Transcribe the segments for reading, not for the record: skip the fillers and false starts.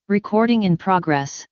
Recording in progress.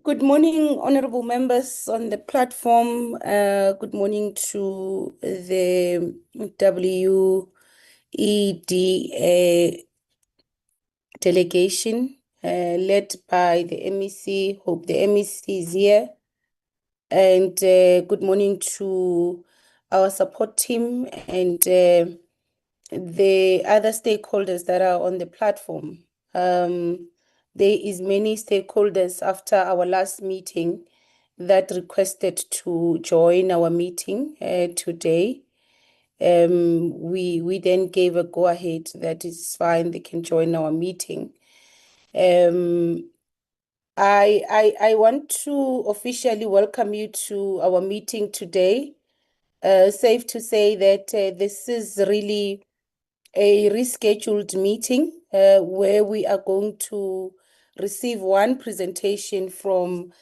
Good morning, honorable members on the platform. Good morning to the WED delegation led by the MEC. Hope the MEC is here. And good morning to our support team and the other stakeholders that are on the platform. There is many stakeholders after our last meeting that requested to join our meeting today. We then gave a go-ahead that is fine, they can join our meeting. I want to officially welcome you to our meeting today. Safe to say that this is really a rescheduled meeting where we are going to receive one presentation from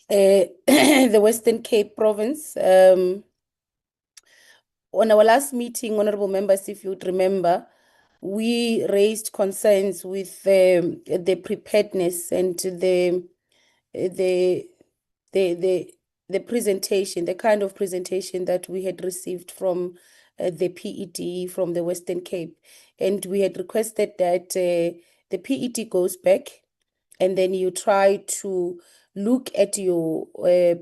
the Western Cape province. On our last meeting, honorable members, if you'd remember, we raised concerns with the preparedness and the presentation, the kind of presentation that we had received from the PED from the Western Cape. And we had requested that the PED goes back and then you try to look at your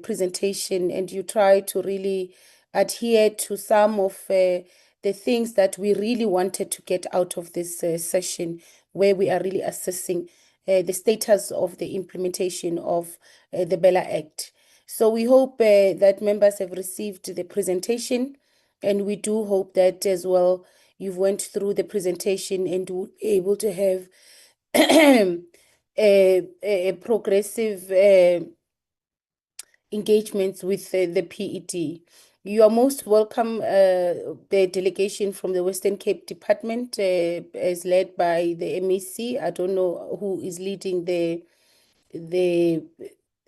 presentation and you try to really adhere to some of the things that we really wanted to get out of this session, where we are really assessing the status of the implementation of the BELA Act. So we hope that members have received the presentation, and we do hope that as well you've went through the presentation and will be able to have a progressive engagements with the PED. You are most welcome, the delegation from the Western Cape Department, as led by the MEC. I don't know who is leading the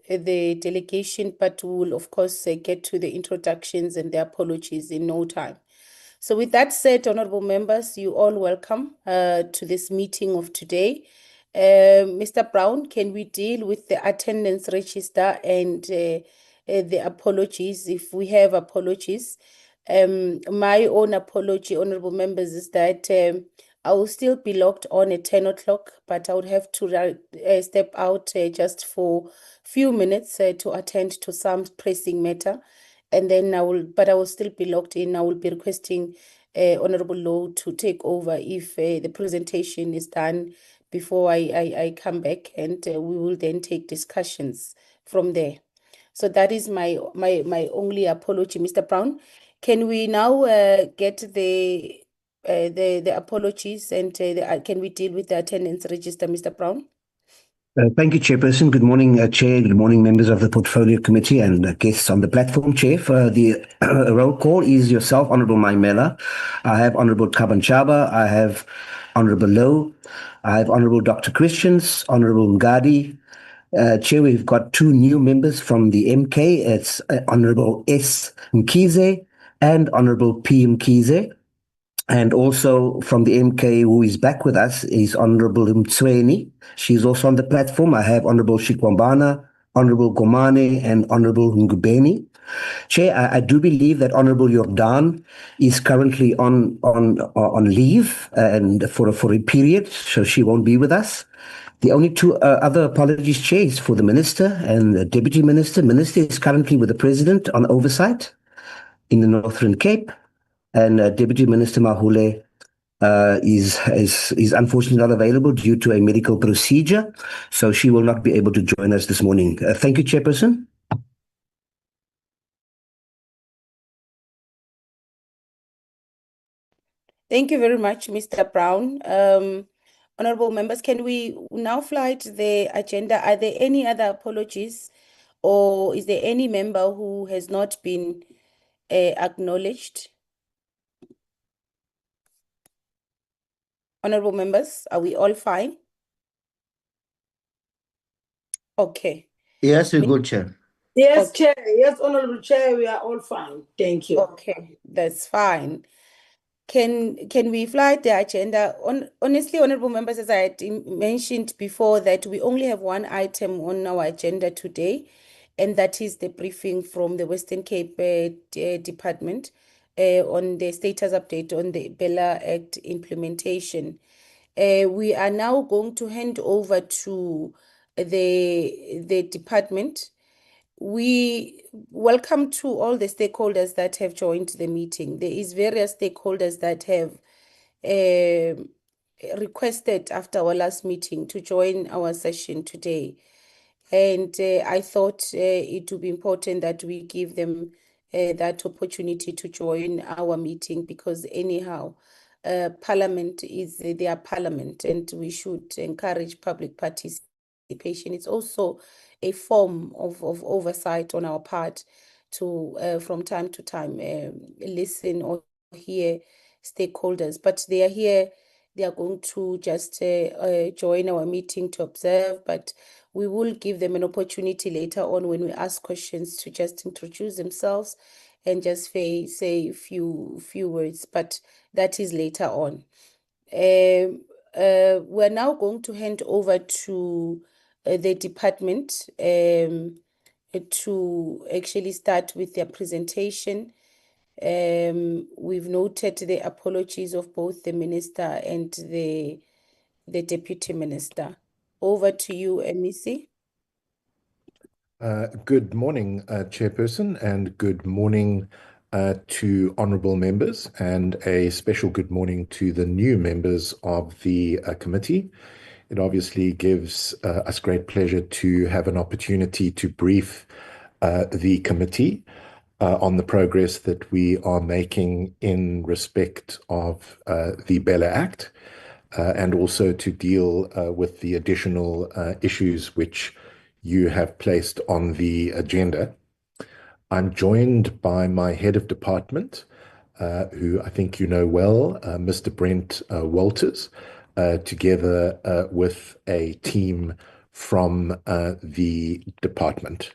delegation, but we will, of course, get to the introductions and the apologies in no time. So with that said, honorable members, you all welcome to this meeting of today. Mr. Brown, can we deal with the attendance register and the apologies, if we have apologies? My own apology, honorable members, is that I will still be logged on at 10 o'clock, but I would have to step out just for a few minutes to attend to some pressing matter. And then I will still be logged in. I will be requesting Honorable Low to take over if the presentation is done before I come back, and we will then take discussions from there. So that is my only apology, Mr. Brown. Can we now get the apologies and can we deal with the attendance register, Mr. Brown? Thank you, Chairperson. Good morning, Chair. Good morning, members of the Portfolio Committee and guests on the platform. Chair, for the roll call is yourself, Honourable Maimela. I have Honourable Kabanchaba. I have Honourable Low. I have Honourable Dr. Christians, Honourable Ngadi. Chair, we've got two new members from the MK. It's Honourable S. Mkize and Honourable P. Mkize. And also from the MK who is back with us is Honorable Mtsweni. She's also on the platform. I have Honorable Shikwambana, Honorable Gomane, and Honorable Ngubeni. Chair, I do believe that Honorable Jordan is currently on leave and for a period, so she won't be with us. The only two other apologies, Chair, is for the Minister and the Deputy Minister. Minister is currently with the President on oversight in the Northern Cape. And Deputy Minister Mahule is unfortunately not available due to a medical procedure, so she will not be able to join us this morning. Thank you, Chairperson. Thank you very much, Mr. Brown. Honorable members, can we now fly to the agenda? Are there any other apologies, or is there any member who has not been acknowledged? Honorable members, are we all fine? Okay. Yes, we're good, Chair. Yes, Okay. Chair. Yes, Honorable Chair, we are all fine. Thank you. Okay, that's fine. Can we fly the agenda? Honestly, honorable members, as I had mentioned before, that we only have one item on our agenda today, and that is the briefing from the Western Cape Department on the status update on the BELA Act implementation. We are now going to hand over to the department. We welcome to all the stakeholders that have joined the meeting. There is various stakeholders that have requested after our last meeting to join our session today. And I thought it would be important that we give them that opportunity to join our meeting, because anyhow, Parliament is their parliament, and we should encourage public participation. It's also a form of oversight on our part to, from time to time, listen or hear stakeholders. But they are here, they are going to just join our meeting to observe, but we will give them an opportunity later on when we ask questions to just introduce themselves and just say a few words, but that is later on. We're now going to hand over to the department to actually start with their presentation. We've noted the apologies of both the minister and the deputy minister. Over to you, MEC. Good morning, Chairperson, and good morning to honourable members, and a special good morning to the new members of the committee. It obviously gives us great pleasure to have an opportunity to brief the committee on the progress that we are making in respect of the BELA Act, and also to deal with the additional issues which you have placed on the agenda. I'm joined by my head of department, who I think you know well, Mr. Brent Walters, together with a team from the department.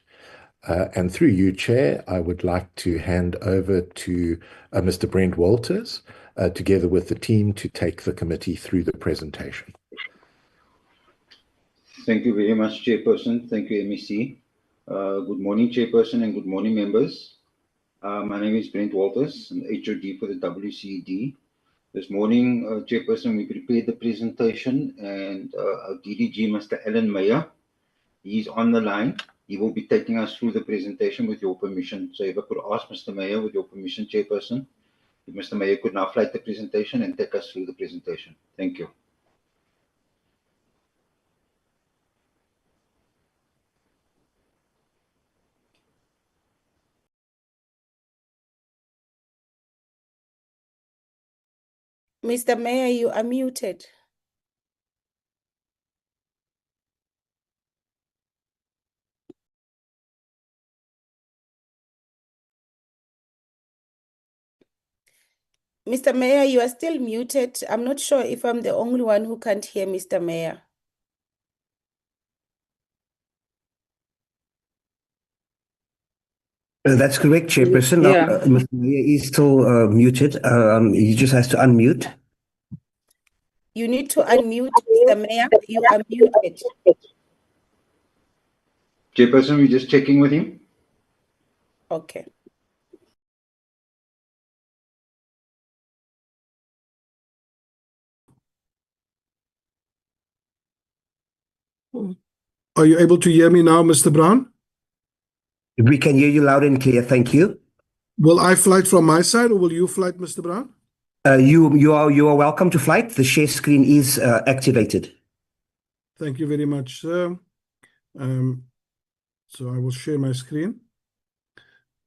And through you, Chair, I would like to hand over to Mr. Brent Walters, together with the team, to take the committee through the presentation. Thank you very much, Chairperson. Thank you, MEC. Good morning, Chairperson, and good morning, members. My name is Brent Walters, an HOD for the WCED. This morning, Chairperson, we prepared the presentation, and our DDG, Mr. Alan Meyer, he's on the line. He will be taking us through the presentation with your permission. So if I could ask Mr. Meyer, with your permission, Chairperson, if Mr. Meyer could now flight the presentation and take us through the presentation. Thank you. Mr. Mayor, you are muted. Mr. Mayor, you are still muted. I'm not sure if I'm the only one who can't hear Mr. Mayor. That's correct, Chairperson. Yeah. Mr. Mayor is still muted. He just has to unmute. You need to unmute, Mr. Mayor. You are muted. Chairperson, we're just checking with him. Okay. Are you able to hear me now, Mr. Brown? We can hear you loud and clear. Thank you. Will I flight from my side or will you flight, Mr. Brown? You are welcome to flight. The share screen is activated. Thank you very much, sir. So I will share my screen.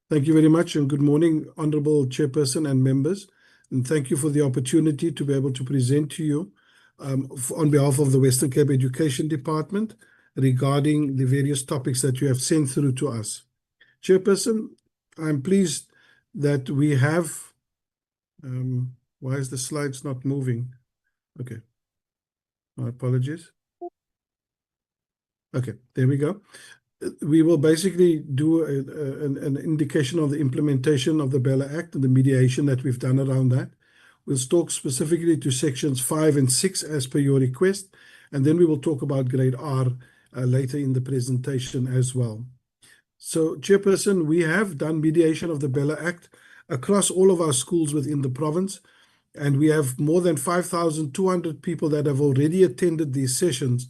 Thank you very much and good morning, Honorable Chairperson and members. And thank you for the opportunity to be able to present to you on behalf of the Western Cape Education Department regarding the various topics that you have sent through to us. Chairperson, I'm pleased that we have, why is the slides not moving? Okay, my apologies. Okay, there we go. We will basically do an indication of the implementation of the BELA Act and the mediation that we've done around that. We'll talk specifically to sections 5 and 6 as per your request, and then we will talk about grade R later in the presentation as well. So, Chairperson, we have done mediation of the BELA Act across all of our schools within the province, and we have more than 5,200 people that have already attended these sessions.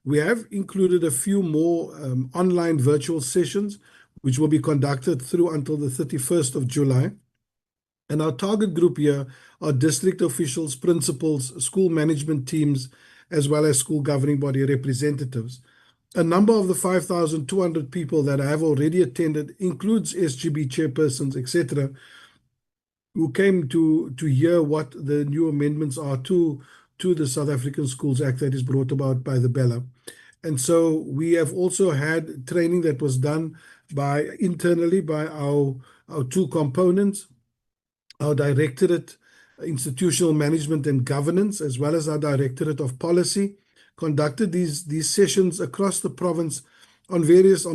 We have included a few more online virtual sessions, which will be conducted through until the 31st of July. And our target group here are district officials, principals, school management teams, as well as school governing body representatives. A number of the 5,200 people that have already attended includes SGB chairpersons, etc., who came to hear what the new amendments are to the South African Schools Act that is brought about by the BELA. And so we have also had training that was done internally by our two components, our Directorate Institutional Management and Governance, as well as our Directorate of Policy, conducted these sessions across the province on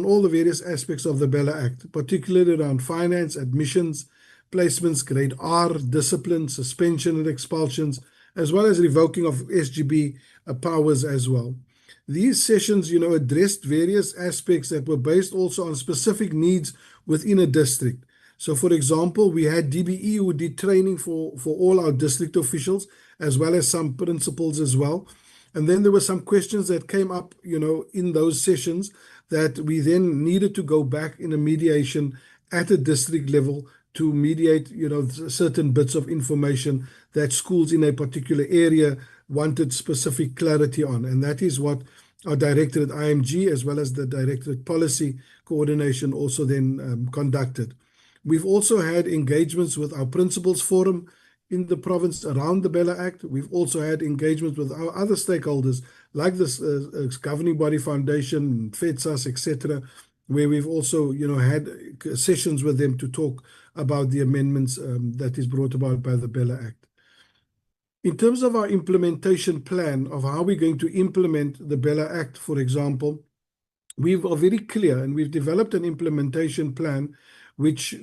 all the various aspects of the BELA Act, particularly around finance, admissions, placements, grade R, discipline, suspension and expulsions, as well as revoking of SGB powers as well. These sessions, addressed various aspects that were based also on specific needs within a district. So, for example, we had DBE who did training for all our district officials, as well as some principals as well. And then there were some questions that came up, in those sessions that we then needed to go back in a mediation at a district level to mediate, certain bits of information that schools in a particular area wanted specific clarity on. And that is what our Directorate IMG, as well as the Directorate Policy Coordination, also then conducted. We've also had engagements with our Principals Forum in the province around the BELA Act. We've also had engagements with our other stakeholders, like this Governing Body Foundation, FEDSAS, etc., where we've also, had sessions with them to talk about the amendments that is brought about by the BELA Act. In terms of our implementation plan of how we're going to implement the BELA Act, for example, we are very clear and we've developed an implementation plan which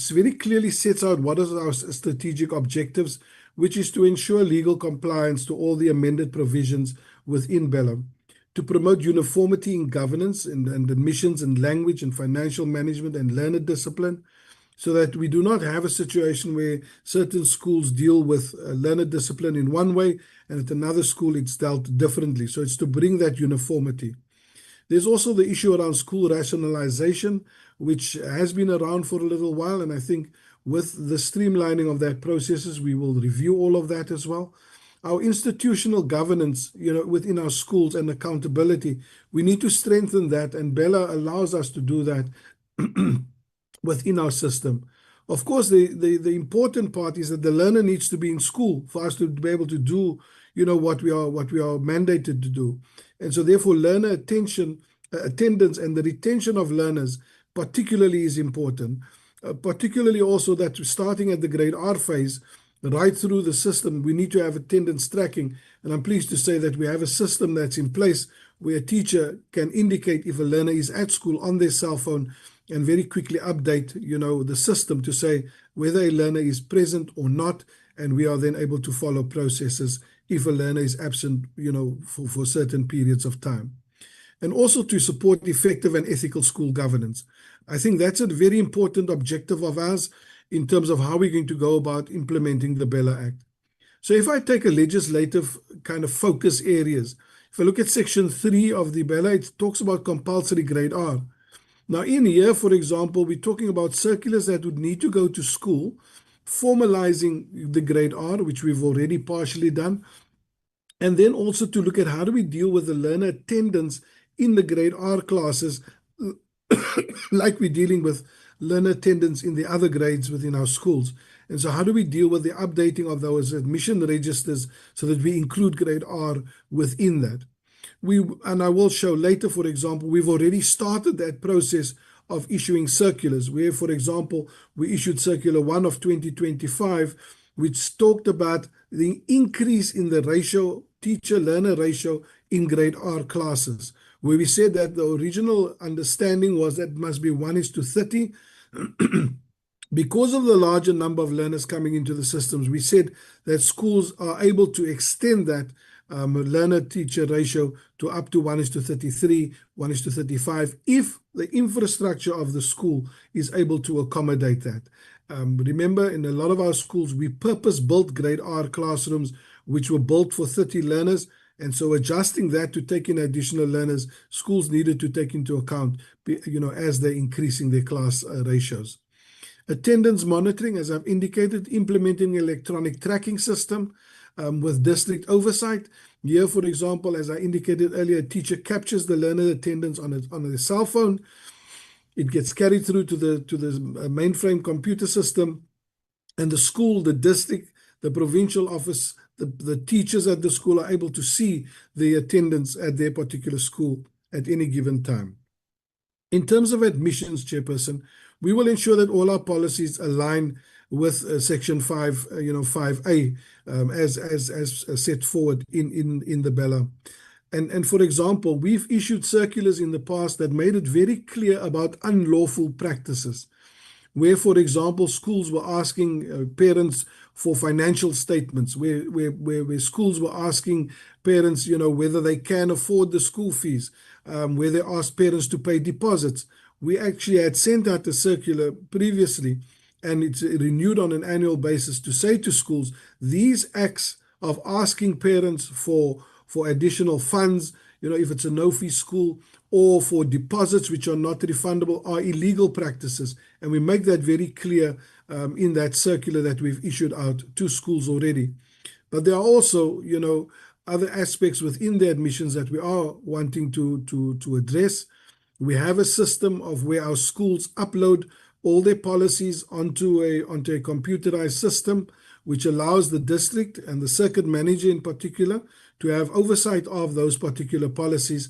very clearly sets out what are our strategic objectives, which is to ensure legal compliance to all the amended provisions within BELA, to promote uniformity in governance and admissions and language and financial management and learner discipline, so that we do not have a situation where certain schools deal with learner discipline in one way and at another school it's dealt differently. So it's to bring that uniformity. There's also the issue around school rationalization, which has been around for a little while, and I think with the streamlining of that processes, we will review all of that as well. Our institutional governance, within our schools and accountability, we need to strengthen that, and BELA allows us to do that within our system. Of course, the important part is that the learner needs to be in school for us to be able to do, what we are mandated to do. And so therefore, learner attendance and the retention of learners particularly is important. Particularly also that starting at the grade R phase, right through the system, we need to have attendance tracking. And I'm pleased to say that we have a system that's in place where a teacher can indicate if a learner is at school on their cell phone and very quickly update, the system to say whether a learner is present or not. And we are then able to follow processes if a learner is absent, for certain periods of time. And also to support effective and ethical school governance. I think that's a very important objective of ours in terms of how we're going to go about implementing the BELA Act. So if I take a legislative kind of focus areas, if I look at Section 3 of the BELA, it talks about compulsory grade R. Now in here, for example, we're talking about circulars that would need to go to school, formalizing the grade R, which we've already partially done, and then also to look at how do we deal with the learner attendance in the grade R classes, like we're dealing with learner attendance in the other grades within our schools. And so how do we deal with the updating of those admission registers so that we include grade R within that? And I will show later, for example, we've already started that process of issuing circulars, where, for example, we issued Circular 1 of 2025, which talked about the increase in the ratio, teacher-learner ratio in grade R classes, where we said that the original understanding was that it must be 1:30. Because of the larger number of learners coming into the systems, we said that schools are able to extend that learner-teacher ratio to up to 1:33, 1:35, if the infrastructure of the school is able to accommodate that. Remember, in a lot of our schools, we purpose-built grade R classrooms, which were built for 30 learners. And so adjusting that to take in additional learners, schools needed to take into account, as they're increasing their class ratios. Attendance monitoring, as I've indicated, implementing electronic tracking system with district oversight. Here, for example, as I indicated earlier, a teacher captures the learner attendance on a cell phone. It gets carried through to the mainframe computer system, and the school, the district, the provincial office, the teachers at the school are able to see the attendance at their particular school at any given time. In terms of admissions, Chairperson, we will ensure that all our policies align with Section 5, 5A, as set forward in the BELA. And for example, we've issued circulars in the past that made it very clear about unlawful practices, where, for example, schools were asking parents for financial statements, where schools were asking parents, whether they can afford the school fees, where they asked parents to pay deposits. We actually had sent out a circular previously, and it's renewed on an annual basis to say to schools, these acts of asking parents for additional funds, if it's a no-fee school, or for deposits which are not refundable, are illegal practices. And we make that very clear in that circular that we've issued out to schools already. But there are also, other aspects within the admissions that we are wanting to address. We have a system of where our schools upload all their policies onto a computerized system, which allows the district and the circuit manager in particular to have oversight of those particular policies.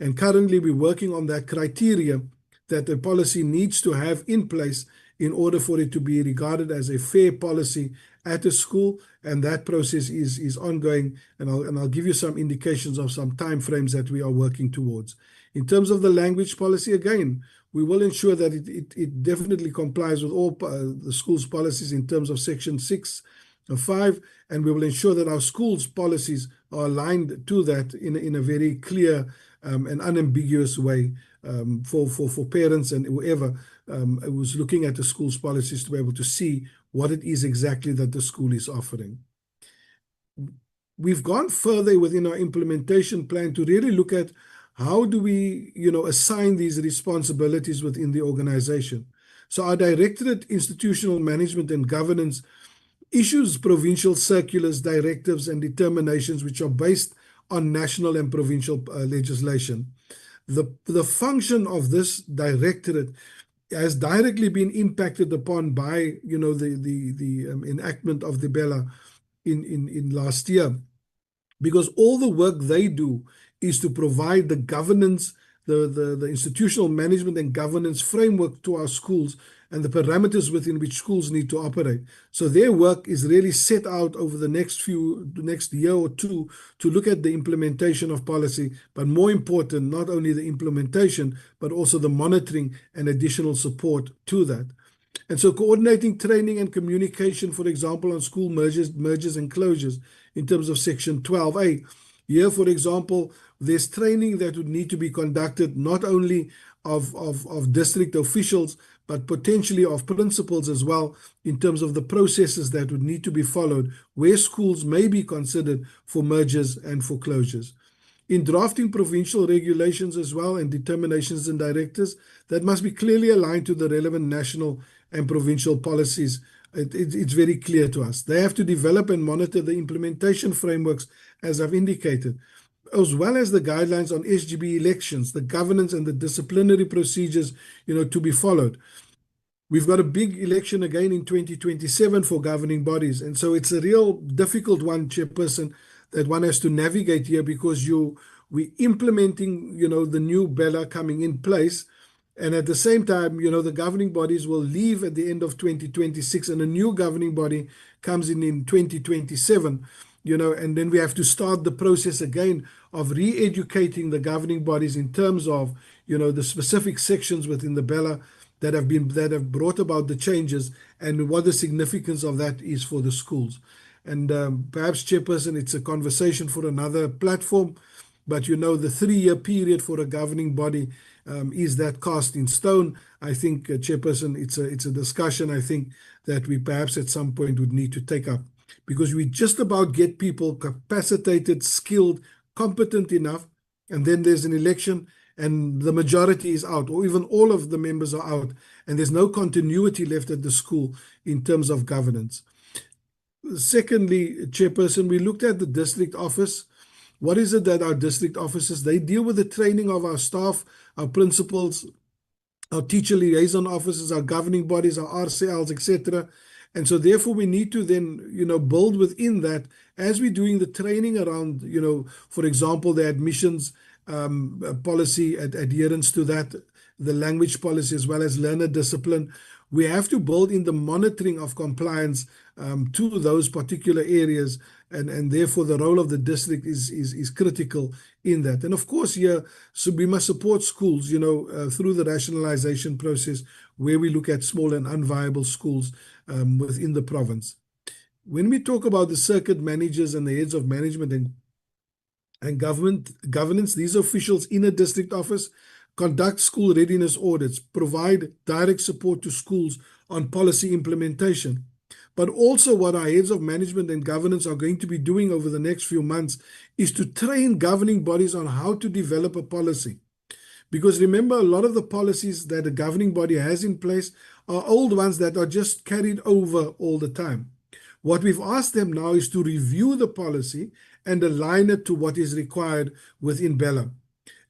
And currently we're working on that criteria that the policy needs to have in place in order for it to be regarded as a fair policy at a school. And that process is ongoing. And I'll give you some indications of some timeframes that we are working towards. In terms of the language policy, again, we will ensure that it definitely complies with all the school's policies in terms of Section 6 of 5, and we will ensure that our schools' policies are aligned to that in a very clear and unambiguous way for parents and whoever who's looking at the school's policies to be able to see what it is exactly that the school is offering. We've gone further within our implementation plan to really look at how do we, assign these responsibilities within the organization. So our Directorate, Institutional Management and Governance issues provincial circulars, directives, and determinations which are based on national and provincial legislation. The function of this directorate has directly been impacted upon by, the enactment of the BELA in last year, because all the work they do is to provide the governance the institutional management and governance framework to our schools and the parameters within which schools need to operate. So their work is really set out over the next year or two to look at the implementation of policy, but more important, not only the implementation, but also the monitoring and additional support to that. And so coordinating training and communication, for example, on school mergers and closures in terms of Section 12A. Here, for example, there's training that would need to be conducted not only of district officials, but potentially of principals as well, in terms of the processes that would need to be followed where schools may be considered for mergers and for closures. In drafting provincial regulations as well and determinations and directives, that must be clearly aligned to the relevant national and provincial policies. It's very clear to us. They have to develop and monitor the implementation frameworks, as I've indicated, as well as the guidelines on SGB elections, the governance and the disciplinary procedures, to be followed. We've got a big election again in 2027 for governing bodies. And so it's a real difficult one, Chairperson, that one has to navigate here, because we're implementing, the new BELA coming in place. And at the same time, the governing bodies will leave at the end of 2026 and a new governing body comes in 2027, and then we have to start the process again of re-educating the governing bodies in terms of, the specific sections within the BELA that have brought about the changes and what the significance of that is for the schools. And perhaps, Chairperson, it's a conversation for another platform, but the 3-year period for a governing body, is that cast in stone? I think, Chairperson, it's a discussion I think that we perhaps at some point would need to take up, because we just about get people capacitated, skilled, competent enough, and then there's an election and the majority is out, or even all of the members are out, and there's no continuity left at the school in terms of governance. Secondly, Chairperson, we looked at the district office. What is it that our district officers, they deal with the training of our staff, our principals, our teacher liaison officers, our governing bodies, our RCLs, etc. And so therefore we need to then, build within that as we're doing the training around, for example, the admissions policy, adherence to that, the language policy, as well as learner discipline. We have to build in the monitoring of compliance to those particular areas, and therefore the role of the district is critical in that. And of course here, so we must support schools, through the rationalization process where we look at small and unviable schools within the province. When we talk about the circuit managers and the heads of management and governance, these officials in a district office conduct school readiness audits, provide direct support to schools on policy implementation. But also what our heads of management and governance are going to be doing over the next few months is to train governing bodies on how to develop a policy. Because remember, a lot of the policies that a governing body has in place are old ones that are just carried over all the time. What we've asked them now is to review the policy and align it to what is required within BELA.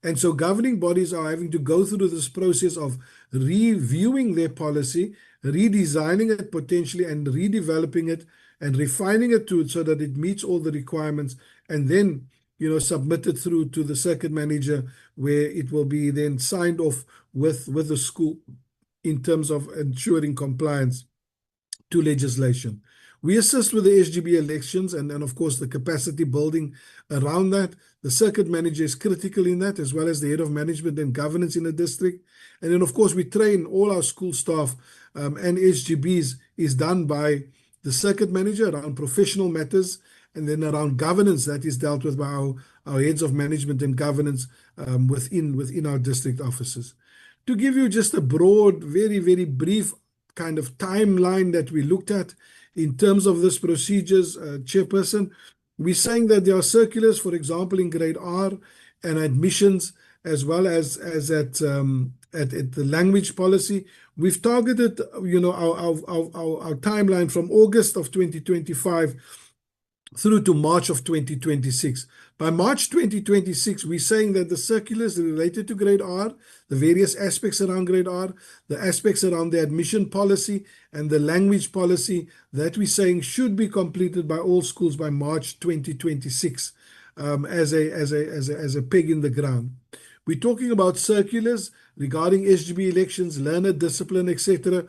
And so governing bodies are having to go through this process of reviewing their policy, redesigning it potentially, and redeveloping it and refining it so that it meets all the requirements, and then submit it through to the circuit manager, where it will be then signed off with the school in terms of ensuring compliance to legislation. We assist with the SGB elections and of course the capacity building around that. The circuit manager is critical in that, as well as the head of management and governance in the district. And then of course we train all our school staff, and SGBs is done by the circuit manager around professional matters, and then around governance that is dealt with by our heads of management and governance within our district offices. To give you just a broad, very, very brief kind of timeline that we looked at in terms of this procedures, Chairperson, we're saying that there are circulars, for example, in grade R and admissions, as well as at the language policy. We've targeted, our timeline from August of 2025 through to March of 2026. By March 2026, we're saying that the circulars related to grade R, the various aspects around grade R, the aspects around the admission policy and the language policy, that we're saying should be completed by all schools by March 2026, as a peg in the ground. We're talking about circulars regarding SGB elections, learner discipline, etc.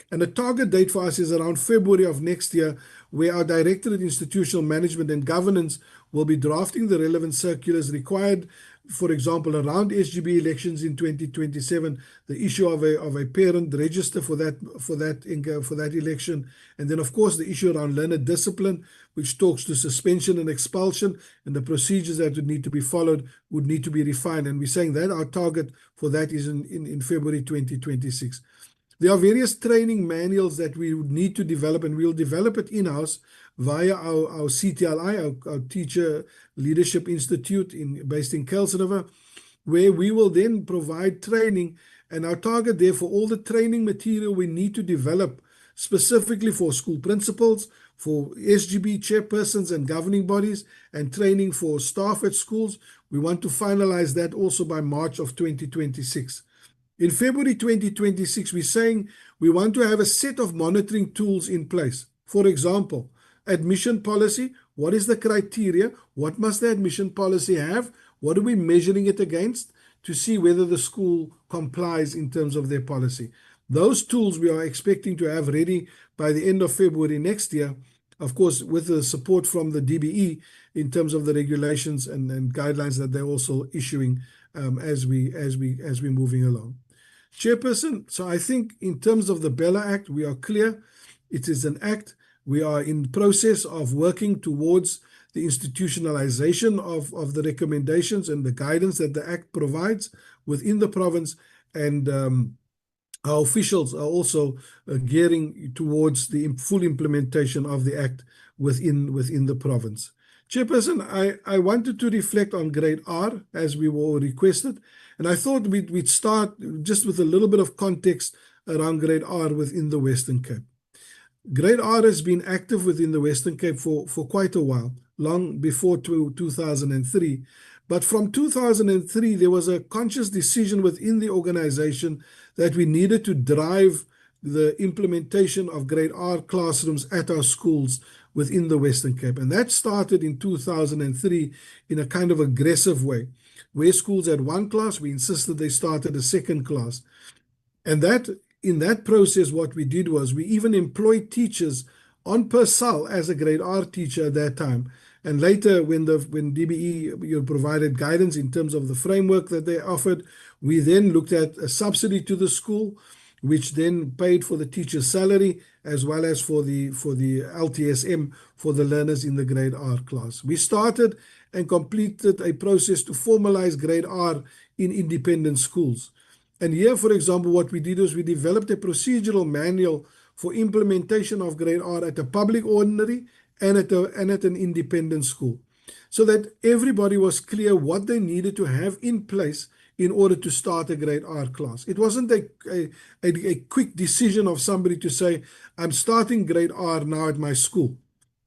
And the target date for us is around February of next year, where our Directorate Institutional Management and Governance will be drafting the relevant circulars required, for example, around SGB elections in 2027, the issue of a parent register for that election, and then of course the issue around learner discipline, which talks to suspension and expulsion, and the procedures that would need to be followed would need to be refined. And we're saying that our target for that is in February 2026. There are various training manuals that we would need to develop, and we'll develop it in-house via our CTLI, our Teacher Leadership Institute based in Kuilsriver, where we will then provide training. And our target there for all the training material we need to develop specifically for school principals, for SGB chairpersons and governing bodies, and training for staff at schools. We want to finalize that also by March of 2026. In February 2026, we're saying we want to have a set of monitoring tools in place. For example, admission policy. What is the criteria? What must the admission policy have? What are we measuring it against to see whether the school complies in terms of their policy? Those tools we are expecting to have ready by the end of February next year, of course, with the support from the DBE in terms of the regulations and guidelines that they're also issuing as we're moving along. Chairperson, so I think in terms of the BELA Act, we are clear. It is an act. We are in the process of working towards the institutionalization of the recommendations and the guidance that the Act provides within the province, and our officials are also gearing towards the full implementation of the Act within the province. Chairperson, I wanted to reflect on Grade R as we were requested, and I thought we'd start just with a little bit of context around Grade R within the Western Cape. Grade R has been active within the Western Cape for quite a while, long before 2003. But from 2003, there was a conscious decision within the organization that we needed to drive the implementation of Grade R classrooms at our schools within the Western Cape. And that started in 2003 in a kind of aggressive way. Where schools had one class, we insisted they started a second class. And that in that process, what we did was we even employed teachers on per sal as a Grade R teacher at that time. And later, when DBE provided guidance in terms of the framework that they offered, we then looked at a subsidy to the school, which then paid for the teacher's salary as well as for the LTSM for the learners in the Grade R class. We started and completed a process to formalize Grade R in independent schools. And here, for example, what we did was we developed a procedural manual for implementation of Grade R at a public ordinary and at an independent school, so that everybody was clear what they needed to have in place in order to start a Grade R class. It wasn't a quick decision of somebody to say, I'm starting Grade R now at my school.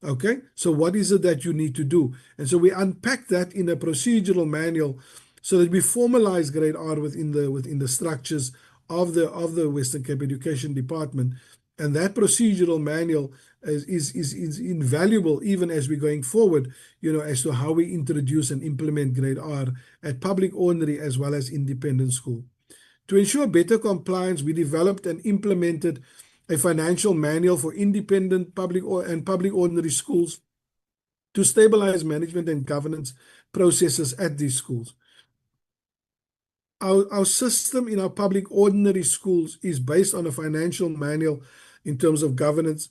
Okay, so what is it that you need to do? And so we unpacked that in a procedural manual so that we formalize Grade R within the structures of the Western Cape Education Department. And that procedural manual is invaluable even as we're going forward, as to how we introduce and implement Grade R at public ordinary as well as independent school. To ensure better compliance, we developed and implemented a financial manual for independent public ordinary schools to stabilize management and governance processes at these schools. Our system in our public ordinary schools is based on a financial manual in terms of governance,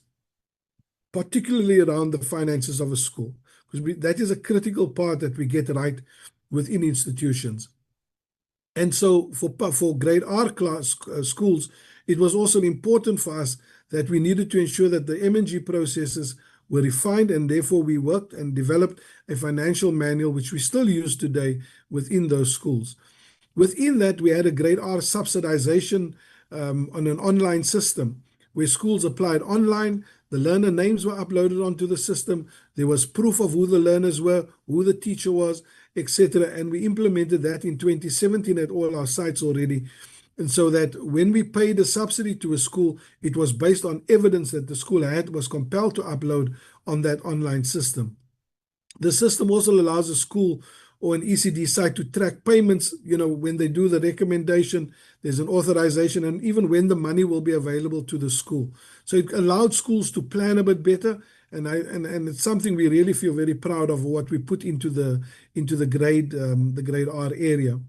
particularly around the finances of a school, because that is a critical part that we get right within institutions. And so for Grade R class schools, it was also important for us that we needed to ensure that the M&G processes were refined, and therefore we worked and developed a financial manual, which we still use today within those schools. Within that, we had a Grade R subsidization on an online system where schools applied online. The learner names were uploaded onto the system. There was proof of who the learners were, who the teacher was, etc. And we implemented that in 2017 at all our sites already. And so that when we paid a subsidy to a school, it was based on evidence that the school was compelled to upload on that online system. The system also allows a school or an ECD site to track payments. When they do the recommendation, there's an authorization, and even when the money will be available to the school. So it allowed schools to plan a bit better, and it's something we really feel very proud of what we put into the grade R area.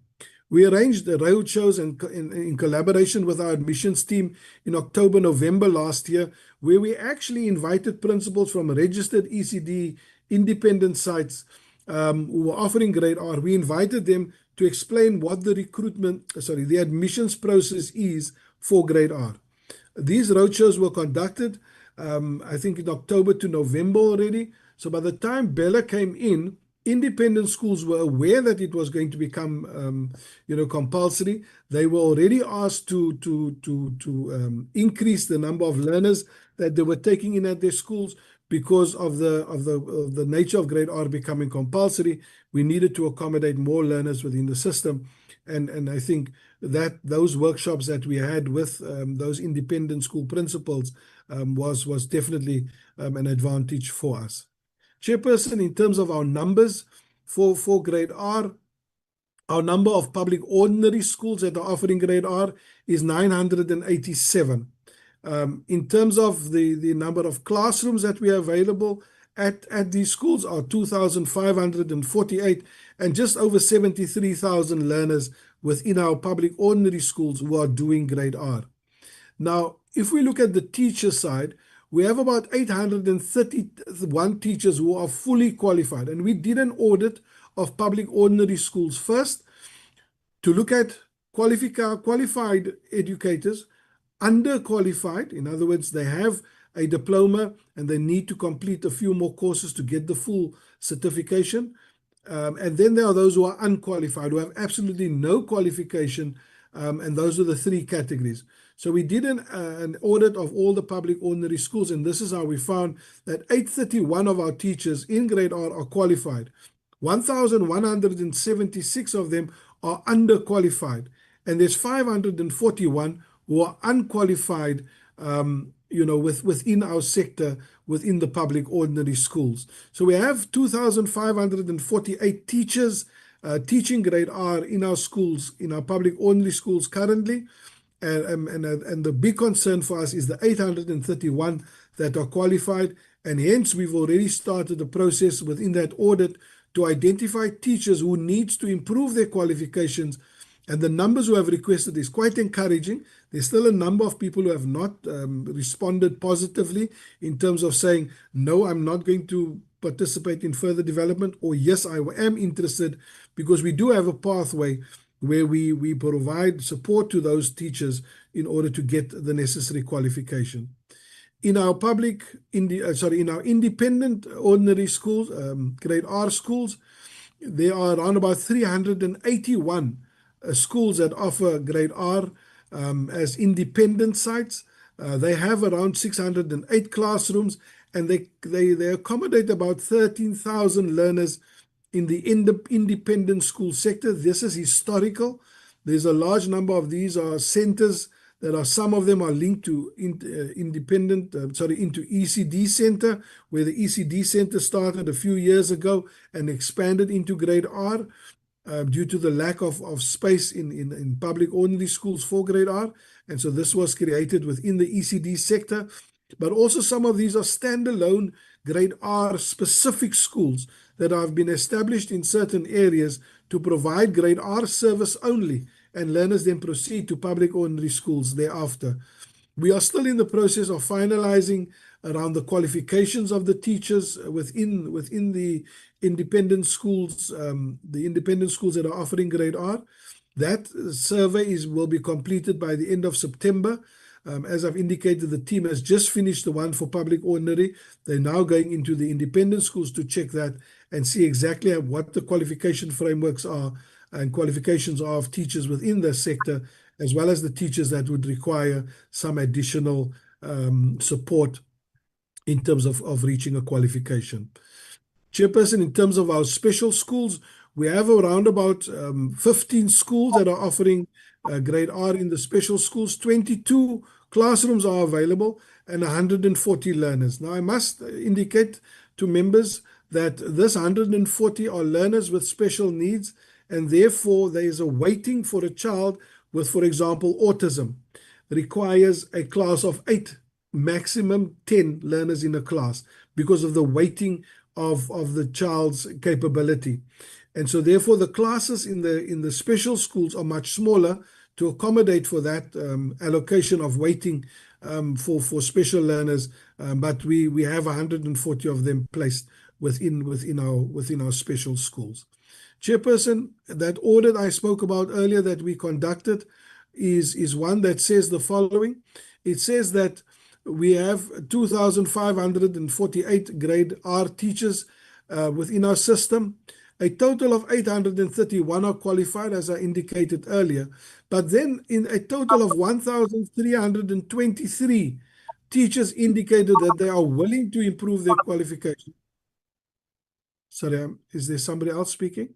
We arranged the road shows in collaboration with our admissions team in October, November last year, where we actually invited principals from registered ECD independent sites who were offering grade R. We invited them to explain what the admissions process is for grade R. These roadshows were conducted, I think, in October to November already. So by the time BELA came in, independent schools were aware that it was going to become, compulsory. They were already asked to increase the number of learners that they were taking in at their schools because of the nature of grade R becoming compulsory. We needed to accommodate more learners within the system, and I think that those workshops that we had with those independent school principals was definitely an advantage for us. Chairperson, in terms of our numbers for grade R, our number of public ordinary schools that are offering grade R is 987. In terms of the number of classrooms that we are available at these schools are 2,548, and just over 73,000 learners within our public ordinary schools who are doing grade R. Now, if we look at the teacher side, we have about 831 teachers who are fully qualified, and we did an audit of public ordinary schools first to look at qualified educators, underqualified. In other words, they have a diploma and they need to complete a few more courses to get the full certification. And then there are those who are unqualified, who have absolutely no qualification, and those are the three categories. So we did an audit of all the public ordinary schools, and this is how we found that 831 of our teachers in grade R are qualified. 1,176 of them are underqualified, and there's 541 who are unqualified, within our sector, within the public ordinary schools. So we have 2,548 teachers teaching grade R in our schools, in our public ordinary schools currently. And the big concern for us is the 831 that are qualified, and hence we've already started the process within that audit to identify teachers who needs to improve their qualifications. And the numbers who have requested is quite encouraging. There's still a number of people who have not responded positively in terms of saying, no, I'm not going to participate in further development, or yes, I am interested, because we do have a pathway where we provide support to those teachers in order to get the necessary qualification. In our in our independent ordinary schools, grade R schools, there are around about 381 schools that offer grade R as independent sites. They have around 608 classrooms, and they accommodate about 13,000 learners in the independent school sector. This is historical. There's a large number of these are centers that are, some of them are linked to into ECD center, where the ECD center started a few years ago and expanded into grade R due to the lack of space in public ordinary schools for grade R. And so this was created within the ECD sector. But also some of these are standalone grade R specific schools that have been established in certain areas to provide grade R service only, and learners then proceed to public ordinary schools thereafter. We are still in the process of finalizing around the qualifications of the teachers within the independent schools, that are offering grade R. That survey will be completed by the end of September. As I've indicated, the team has just finished the one for public ordinary. They're now going into the independent schools to check that and see exactly what the qualification frameworks are and qualifications are of teachers within the sector, as well as the teachers that would require some additional support in terms of reaching a qualification. Chairperson, in terms of our special schools, we have around about 15 schools that are offering grade R in the special schools. 22 classrooms are available and 140 learners. Now, I must indicate to members that this 140 are learners with special needs, and therefore there is a weighting for a child with, for example, autism. Requires a class of 8, maximum 10 learners in a class because of the weighting of the child's capability. And so therefore the classes in the special schools are much smaller to accommodate for that allocation of weighting for special learners, but we have 140 of them placed within our special schools. Chairperson, that audit I spoke about earlier that we conducted is one that says the following. It says that we have 2,548 grade R teachers within our system. A total of 831 are qualified, as I indicated earlier. But then in a total of 1,323 teachers indicated that they are willing to improve their qualification. Sorry, is there somebody else speaking?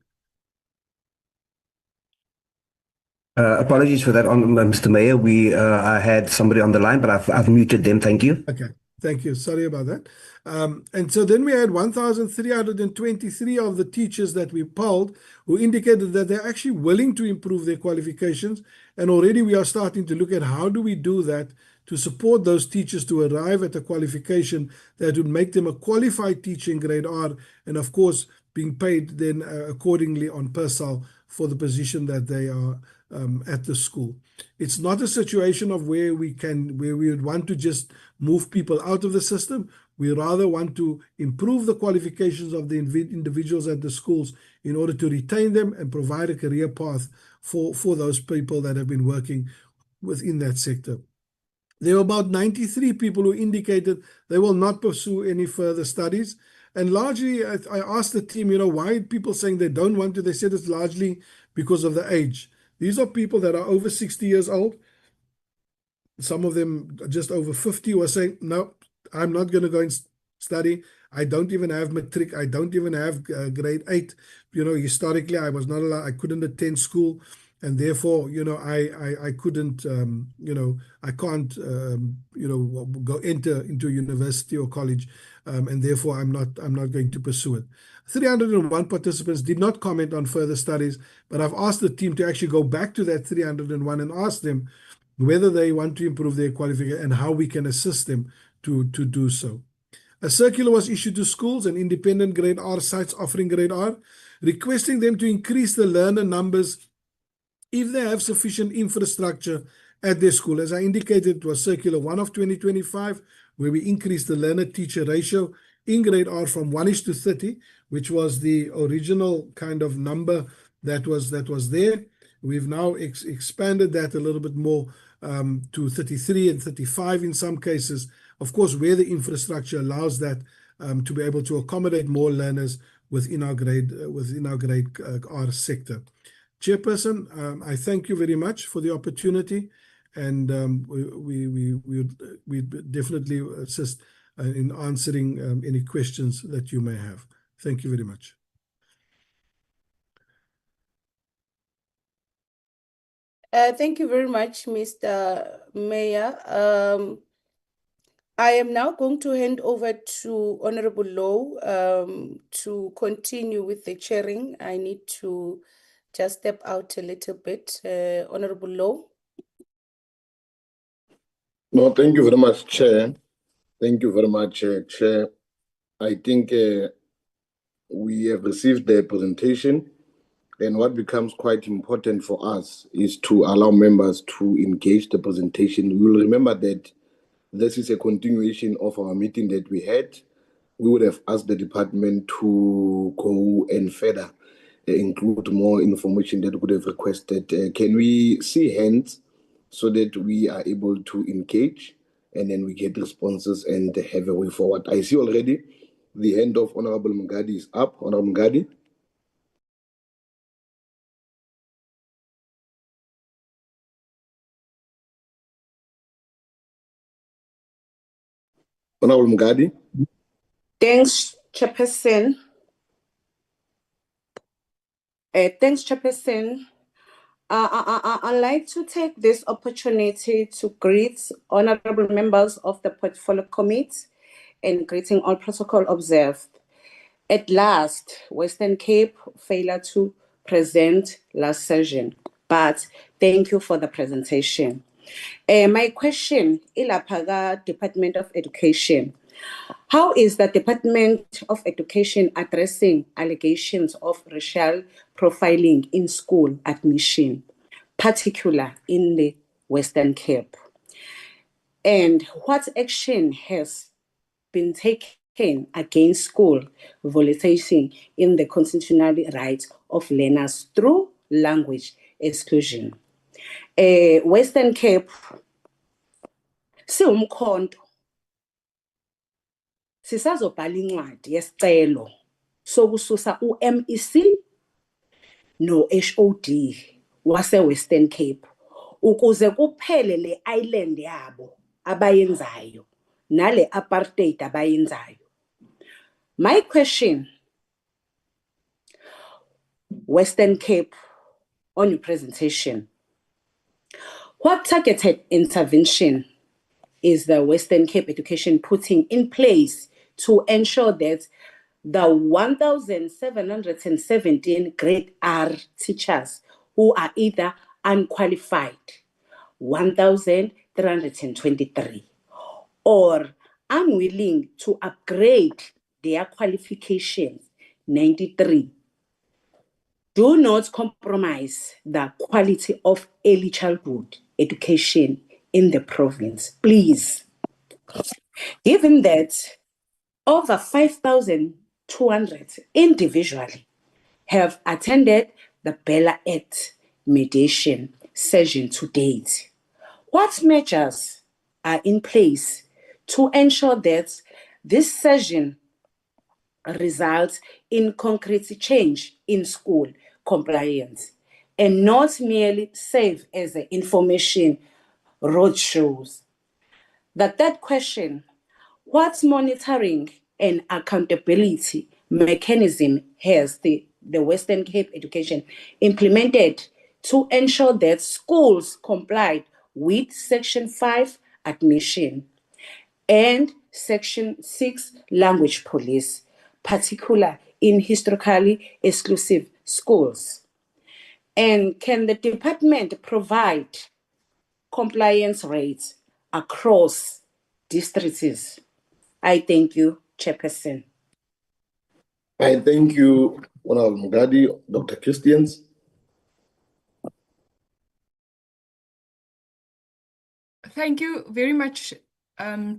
Apologies for that, Mr. Mayor. I had somebody on the line, but I've muted them. Thank you. Okay, thank you. Sorry about that. And so then we had 1,323 of the teachers that we polled who indicated that they're actually willing to improve their qualifications. And already we are starting to look at how do we do that to support those teachers to arrive at a qualification that would make them a qualified teacher in grade R, and of course being paid then accordingly on PERSAL for the position that they are at the school. It's not a situation of where we would want to just move people out of the system. We rather want to improve the qualifications of the individuals at the schools in order to retain them and provide a career path for those people that have been working within that sector. There were about 93 people who indicated they will not pursue any further studies. And largely, I asked the team, why are people saying they don't want to? They said it's largely because of the age. These are people that are over 60 years old. Some of them just over 50 who are saying, no, I'm not going to go and study. I don't even have matric. I don't even have grade 8. Historically, I was not allowed. I couldn't attend school. And therefore, I couldn't, I can't, go enter into university or college, and therefore I'm not going to pursue it. 301 participants did not comment on further studies, but I've asked the team to actually go back to that 301 and ask them whether they want to improve their qualification and how we can assist them to do so. A circular was issued to schools and independent grade R sites offering grade R, requesting them to increase the learner numbers if they have sufficient infrastructure at their school. As I indicated, it was Circular 1 of 2025, where we increased the learner-teacher ratio in grade R from 1:30, which was the original kind of number that was there. We've now expanded that a little bit more to 33 and 35 in some cases, of course, where the infrastructure allows that to be able to accommodate more learners within our grade R sector. Chairperson, I thank you very much for the opportunity, and we definitely assist in answering any questions that you may have. Thank you very much. Thank you very much, Mr. Mayor. I am now going to hand over to Honorable Low to continue with the chairing. I need to just step out a little bit. Honorable Low. No, thank you very much, Chair. Thank you very much, Chair. I think we have received the presentation, and what becomes quite important for us is to allow members to engage the presentation. We will remember that this is a continuation of our meeting that we had. We would have asked the department to go and further include more information that we would have requested. Can we see hands so that we are able to engage and then we get responses and have a way forward? I see already the hand of Honorable Mngadi is up. Honorable Mngadi. Honorable Mngadi. Thanks, Chairperson. Thanks, Chairperson. I'd like to take this opportunity to greet honorable members of the Portfolio Committee and greeting all protocol observed. At last, Western Cape failed to present last session, but thank you for the presentation. My question is about Department of Education. How is the Department of Education addressing allegations of racial profiling in school admission, particularly in the Western Cape? And what action has been taken against school violating in the constitutional rights of learners through language exclusion? Western Cape siwumkhonto sisazobhala incwadi yesicelo sokususa uMEC no-HOD wase-Western Cape ukuze kuphele le island yabo abayenzayo nale apartheid abayenzayo. My question, Western Cape, on your presentation, what targeted intervention is the Western Cape Education putting in place to ensure that the 1,717 grade R teachers who are either unqualified, 1,323, or unwilling to upgrade their qualifications, 93, do not compromise the quality of early childhood education in the province, please? Given that over 5,200 individually have attended the BELA Act mediation session to date, what measures are in place to ensure that this session results in concrete change in school compliance and not merely serve as information roadshows? The third question, what monitoring and accountability mechanism has the Western Cape Education implemented to ensure that schools complied with Section 5 admission and Section 6 language police, particularly in historically exclusive schools? And can the department provide compliance rates across districts? I thank you, Chairperson. I thank you, Honorable Mugadi, Dr. Christians. Thank you very much,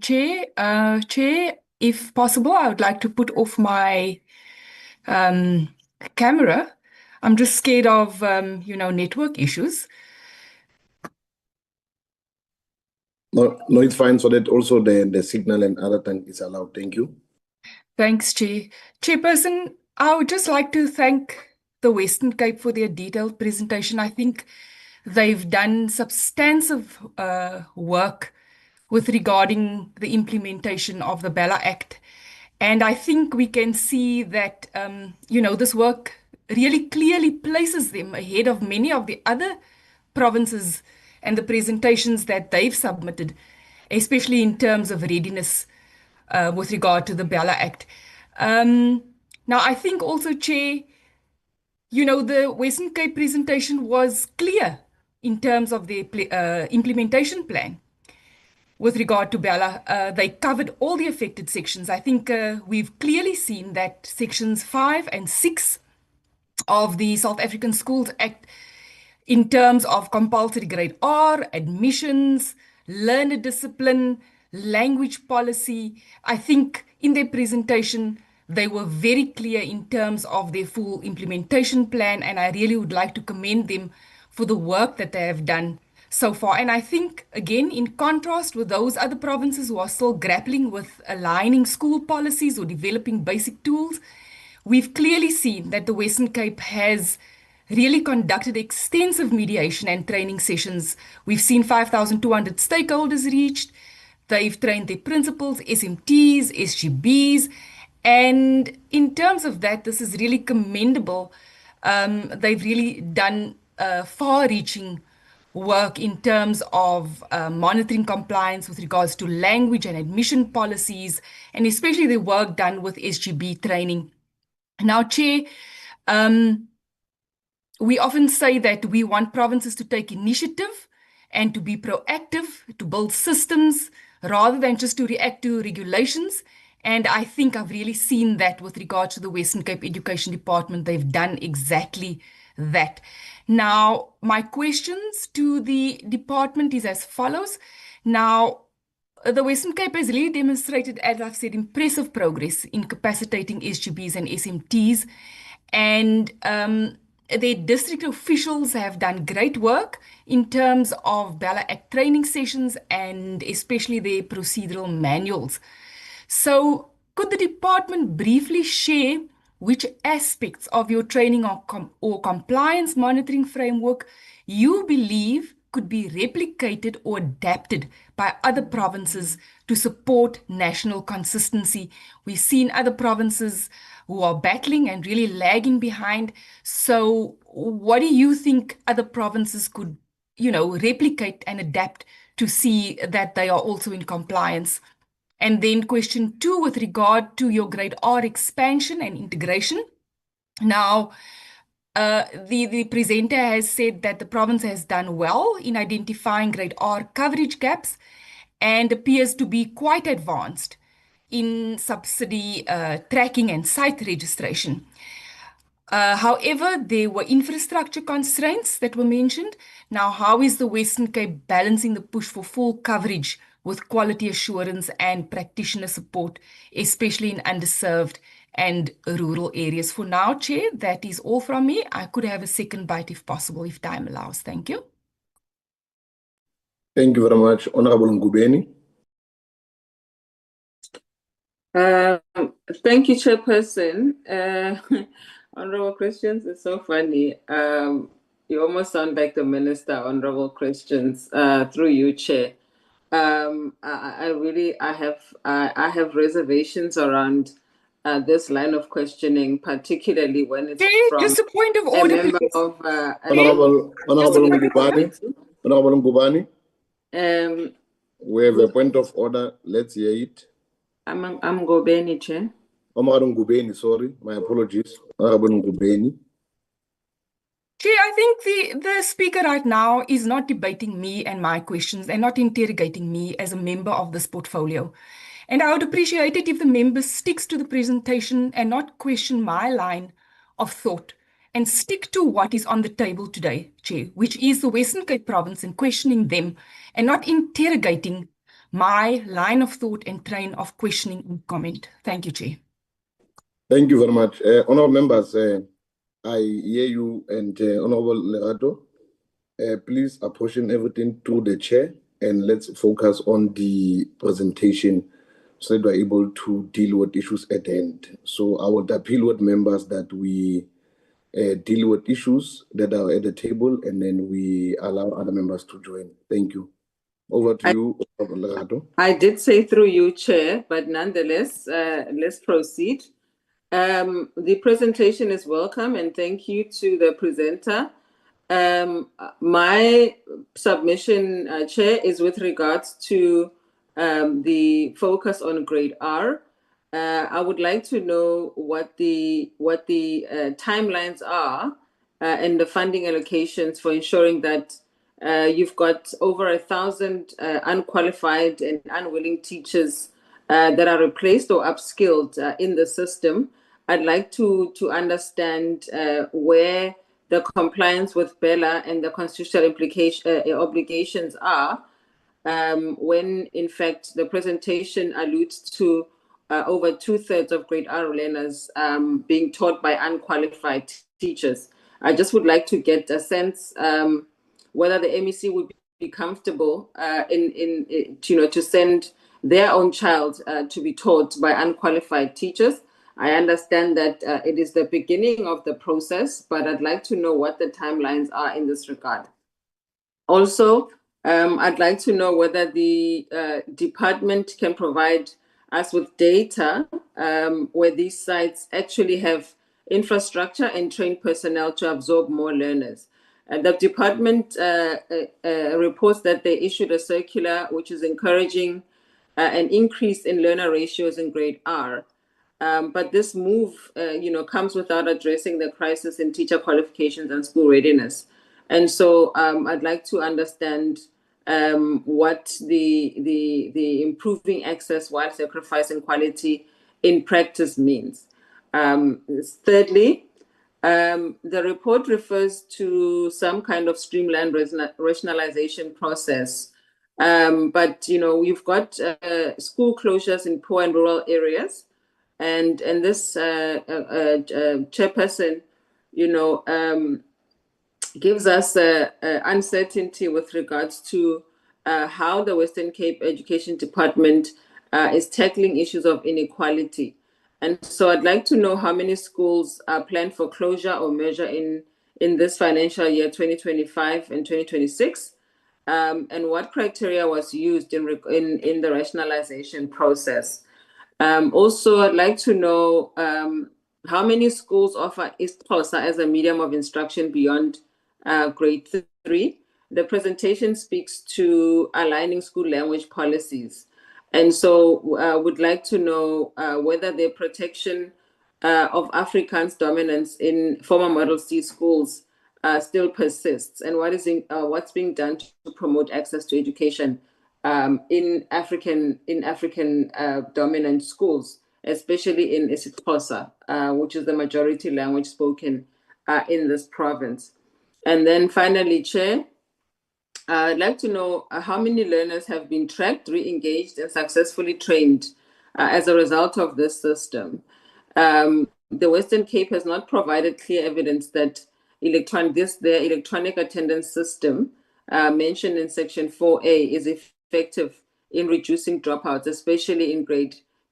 Chair. Chair, if possible, I would like to put off my camera. I'm just scared of, network issues. No, it's fine. So that also the signal and other thing is allowed. Thank you. Thanks, Chair. Chairperson, I would just like to thank the Western Cape for their detailed presentation. I think they've done substantive work with regarding the implementation of the BELA Act. And I think we can see that, this work really clearly places them ahead of many of the other provinces and the presentations that they've submitted, especially in terms of readiness with regard to the BELA Act. Now, I think also, Chair, the Western Cape presentation was clear in terms of their implementation plan. With regard to BELA, they covered all the affected sections. I think we've clearly seen that sections 5 and 6 of the South African Schools Act, in terms of compulsory grade R, admissions, learner discipline, language policy, I think in their presentation, they were very clear in terms of their full implementation plan, and I really would like to commend them for the work that they have done so far. And I think, again, in contrast with those other provinces who are still grappling with aligning school policies or developing basic tools, we've clearly seen that the Western Cape has really conducted extensive mediation and training sessions. We've seen 5,200 stakeholders reached. They've trained their principals, SMTs, SGBs. And in terms of that, this is really commendable. They've really done far-reaching work in terms of monitoring compliance with regards to language and admission policies, and especially the work done with SGB training. Now, Chair, we often say that we want provinces to take initiative and to be proactive, to build systems rather than just to react to regulations. And I think I've really seen that with regards to the Western Cape Education Department. They've done exactly that. Now, my questions to the department is as follows. Now, the Western Cape has really demonstrated, as I've said, impressive progress in capacitating SGBs and SMTs. And their district officials have done great work in terms of BELA Act training sessions and especially their procedural manuals. So could the department briefly share which aspects of your training or compliance monitoring framework you believe could be replicated or adapted by other provinces to support national consistency? We've seen other provinces who are battling and really lagging behind. So what do you think other provinces could, replicate and adapt to see that they are also in compliance? And then question 2 with regard to your grade R expansion and integration. Now, the presenter has said that the province has done well in identifying grade R coverage gaps and appears to be quite advanced in subsidy tracking and site registration. However, there were infrastructure constraints that were mentioned. Now, how is the Western Cape balancing the push for full coverage with quality assurance and practitioner support, especially in underserved and rural areas? For now, Chair, that is all from me. I could have a second bite if possible, if time allows. Thank you. Thank you very much, Honorable Ngubeni. Thank you, Chairperson. Honorable questions, it's so funny. You almost sound like the minister, honorable questions, through you, Chair. I have reservations around this line of questioning, particularly when it's from just a point of a order, member please. of Honorable Ngubani, we have a point of order. Let's hear it. I'm Ngobeni, Chair. Honorable Ngubeni, sorry, my apologies. Honorable Ngubeni. Chair, I think the speaker right now is not debating me and my questions and not interrogating me as a member of this portfolio. And I would appreciate it if the member sticks to the presentation and not question my line of thought and stick to what is on the table today, Chair, which is the Western Cape Province, and questioning them and not interrogating my line of thought and train of questioning and comment. Thank you, Chair. Thank you very much. Honorable members, I hear you, and Honorable Lerato, please apportion everything to the chair and let's focus on the presentation so that we're able to deal with issues at hand. So I would appeal with members that we deal with issues that are at the table and then we allow other members to join. Thank you. Over to you, Honorable Lerato. I did say through you, Chair, but nonetheless, let's proceed. The presentation is welcome, and thank you to the presenter. My submission, Chair, is with regards to the focus on grade R. I would like to know what the timelines are and the funding allocations for ensuring that you've got over 1,000 unqualified and unwilling teachers that are replaced or upskilled in the system. I'd like to understand where the compliance with BELA and the constitutional obligations are when, in fact, the presentation alludes to over 2/3 of grade R learners being taught by unqualified teachers. I just would like to get a sense whether the MEC would be comfortable to send their own child to be taught by unqualified teachers. I understand that it is the beginning of the process, but I'd like to know what the timelines are in this regard. Also, I'd like to know whether the department can provide us with data where these sites actually have infrastructure and trained personnel to absorb more learners. The department reports that they issued a circular which is encouraging an increase in learner ratios in grade R. But this move, comes without addressing the crisis in teacher qualifications and school readiness. And so I'd like to understand what the improving access while sacrificing quality in practice means. Thirdly, the report refers to some kind of streamlined rationalization process. But we've got school closures in poor and rural areas, and this chairperson, gives us uncertainty with regards to how the Western Cape Education Department is tackling issues of inequality. And so I'd like to know how many schools are planned for closure or merger in this financial year 2025 and 2026, and what criteria was used in the rationalization process. Also, I'd like to know how many schools offer isiXhosa as a medium of instruction beyond grade 3. The presentation speaks to aligning school language policies. And so would like to know whether the protection of Afrikaans dominance in former Model C schools still persists, and what's being done to promote access to education in African dominant schools, especially in isiXhosa, which is the majority language spoken in this province. And then finally, Chair, I'd like to know how many learners have been tracked, re-engaged, and successfully trained as a result of this system. The Western Cape has not provided clear evidence that their electronic attendance system mentioned in Section 4A is effective in reducing dropouts, especially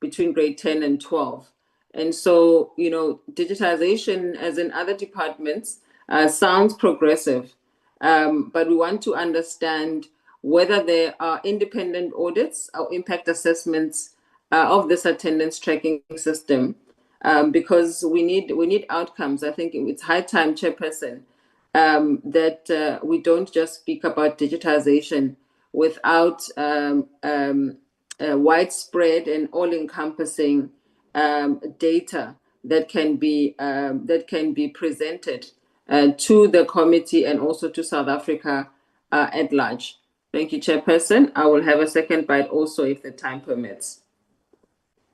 between grade 10 and 12. And so, digitization, as in other departments, sounds progressive, but we want to understand whether there are independent audits or impact assessments of this attendance tracking system, because we need outcomes. I think it's high time, Chairperson, that we don't just speak about digitization without widespread and all-encompassing data that can be presented to the committee and also to South Africa at large. Thank you, Chairperson. I will have a second bite also if the time permits.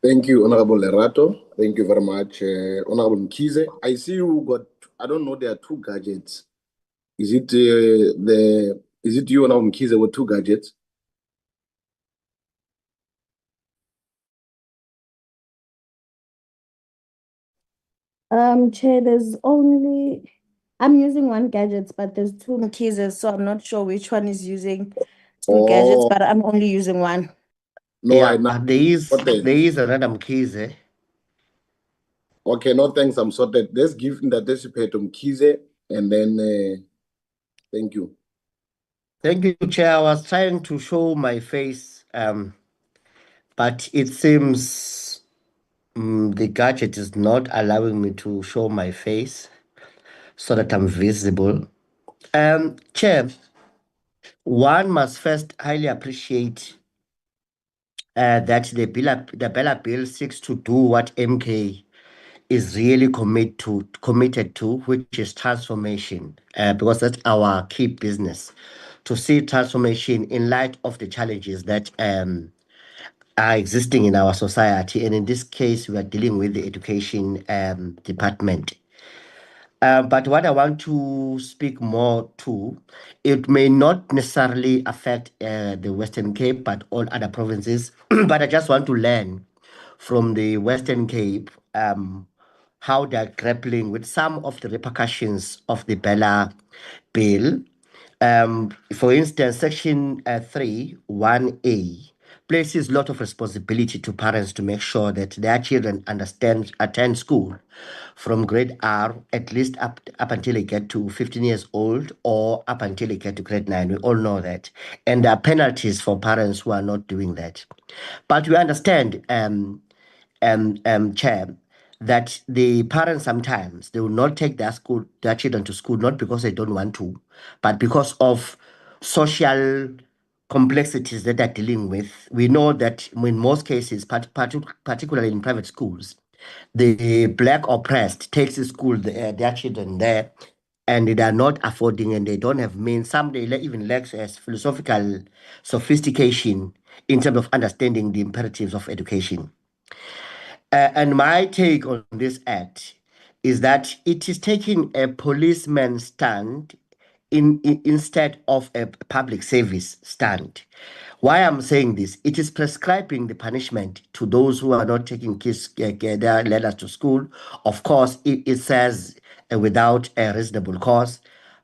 Thank you, Honorable Lerato. Thank you very much, Honorable Mkhize. I see you got, I don't know, there are two gadgets. Is it you, Honorable Mkhize, with two gadgets? Chair, I'm using one gadget, but there's two Mkhizes, so I'm not sure which one is using two gadgets, but I'm only using one. No, Yeah, not. there is another Mkhize. Okay, no thanks, I'm sorted. Let's give Ndadesiphe to Mkhize, and then thank you. Thank you, Chair. I was trying to show my face, but it seems the gadget is not allowing me to show my face so that I'm visible. Chair, one must first highly appreciate that the BELA bill seeks to do what MK is really committed to, which is transformation, because that's our key business, to see transformation in light of the challenges that are existing in our society. And in this case, we are dealing with the education department. But what I want to speak more to, it may not necessarily affect the Western Cape, but all other provinces. But I just want to learn from the Western Cape how they're grappling with some of the repercussions of the BELA bill. For instance, Section 3(1)(a) places a lot of responsibility to parents to make sure that their children attend school from grade R, at least up until they get to 15 years old, or up until they get to grade 9. We all know that. And there are penalties for parents who are not doing that. But we understand, Chair, that the parents sometimes they will not take their children to school, not because they don't want to, but because of social complexities that they're dealing with. We know that in most cases, particularly in private schools, the black oppressed takes to school their children there, and they are not affording and they don't have means. Some they even lack philosophical sophistication in terms of understanding the imperatives of education. And my take on this act is that it is taking a policeman stand instead of a public service stand. Why I'm saying this, it is prescribing the punishment to those who are not taking kids, their letters to school. Of course, it says without a reasonable cause,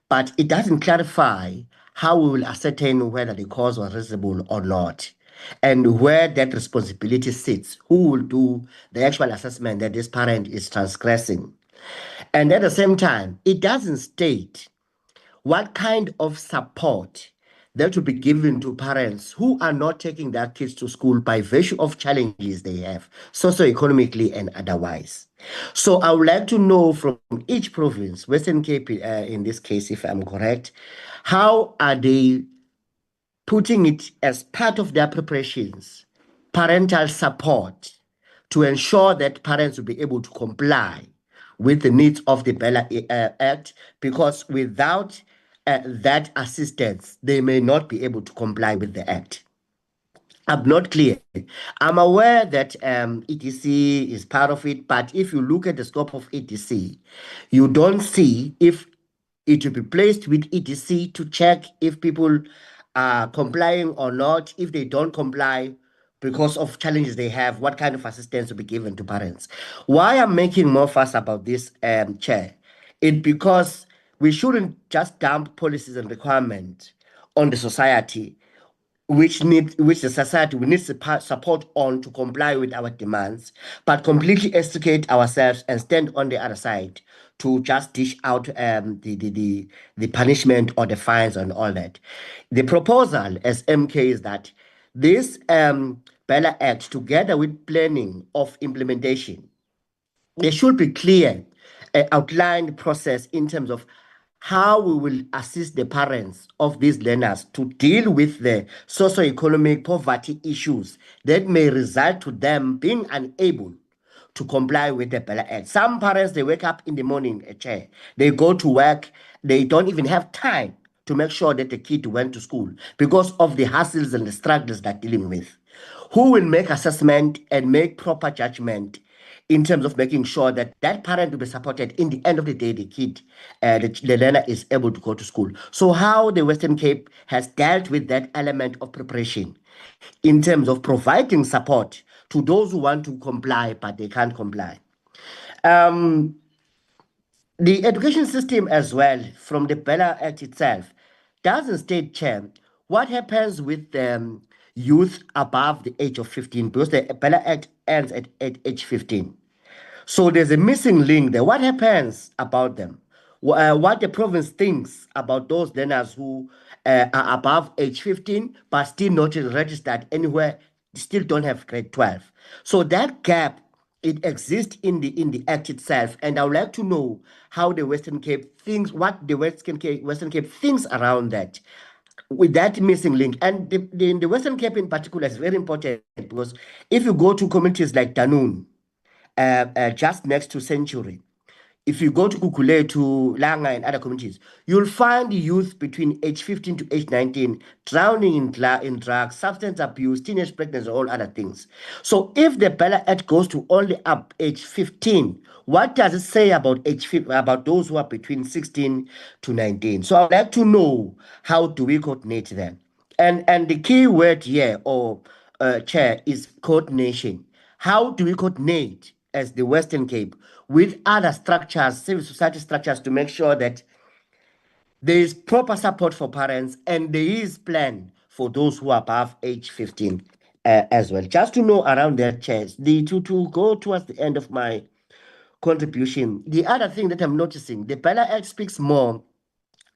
but it doesn't clarify how we will ascertain whether the cause was reasonable or not, and where that responsibility sits, who will do the actual assessment that this parent is transgressing. And at the same time, it doesn't state what kind of support that will be given to parents who are not taking their kids to school by virtue of challenges they have, socioeconomically and otherwise. So I would like to know from each province, Western Cape in this case, if I'm correct, how are they putting it as part of their preparations, parental support, to ensure that parents will be able to comply with the needs of the BELA Act, because without that assistance, they may not be able to comply with the Act. I'm not clear. I'm aware that ETC is part of it, but if you look at the scope of ETC, you don't see if it will be placed with ETC to check if people are complying or not. If they don't comply because of challenges they have, what kind of assistance will be given to parents? Why I'm making more fuss about this, Chair, it's because we shouldn't just dump policies and requirements on the society, which the society will need support on to comply with our demands, but completely extricate ourselves and stand on the other side to just dish out the punishment or the fines and all that. The proposal as MK is that this BELA Act, together with planning of implementation, there should be clear outlined process in terms of how we will assist the parents of these learners to deal with the socioeconomic poverty issues that may result to them being unable to comply with the BELA Act. Some parents, they wake up in the morning, Chair, they go to work, they don't even have time to make sure that the kid went to school because of the hassles and the struggles they're dealing with. Who will make assessment and make proper judgment in terms of making sure that that parent will be supported? In the end of the day, the kid, the learner is able to go to school. So how the Western Cape has dealt with that element of preparation in terms of providing support to those who want to comply, but they can't comply. The education system as well, from the BELA Act itself, doesn't state, Chair, what happens with youth above the age of 15, because the BELA Act ends at age 15. So there's a missing link there. What happens about them? What the province thinks about those learners who are above age 15 but still not registered anywhere, still don't have grade 12. So that gap, it exists in the Act itself, and I would like to know how the Western Cape thinks, what the Western Cape thinks around that, with that missing link. And the Western Cape in particular is very important, because if you go to communities like Danun, just next to Century, if you go to Kukule, to Langa and other communities, you'll find youth between age 15 to age 19 drowning in drugs, substance abuse, teenage pregnancy, all other things. So if the BELA Act goes to only up age 15, what does it say about about those who are between 16 to 19? So I'd like to know, how do we coordinate them? And the key word here, or Chair, is coordination. How do we coordinate as the Western Cape with other structures, civil society structures, to make sure that there is proper support for parents and there is plan for those who are above age 15 as well? Just to know around their chairs. To go towards the end of my contribution, the other thing that I'm noticing, the BELA Act speaks more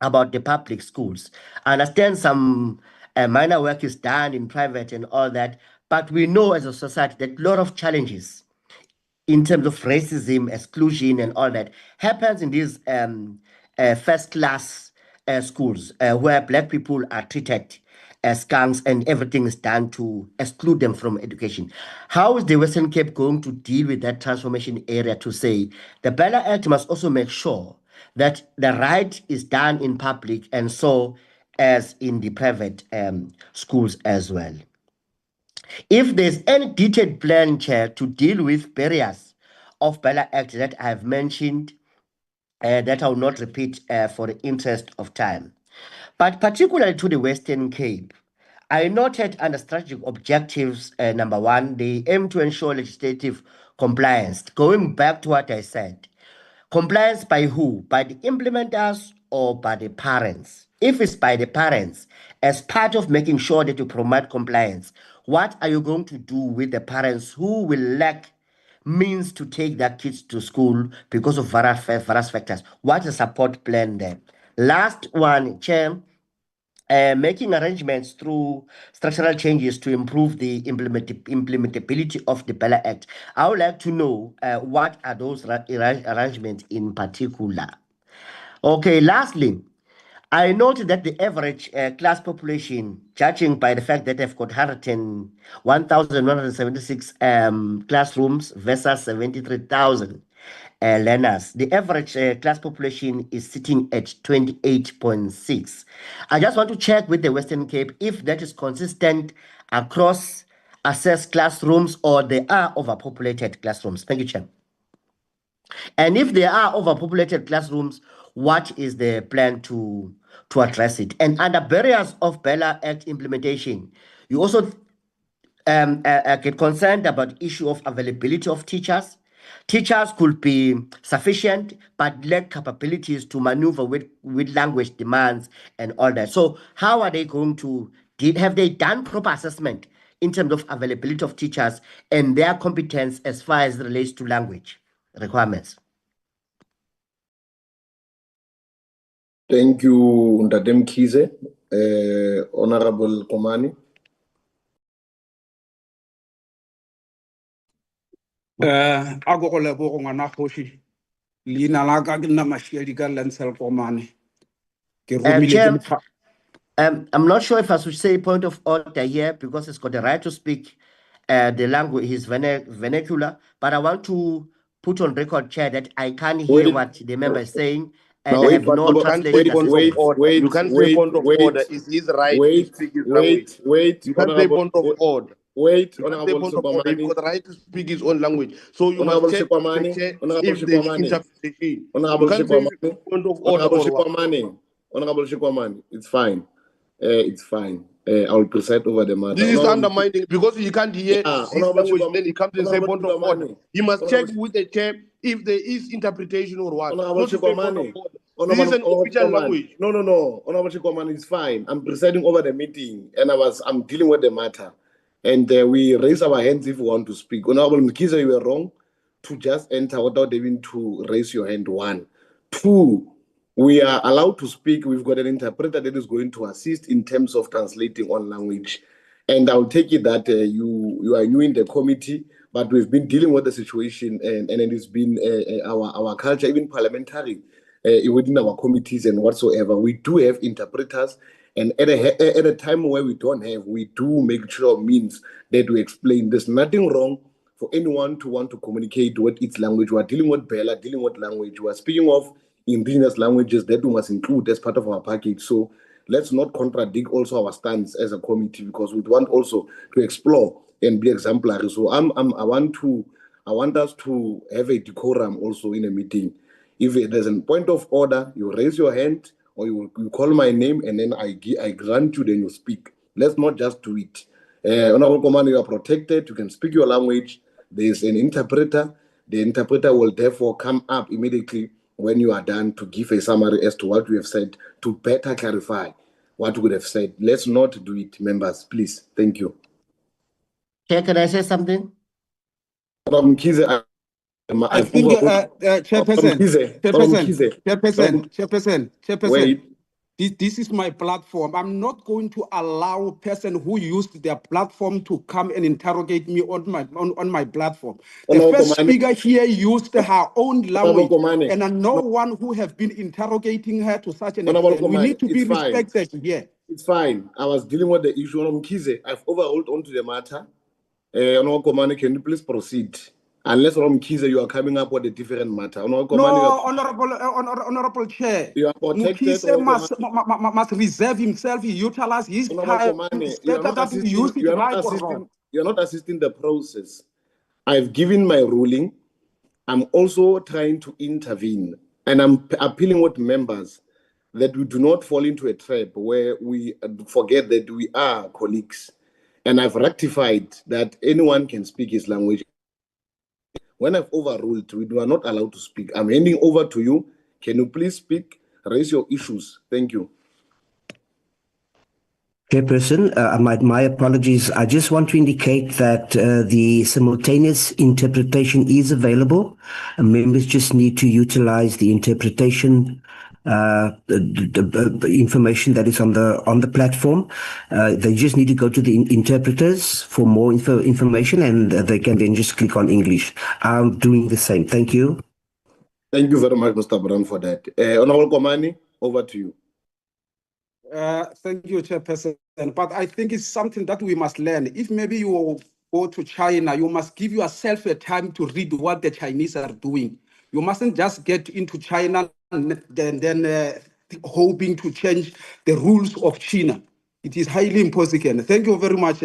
about the public schools. I understand some minor work is done in private and all that, but we know as a society that a lot of challenges in terms of racism, exclusion, and all that happens in these first-class schools where Black people are treated skunks, and everything is done to exclude them from education. How is the Western Cape going to deal with that transformation area to say the BELA Act must also make sure that the right is done in public and so as in the private schools as well? If there's any detailed plan, Chair, to deal with barriers of BELA Act that I have mentioned, that I will not repeat for the interest of time. But particularly to the Western Cape, I noted under strategic objectives, number one, they aim to ensure legislative compliance. Going back to what I said, compliance by who? By the implementers or by the parents? If it's by the parents, as part of making sure that you promote compliance, what are you going to do with the parents who will lack means to take their kids to school because of various factors? What is the support plan there? Last one, Chair, making arrangements through structural changes to improve the implementability of the BELA Act. I would like to know what are those arrangements in particular. Okay, lastly, I noted that the average class population, judging by the fact that they've got 101,176 classrooms versus 73,000 learners, the average class population is sitting at 28.6. I just want to check with the Western Cape if that is consistent across assessed classrooms or they are overpopulated classrooms. Thank you, Chair. And if there are overpopulated classrooms, what is the plan to address it? And under barriers of BELA Act implementation, you also get concerned about issue of availability of teachers. Teachers could be sufficient, but lack capabilities to maneuver with language demands and all that. So how are they going to, have they done proper assessment in terms of availability of teachers and their competence as far as it relates to language requirements? Thank you, Ndadem Kize. Honorable Komani. Ako go leboga ngwana kgoši leina la ka ke nna Mashiadi ka Lansel Komane ke romile Chair, ke I'm not sure if I should say point of order here because he's got the right to speak the language, his vernacular, but I want to put on record, Chair, that I can't hear what the member is saying and I have no translation assistance. You can't say point of order. It's his right to speak his language. You can't say point of order. Honorable Sekwamani. You've got the right to speak his own language. So you must check with the chair if there's interpretation. You can't say point of order or what. Honorable Sekwamani, it's fine. It's fine. I will preside over the matter. This is undermining because he can't hear his language, then he comes and say point of order. He must check with the chair if there is interpretation or what. Not to say point of order. This is an official language. No. Honorable Sekwamani, it's fine. I'm presiding over the meeting and I'm dealing with the matter. And we raise our hands if we want to speak. Honorable Mkiza, you were wrong to just enter without even to raise your hand. 1. 2, we are allowed to speak. We've got an interpreter that is going to assist in terms of translating on language. And I'll take it that you are new in the committee, but we've been dealing with the situation and it has been our culture, even parliamentary, within our committees and whatsoever. We do have interpreters. And at a time where we don't have, we do make sure means that we explain. There's nothing wrong for anyone to want to communicate with its language. We are dealing with BELA, dealing with language. We are speaking of indigenous languages that we must include as part of our package. So let's not contradict also our stance as a committee because we want also to explore and be exemplary. So I want us to have a decorum also in a meeting. If there's a point of order, you raise your hand. Or you call my name and then I grant you, then you speak. Let's not just do it. Honorable Commander, you are protected. You can speak your language. There is an interpreter. The interpreter will therefore come up immediately when you are done to give a summary as to what we have said to better clarify what we would have said. Let's not do it, members, please. Thank you. Chair, can I say something? I think, Chairperson, Wait. This is my platform. I'm not going to allow a person who used their platform to come and interrogate me on my platform. The first speaker here used her own language, and no one who have been interrogating her to such an extent. We need to be respected here. It's fine. I was dealing with the issue on Mkize. I've overruled onto the matter. Honorable Komani, can you please proceed? Unless on Mkize you are coming up with a different matter. Honorable No, Komani, Honorable Chair. you are protected. Mukise must reserve himself, he utilize his time. It's better that we use it right or wrong. You are not assisting the process. I've given my ruling. I'm also trying to intervene, and I'm appealing with members that we do not fall into a trap where we forget that we are colleagues. And I've rectified that anyone can speak his language. When I've overruled, we are not allowed to speak. I'm handing over to you. Can you please speak? Raise your issues. Thank you. Chairperson, my apologies. I just want to indicate that the simultaneous interpretation is available. Members just need to utilize the interpretation the information that is on the platform. They just need to go to the interpreters for more information, and they can then just click on English. I'm doing the same. Thank you. Thank you very much, Mr. Brown, for that. Honorable Komani, over to you. Thank you, Chairperson. But I think it's something that we must learn. If maybe you go to China, you must give yourself a time to read what the Chinese are doing. You mustn't just get into China and then hoping to change the rules of China. It is highly impossible. Thank you very much,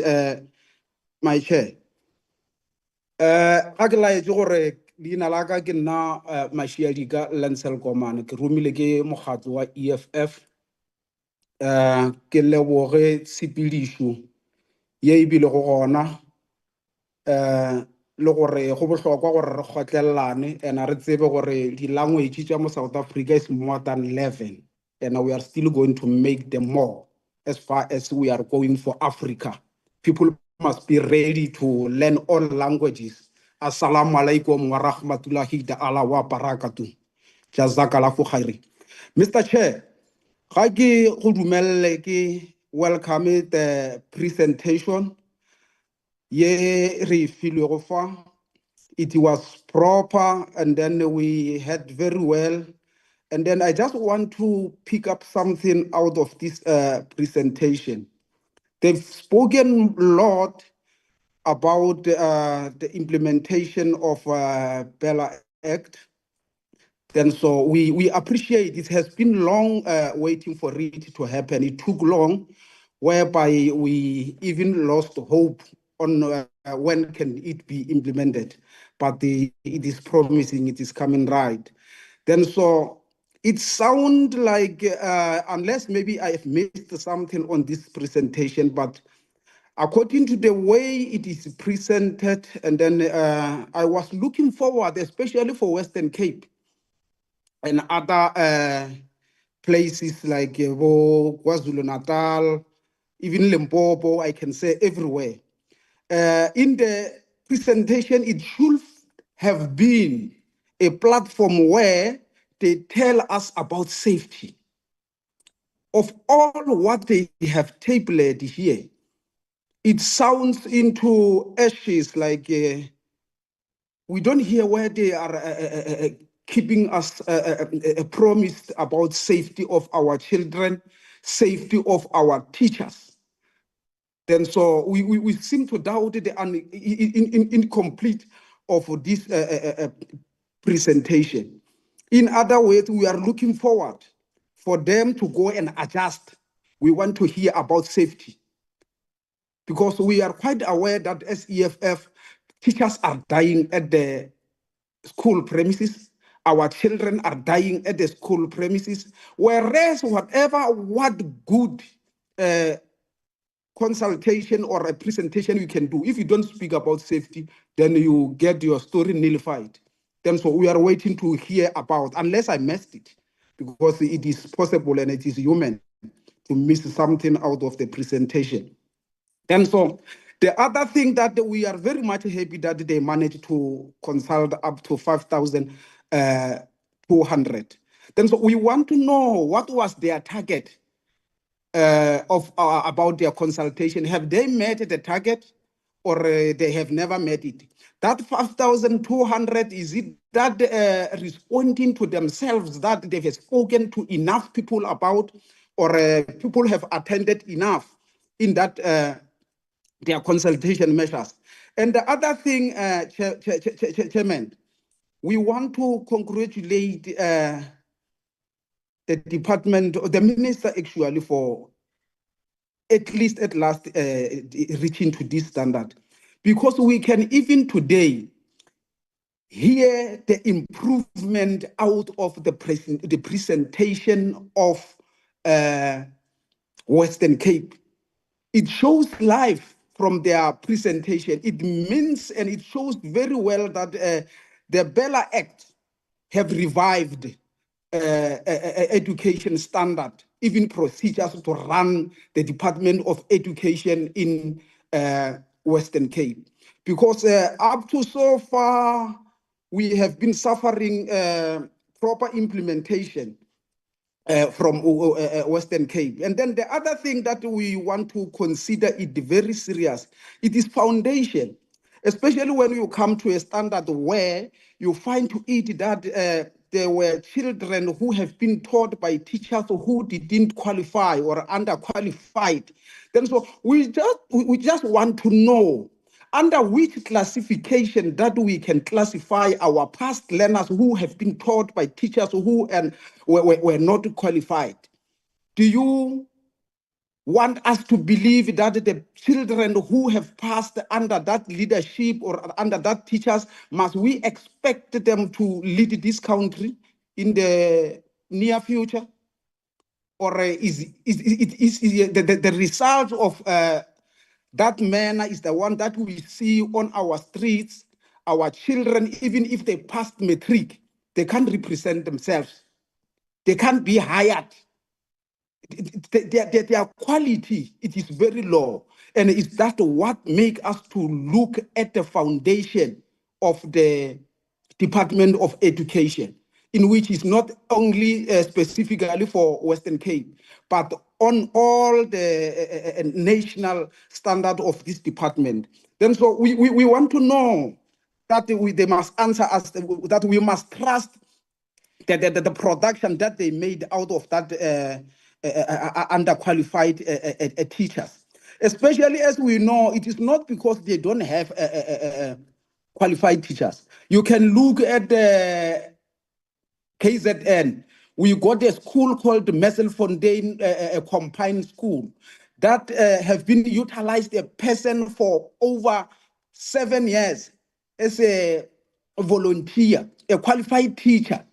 my chair. Leina la ka ke nna Mashiadi ka Lancel Komane ke romile ke mokgatlo wa EFF ke leboge tshepedišo ye e bile go gona le gore go bohlokwa gore re kgotlelelane and re tsebe gore di-language tša mo South Africa is more than 11 and we are still going to make them more as far as we are going for Africa. People must be ready to learn all languages. Assalamu alaikum wa rahmatullahi ta'ala wa barakatuh. Jazakallahu khairi. Mr. Chair, ga ke go dumelle ke welcome the presentation ye re filego fa. It was proper and then we had very well. And then I just want to pick up something out of this presentation. They've spoken a lot about the implementation of BELA Act. Then so we appreciate it has been long waiting for it to happen. It took long, whereby we even lost hope on when can it be implemented. But it is promising, it is coming right. Then so it sounds like, unless maybe I have missed something on this presentation, but according to the way it is presented, and then I was looking forward, especially for Western Cape and other places like KwaZulu-Natal, even Limpopo, I can say everywhere. In the presentation, it should have been a platform where they tell us about safety. Of all what they have tabled here, it sounds into ashes like we don't hear where they are keeping us promised about safety of our children, safety of our teachers. Then so we seem to doubt the incomplete of this presentation. In other words, we are looking forward for them to go and adjust. We want to hear about safety, because we are quite aware that as EFF, teachers are dying at the school premises, our children are dying at the school premises, whereas what good consultation or a presentation you can do, if you don't speak about safety, then you get your story nullified. Then so we are waiting to hear about, unless I missed it, because it is possible and it is human to miss something out of the presentation. And so the other thing that we are very much happy that they managed to consult up to 5,200. Then so we want to know what was their target about their consultation. Have they met the target, or they have never met it? That 5,200, is it that responding to themselves that they have spoken to enough people about, or people have attended enough in that their consultation measures. And the other thing, Chairman, we want to congratulate the department, or the minister actually, for at least at last reaching to this standard, because we can even today hear the improvement out of the presentation of Western Cape. It shows life from their presentation. It means, and it shows very well that the BELA Act have revived education standard, even procedures to run the Department of Education in Western Cape. Because up to so far, we have been suffering proper implementation from Western Cape. And then the other thing that we want to consider it very serious, it is foundation, especially when you come to a standard where you find to it that there were children who have been taught by teachers who didn't qualify or underqualified. Then so we just want to know under which classification that we can classify our past learners who have been taught by teachers who were not qualified. Do you want us to believe that the children who have passed under that leadership or under that teachers, must we expect them to lead this country in the near future? Or is the result of that manner is the one that we see on our streets? Our children, even if they passed matric, they can't represent themselves. They can't be hired. Their quality, it is very low. And is that what makes us to look at the foundation of the Department of Education, in which is not only specifically for Western Cape, but on all the national standard of this department. Then so we want to know that they must answer us, that we must trust the production that they made out of that underqualified teachers. Especially as we know, it is not because they don't have qualified teachers. You can look at the KZN. We got a school called Messelfontein Combined School that have been utilized a person for over 7 years as a volunteer, a qualified teacher,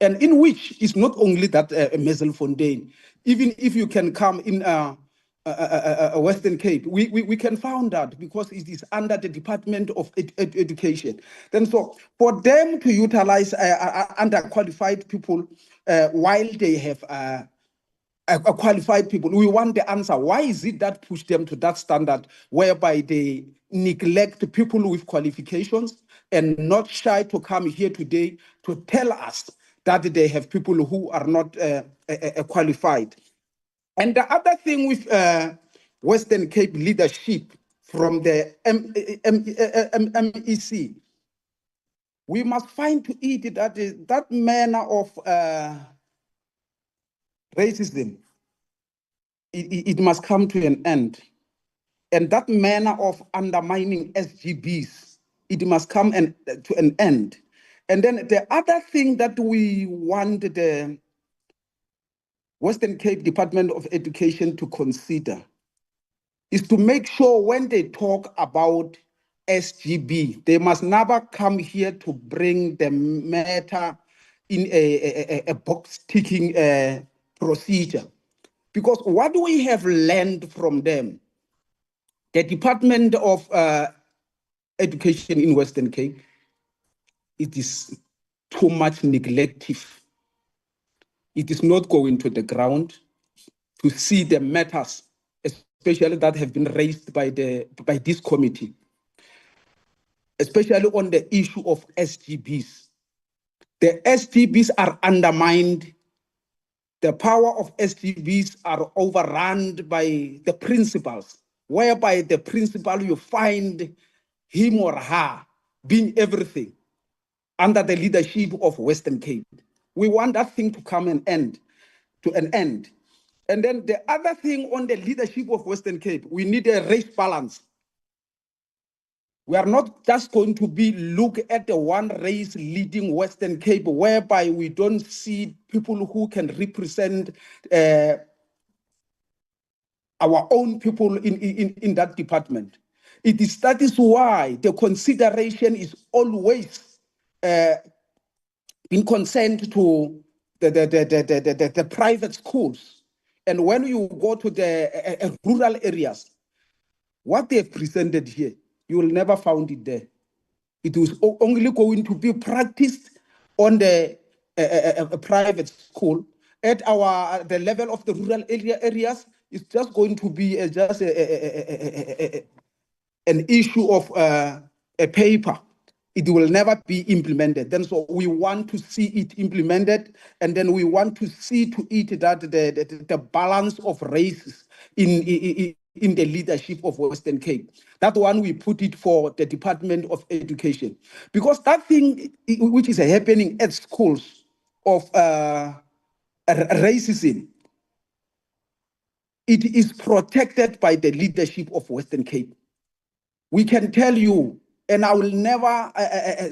and in which is not only that Messelfontein. Even if you can come in Western Cape, we can find that because it is under the Department of Education. Then so for them to utilize underqualified people while they have qualified people, we want the answer. Why is it that push them to that standard whereby they neglect people with qualifications and not shy to come here today to tell us that they have people who are not qualified? And the other thing with Western Cape leadership from the MEC, we must find to it that that manner of racism, it must come to an end. And that manner of undermining SGBs, it must come to an end. And then the other thing that we want the Western Cape Department of Education to consider is to make sure when they talk about SGB, they must never come here to bring the matter in a box-ticking procedure. Because what we have learned from them, the Department of Education in Western Cape, it is too much neglective. It is not going to the ground to see the matters, especially that have been raised by this committee, especially on the issue of SGBs. The SGBs are undermined. The power of SGBs are overrun by the principals, whereby the principal, you find him or her being everything under the leadership of Western Cape. We want that thing to come to an end. And then the other thing on the leadership of Western Cape, we need a race balance. We are not just going to look at the one race leading Western Cape, whereby we don't see people who can represent our own people in that department. That is why the consideration is always in concerned to the private schools. And when you go to the rural areas, what they have presented here, you will never find it there. It was only going to be practiced on the private school. At the level of the rural areas, it's just going to be just an issue of a paper. It will never be implemented. Then so we want to see it implemented, and then we want to see to it that the balance of races in the leadership of Western Cape. That one we put it for the Department of Education, because that thing which is happening at schools of racism, it is protected by the leadership of Western Cape. We can tell you, and I will never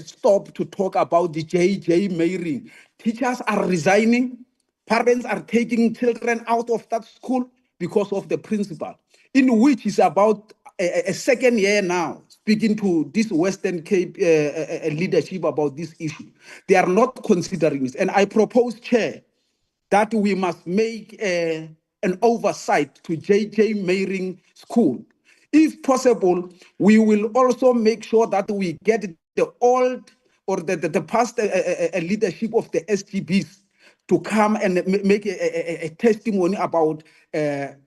stop to talk about the JJ Mayring. Teachers are resigning. Parents are taking children out of that school because of the principal, in which is about a second year now, speaking to this Western Cape leadership about this issue. They are not considering this. And I propose, Chair, that we must make an oversight to JJ Mayring School. If possible, we will also make sure that we get the old or the past leadership of the SGBs to come and make a testimony about the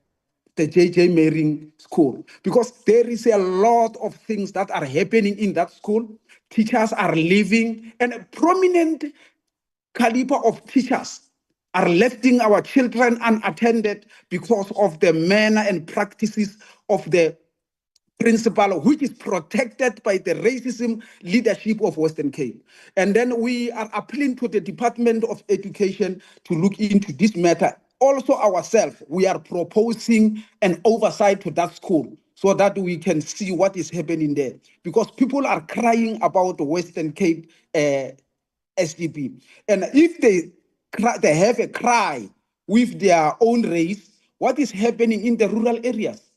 JJ Mayring School, because there is a lot of things that are happening in that school. Teachers are leaving, and a prominent caliber of teachers are letting our children unattended because of the manner and practices of the principal, which is protected by the racism leadership of Western Cape. And then we are appealing to the Department of Education to look into this matter. Also ourselves, we are proposing an oversight to that school so that we can see what is happening there. Because people are crying about the Western Cape SGB. And if they have a cry with their own race, what is happening in the rural areas?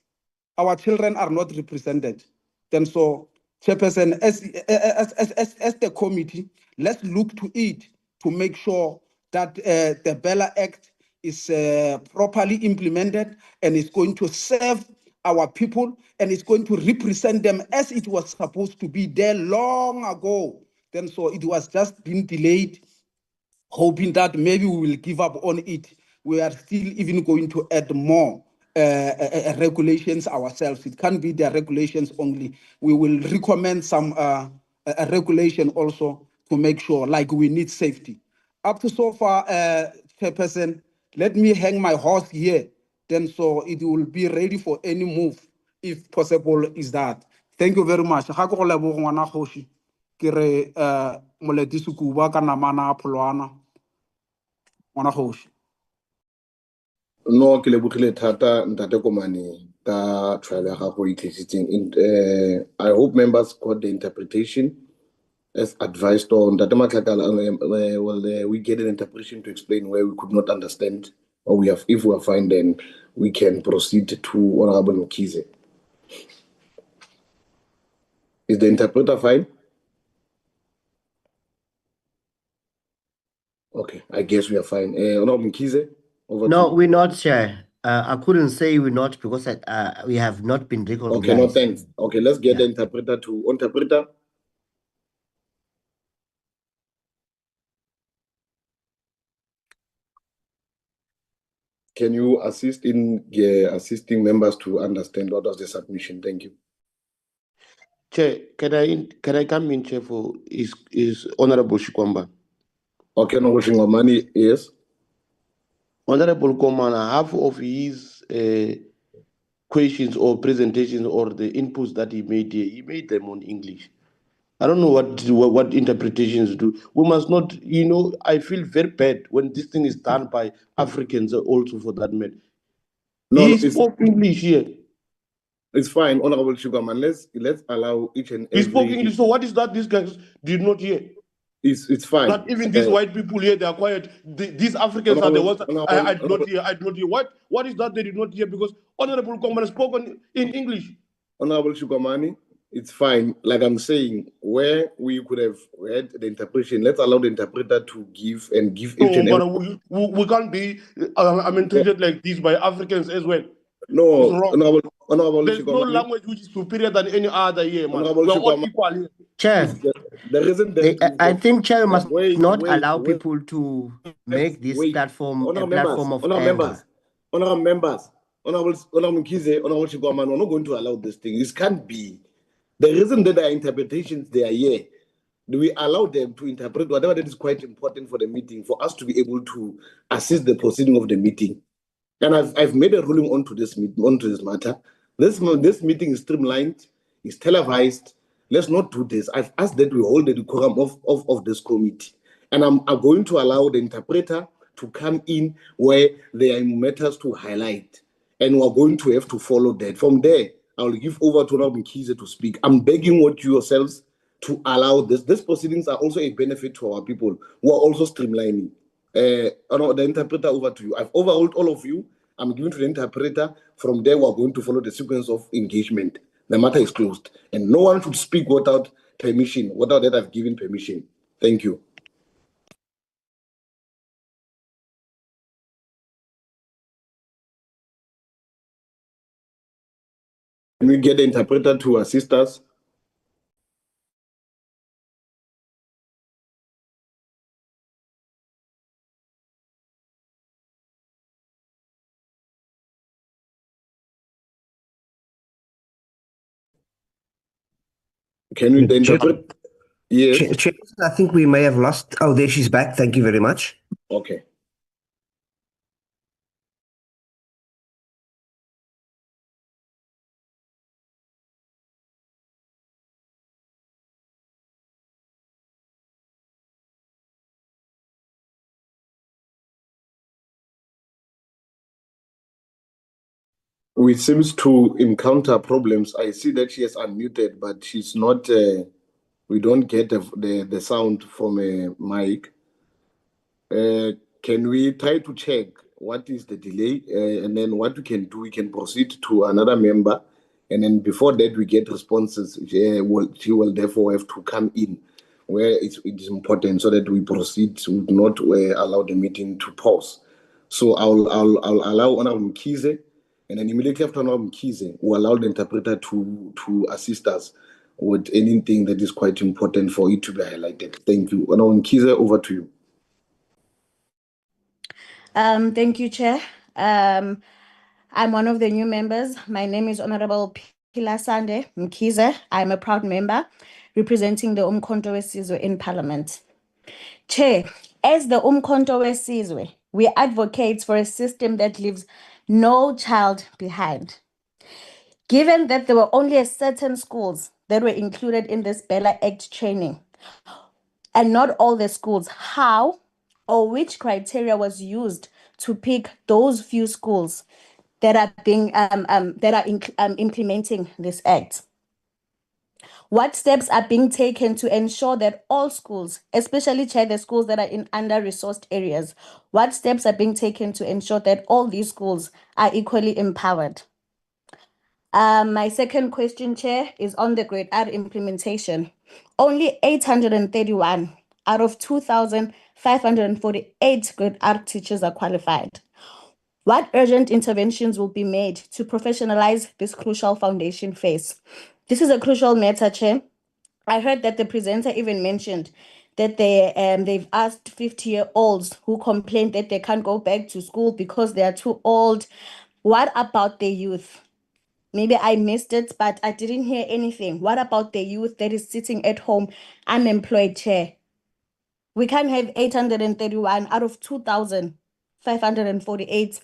Our children are not represented. Then so, Chairperson, as the committee, let's look to it to make sure that the BELA Act is properly implemented and is going to serve our people and is going to represent them as it was supposed to be there long ago. Then so it was just been delayed, hoping that maybe we will give up on it. We are still even going to add more regulations ourselves. It can't be the regulations only. We will recommend some a regulation also to make sure, like we need safety. Up to so far, Chairperson, let me hang my horse here, then so it will be ready for any move, if possible, is that. Thank you very much. Ha go leboga ngwana kgoši. Ke re Moleti Sukuba ka namana a Pholwana. Ngwana kgoši. No, ke lebogile thata Ntate Komane ka trial ya gago e tlisitseng. I hope members got the interpretation as advised on. Ntate Matlakala, we get an interpretation to explain where we could not understand, or if we are fine, then we can proceed to Honorable Mkhize. Is the interpreter fine? Okay, I guess we are fine. Honorable Mkhize? No, we're not, Chair. I couldn't say we're not because we have not been recognized. Okay, no, thanks. Okay, let's get the interpreter to interpreter. Can you assist in assisting members to understand what was the submission? Thank you. Chair, can I come in, Chair, for is Honorable Shikwamba? Okay, Honorable Shingomani, yes. Honorable Komana, half of his questions or presentations or the inputs that he made here, he made them on English. I don't know what interpretations do. We must not, I feel very bad when this thing is done by Africans also, for that matter. He spoke English here. It's fine, Honorable Sugarman. Let's allow each and every. He spoke English. So what is that these guys did not hear? It's fine. That even these white people here, they are quiet. These Africans are the ones I did not hear. I did not hear. What is that they did not hear? Because Honorable Komana spoke in English. Honorable Shugamani, it's fine. Like I'm saying, where we could have had the interpretation, let's allow the interpreter to give each and every. We can't be treated like this by Africans as well. No, it's wrong. Honorable There's no language which is superior than any other here, man. We're all equal here. Chair, the reason that I think Chair must not allow people to make this platform a platform of anger. Honorable members, Honorable Mkize, Honorable Shigwaman, we're not going to allow this thing. This can't be. The reason that there are interpretations, they are here. Do we allow them to interpret whatever that is quite important for the meeting, for us to be able to assist the proceeding of the meeting? And I've made a ruling onto this matter. This meeting is streamlined, is televised. Let's not do this. I've asked that we hold the decorum of this committee. And I'm going to allow the interpreter to come in where there are matters to highlight. And we're going to have to follow that. From there, I'll give over to Honorable Mkize to speak. I'm begging yourselves to allow this. These proceedings are also a benefit to our people who are also streamlining. The interpreter, over to you. I've overruled all of you. I'm giving to the interpreter. From there, we're going to follow the sequence of engagement. The matter is closed. And no one should speak without permission, without that I've given permission. Thank you. Can we get the interpreter to assist us? Can we interpret? Yes. Chair, I think we may have lost. Oh, there she's back. Thank you very much. Okay. We seems to encounter problems. I see that she is unmuted, but she's not. We don't get the sound from a mic. Can we try to check what is the delay, and then what we can do? We can proceed to another member, and then before that we get responses. She will therefore have to come in where it is important, so that we proceed to not allow the meeting to pause. So I'll allow Honorable Mkize. And then immediately after Honorable Mkize, we'll allow the interpreter to assist us with anything that is quite important for it to be highlighted. Thank you. Honorable Mkize, over to you. Thank you, Chair. I'm one of the new members. My name is Honorable Pilasande Mkize. I'm a proud member representing the Umkhonto weSizwe in Parliament. Chair, as the Umkhonto weSizwe, we advocate for a system that leaves no child behind. Given that there were only certain schools that were included in this BELA Act training, and not all the schools, how or which criteria was used to pick those few schools that are being implementing this act? What steps are being taken to ensure that all schools, especially the schools that are in under-resourced areas, what steps are being taken to ensure that all these schools are equally empowered? My second question, Chair, is on the Grade R implementation. Only 831 out of 2,548 Grade R teachers are qualified. What urgent interventions will be made to professionalize this crucial foundation phase? This is a crucial matter, Chair. I heard that the presenter even mentioned that they've asked 50-year-olds who complained that they can't go back to school because they are too old. What about the youth? Maybe I missed it, but I didn't hear anything. What about the youth that is sitting at home unemployed, Chair? We can't have 831 out of 2,548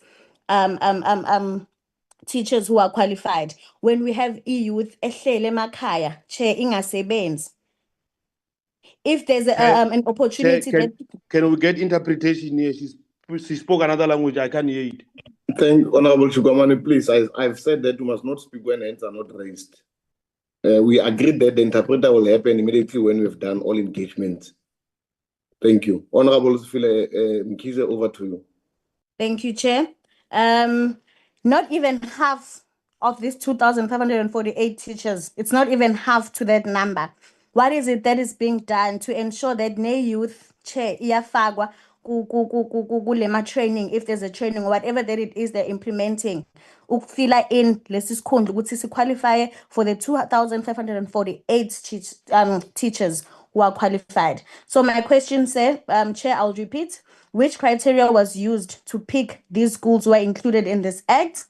teachers who are qualified when we have youth ehlele emakhaya, Chair, ingasebenzi. If there's an opportunity can we get interpretation here? She spoke another language. I can't hear it. Thank Honorable Chukwamani, please. I've said that you must not speak when hands are not raised. We agreed that the interpreter will happen immediately when we've done all engagements. Thank you. Honorable Mkhize, over to you. Thank you, Chair. Not even half of these 2,548 teachers, it's not even half to that number. What is it that is being done to ensure that no youth chair iyafakwa kulema training, if there's a training or whatever that it is they're implementing, ukufila in lesi sikhundla ukuthi siqualify for the 2,548 teachers who are qualified. So my question, sir, Chair, I'll repeat. Which criteria was used to pick these schools who are included in this act?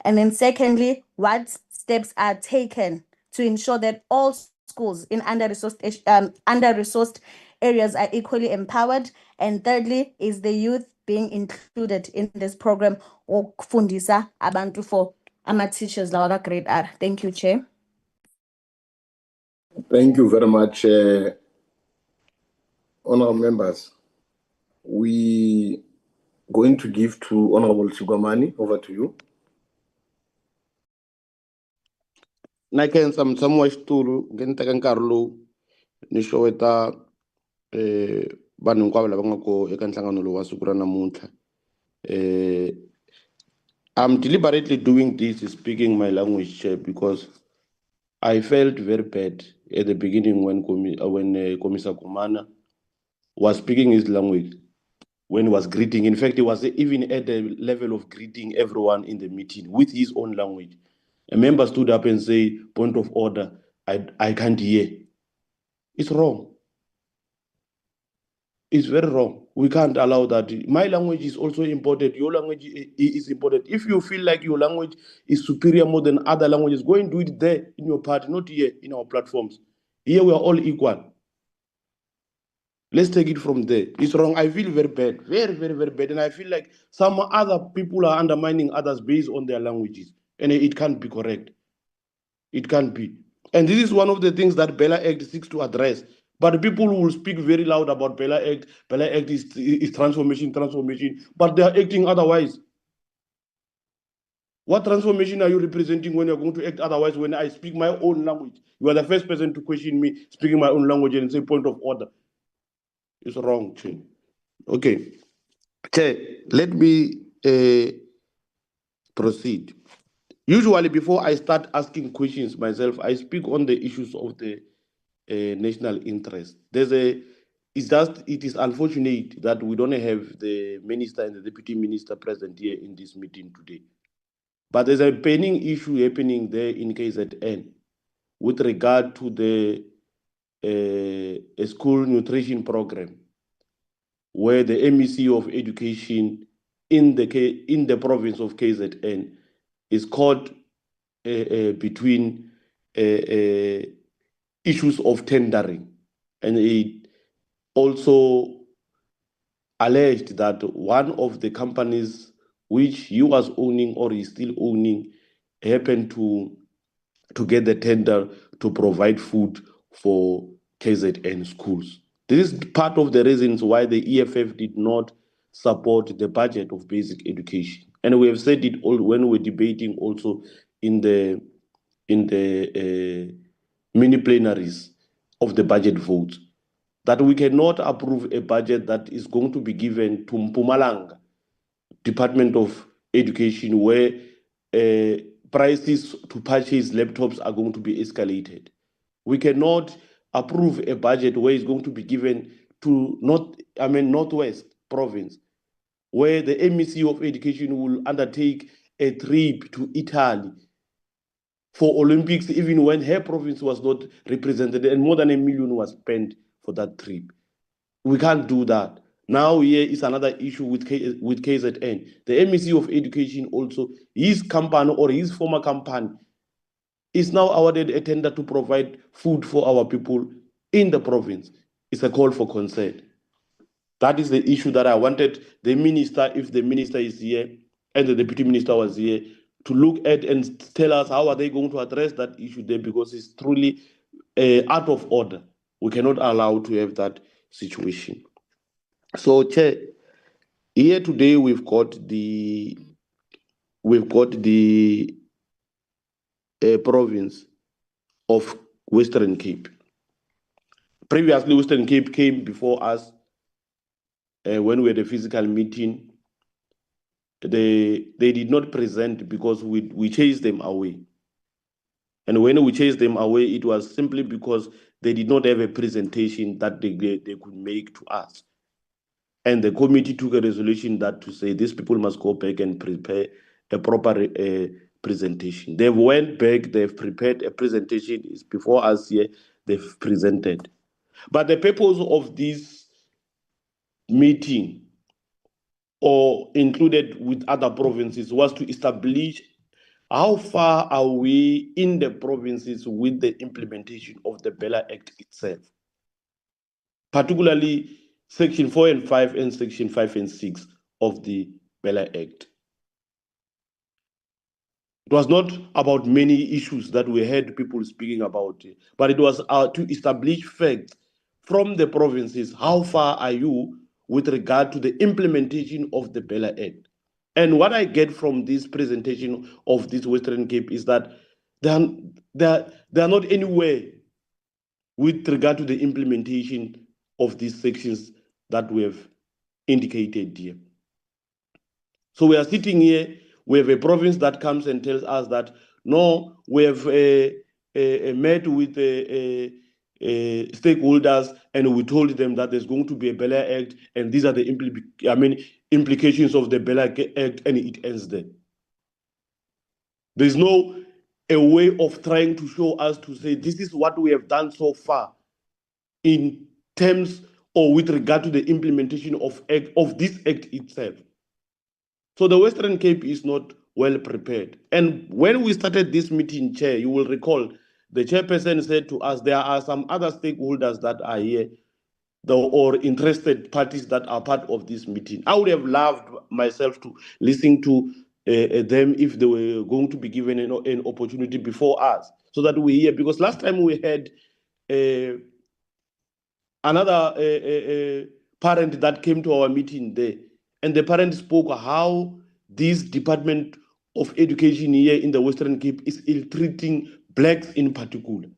And then secondly, what steps are taken to ensure that all schools in under-resourced areas are equally empowered? And thirdly, is the youth being included in this program or kufundisa abantu for ama-teachers lawa grade R? Thank you, Chair. Thank you very much, honorable members. We going to give to Honorable Chukwamani. Over to you. Naken some stool ngenta kankarlo ni showeta vanhu hinkwavo lava nga ko eka nhlangano lowu wa siku ra namuntlha. I'm deliberately doing this, speaking my language, Chair, because I felt very bad at the beginning when Commissar Kumana was speaking his language, when he was greeting. In fact, he was even at the level of greeting everyone in the meeting with his own language. A member stood up and said, point of order, I can't hear. It's wrong. It's very wrong. We can't allow that. My language is also important. Your language is important. If you feel like your language is superior more than other languages, go and do it there in your party, not here in our platforms. Here we are all equal. Let's take it from there. It's wrong. I feel very bad, very, very, very bad. And I feel like some other people are undermining others based on their languages. And it can't be correct. It can't be. And this is one of the things that BELA Act seeks to address. But people will speak very loud about BELA Act. BELA Act is transformation, but they are acting otherwise. What transformation are you representing when you're going to act otherwise when I speak my own language? You are the first person to question me speaking my own language and say point of order. It's wrong, Chair. Okay. Chair, let me proceed. Usually, before I start asking questions myself, I speak on the issues of the national interest. It is unfortunate that we don't have the minister and the deputy minister present here in this meeting today. But there's a pending issue happening there in KZN with regard to the school nutrition program, where the MEC of Education in the province of KZN is caught between issues of tendering, and it also alleged that one of the companies which he was owning or is still owning happened to get the tender to provide food for KZN schools. This is part of the reasons why the EFF did not support the budget of basic education. And we have said it all when we're debating also in the mini plenaries of the budget votes, that we cannot approve a budget that is going to be given to Mpumalanga Department of Education, where prices to purchase laptops are going to be escalated. We cannot approve a budget where it's going to be given to Northwest Province, where the MEC of Education will undertake a trip to Italy for Olympics, even when her province was not represented, and more than $1 million was spent for that trip. We can't do that. Now here is another issue with KZN. The MEC of Education also, his company or his former company is now awarded a tender to provide food for our people in the province. It's a call for concern. That is the issue that I wanted the minister, if the minister is here and the deputy minister was here, to look at and tell us how are they going to address that issue there, because it's truly out of order. We cannot allow to have that situation. So, Chair, here today we've got the we've got the province of Western Cape. Previously, Western Cape came before us when we had a physical meeting. They did not present because we chased them away. And when we chased them away, it was simply because they did not have a presentation that they could make to us. And the committee took a resolution that to say these people must go back and prepare a proper presentation. They went back, they've prepared a presentation. It's before us here, they've presented. But the purpose of this meeting, or included with other provinces, was to establish how far are we in the provinces with the implementation of the BELA Act itself, particularly Section 4 and 5 and Section 5 and 6 of the BELA Act. It was not about many issues that we heard people speaking about, but it was to establish facts from the provinces. How far are you with regard to the implementation of the BELA Act? And what I get from this presentation of this Western Cape is that they are not anywhere with regard to the implementation of these sections that we have indicated here. So we are sitting here, we have a province that comes and tells us that, no, we have met with stakeholders and we told them that there's going to be a BELA Act and these are the implications of the BELA Act, and it ends there. There's no a way of trying to show us to say this is what we have done so far in terms or with regard to the implementation of this act itself. So the Western Cape is not well prepared. And when we started this meeting, Chair, you will recall the chairperson said to us, there are some other stakeholders that are here, or interested parties that are part of this meeting. I would have loved myself to listen to them if they were going to be given an opportunity before us, so that we hear. Because last time we had another parent that came to our meeting there, and the parent spoke how this Department of Education here in the Western Cape is ill-treating blacks in particular.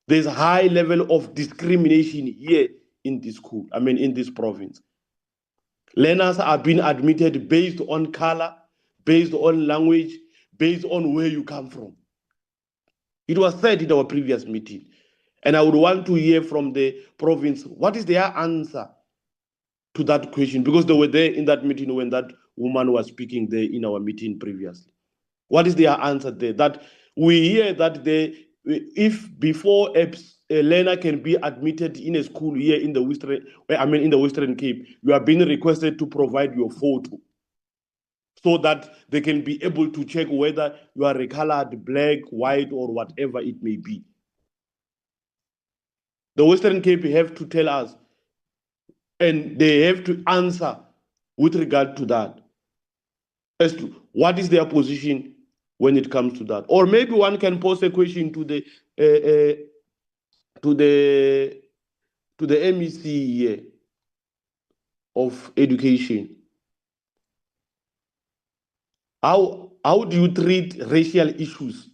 There's a high level of discrimination here in this school, in this province. Learners are being admitted based on color, based on language, based on where you come from. It was said in our previous meeting. And I would want to hear from the province, what is their answer to that question? Because they were there in that meeting when that woman was speaking there in our meeting previously. What is their answer there? That we hear that if before a learner can be admitted in a school here in the Western Cape, you are being requested to provide your photo so that they can be able to check whether you are a colored, black, white, or whatever it may be. The Western Cape have to tell us, and they have to answer with regard to that, as to what is their position when it comes to that. Or maybe one can pose a question to the MEC here of education. How do you treat racial issues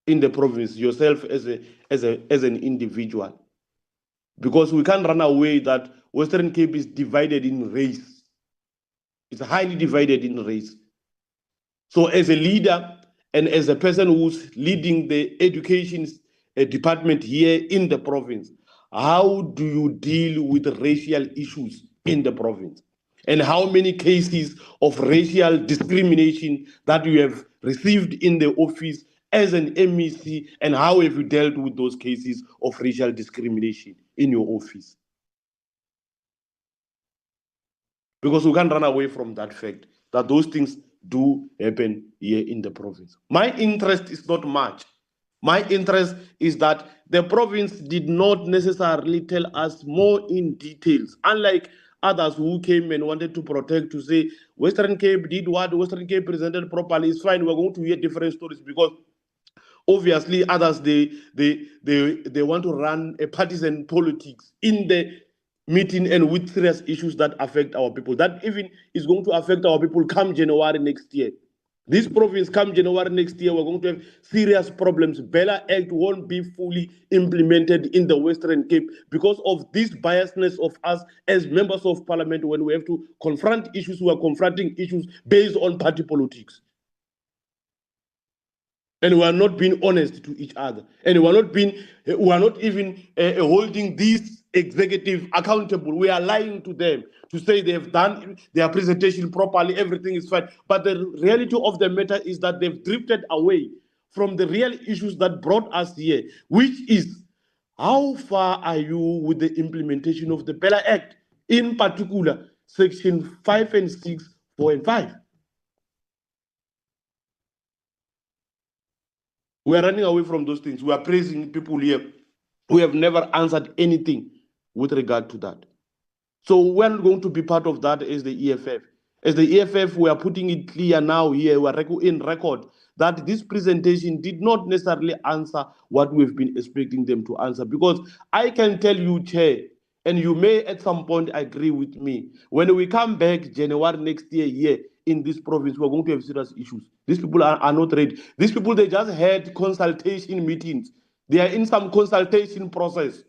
in the province yourself as an individual? Because we can't run away that Western Cape is divided in race. It's highly divided in race. So as a leader and as a person who's leading the education department here in the province, how do you deal with racial issues in the province? And how many cases of racial discrimination that you have received in the office as an MEC, and how have you dealt with those cases of racial discrimination in your office? Because we can't run away from that fact that those things do happen here in the province. My interest is not much. My interest is that the province did not necessarily tell us more in details, unlike others who came and wanted to protect, to say Western Cape did what, Western Cape presented properly. It's fine, we're going to hear different stories, because obviously others, they want to run a partisan politics in the meeting and with serious issues that affect our people, that even is going to affect our people come January next year. This province, come January next year, we're going to have serious problems. BELA Act won't be fully implemented in the Western Cape because of this biasness of us as members of parliament. When we have to confront issues, we are confronting issues based on party politics. And we are not being honest to each other. And we are not even holding this executive accountable. We are lying to them to say they have done their presentation properly, everything is fine. But the reality of the matter is that they've drifted away from the real issues that brought us here, which is how far are you with the implementation of the BELA Act, in particular, Section 5 and 6, 4 and 5. We are running away from those things. We are praising people here who have never answered anything with regard to that. So we're not going to be part of that as the EFF. As the EFF, we are putting it clear now here, we are in record that this presentation did not necessarily answer what we've been expecting them to answer. Because I can tell you, Chair, and you may at some point agree with me, when we come back January next year here in this province, we're going to have serious issues. These people are not ready. These people, they just had consultation meetings. They are in some consultation process.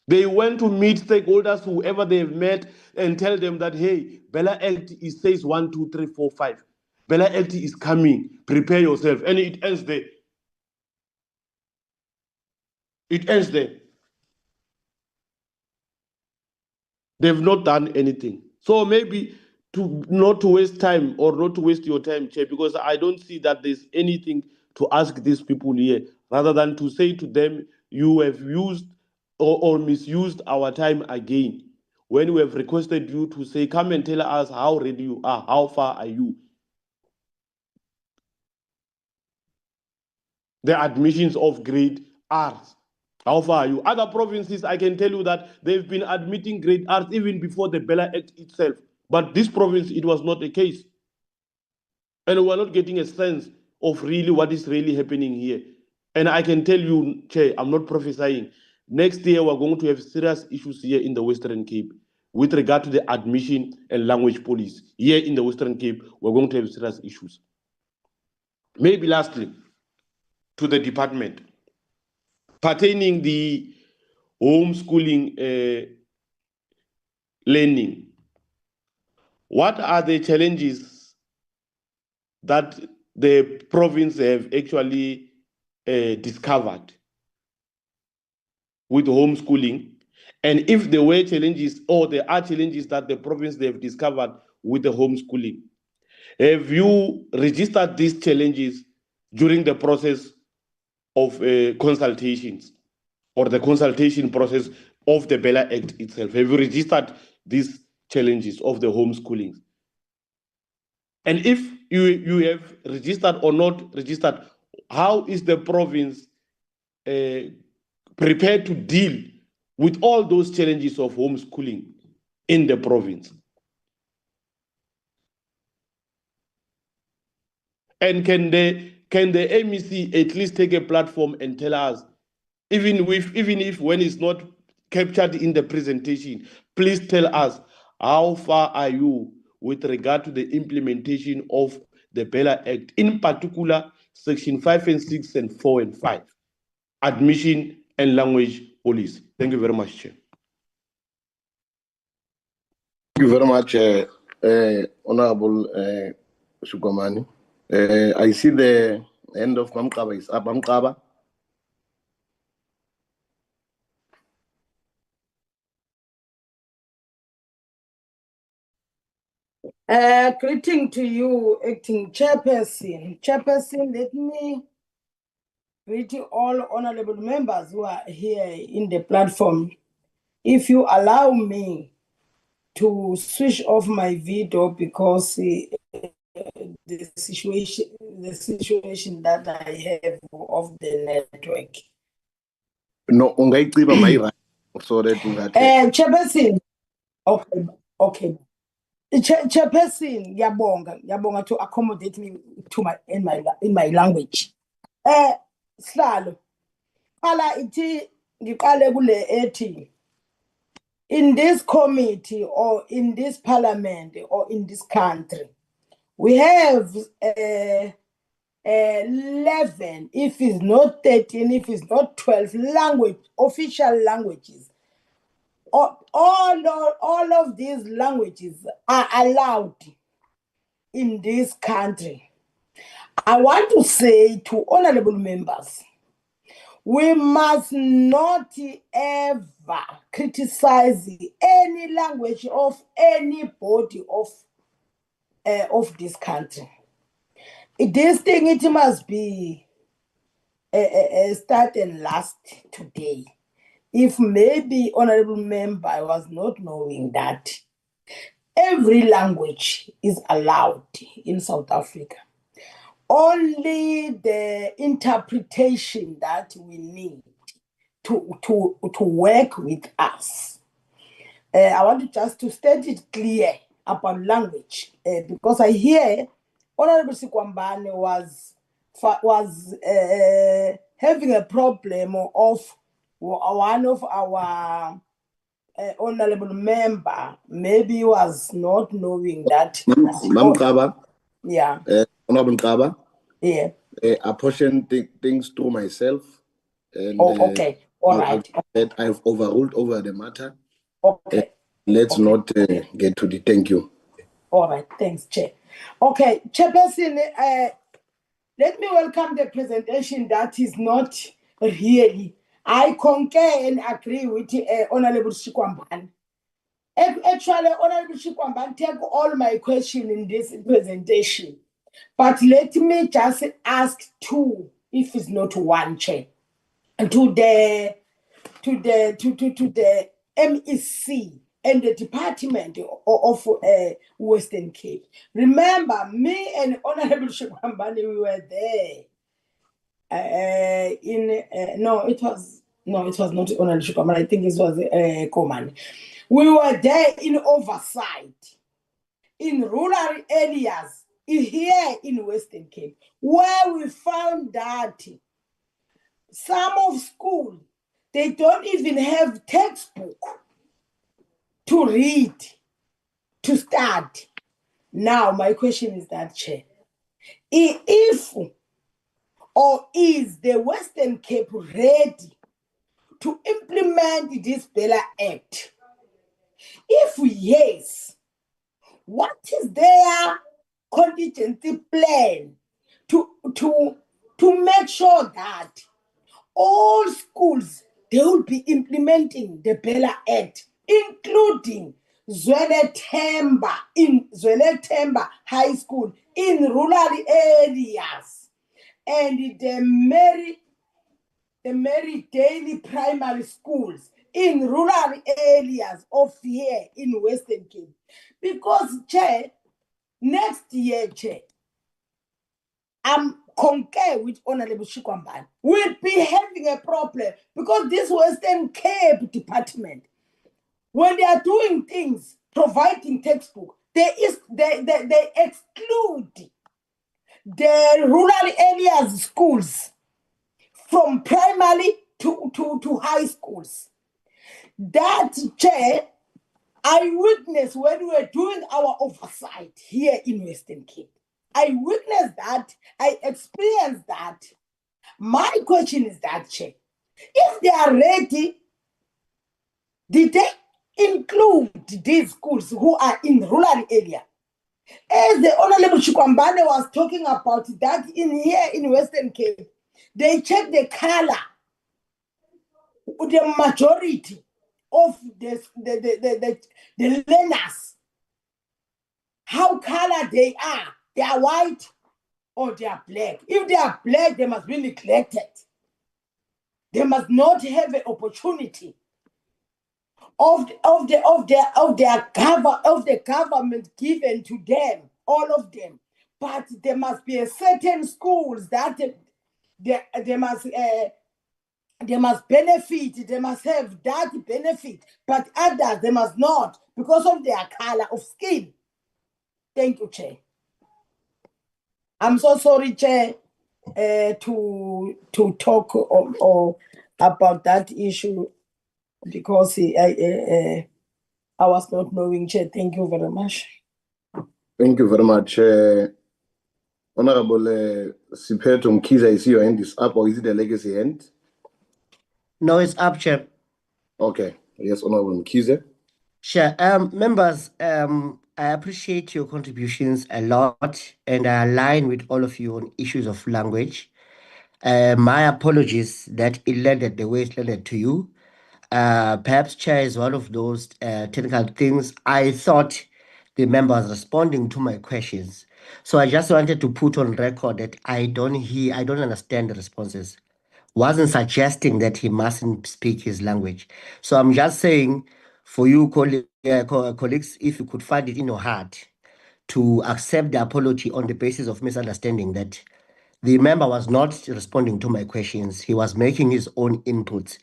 They went to meet stakeholders, whoever they've met, and tell them that, hey, BELA Act says 1, 2, 3, 4, 5. BELA Act is coming. Prepare yourself. And it ends there. It ends there. They've not done anything. So maybe not to waste time or not to waste your time, Chair, because I don't see that there's anything to ask these people here, rather than to say to them, you have used or misused our time again. When we have requested you to say, come and tell us how ready you are, how far are you? The admissions of grade R's, how far are you? Other provinces, I can tell you that they've been admitting grade R's even before the BELA Act itself. But this province, it was not the case. And we're not getting a sense of really what is really happening here. And I can tell you, Chair, I'm not prophesying. Next year, we're going to have serious issues here in the Western Cape with regard to the admission and language policy. Here in the Western Cape, we're going to have serious issues. Maybe lastly, to the department, pertaining the homeschooling learning, what are the challenges that the province have actually discovered with homeschooling? And if there were challenges or there are challenges that the province they have discovered with the homeschooling, have you registered these challenges during the process of consultations or the consultation process of the BELA Act itself? Have you registered these challenges of the homeschooling? And if you have registered or not registered, how is the province prepared to deal with all those challenges of homeschooling in the province? And can the MEC at least take a platform and tell us, even if when it's not captured in the presentation, please tell us how far are you with regard to the implementation of the BELA Act, in particular Section 5 and 6 and 4 and 5, admission and language policy. Thank you very much, Chair. Thank you very much, Honorable Sukomani. I see the end of Mamkaba is up. Mamkaba. Greeting to you, acting chairperson. Chairperson, let me greet all honorable members who are here in the platform. If you allow me to switch off my video because the situation that I have of the network. No, ungayiciba mayira so that Chairperson. Okay. Chairperson, yabonga to accommodate me to in my language. Sihlalo. Qala ithi ngiqale kule ethi in this committee or in this parliament or in this country, We have 11, if it's not 13, if it's not 12 official languages. All of these languages are allowed in this country. I want to say to honorable members, we must not ever criticize any language of anybody of this country. This thing, it must be start and last today. If maybe honorable member was not knowing that every language is allowed in South Africa. Only the interpretation that we need to work with us. I want to state it clear about language because I hear Honorable Sikwambane was having a problem of one of our honorable member maybe was not knowing that. Ma'am Kaba. Yeah. Honorable Kaba. Yeah. I portion things to myself. And, okay. All right. I've overruled over the matter. Okay. Let's not get to the thank you. All right. Thanks, Chair. Okay, Chairperson, let me welcome the presentation that is not really. I concur and agree with Honorable Sikwambane. Actually, Honorable Sikwambane take all my questions in this presentation. But let me just ask two, if it's not one, Chair, to the MEC and the Department of Western Cape. Remember, me and Honorable Sikwambane, we were there. It was not Honorable Sikwambane. I think it was Command. We were there in oversight in rural areas here in Western Cape, where we found that some of school, they don't even have textbook to read, to start. Now, my question is that, Chair, if or is the Western Cape ready to implement this BELA Act? If yes, what is their contingency plan to make sure that all schools, they will be implementing the BELA Act, including Zwele Temba High School in rural areas and the Mary Daily Primary Schools in rural areas of here in Western Cape? Because, Chair, next year, Chair, I'm concur with Honorable Sikwambane, we'll be having a problem because this Western Cape Department, when they are doing things, providing textbook, they exclude the rural areas schools from primary to high schools. That, Chair, I witnessed when we were doing our oversight here in Western Cape. I witnessed that. I experienced that. My question is that, Chair, if they are ready, did they include these schools who are in rural area? As the Honorable Sikwambane was talking about that here in Western Cape, they check the color, the majority of the learners, how color they are. They are white or they are black. If they are black, they must be neglected. They must not have an opportunity of the government given to them, all of them. But there must be a certain schools that they must benefit. They must have that benefit, but others they must not because of their color of skin. Thank you, Chair. I'm so sorry, Chair, to talk or about that issue because I was not knowing, Chair. Thank you very much. Thank you very much. Honorable Siphetho Mkhize, I see your hand is up, or is it a legacy hand? No, it's up, Chair. Okay. Yes, Honorable Mkhize. Sure. Members, I appreciate your contributions a lot, and I align with all of you on issues of language. My apologies that it landed the way it landed to you. Perhaps, Chair, is one of those technical things. I thought the member was responding to my questions. So I just wanted to put on record that I don't understand the responses. Wasn't suggesting that he mustn't speak his language. So I'm just saying, for you, colleagues, if you could find it in your heart to accept the apology on the basis of misunderstanding that the member was not responding to my questions, he was making his own inputs.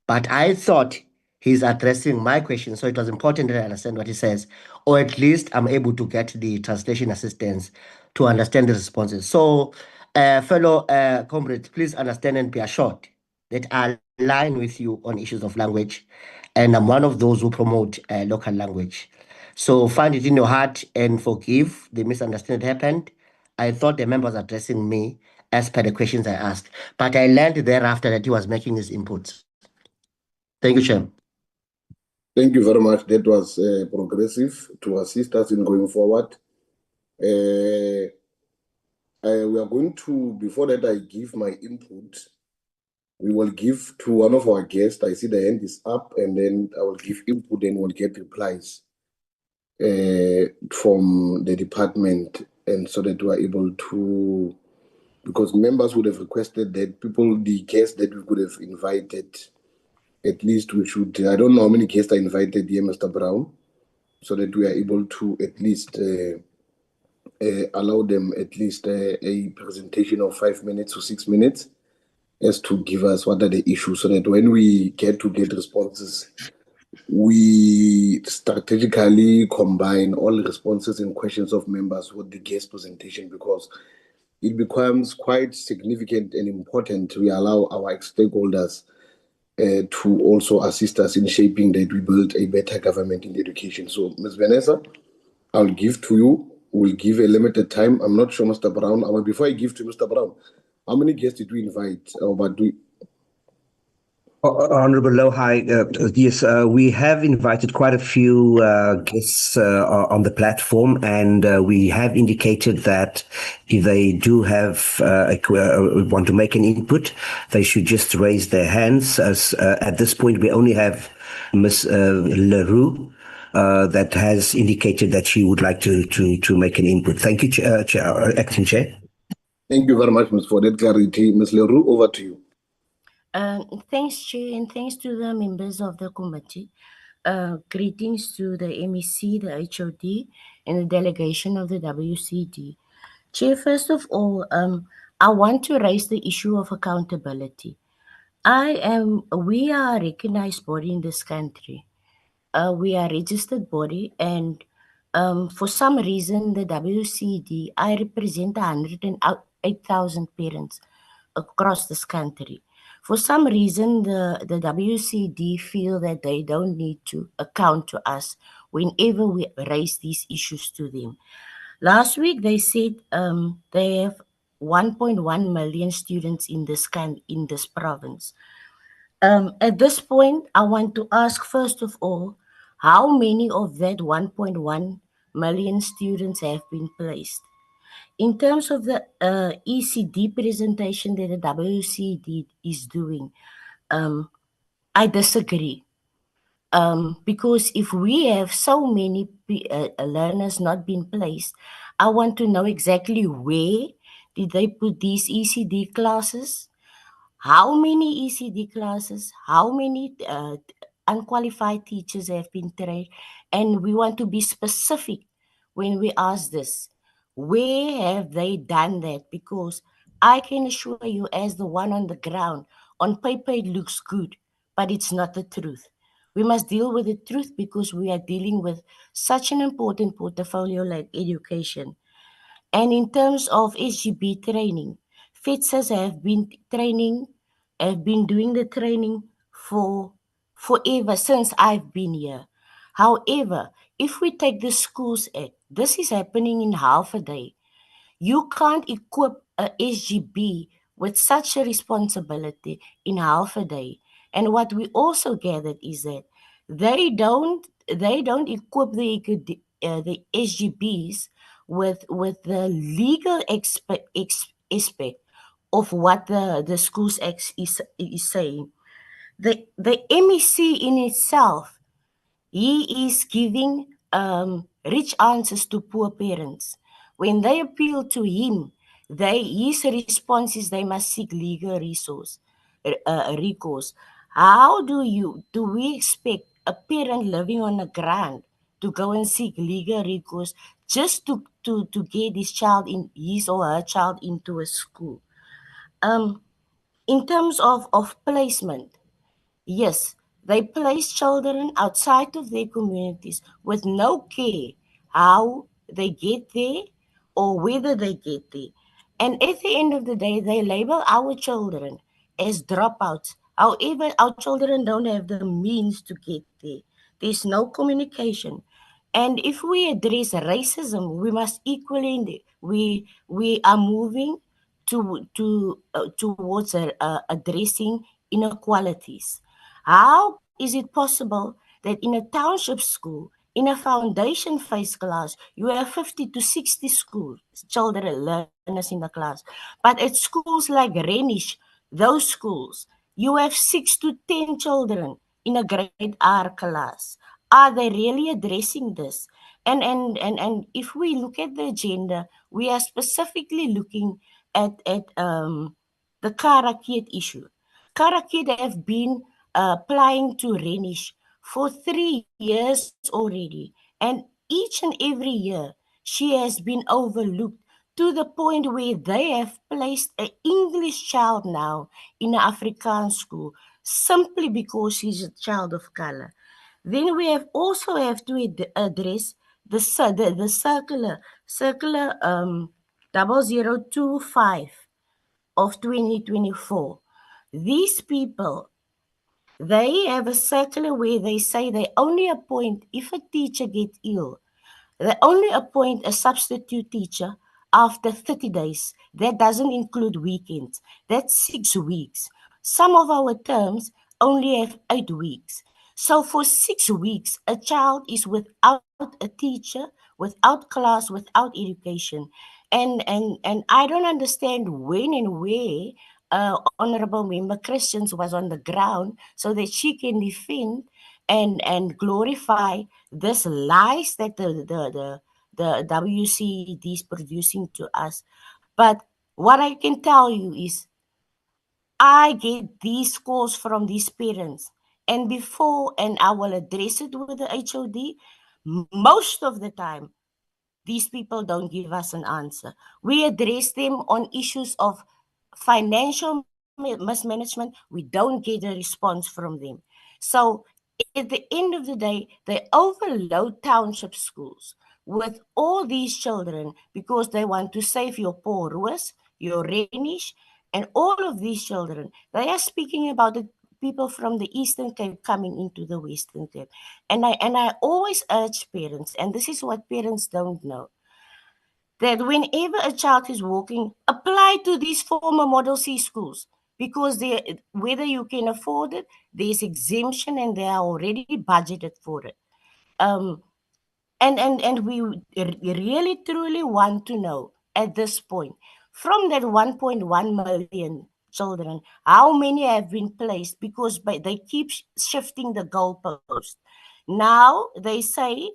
But I thought he's addressing my question, so it was important that I understand what he says, or at least I'm able to get the translation assistance to understand the responses. So, fellow comrades, please understand and be assured that I align with you on issues of language, and I'm one of those who promote local language. So find it in your heart and forgive the misunderstanding that happened. I thought the member was addressing me as per the questions I asked, but I learned thereafter that he was making his inputs. Thank you, Chair. Thank you very much. That was progressive to assist us in going forward. We are going to, before that I give my input, we will give to one of our guests. I see the hand is up, and then I will give input and we'll get replies from the department, and so that we are able to, because members would have requested that the guests that we could have invited, at least we should, I don't know how many guests are invited here, Mr. Brown, so that we are able to at least allow them at least a presentation of 5 minutes to 6 minutes as to give us what are the issues, so that when we get responses, we strategically combine all responses and questions of members with the guest presentation, because it becomes quite significant and important. We allow our stakeholders to also assist us in shaping that we build a better government in education. So, Ms. Vanessa, I'll give to you. We'll give a limited time. I'm not sure, Mr. Brown. Before I give to Mr. Brown, how many guests did we invite? Honorable Lohai, yes, we have invited quite a few guests on the platform, and we have indicated that if they do have want to make an input, they should just raise their hands. As at this point, we only have Ms. Leroux that has indicated that she would like to make an input. Thank you, Acting Chair. Thank you very much, Ms. for that clarity. Ms. Leroux, over to you. Thanks, Chair, and thanks to the members of the committee. Greetings to the MEC, the HOD, and the delegation of the WCED. Chair, first of all, I want to raise the issue of accountability. We are a recognized body in this country. We are a registered body, and for some reason, the WCED, I represent 108,000 parents across this country. For some reason, the WCED feel that they don't need to account to us whenever we raise these issues to them. Last week, they said they have 1.1 million students in this province. At this point, I want to ask, first of all, how many of that 1.1 million students have been placed? In terms of the ECD presentation that the WCED is doing, I disagree. Because if we have so many learners not being placed, I want to know exactly where did they put these ECD classes, how many ECD classes, how many unqualified teachers have been trained, and we want to be specific when we ask this. Where have they done that? Because I can assure you, as the one on the ground, on paper it looks good, but it's not the truth. We must deal with the truth because we are dealing with such an important portfolio like education. And in terms of SGB training, FETSAs have been doing the training for forever since I've been here. However, if we take the Schools Act, this is happening in half a day. You can't equip a SGB with such a responsibility in half a day. And what we also gathered is that they don't equip the SGBs with the legal aspect of what the Schools Act is saying. The MEC in itself, he is giving rich answers to poor parents. When they appeal to him, his response is they must seek legal recourse. How do we expect a parent living on a grant to go and seek legal recourse just to get his or her child into a school? In terms of placement, yes, they place children outside of their communities with no care how they get there or whether they get there. And at the end of the day, they label our children as dropouts. However, our children don't have the means to get there. There's no communication. And if we address racism, we must equally, we are moving towards addressing inequalities. How is it possible that in a township school, in a foundation phase class, you have 50 to 60 children, learners in the class? But at schools like Renish, those schools, you have 6 to 10 children in a grade R class. Are they really addressing this? And if we look at the agenda, we are specifically looking at the Keet issue. Keet have been applying to Renish for 3 years already, and each and every year she has been overlooked to the point where they have placed an English child now in an Afrikaans school simply because she's a child of color. Then we also have to address the circular 0025 of 2024. These people, they have a circular where they say they only appoint, if a teacher gets ill, they only appoint a substitute teacher after 30 days. That doesn't include weekends. That's 6 weeks. Some of our terms only have 8 weeks. So for 6 weeks, a child is without a teacher, without class, without education. And I don't understand when and where Honorable Member Christians was on the ground so that she can defend and glorify this lies that the WCED is producing to us. But what I can tell you is I get these calls from these parents, and I will address it with the HOD. Most of the time, these people don't give us an answer. We address them on issues of financial mismanagement. We don't get a response from them. So at the end of the day, they overload township schools with all these children because they want to save your poor Roos, your Renish, and all of these children. They are speaking about the people from the Eastern Cape coming into the Western Cape. And I always urge parents, and this is what parents don't know, that whenever a child is walking, apply to these former Model C schools, because whether you can afford it, there's exemption and they are already budgeted for it. And we really truly want to know at this point, from that 1.1 million children, how many have been placed, because they keep shifting the goalpost. Now they say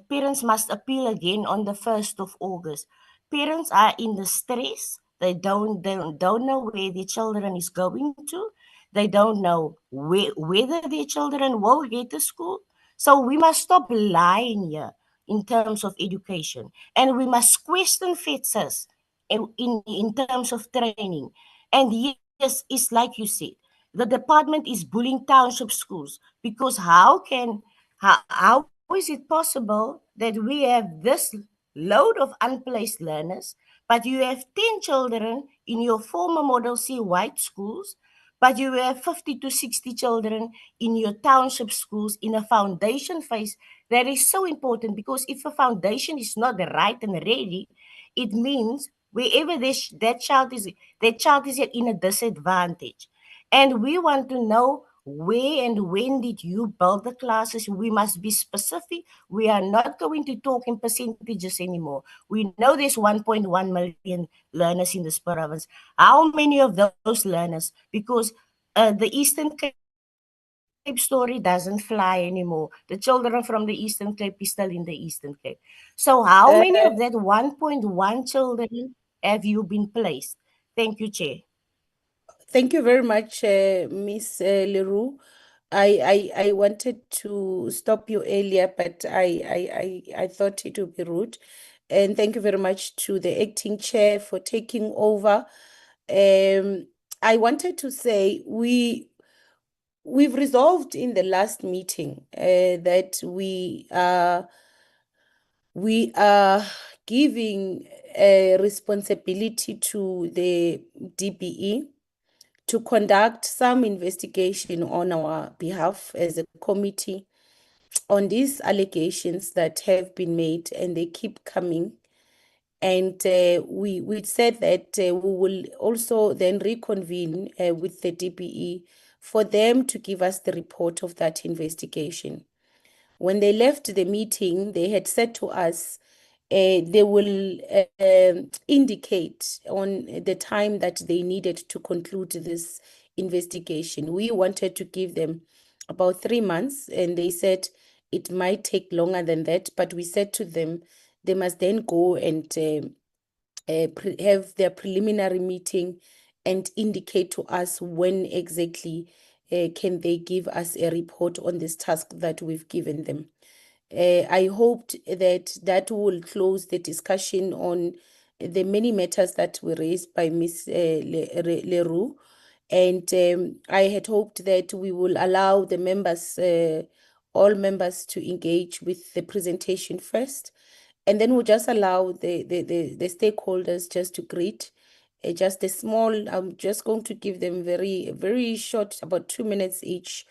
parents must appeal again on the 1st of August. Parents are in the stress. They don't know where their children is going to. They don't know whether their children will get to school. So we must stop lying here in terms of education, and we must question FETSAs in terms of training. And yes, it's like you said, the department is bullying township schools, because how is it possible that we have this load of unplaced learners, but you have 10 children in your former Model C white schools, but you have 50 to 60 children in your township schools in a foundation phase. That is so important, because if a foundation is not right and ready, it means wherever that child is in a disadvantage. And we want to know where and when did you build the classes. We must be specific. We are not going to talk in percentages anymore. We know there's 1.1 million learners in this province. How many of those learners? Because the Eastern Cape story doesn't fly anymore. The children from the Eastern Cape is still in the Eastern Cape. So how many of that 1.1 children have you been placed? Thank you, Chair. Thank you very much, Miss Leroux. I wanted to stop you earlier, but I thought it would be rude. And thank you very much to the acting chair for taking over. I wanted to say we've resolved in the last meeting that we are giving a responsibility to the DBE to conduct some investigation on our behalf as a committee on these allegations that have been made, and they keep coming. And we said that we will also then reconvene with the DBE for them to give us the report of that investigation. When they left the meeting, they had said to us they will indicate on the time that they needed to conclude this investigation. We wanted to give them about 3 months, and they said it might take longer than that, but we said to them they must then go and have their preliminary meeting and indicate to us when exactly can they give us a report on this task that we've given them. I hoped that will close the discussion on the many matters that were raised by Ms. Leroux. And I had hoped that we will allow the members, all members, to engage with the presentation first. And then we'll just allow the stakeholders just to greet. Just a small, I'm just going to give them very, very short, about 2 minutes each,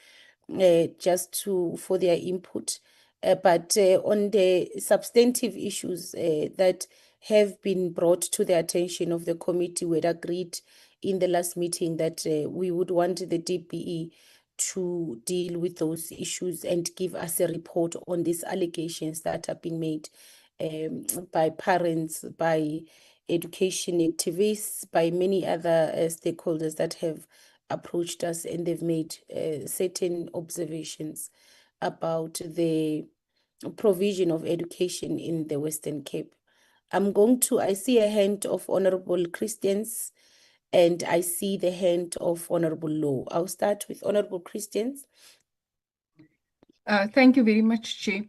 just for their input. But on the substantive issues that have been brought to the attention of the committee, we had agreed in the last meeting that we would want the DBE to deal with those issues and give us a report on these allegations that are being made by parents, by education activists, by many other stakeholders that have approached us, and they've made certain observations about the provision of education in the Western Cape. I see a hand of Honorable Christians, and I see the hand of Honorable Law. I'll start with Honorable Christians. Thank you very much, Chair.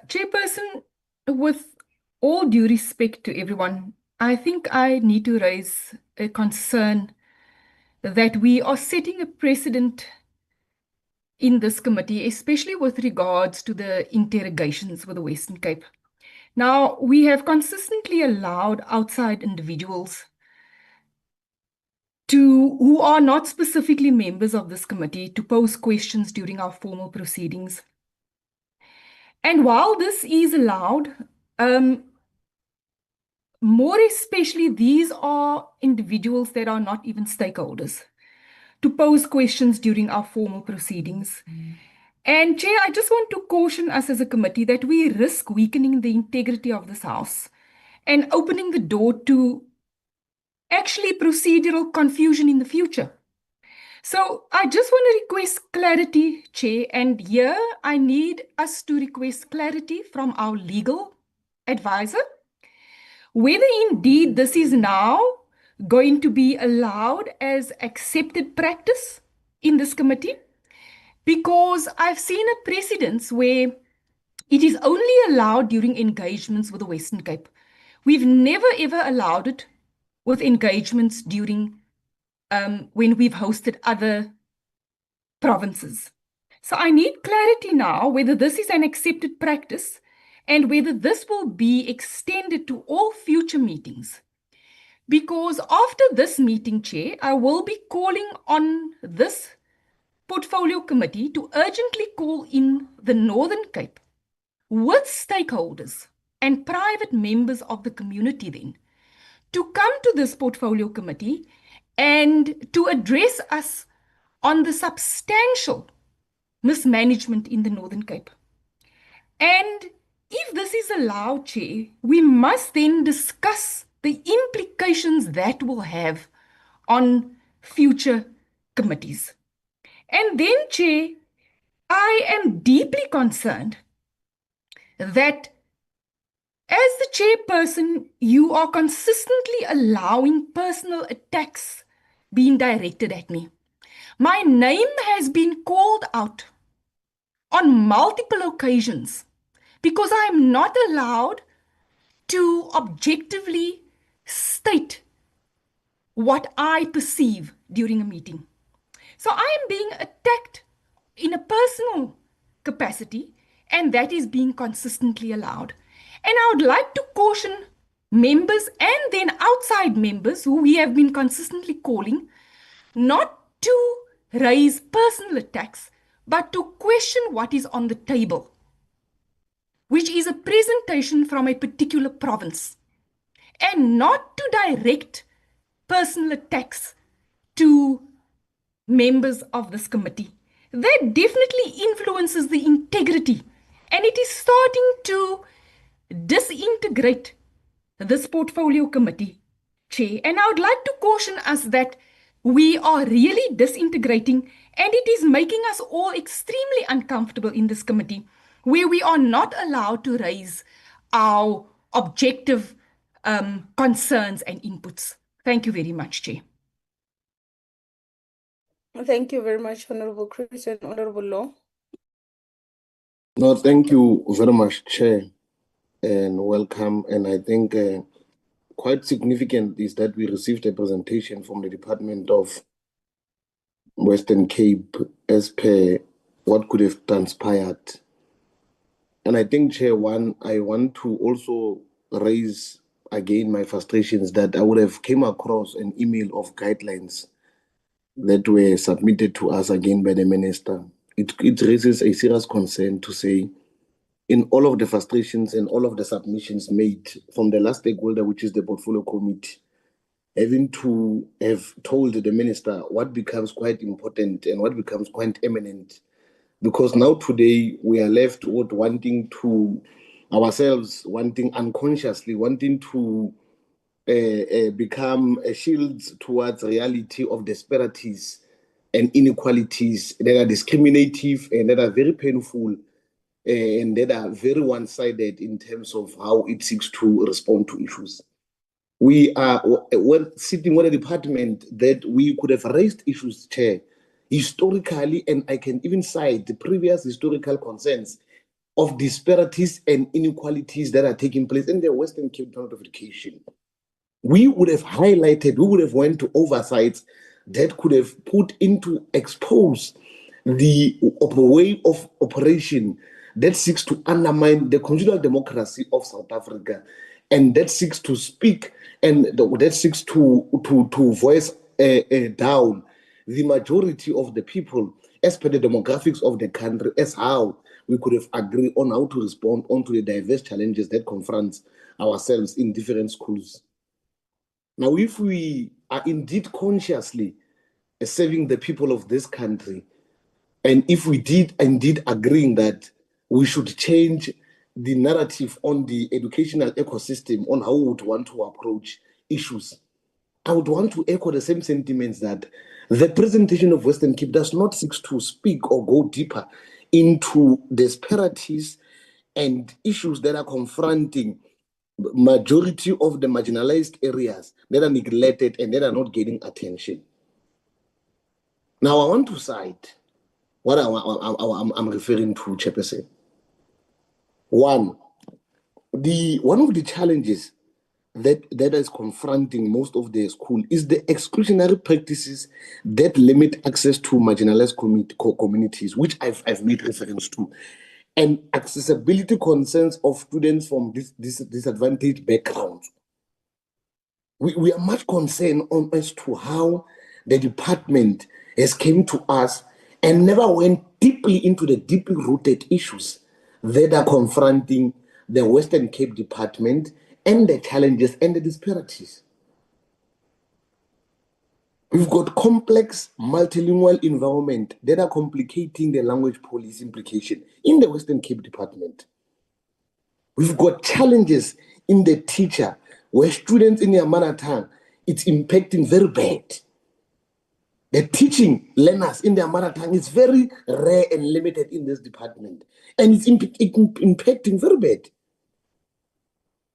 Chairperson, with all due respect to everyone, I think I need to raise a concern that we are setting a precedent in this committee, especially with regards to the interrogations with the Western Cape. Now, we have consistently allowed outside individuals who are not specifically members of this committee to pose questions during our formal proceedings. And while this is allowed, more especially, these are individuals that are not even stakeholders to pose questions during our formal proceedings. And Chair, I just want to caution us as a committee that we risk weakening the integrity of this House and opening the door to actually procedural confusion in the future. So I just want to request clarity, Chair, and here I need us to request clarity from our legal advisor, whether indeed this is now going to be allowed as accepted practice in this committee, because I've seen a precedence where it is only allowed during engagements with the Western Cape. We've never ever allowed it with engagements during when we've hosted other provinces. So I need clarity now whether this is an accepted practice and whether this will be extended to all future meetings. because after this meeting, Chair, I will be calling on this Portfolio Committee to urgently call in the Northern Cape with stakeholders and private members of the community then to come to this Portfolio Committee and to address us on the substantial mismanagement in the Northern Cape. And if this is allowed, Chair, we must then discuss the implications that will have on future committees. And then, Chair, I am deeply concerned that as the chairperson, you are consistently allowing personal attacks being directed at me. My name has been called out on multiple occasions because I am not allowed to objectively state what I perceive during a meeting. So I am being attacked in a personal capacity, and that is being consistently allowed. And I would like to caution members and then outside members who we have been consistently calling not to raise personal attacks, but to question what is on the table, which is a presentation from a particular province, and not to direct personal attacks to members of this committee. That definitely influences the integrity, and it is starting to disintegrate this Portfolio Committee, Chair. And I would like to caution us that we are really disintegrating, and it is making us all extremely uncomfortable in this committee, where we are not allowed to raise our objective concerns and inputs. Thank you very much, Chair. Thank you very much, Honorable Chris and Honorable Law. No, thank you very much, Chair, and welcome. And I think quite significant is that we received a presentation from the Department of Western Cape as per what could have transpired. And I think, Chair, I want to also raise again my frustrations that I would have came across an email of guidelines that were submitted to us again by the minister. It raises a serious concern to say, in all of the frustrations and all of the submissions made from the last stakeholder, which is the Portfolio Committee, having to have told the minister what becomes quite important and what becomes quite eminent. Because now today we are left with wanting to become a shield towards reality of disparities and inequalities that are discriminative and that are very painful and that are very one-sided in terms of how it seeks to respond to issues. We're sitting with a department that we could have raised issues, Chair, historically, and I can even cite the previous historical concerns of disparities and inequalities that are taking place in the Western Cape Department of Education. We would have highlighted, we would have went to oversights that could have put into expose the way of operation that seeks to undermine the constitutional democracy of South Africa, and that seeks to speak and that seeks to voice down the majority of the people as per the demographics of the country, as how we could have agreed on how to respond onto the diverse challenges that confront ourselves in different schools. Now, if we are indeed consciously serving the people of this country, and if we did indeed agreeing that we should change the narrative on the educational ecosystem on how we would want to approach issues, I would want to echo the same sentiments that the presentation of Western Cape does not seek to speak or go deeper into disparities and issues that are confronting majority of the marginalized areas that are neglected and that are not getting attention. Now, I want to cite what I'm referring to, Chairperson. One of the challenges that is confronting most of the school is the exclusionary practices that limit access to marginalized communities, which I've made reference to, and accessibility concerns of students from disadvantaged backgrounds. We are much concerned as to how the department has came to us and never went deeply into the deeply rooted issues that are confronting the Western Cape Department and the challenges and the disparities. We've got complex multilingual environment that are complicating the language policy implication in the Western Cape Department. We've got challenges in the teacher where students in their mother tongue, it's impacting very bad. The teaching learners in their mother tongue is very rare and limited in this department, and it's impacting very bad.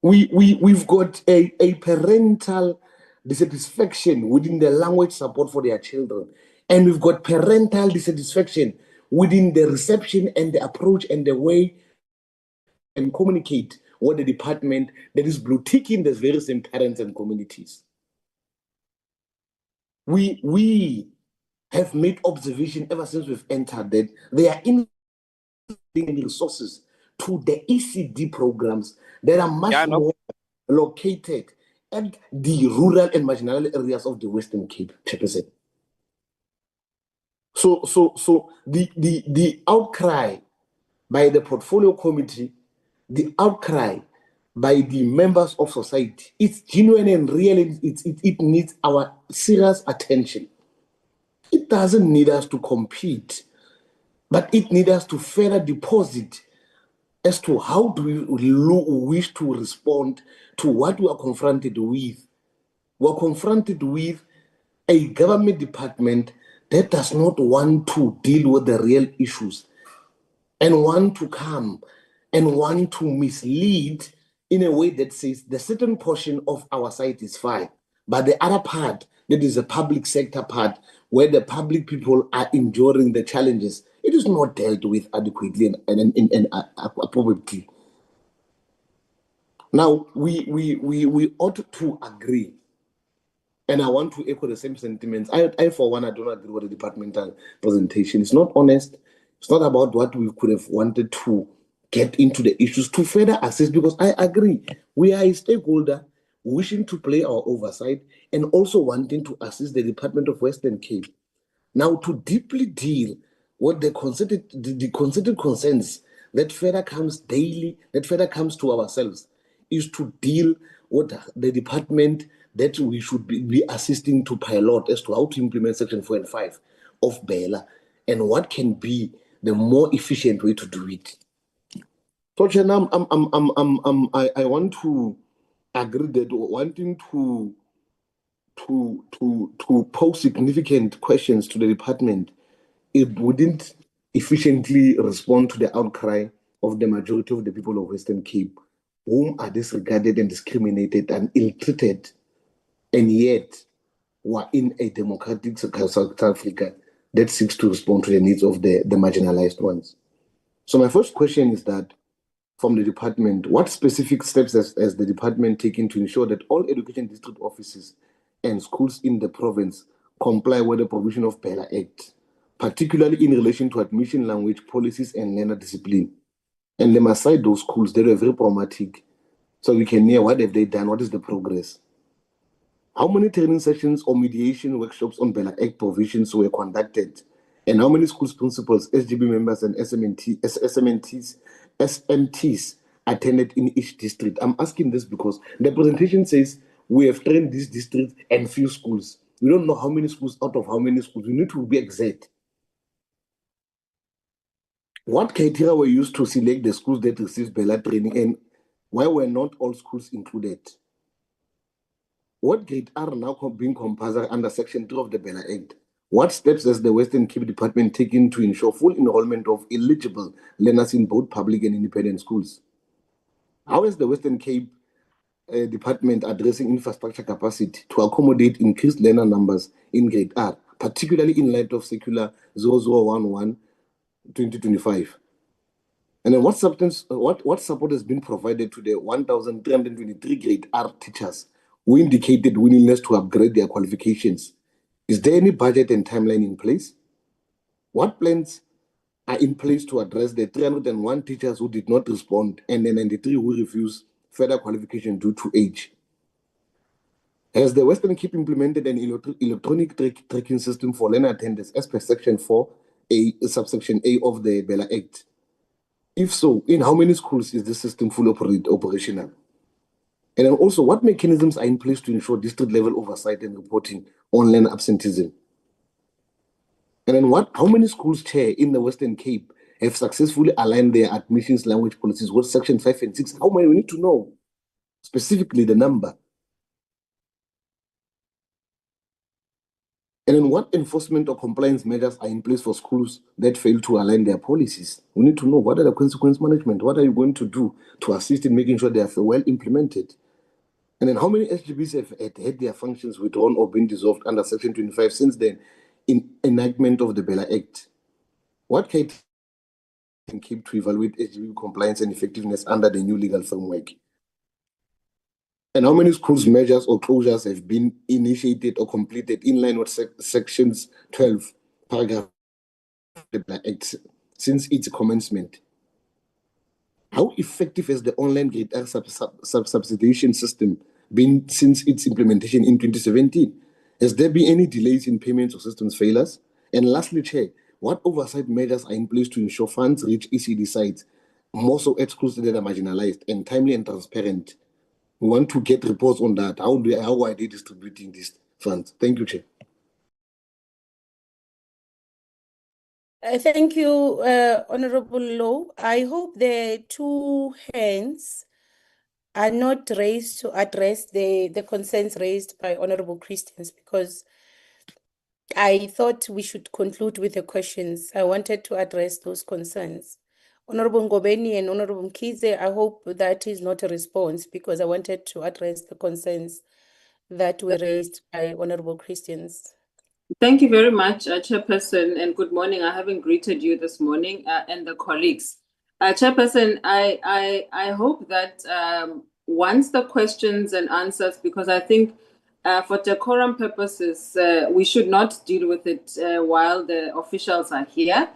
We've got a parental dissatisfaction within the language support for their children, and we've got parental dissatisfaction within the reception and the approach and the way and communicate what the department that is blue-ticking the very same parents and communities. We have made observation ever since we've entered that they are investing resources to the ECD programs that are much more located at the rural and marginal areas of the Western Cape. So the outcry by the portfolio committee, the outcry by the members of society, it's genuine and real. It needs our serious attention. It doesn't need us to compete, but it needs us to further deposit as to how do we wish to respond to what we are confronted with. We're confronted with a government department that does not want to deal with the real issues and want to come and want to mislead in a way that says the certain portion of our site is fine, but the other part, that is a public sector part, where the public people are enduring the challenges, it is not dealt with adequately and appropriately. Now, we ought to agree, and I want to echo the same sentiments. I for one, I don't agree with the departmental presentation. It's not honest. It's not about what we could have wanted to get into the issues to further assess, because I agree. We are a stakeholder wishing to play our oversight and also wanting to assist the Department of Western Cape. Now, to deeply deal with the concerted concerns that further comes daily, that further comes to ourselves, is to deal with the department that we should be assisting to pilot as to how to implement Section 4 and 5 of BELA and what can be the more efficient way to do it. So, Chairman, I want to agree that wanting to pose significant questions to the department, it wouldn't efficiently respond to the outcry of the majority of the people of Western Cape, whom are disregarded and discriminated and ill-treated, and yet were in a democratic South Africa that seeks to respond to the needs of the marginalized ones. So my first question is that, from the department, what specific steps has the department taken to ensure that all education district offices and schools in the province comply with the provision of BELA Act, particularly in relation to admission, language policies, and learner discipline? And them aside those schools, they were very problematic. So we can hear what have they done, what is the progress? How many training sessions or mediation workshops on BELA Act provisions were conducted? And how many schools principals, SGB members, and SMTs attended in each district? I'm asking this because the presentation says we have trained this district and few schools. We don't know how many schools out of how many schools. We need to be exact. What criteria were used to select the schools that received BELA training, and why were not all schools included? What grade are now being compulsory under Section 2 of the BELA Act? What steps has the Western Cape Department taken to ensure full enrollment of eligible learners in both public and independent schools? How is the Western Cape Department addressing infrastructure capacity to accommodate increased learner numbers in grade R, particularly in light of Circular 0011/2025? And then what support has been provided to the 1,323 grade R teachers who indicated willingness to upgrade their qualifications? Is there any budget and timeline in place? What plans are in place to address the 301 teachers who did not respond and the 93 who refused further qualification due to age? Has the Western Cape implemented an electronic tracking system for learner attendance as per Section 4A, subsection A of the BELA Act? If so, in how many schools is this system fully operational? And then also, what mechanisms are in place to ensure district-level oversight and reporting on learner absenteeism? And then how many schools, Chair, in the Western Cape have successfully aligned their admissions language policies with Section 5 and 6? How many? We need to know specifically the number. And then what enforcement or compliance measures are in place for schools that fail to align their policies? We need to know what are the consequence management? What are you going to do to assist in making sure they are well implemented? And then how many SGBs have had their functions withdrawn or been dissolved under Section 25 since then in enactment of the BELA Act? What can keep to evaluate SGB compliance and effectiveness under the new legal framework? And how many schools measures or closures have been initiated or completed in line with Sections 12, paragraph of the BELA Act since its commencement? How effective has the online grade R subsidization system been since its implementation in 2017? Has there been any delays in payments or systems failures? And lastly, Chair, what oversight measures are in place to ensure funds reach ECD sites, more so at schools that are marginalized, and timely and transparent? We want to get reports on that. How are they distributing these funds? Thank you, Chair. Thank you, Honorable Low. I hope the two hands are not raised to address the concerns raised by Honorable Christians, because I thought we should conclude with the questions. I wanted to address those concerns. Honorable Ngobeni and Honorable Mkhize, I hope that is not a response, because I wanted to address the concerns that were raised by Honorable Christians. Thank you very much, Chairperson, and good morning. I haven't greeted you this morning and the colleagues. Chairperson, I hope that once the questions and answers, because I think for decorum purposes, we should not deal with it while the officials are here.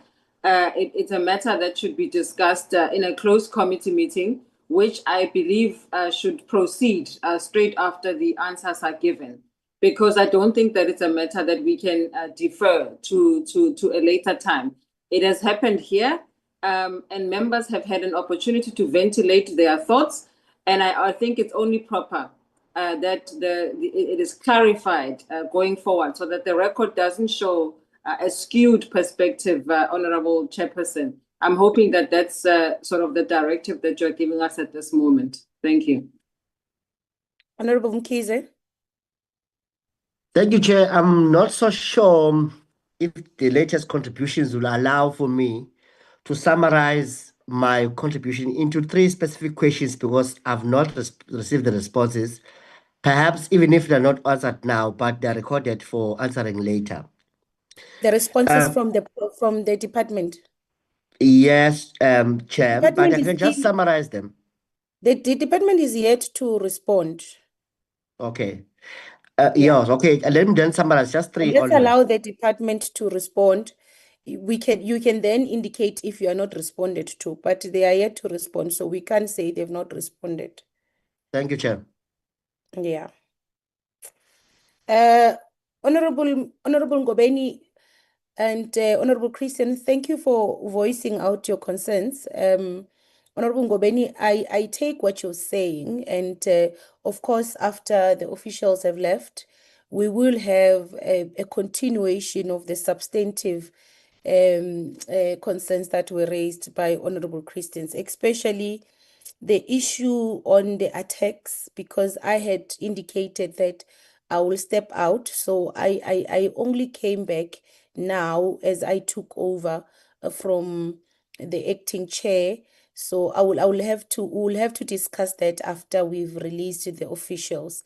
It's a matter that should be discussed in a closed committee meeting, which I believe should proceed straight after the answers are given, because I don't think that it's a matter that we can defer to a later time. It has happened here, and members have had an opportunity to ventilate their thoughts, and I think it's only proper that it is clarified going forward, so that the record doesn't show a skewed perspective, Honorable Chairperson. I'm hoping that that's sort of the directive that you're giving us at this moment. Thank you. Honorable Mkhize. Thank you, Chair. I'm not so sure if the latest contributions will allow for me to summarize my contribution into 3 specific questions, because I've not received the responses. Perhaps even if they're not answered now, but they're recorded for answering later. The responses from the department. Yes, Chair, but I Department can just summarize them. The department is yet to respond. Okay. Yes, okay. Let me then summarize just 3 Let's only. allow the department to respond. You can then indicate if you are not responded to, but they are yet to respond, so we can't say they've not responded. Thank you, Chair. Yeah. Honorable Ngobeni and Honorable Christian, thank you for voicing out your concerns. Honorable Ngobeni, I take what you're saying, and of course, after the officials have left, we will have a continuation of the substantive concerns that were raised by Honorable Christians, especially the issue on the attacks, because I had indicated that I will step out. So I only came back now as I took over from the acting chair. So we'll have to discuss that after we've released the officials.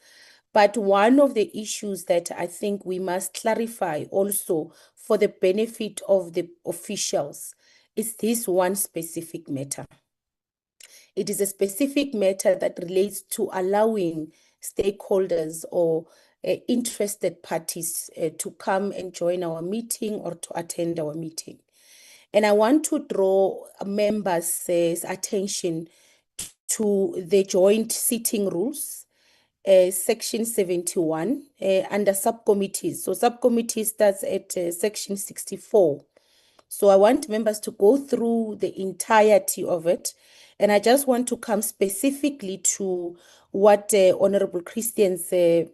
But one of the issues that I think we must clarify also for the benefit of the officials is this one specific matter. It is a specific matter that relates to allowing stakeholders or interested parties to come and join our meeting or to attend our meeting. And I want to draw members' attention to the joint sitting rules Section 71 under subcommittees. So subcommittee starts at Section 64. So I want members to go through the entirety of it. And I just want to come specifically to what Honorable Christians raised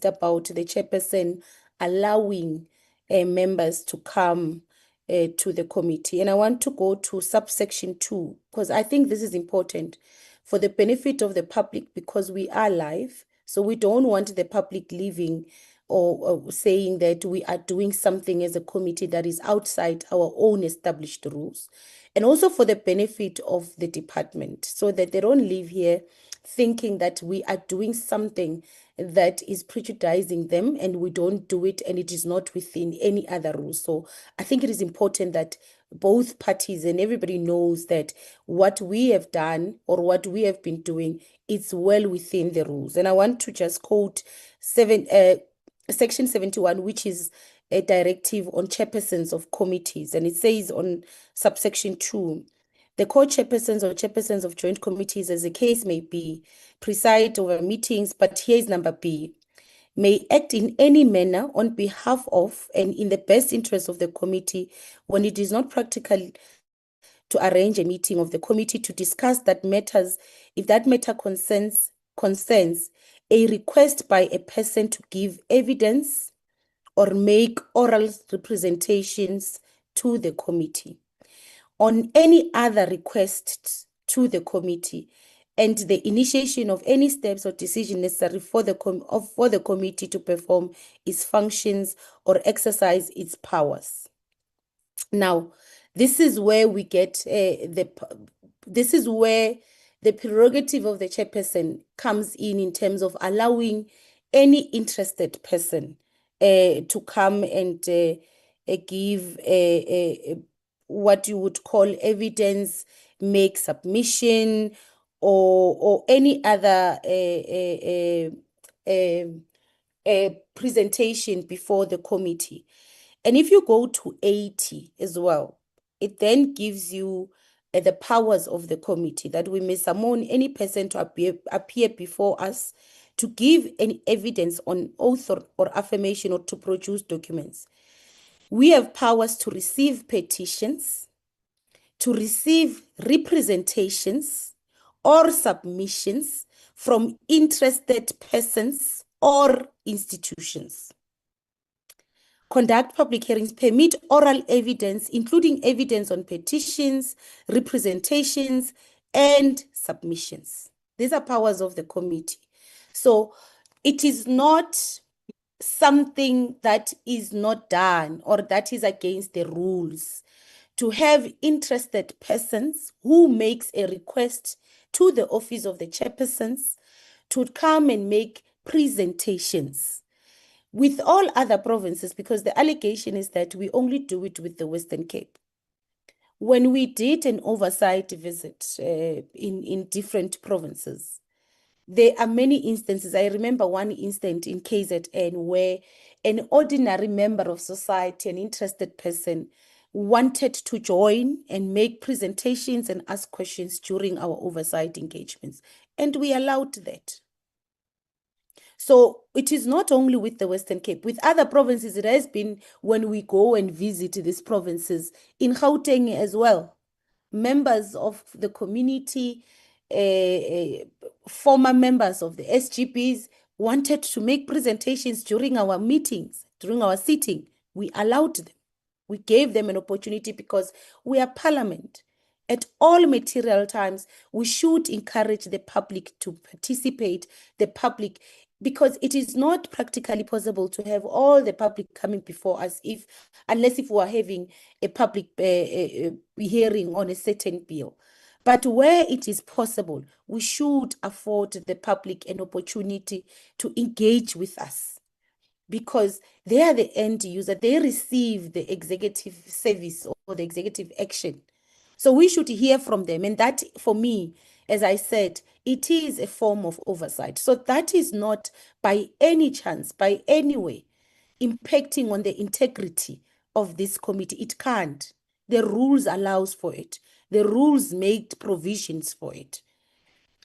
about the chairperson allowing members to come to the committee. And I want to go to subsection 2, because I think this is important for the benefit of the public, because we are live. So we don't want the public leaving or saying that we are doing something as a committee that is outside our own established rules. And also for the benefit of the department, so that they don't leave here thinking that we are doing something that is prejudicing them and we don't do it and it is not within any other rules. So I think it is important that both parties and everybody knows that what we have done or what we have been doing is well within the rules. And I want to just quote Section 71, which is a directive on chairpersons of committees. And it says on subsection 2, the co-chairpersons or chairpersons of joint committees, as the case may be, preside over meetings, but here's number B, may act in any manner on behalf of and in the best interest of the committee when it is not practical to arrange a meeting of the committee to discuss that matters, if that matter concerns a request by a person to give evidence or make oral representations to the committee on any other request to the committee, and the initiation of any steps or decision necessary for the committee to perform its functions or exercise its powers. Now, this is where we get this is where the prerogative of the chairperson comes in terms of allowing any interested person to come and give what you would call evidence, make submission, or any other presentation before the committee. And if you go to 80 as well, it then gives you the powers of the committee, that we may summon any person to appear before us to give any evidence on oath or affirmation or to produce documents. We have powers to receive petitions, to receive representations or submissions from interested persons or institutions. Conduct public hearings, permit oral evidence, including evidence on petitions, representations, and submissions. These are powers of the committee. So it is not something that is not done or that is against the rules to have interested persons who makes a request to the office of the chairpersons to come and make presentations with all other provinces, because the allegation is that we only do it with the Western Cape. When we did an oversight visit in different provinces, there are many instances. I remember one instance in KZN where an ordinary member of society, an interested person, wanted to join and make presentations and ask questions during our oversight engagements, and we allowed that. So it is not only with the Western Cape. With other provinces, it has been when we go and visit these provinces, in Gauteng as well. Members of the community, former members of the SGPs wanted to make presentations during our meetings, during our sitting. We allowed them. We gave them an opportunity because we are parliament. At all material times, we should encourage the public to participate, the public, because it is not practically possible to have all the public coming before us unless we are having a public hearing on a certain bill. But where it is possible, we should afford the public an opportunity to engage with us, because they are the end user. They receive the executive service or the executive action. So we should hear from them. And that, for me, as I said, it is a form of oversight. So that is not by any chance, by any way, impacting on the integrity of this committee. It can't. The rules allows for it. The rules make provisions for it.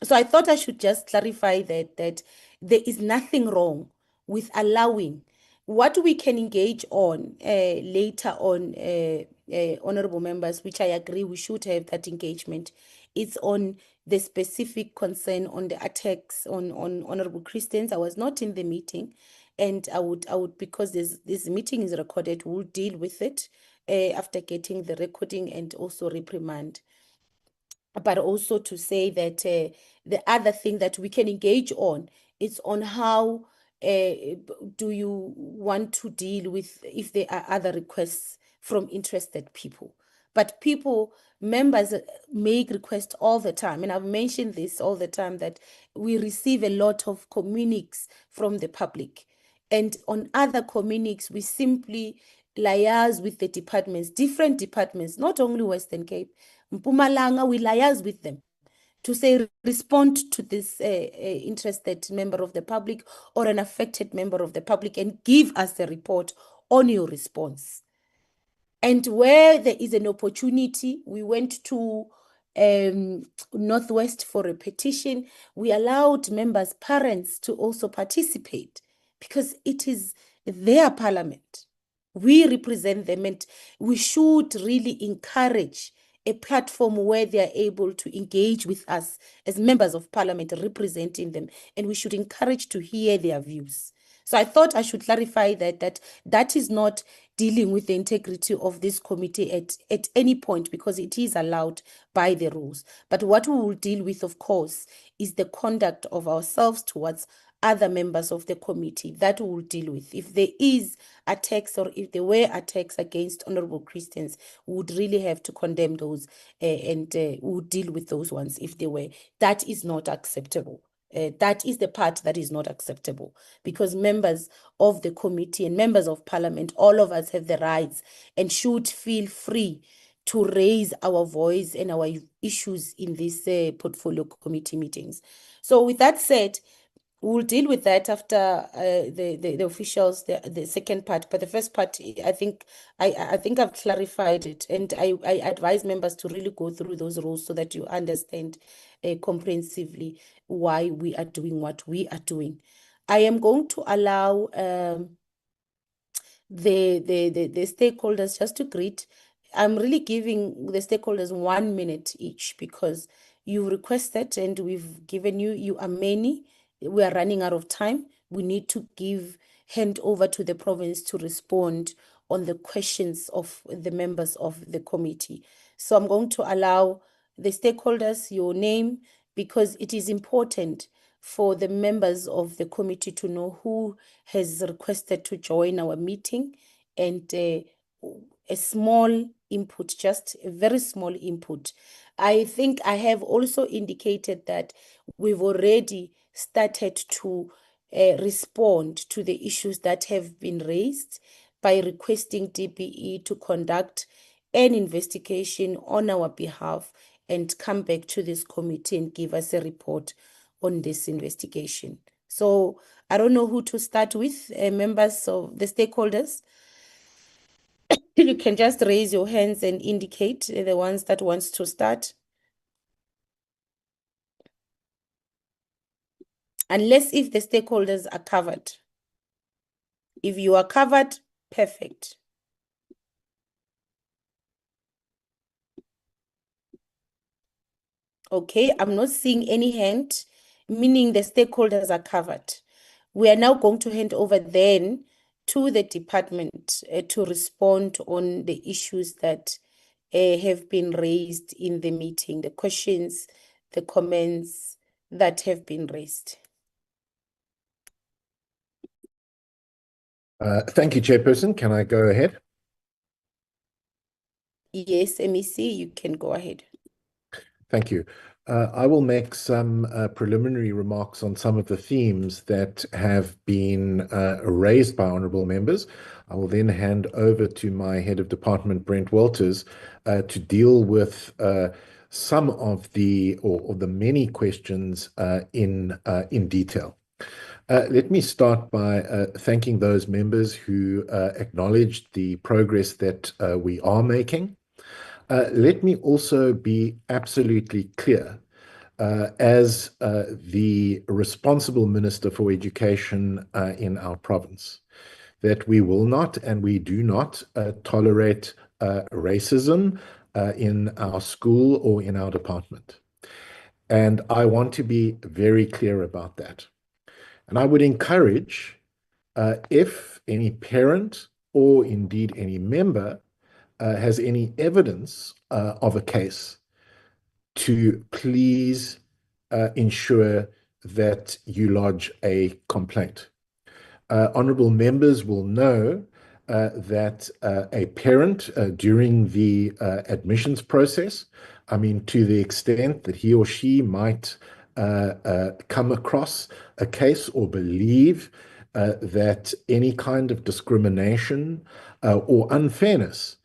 So I thought I should just clarify that there is nothing wrong with allowing what we can engage on later on, honorable members, which I agree we should have that engagement. It's on the specific concern on the attacks on honorable Christians. I was not in the meeting, and I would because this meeting is recorded, we'll deal with it after getting the recording and also reprimand. But also to say that the other thing that we can engage on is on how do you want to deal with if there are other requests from interested people. But members make requests all the time, and I've mentioned this all the time, that we receive a lot of communiques from the public. And on other communiques, we simply liaise with the departments, different departments, not only Western Cape, Mpumalanga, we liaise with them to say, respond to this interested member of the public or an affected member of the public and give us a report on your response. And where there is an opportunity, we went to Northwest for a petition. We allowed members' parents to also participate because it is their parliament. We represent them, and we should really encourage a platform where they are able to engage with us as members of parliament representing them, and we should encourage to hear their views. So I thought I should clarify that is not dealing with the integrity of this committee at any point, because it is allowed by the rules. But what we will deal with, of course, is the conduct of ourselves towards other members of the committee. That we will deal with. If there is attacks or if there were attacks against honorable Christians, we would really have to condemn those and we would deal with those ones if they were. That is not acceptable. That is the part that is not acceptable, because members of the committee and members of parliament, all of us have the rights and should feel free to raise our voice and our issues in these portfolio committee meetings. So with that said, we'll deal with that after the officials, the second part. But the first part, I think I've clarified it, and I advise members to really go through those rules so that you understand comprehensively why we are doing what we are doing. I am going to allow the stakeholders just to greet. I'm really giving the stakeholders 1 minute each, because you requested and we've given you. You are many. We are running out of time. We need to hand over to the province to respond on the questions of the members of the committee. So I'm going to allow the stakeholders your name, because it is important for the members of the committee to know who has requested to join our meeting, and a small input, just a very small input. I think I have also indicated that we've already started to respond to the issues that have been raised by requesting DPE to conduct an investigation on our behalf and come back to this committee and give us a report on this investigation. So I don't know who to start with, members of the stakeholders. You can just raise your hands and indicate the ones that wants to start. Unless if the stakeholders are covered. If you are covered, perfect. Okay, I'm not seeing any hand, meaning the stakeholders are covered. We are now going to hand over then to the department to respond on the issues that have been raised in the meeting, the questions, the comments that have been raised. Thank you, Chairperson. Can I go ahead? Yes, MEC, you can go ahead. Thank you. I will make some preliminary remarks on some of the themes that have been raised by honourable members. I will then hand over to my head of department, Brent Walters, to deal with some of the many questions in detail. Let me start by thanking those members who acknowledged the progress that we are making. Let me also be absolutely clear as the responsible Minister for Education in our province, that we will not and we do not tolerate racism in our school or in our department. And I want to be very clear about that. And I would encourage, if any parent or indeed any member has any evidence of a case, to please ensure that you lodge a complaint. Honourable members will know that a parent during the admissions process, I mean, to the extent that he or she might come across a case or believe that any kind of discrimination or unfairness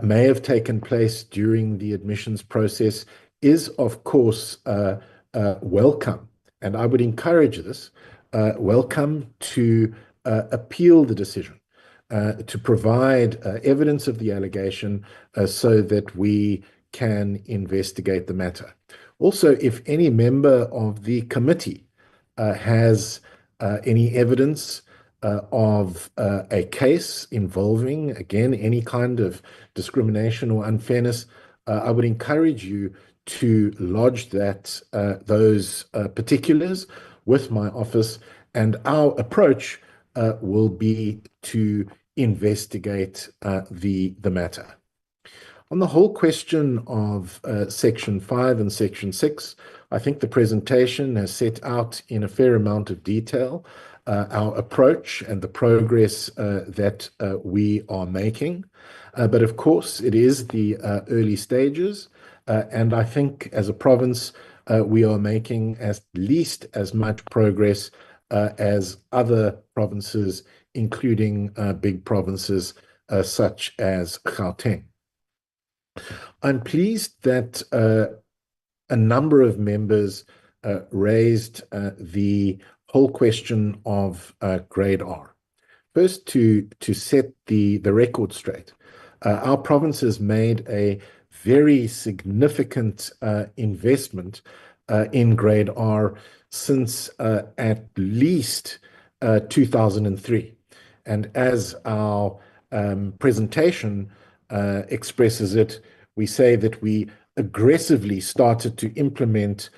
may have taken place during the admissions process, is, of course, welcome. And I would encourage this, welcome to appeal the decision, to provide evidence of the allegation so that we can investigate the matter. Also, if any member of the committee has any evidence of a case involving, again, any kind of discrimination or unfairness, I would encourage you to lodge those particulars with my office, and our approach will be to investigate the matter. On the whole question of Section 5 and Section 6, I think the presentation has set out in a fair amount of detail our approach and the progress that we are making. But of course, it is the early stages. And I think as a province, we are making at least as much progress as other provinces, including big provinces such as Gauteng. I'm pleased that a number of members raised the whole question of grade R. First, to set the record straight, our province has made a very significant investment in grade R since at least 2003. And as our presentation expresses it, we say that we aggressively started to implement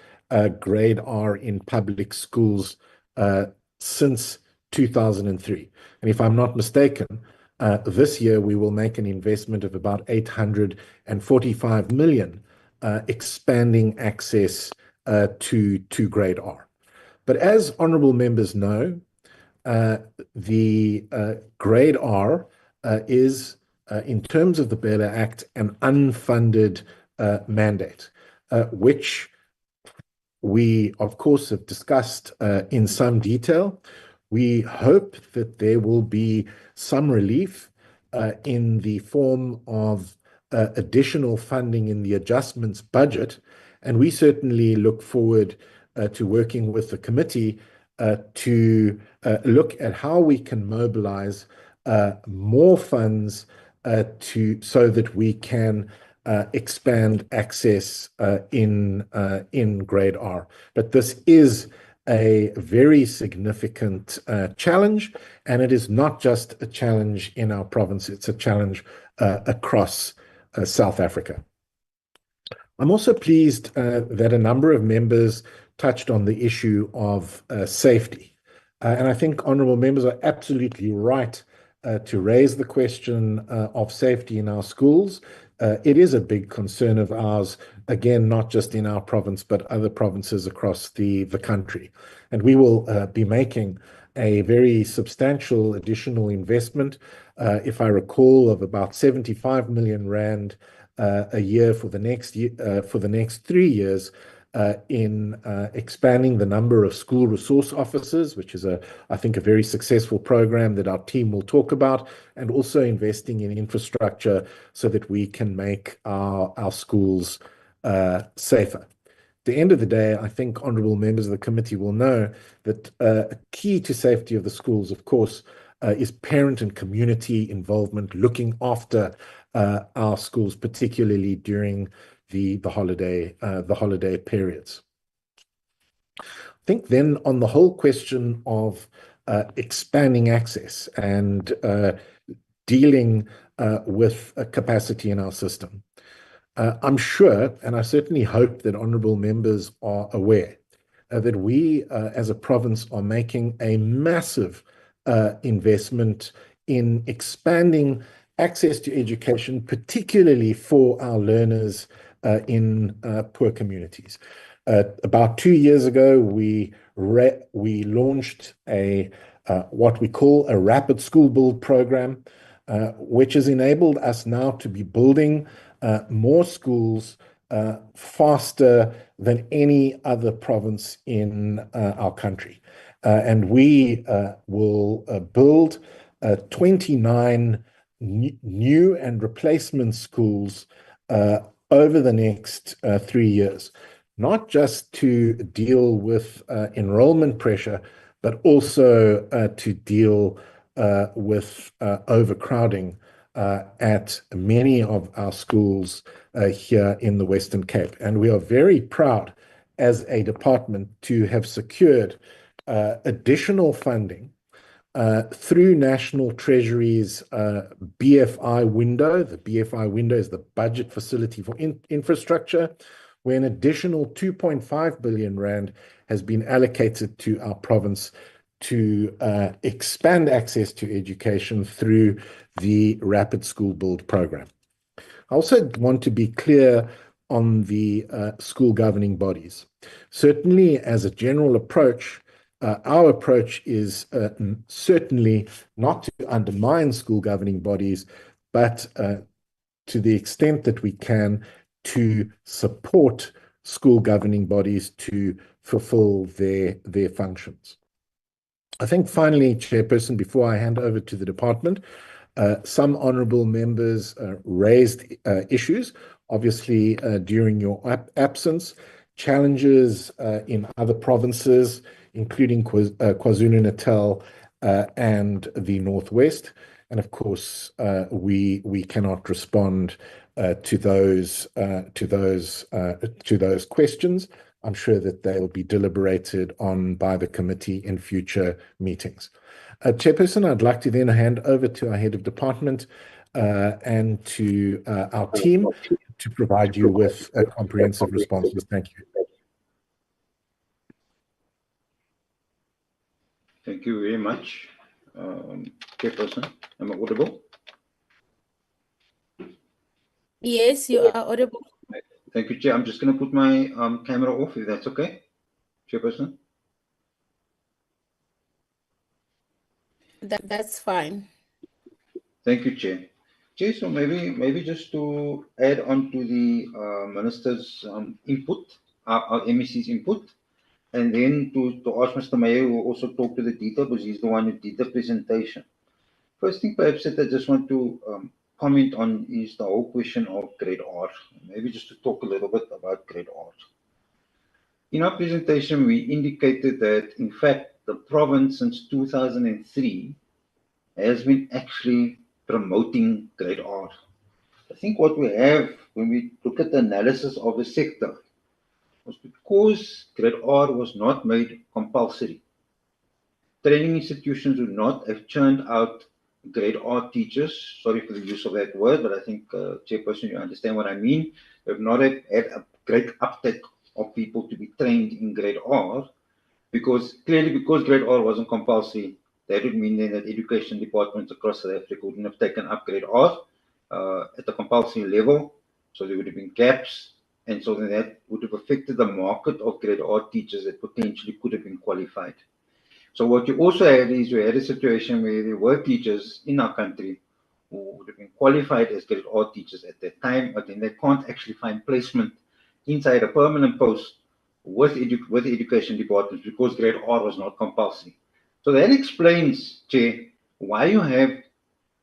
grade R in public schools since 2003. And if I'm not mistaken, this year we will make an investment of about 845 million, expanding access to grade R. But as honourable members know, the grade R is, in terms of the BELA Act, an unfunded mandate, which we, of course, have discussed in some detail. We hope that there will be some relief in the form of additional funding in the adjustments budget, and we certainly look forward to working with the committee to look at how we can mobilize more funds so that we can expand access in grade R. But this is a very significant challenge, and it is not just a challenge in our province, it's a challenge across South Africa. I'm also pleased that a number of members touched on the issue of safety. And I think honourable members are absolutely right to raise the question of safety in our schools. It is a big concern of ours, again, not just in our province, but other provinces across the country. And we will be making a very substantial additional investment, if I recall, of about 75 million rand a year for the next 3 years, in expanding the number of school resource officers, which is, I think, a very successful program that our team will talk about, and also investing in infrastructure so that we can make our schools safer. At the end of the day, I think honourable members of the committee will know that a key to safety of the schools, of course, is parent and community involvement, looking after our schools, particularly during the holiday periods. I think then on the whole question of expanding access and dealing with capacity in our system, I'm sure, and I certainly hope that honourable members are aware that we as a province are making a massive investment in expanding access to education, particularly for our learners in poor communities. About 2 years ago, we launched what we call a rapid school build program, which has enabled us now to be building more schools faster than any other province in our country. And we will build 29 new and replacement schools over the next 3 years, not just to deal with enrollment pressure, but also to deal with overcrowding at many of our schools here in the Western Cape. And we are very proud as a department to have secured additional funding through National Treasury's BFI window. The BFI window is the Budget Facility for Infrastructure, where an additional 2.5 billion rand has been allocated to our province to expand access to education through the Rapid School Build program. I also want to be clear on the school governing bodies. Certainly, as a general approach, our approach is certainly not to undermine school governing bodies, but to the extent that we can, to support school governing bodies to fulfill their functions. I think finally, Chairperson, before I hand over to the department, some honourable members raised issues, obviously during your absence, challenges in other provinces, including KwaZulu-Natal and the Northwest. And of course, we cannot respond to those questions. I'm sure that they'll be deliberated on by the committee in future meetings. Chairperson, I'd like to then hand over to our head of department and to our team to provide you with comprehensive responses. Thank you. Thank you very much, Chairperson. Am I audible? Yes, you are audible. Thank you, Chair. I'm just going to put my camera off, if that's okay, Chairperson. That's fine. Thank you, Chair. Chair, so maybe just to add on to the Minister's input, our MEC's input, and then to ask Mr. Meyer, who will also talk to the detail, because he's the one who did the presentation. First thing perhaps that I just want to comment on is the whole question of grade R. Maybe just to talk a little bit about grade R. In our presentation, we indicated that, in fact, the province since 2003 has been actually promoting grade R. I think what we have when we look at the analysis of the sector was because grade R was not made compulsory. Training institutions would not have churned out grade R teachers. Sorry for the use of that word, but I think, Chairperson, you understand what I mean. We have not had a great uptake of people to be trained in grade R, because grade R wasn't compulsory. That would mean then that education departments across South Africa wouldn't have taken up grade R at the compulsory level. So there would have been gaps, and so then that would have affected the market of grade R teachers that potentially could have been qualified. So what you also had is you had a situation where there were teachers in our country who would have been qualified as grade R teachers at that time, but then they can't actually find placement inside a permanent post with the education departments because grade R was not compulsory. So that explains, Chair, why you have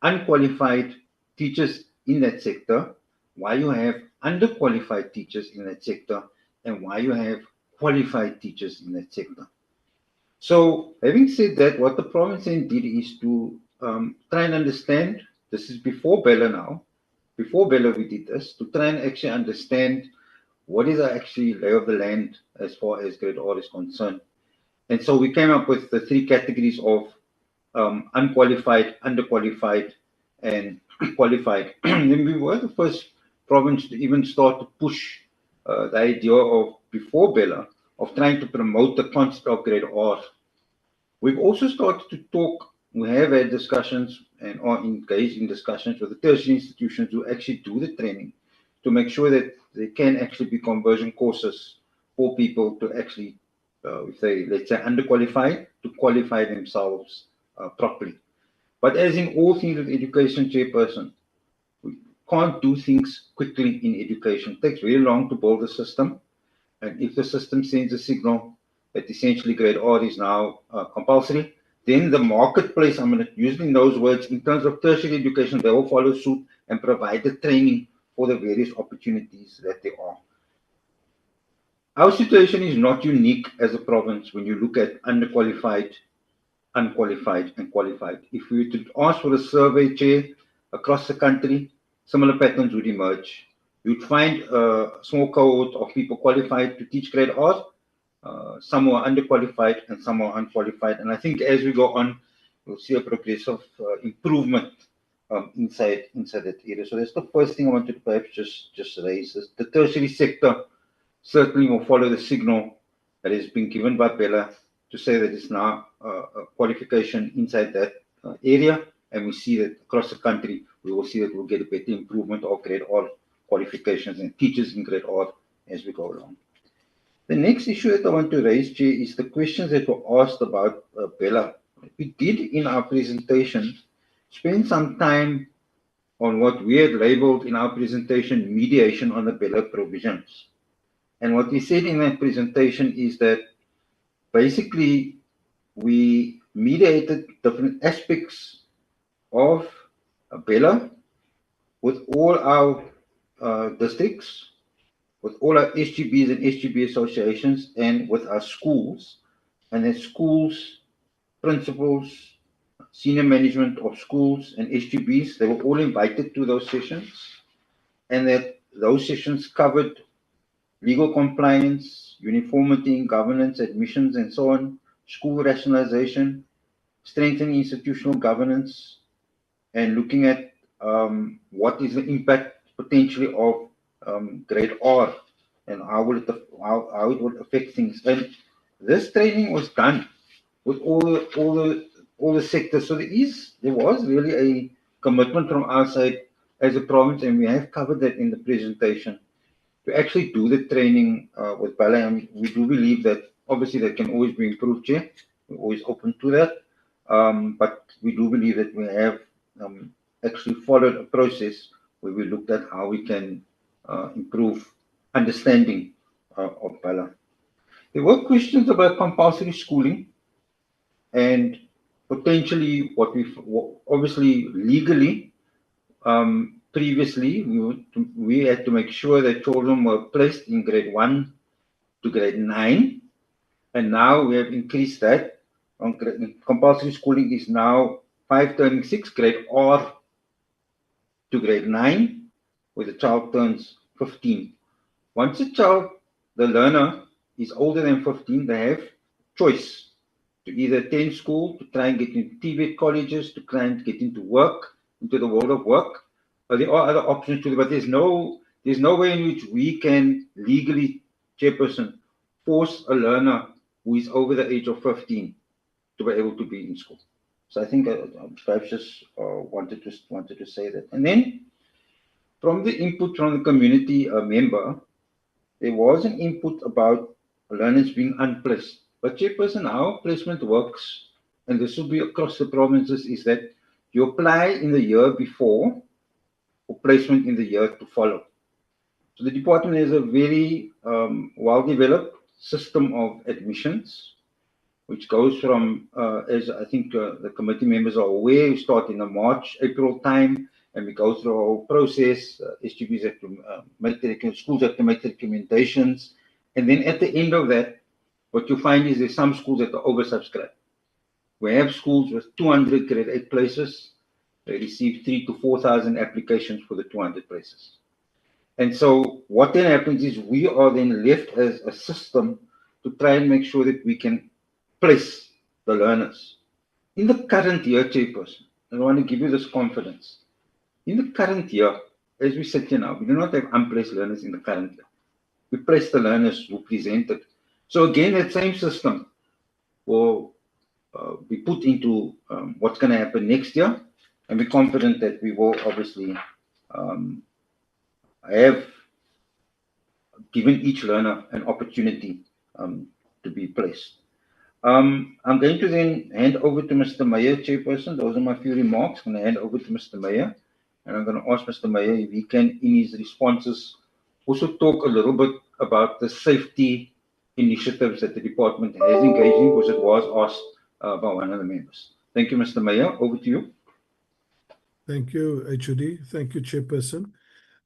unqualified teachers in that sector, why you have underqualified teachers in that sector, and why you have qualified teachers in that sector. So having said that, what the province then did is to try and understand, this is before BELA now, before BELA we did this, to try and actually understand what is the actually lay of the land as far as grade R is concerned. And so we came up with the 3 categories of unqualified, underqualified, and qualified. Then we were the first province to even start to push the idea of, before BELA, of trying to promote the concept of grade R. We've also started to talk, we have had discussions and are engaged in discussions with the tertiary institutions who actually do the training to make sure that there can actually be conversion courses for people to actually, if they, let's say, underqualified, to qualify themselves properly. But as in all things with education, Chairperson, we can't do things quickly in education. It takes very long to build a system. And if the system sends a signal that essentially grade R is now compulsory, then the marketplace, I'm going to use in those words, in terms of tertiary education, they will follow suit and provide the training for the various opportunities that there are. Our situation is not unique as a province when you look at underqualified, unqualified, and qualified. If we were to ask for a survey, Chair, across the country, similar patterns would emerge. You'd find a small cohort of people qualified to teach grade R, some who are underqualified and some are unqualified. And I think as we go on, we'll see a progressive improvement inside that area. So that's the first thing I wanted to perhaps just raise. Is the tertiary sector certainly will follow the signal that has been given by BELA to say that it's now a qualification inside that area. And we see that across the country, we will see that we'll get a better improvement of grade R qualifications and teachers in grade R as we go along. The next issue that I want to raise, Chair, is the questions that were asked about BELA. We did in our presentation spend some time on what we had labeled in our presentation mediation on the BELA provisions. And what we said in that presentation is that basically we mediated different aspects of BELA with all our districts, with all our SGBs and SGB associations, and with our schools. And the schools, principals, senior management of schools and SGBs, they were all invited to those sessions. And that those sessions covered legal compliance, uniformity in governance, admissions, and so on, school rationalization, strengthening institutional governance, and looking at what is the impact potentially of grade R and how it would affect things. And this training was done with all the sectors. So there was really a commitment from our side as a province, and we have covered that in the presentation, to actually do the training with BELA. And we do believe that obviously that can always be improved, Chair. We're always open to that. But we do believe that we have actually followed a process where we looked at how we can improve understanding of BELA. There were questions about compulsory schooling and potentially what obviously legally, previously we had to make sure that children were placed in grade 1 to grade 9, and now we have increased that. Compulsory schooling is now 5 turning 6, grade R to grade 9, where the child turns 15. Once a child, the learner, is older than 15, they have choice to either attend school, to try and get into TVET colleges, to try and get into work, into the world of work. There are other options to it, but there's no way in which we can legally, Chairperson, force a learner who is over the age of 15 to be able to be in school. So I think I perhaps just wanted to say that. And then from the input from the community member, there was an input about learners being unplaced. But Chairperson, how placement works, and this will be across the provinces, is that you apply in the year before for placement in the year to follow. So the department has a very well-developed system of admissions, which goes from, as I think the committee members are aware, we start in the March, April time, and we go through a whole process. SGBs have to make schools have to make recommendations. And then at the end of that, what you find is there's some schools that are oversubscribed. We have schools with 200 grade 8 places. They receive 3,000 to 4,000 applications for the 200 places. And so what then happens is we are then left as a system to try and make sure that we can place the learners. In the current year, Chairperson, I want to give you this confidence. In the current year, as we sit here now, we do not have unplaced learners in the current year. We place the learners who presented. So again, that same system will be put into what's going to happen next year. And we're confident that we will obviously have given each learner an opportunity to be placed. I'm going to then hand over to Mr. Meyer, Chairperson. Those are my few remarks. I'm going to hand over to Mr. Meyer. And I'm going to ask Mr. Meyer if he can, in his responses, also talk a little bit about the safety initiatives that the department has engaged in, because it was asked by one of the members. Thank you, Mr. Meyer. Over to you. Thank you, HOD. Thank you, Chairperson.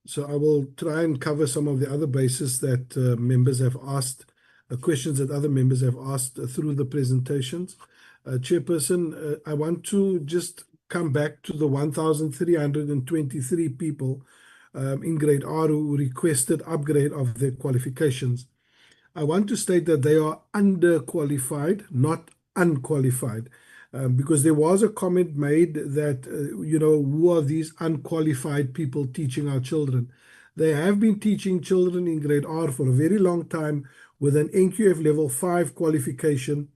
So I will try and cover some of the other bases that members have asked, questions that other members have asked through the presentations. Chairperson, I want to just come back to the 1,323 people in grade R who requested upgrade of their qualifications. I want to state that they are underqualified, not unqualified. Because there was a comment made that, who are these unqualified people teaching our children? They have been teaching children in grade R for a very long time with an NQF level 5 qualification,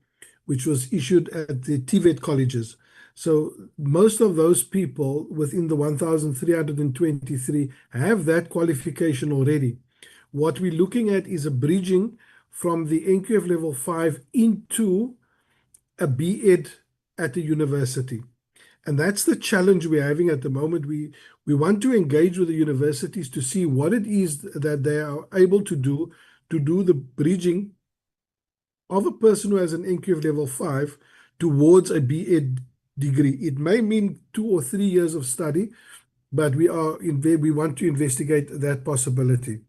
which was issued at the TVET colleges. So most of those people within the 1,323 have that qualification already. What we're looking at is a bridging from the NQF level 5 into a BEd at the university. And that's the challenge we're having at the moment. We want to engage with the universities to see what it is that they are able to do the bridging of a person who has an NQF level 5 towards a BEd degree. It may mean 2 or 3 years of study, but we want to investigate that possibility.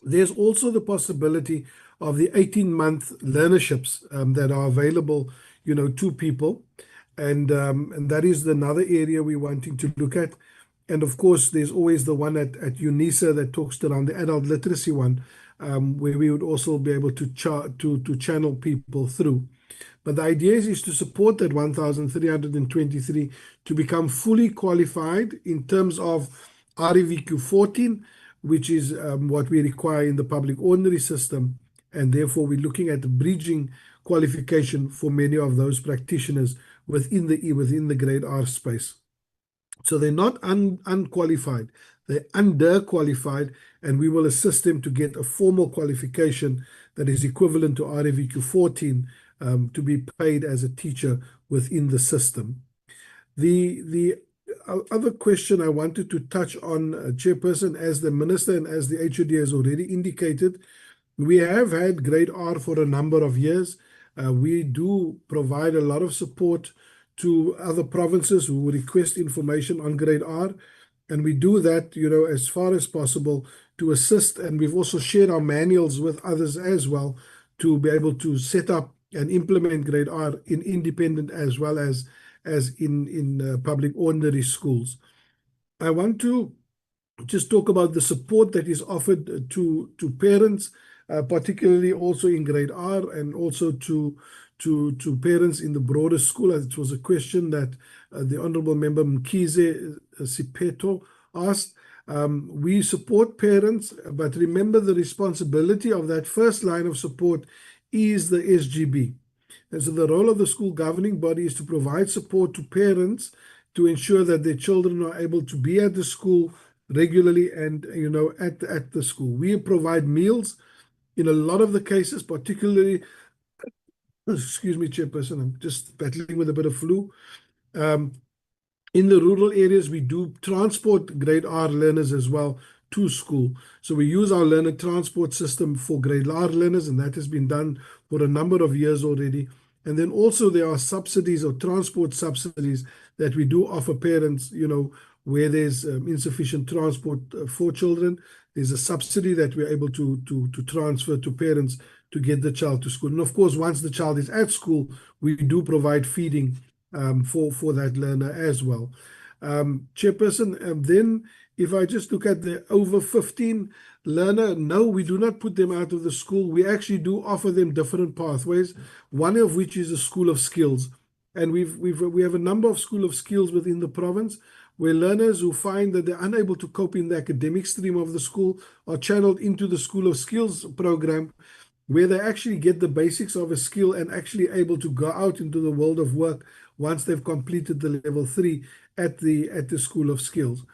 There's also the possibility of the 18-month learnerships that are available, to people. And that is another area we're wanting to look at. And of course, there's always the one at UNISA that talks around the adult literacy one, where we would also be able to channel people through. But the idea is to support that 1,323 to become fully qualified in terms of REVQ 14, which is what we require in the public ordinary system. And therefore, we're looking at the bridging qualification for many of those practitioners within the grade R space. So they're not unqualified, they're underqualified, and we will assist them to get a formal qualification that is equivalent to REVQ 14 to be paid as a teacher within the system. The other question I wanted to touch on, Chairperson, as the Minister and as the HOD has already indicated, we have had grade R for a number of years. We do provide a lot of support to other provinces who request information on grade R, and we do that, as far as possible to assist. And we've also shared our manuals with others as well to be able to set up and implement grade R in independent as well as in public ordinary schools. I want to just talk about the support that is offered to parents, particularly also in grade R, and also to parents in the broader school. It was a question that the Honourable Member Mkhize Sipeto asked. We support parents, but remember the responsibility of that first line of support is the SGB. And so the role of the school governing body is to provide support to parents to ensure that their children are able to be at the school regularly and, at the school. We provide meals in a lot of the cases, particularly, excuse me, Chairperson, I'm just battling with a bit of flu. In the rural areas, we do transport grade R learners as well to school. So we use our learner transport system for grade R learners, and that has been done for a number of years already. And then also there are subsidies or transport subsidies that we do offer parents, where there's insufficient transport for children. There's a subsidy that we're able to transfer to parents to get the child to school. And of course, once the child is at school, we do provide feeding for that learner as well. Chairperson, then If I just look at the over 15 learner, no, we do not put them out of the school. We actually do offer them different pathways, one of which is a school of skills. And we have a number of school of skills within the province where learners who find that they're unable to cope in the academic stream of the school are channeled into the school of skills program, where they actually get the basics of a skill and actually able to go out into the world of work once they've completed the level 3 at the school of skills.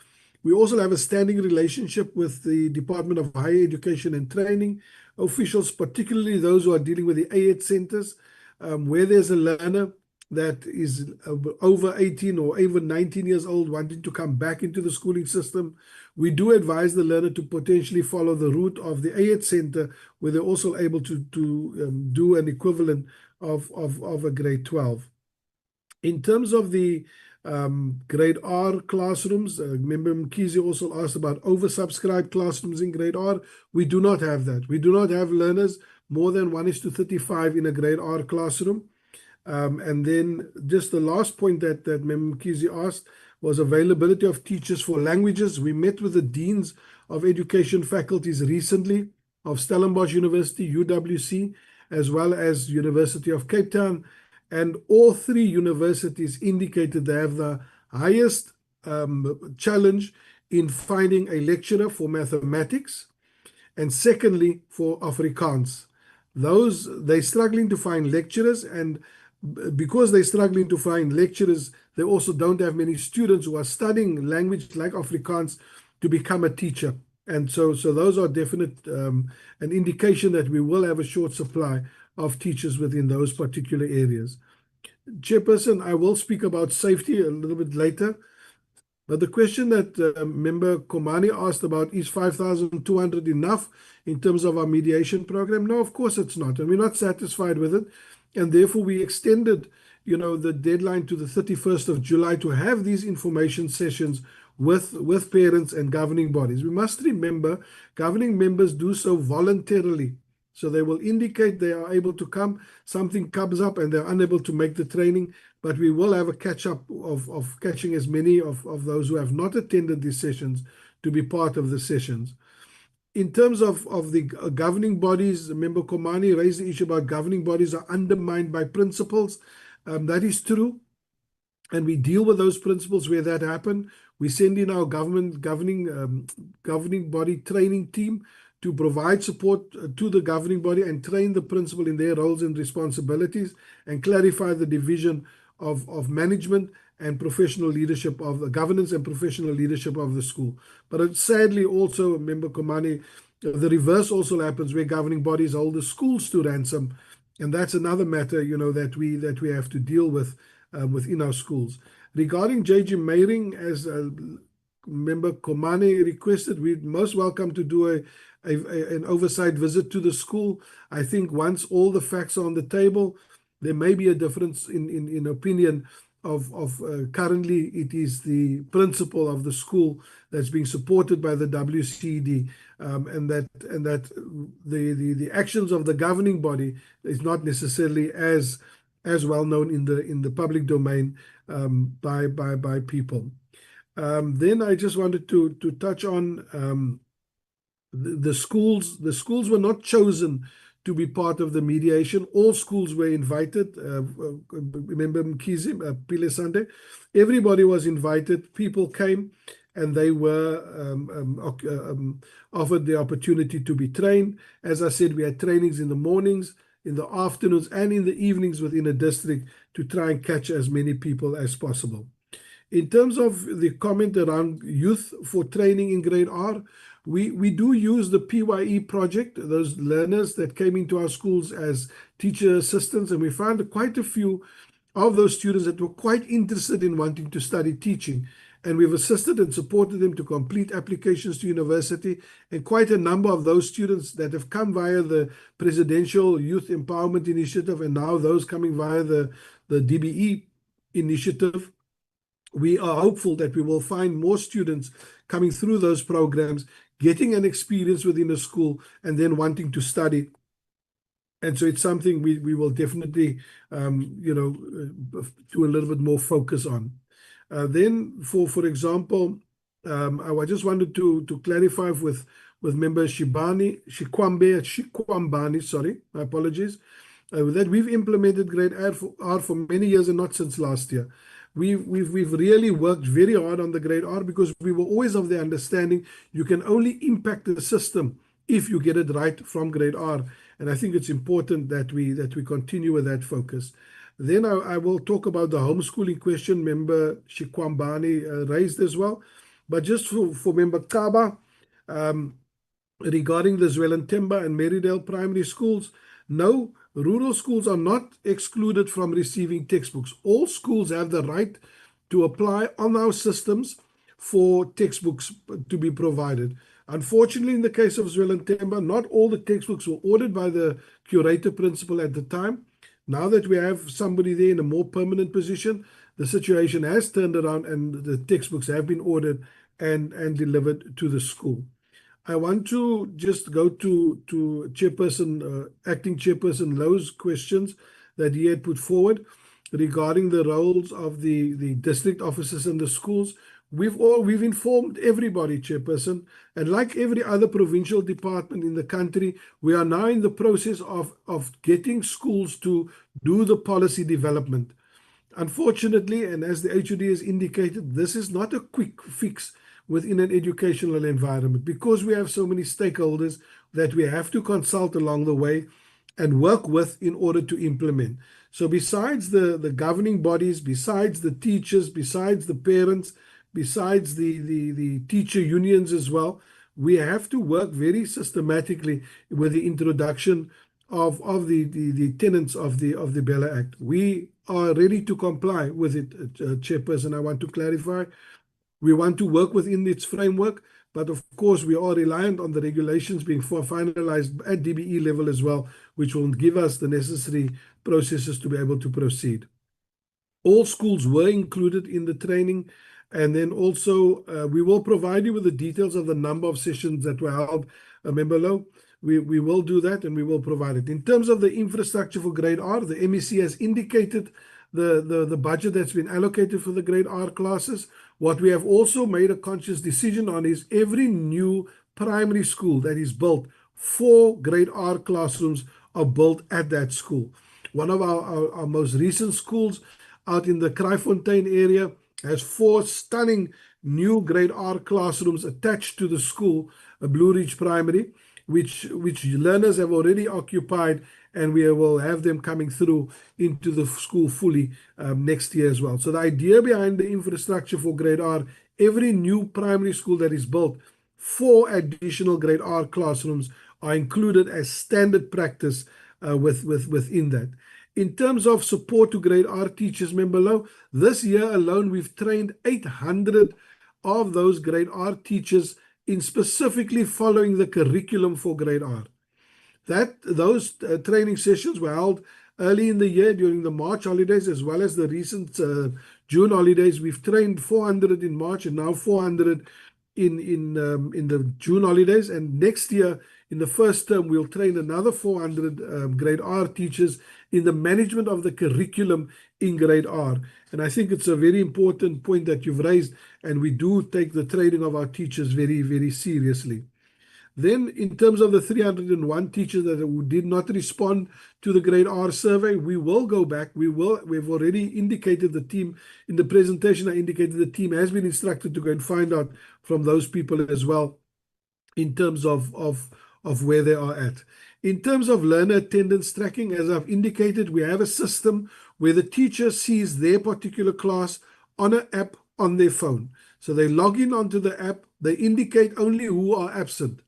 We also have a standing relationship with the Department of Higher Education and Training officials, particularly those who are dealing with the AED centers, where there's a learner that is over 18 or even 19 years old wanting to come back into the schooling system. We do advise the learner to potentially follow the route of the AED center, where they're also able to do an equivalent of a grade 12. In terms of the grade R classrooms, member Mkhize also asked about oversubscribed classrooms in grade R. We do not have that. We do not have learners more than 1:35 in a grade R classroom. And then just the last point that member Mkhize asked was availability of teachers for languages. We met with the deans of education faculties recently of Stellenbosch University, UWC, as well as University of Cape Town. And all three universities indicated they have the highest challenge in finding a lecturer for mathematics, and secondly, for Afrikaans. They're struggling to find lecturers, and because they're struggling to find lecturers, they also don't have many students who are studying language like Afrikaans to become a teacher. And so those are definite an indication that we will have a short supply of teachers within those particular areas. Chairperson, I will speak about safety a little bit later, but the question that member Komani asked about, is 5,200 enough in terms of our mediation program? No, of course it's not, and we're not satisfied with it, and therefore we extended the deadline to the 31st of July to have these information sessions with parents and governing bodies. We must remember governing members do so voluntarily. So they will indicate they are able to come, something comes up and they're unable to make the training, but we will have a catch-up of catching as many of those who have not attended these sessions to be part of the sessions. In terms of the governing bodies, Member Komani raised the issue about governing bodies are undermined by principals. That is true, and we deal with those principals where that happens. We send in our governing body training team to provide support to the governing body and train the principal in their roles and responsibilities and clarify the division of management and professional leadership of the governance and professional leadership of the school. But sadly also, Member Komani, the reverse also happens where governing bodies hold the schools to ransom. And that's another matter, that we have to deal with within our schools. Regarding JG Meiring, as Member Komani requested, we're most welcome to do an oversight visit to the school. I think once all the facts are on the table, there may be a difference in opinion of currently it is the principal of the school that's being supported by the WCED, and that the actions of the governing body is not necessarily as well known in the public domain by people. Then I just wanted to touch on the schools. The schools were not chosen to be part of the mediation. All schools were invited. Remember Mkhize, Pile Sande, everybody was invited. People came and they were offered the opportunity to be trained. As I said, we had trainings in the mornings, in the afternoons, and in the evenings within a district to try and catch as many people as possible. In terms of the comment around youth for training in grade R, we do use the PYE project, those learners that came into our schools as teacher assistants, and we found quite a few of those students that were quite interested in wanting to study teaching. And we've assisted and supported them to complete applications to university, and quite a number of those students that have come via the Presidential Youth Empowerment Initiative and now those coming via the DBE initiative. We are hopeful that we will find more students coming through those programs, getting an experience within a school, and then wanting to study. And so it's something we will definitely, do a little bit more focus on. Then, for example, I just wanted to clarify with member Shikwambani, sorry, my apologies, that we've implemented grade R for many years and not since last year. We've really worked very hard on the grade R because we were always of the understanding you can only impact the system if you get it right from grade R. And I think it's important that we continue with that focus. Then I will talk about the homeschooling question member Shikwambani raised as well. But just for member Kaba, regarding the Zwelintemba and Marydale primary schools, no, rural schools are not excluded from receiving textbooks. All schools have the right to apply on our systems for textbooks to be provided. Unfortunately, in the case of Zwelintemba, not all the textbooks were ordered by the curator principal at the time. Now that we have somebody there in a more permanent position, the situation has turned around and the textbooks have been ordered and delivered to the school. I want to just go to Chairperson, Acting Chairperson Lowe's questions that he had put forward regarding the roles of the district officers in the schools. We've informed everybody, Chairperson, and like every other provincial department in the country, we are now in the process of getting schools to do the policy development. Unfortunately, and as the HOD has indicated, this is not a quick fix within an educational environment because we have so many stakeholders that we have to consult along the way and work with in order to implement. So besides the governing bodies, besides the teachers, besides the parents, besides the teacher unions as well, we have to work very systematically with the introduction of the tenets of the BELA Act. We are ready to comply with it, Chairperson. I want to clarify. We want to work within its framework, but of course we are reliant on the regulations being finalized at DBE level as well, which will give us the necessary processes to be able to proceed. All schools were included in the training, and then also we will provide you with the details of the number of sessions that were held, Member Lowe. We will do that and we will provide it. In terms of the infrastructure for grade R, the MEC has indicated the budget that's been allocated for the grade R classes. What we have also made a conscious decision on is every new primary school that is built, 4 grade R classrooms are built at that school. One of our most recent schools out in the Kraaifontein area has 4 stunning new grade R classrooms attached to the school, Blue Ridge Primary, which learners have already occupied, and we will have them coming through into the school fully next year as well. So the idea behind the infrastructure for grade R, every new primary school that is built, 4 additional grade R classrooms are included as standard practice within that. In terms of support to grade R teachers, Member Lowe, this year alone we've trained 800 of those grade R teachers in specifically following the curriculum for grade R. Those training sessions were held early in the year during the March holidays as well as the recent June holidays. We've trained 400 in March and now 400 in the June holidays, and next year in the first term we'll train another 400 grade R teachers in the management of the curriculum in grade R. And I think it's a very important point that you've raised, and we do take the training of our teachers very, very seriously. Then in terms of the 301 teachers that did not respond to the grade R survey, we will go back. We've already indicated the team in the presentation. I indicated the team has been instructed to go and find out from those people as well in terms of where they are at. In terms of learner attendance tracking, as I've indicated, we have a system where the teacher sees their particular class on an app on their phone. So they log in onto the app, they indicate only who are absent,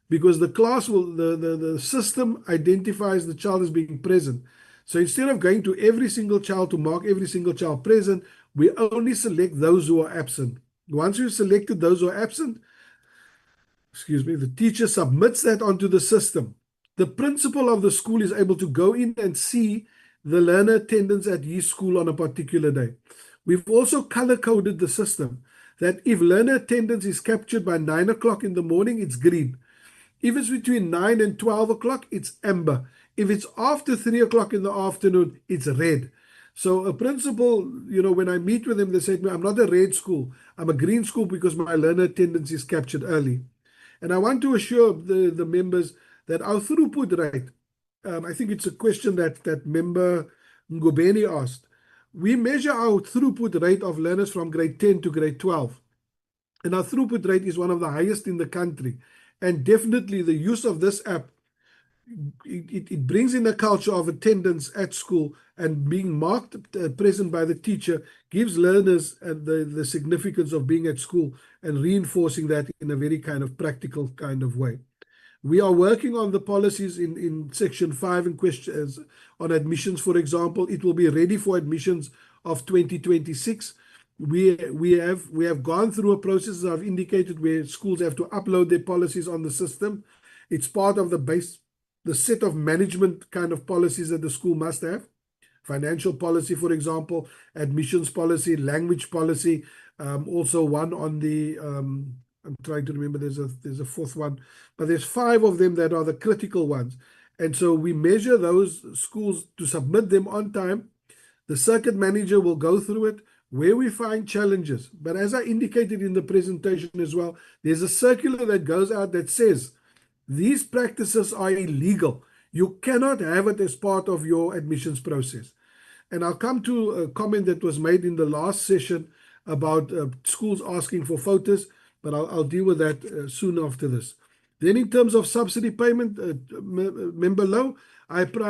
because the class will, the system identifies the child as being present. So instead of going to every single child to mark every single child present, we only select those who are absent. Once we've selected those who are absent, the teacher submits that onto the system. The principal of the school is able to go in and see the learner attendance at his school on a particular day. We've also color-coded the system that if learner attendance is captured by 9 o'clock in the morning, it's green. If it's between 9 and 12 o'clock, it's amber. If it's after 3 o'clock in the afternoon, it's red. So a principal, when I meet with them, they say to me, I'm not a red school, I'm a green school because my learner attendance is captured early. And I want to assure the members that our throughput rate, I think it's a question that member Ngobeni asked. We measure our throughput rate of learners from grade 10 to grade 12. And our throughput rate is one of the highest in the country. And definitely the use of this app, it brings in a culture of attendance at school, and being marked present by the teacher gives learners the significance of being at school and reinforcing that in a very kind of practical kind of way. We are working on the policies in section 5 and questions on admissions, for example. It will be ready for admissions of 2026. We have gone through a process, as I've indicated, where schools have to upload their policies on the system. It's part of the set of management kind of policies that the school must have. Financial policy, for example, admissions policy, language policy, also one on the I'm trying to remember, there's a fourth one, but there's 5 of them that are the critical ones. And so we measure those schools to submit them on time. The circuit manager will go through it where we find challenges. But as I indicated in the presentation as well, there's a circular that goes out that says these practices are illegal. You cannot have it as part of your admissions process. And I'll come to a comment that was made in the last session about schools asking for photos, but I'll deal with that soon after this. Then in terms of subsidy payment, Member Low,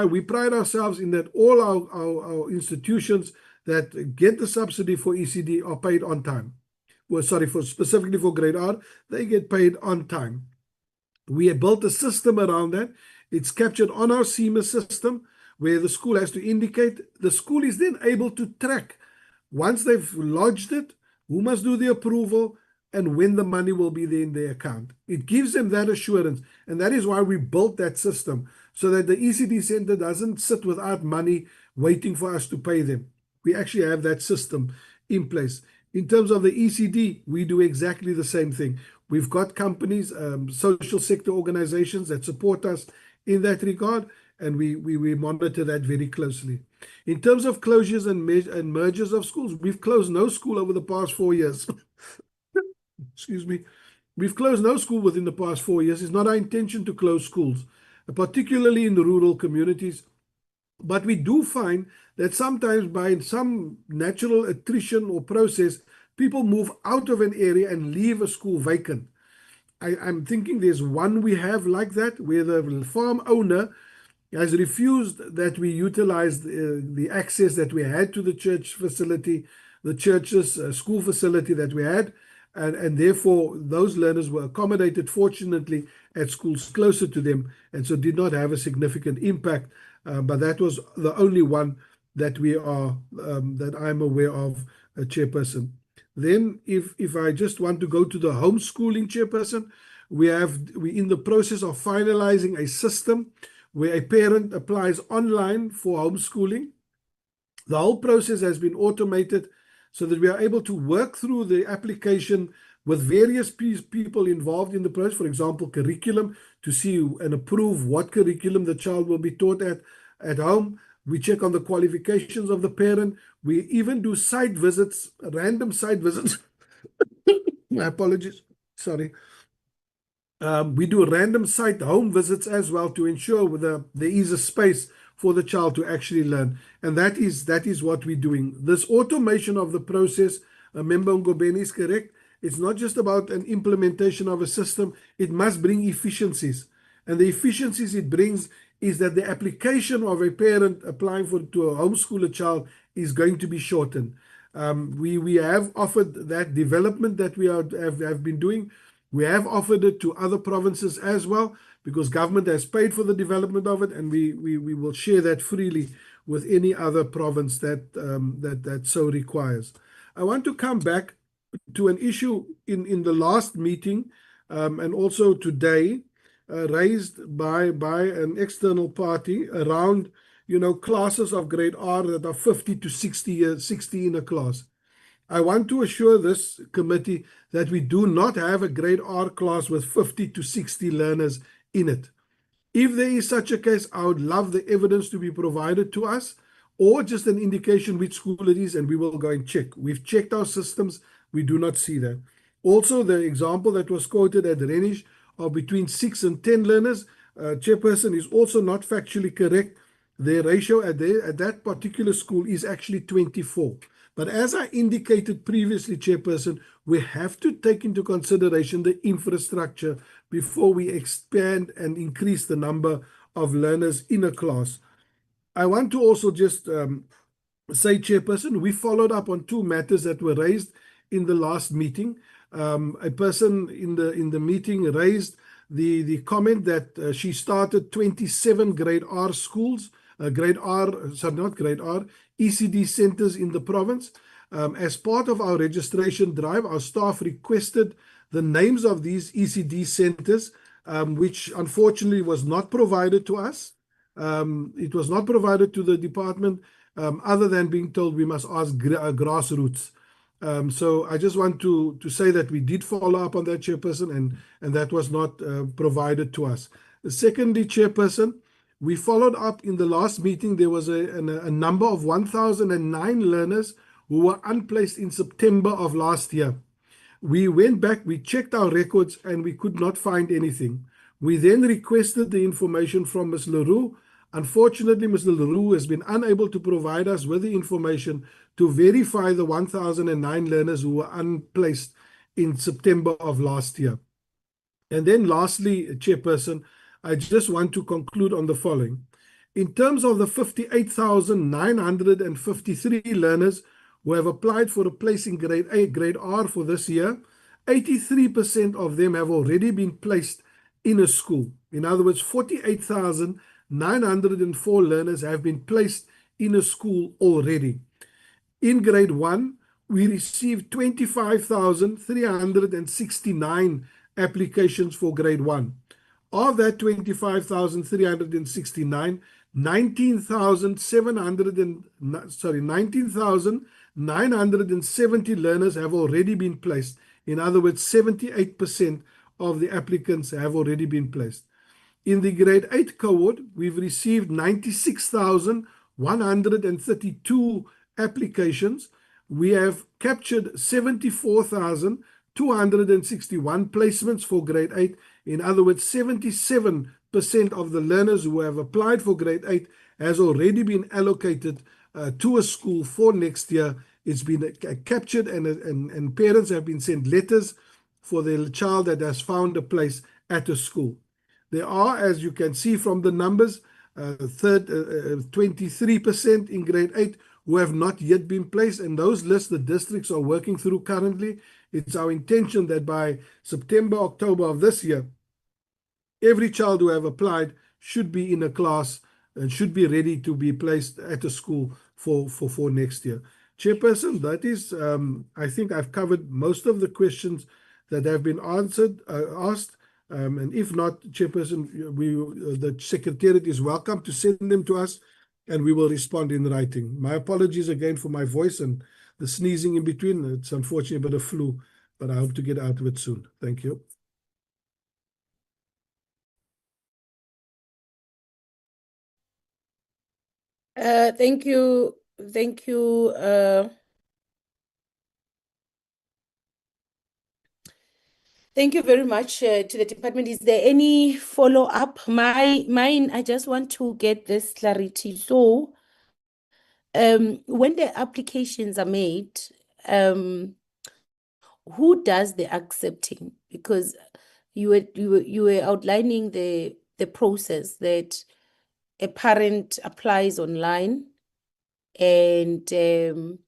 we pride ourselves in that all our institutions that get the subsidy for ECD are paid on time. Well, sorry, specifically for grade R, they get paid on time. We have built a system around that. It's captured on our SEMA system where the school has to indicate. The school is then able to track, once they've lodged it, who must do the approval and when the money will be there in their account. It gives them that assurance. And that is why we built that system, so that the ECD center doesn't sit without money waiting for us to pay them. We actually have that system in place. In terms of the ECD, we do exactly the same thing. We've got companies, social sector organizations that support us in that regard, and we monitor that very closely. In terms of closures and mergers of schools, we've closed no school over the past 4 years. Excuse me. We've closed no school within the past 4 years. It's not our intention to close schools, particularly in the rural communities. But we do find that sometimes by some natural attrition or process, people move out of an area and leave a school vacant. I'm thinking there's one we have like that, where the farm owner has refused that we utilize the access that we had to the church facility, the church's school facility that we had, and therefore those learners were accommodated, fortunately, at schools closer to them, and so did not have a significant impact. But that was the only one that that I'm aware of, Chairperson. Then if I just want to go to the homeschooling, Chairperson, we're in the process of finalizing a system where a parent applies online for homeschooling. The whole process has been automated so that we are able to work through the application with various people involved in the process, for example, curriculum, to see and approve what curriculum the child will be taught at home. We check on the qualifications of the parent. We even do site visits, random site visits. My apologies. Sorry. We do random site home visits as well to ensure whether there is a space for the child to actually learn. And that is what we're doing. This automation of the process, Member Ngobeni is correct. It's not just about an implementation of a system. It must bring efficiencies. And the efficiencies it brings is that the application of a parent applying to a homeschooler child is going to be shortened. We have offered that development that we have been doing. We have offered it to other provinces as well, because government has paid for the development of it, and we will share that freely with any other province that so requires. I want to come back to an issue in the last meeting and also today, raised by an external party around, classes of grade R that are 50 to 60 in a class. I want to assure this committee that we do not have a grade R class with 50 to 60 learners in it. If there is such a case, I would love the evidence to be provided to us or just an indication which school it is, and we will go and check. We've checked our systems. We do not see that. Also, the example that was quoted at Renish of between 6 and 10 learners, Chairperson, is also not factually correct. Their ratio at that particular school is actually 24. But as I indicated previously, Chairperson, we have to take into consideration the infrastructure before we expand and increase the number of learners in a class. I want to also just say, Chairperson, we followed up on 2 matters that were raised in the last meeting. A person in the meeting raised the comment that she started 27 grade R schools, ECD centers in the province. As part of our registration drive, our staff requested the names of these ECD centers, which unfortunately was not provided to us. It was not provided to the department, other than being told we must ask grassroots. So I just want to say that we did follow up on that, Chairperson, and that was not provided to us. Secondly, Chairperson, we followed up in the last meeting. There was a number of 1,009 learners who were unplaced in September of last year. We went back, we checked our records, and we could not find anything. We then requested the information from Ms. Leroux. Unfortunately, Ms. Leroux has been unable to provide us with the information to verify the 1,009 learners who were unplaced in September of last year. And then lastly, Chairperson, I just want to conclude on the following. In terms of the 58,953 learners who have applied for a place in grade A, grade R for this year, 83% of them have already been placed in a school. In other words, 48,904 learners have been placed in a school already. In grade 1, we received 25,369 applications for grade 1. Of that 25,369, 19,970 learners have already been placed. In other words, 78% of the applicants have already been placed. In the grade 8 cohort, we've received 96,132 applications. We have captured 74,261 placements for grade 8. In other words, 77% of the learners who have applied for grade 8 has already been allocated to a school for next year. It's been captured, and parents have been sent letters for their child that has found a place at a school. There are, as you can see from the numbers, 23% in grade 8 who have not yet been placed, and those lists the districts are working through currently. It's our intention that by September, October of this year, every child who have applied should be in a class and should be ready to be placed at a school for next year. Chairperson, that is, I think I've covered most of the questions that have been asked. And if not, Chairperson, the Secretariat is welcome to send them to us, and we will respond in writing. My apologies again for my voice and the sneezing in between. It's unfortunately a bit of flu, but I hope to get out of it soon. Thank you. Thank you. Thank you. Thank you very much to the department. Is there any follow-up? Mine, I just want to get this clarity. So, when the applications are made, who does the accepting? Because you were outlining the process that a parent applies online, and then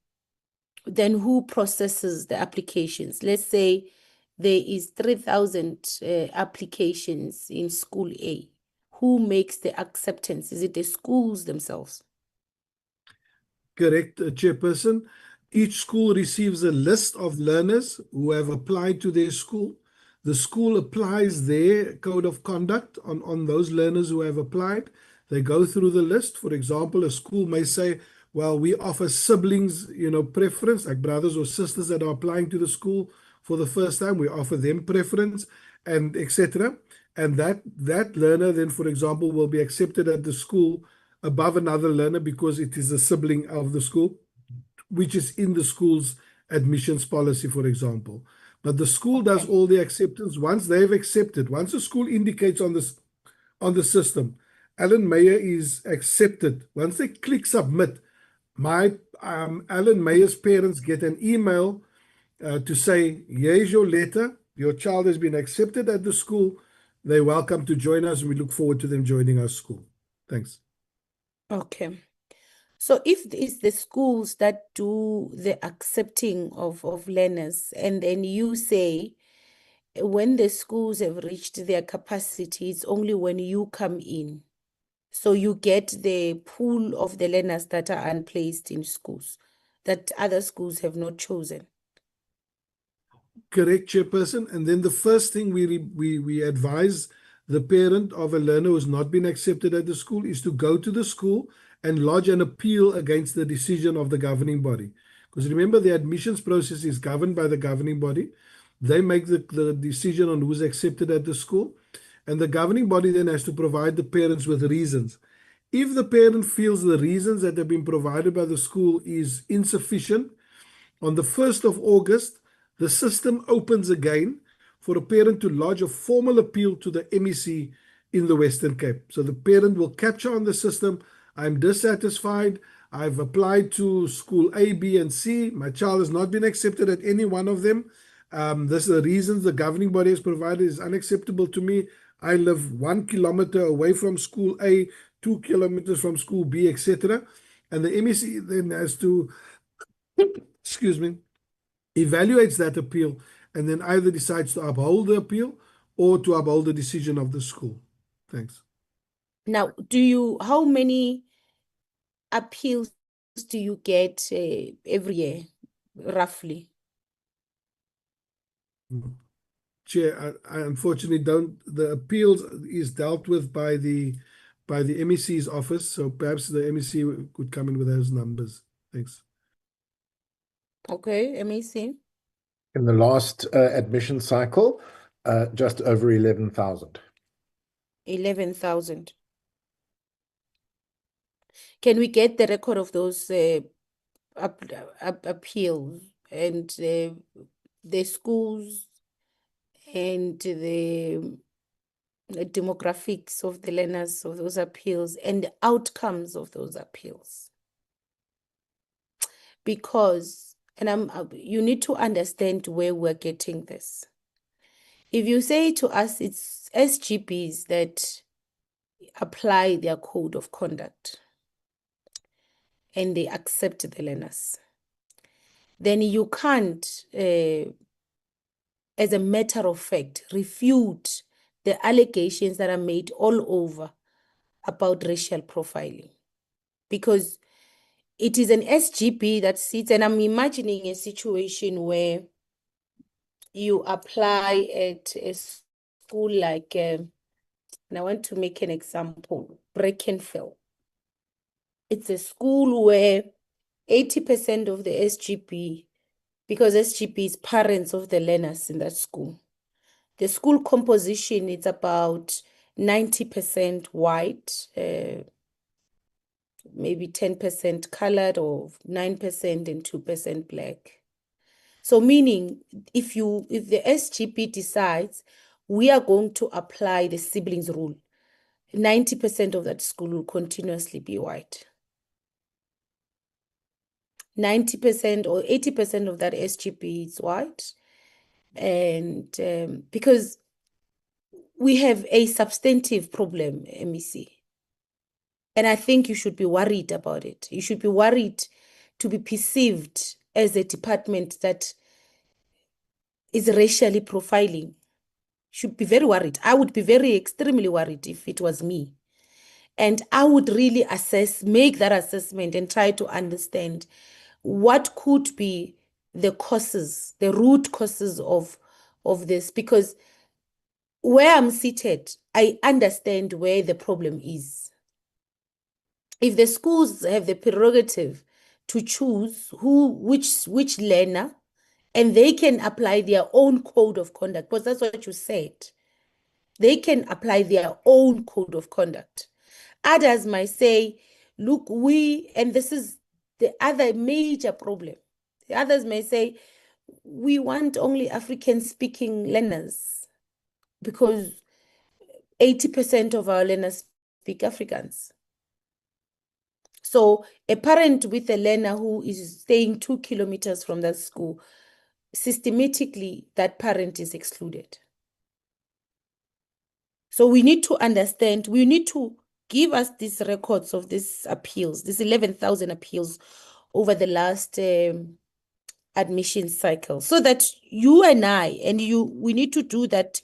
who processes the applications? Let's say there is 3,000 applications in school A. Who makes the acceptance? Is it the schools themselves? Correct, Chairperson. Each school receives a list of learners who have applied to their school. The school applies their code of conduct on those learners who have applied. They go through the list. For example, a school may say, well, we offer siblings, preference, like brothers or sisters that are applying to the school for the first time. We offer them preference, and etc. And that learner then, for example, will be accepted at the school above another learner because it is a sibling of the school, which is in the school's admissions policy, for example. But the school does all the acceptance. Once they've accepted, once the school indicates on the system, Alan Meyer is accepted. Once they click submit, my Alan Meyer's parents get an email to say, here's your letter. Your child has been accepted at the school. They're welcome to join us. We look forward to them joining our school. Thanks. Okay. So if it's the schools that do the accepting of learners, and then you say, when the schools have reached their capacity, it's only when you come in. So you get the pool of the learners that are unplaced in schools that other schools have not chosen. Correct, Chairperson. And then the first thing we advise the parent of a learner who has not been accepted at the school is to go to the school and lodge an appeal against the decision of the governing body. Because remember, the admissions process is governed by the governing body. They make the decision on who's accepted at the school. And the governing body then has to provide the parents with reasons. If the parent feels the reasons that have been provided by the school is insufficient, on the 1st of August, the system opens again for a parent to lodge a formal appeal to the MEC in the Western Cape. So the parent will capture on the system, I'm dissatisfied, I've applied to school A, B, and C, my child has not been accepted at any one of them. This is the reasons the governing body has provided is unacceptable to me. I live 1 kilometer away from school A, 2 kilometers from school B, etc. And the MEC then has to, excuse me, evaluates that appeal and then either decides to uphold the appeal or to uphold the decision of the school. Thanks. Now, how many appeals do you get every year, roughly? Chair, I unfortunately don't. The appeals is dealt with by the MEC's office, so perhaps the MEC could come in with those numbers. Thanks. Okay, MEC. In the last admission cycle, just over 11,000. 11,000. Can we get the record of those appeals and the schools and the demographics of the learners of those appeals and the outcomes of those appeals? Because, and you need to understand where we're getting this. If you say to us it's SGBs that apply their code of conduct and they accept the learners, then you can't, as a matter of fact, refute the allegations that are made all over about racial profiling. Because it is an SGB that sits, and I'm imagining a situation where you apply at a school like, and I want to make an example, Brackenfell. It's a school where 80% of the SGB, because SGB is parents of the learners in that school, the school composition is about 90% white, maybe 10% colored, or 9% and 2% black. So meaning if the SGB decides we are going to apply the siblings rule, 90% of that school will continuously be white. 90% or 80% of that SGB is white. And because we have a substantive problem, MEC. And I think you should be worried about it. You should be worried to be perceived as a department that is racially profiling. You should be very worried. I would be extremely worried if it was me. And I would really make that assessment and try to understand what could be the causes, the root causes of this. Because where I'm seated, I understand where the problem is. If the schools have the prerogative to choose which learner, and they can apply their own code of conduct, because that's what you said. They can apply their own code of conduct. Others might say, look, and this is the other major problem. The others may say, we want only African-speaking learners because 80% of our learners speak Afrikaans. So a parent with a learner who is staying 2 kilometers from that school, systematically, that parent is excluded. So we need to understand, we need to give us these records of these appeals, these 11,000 appeals over the last admission cycle, so that you and I and you, we need to do that.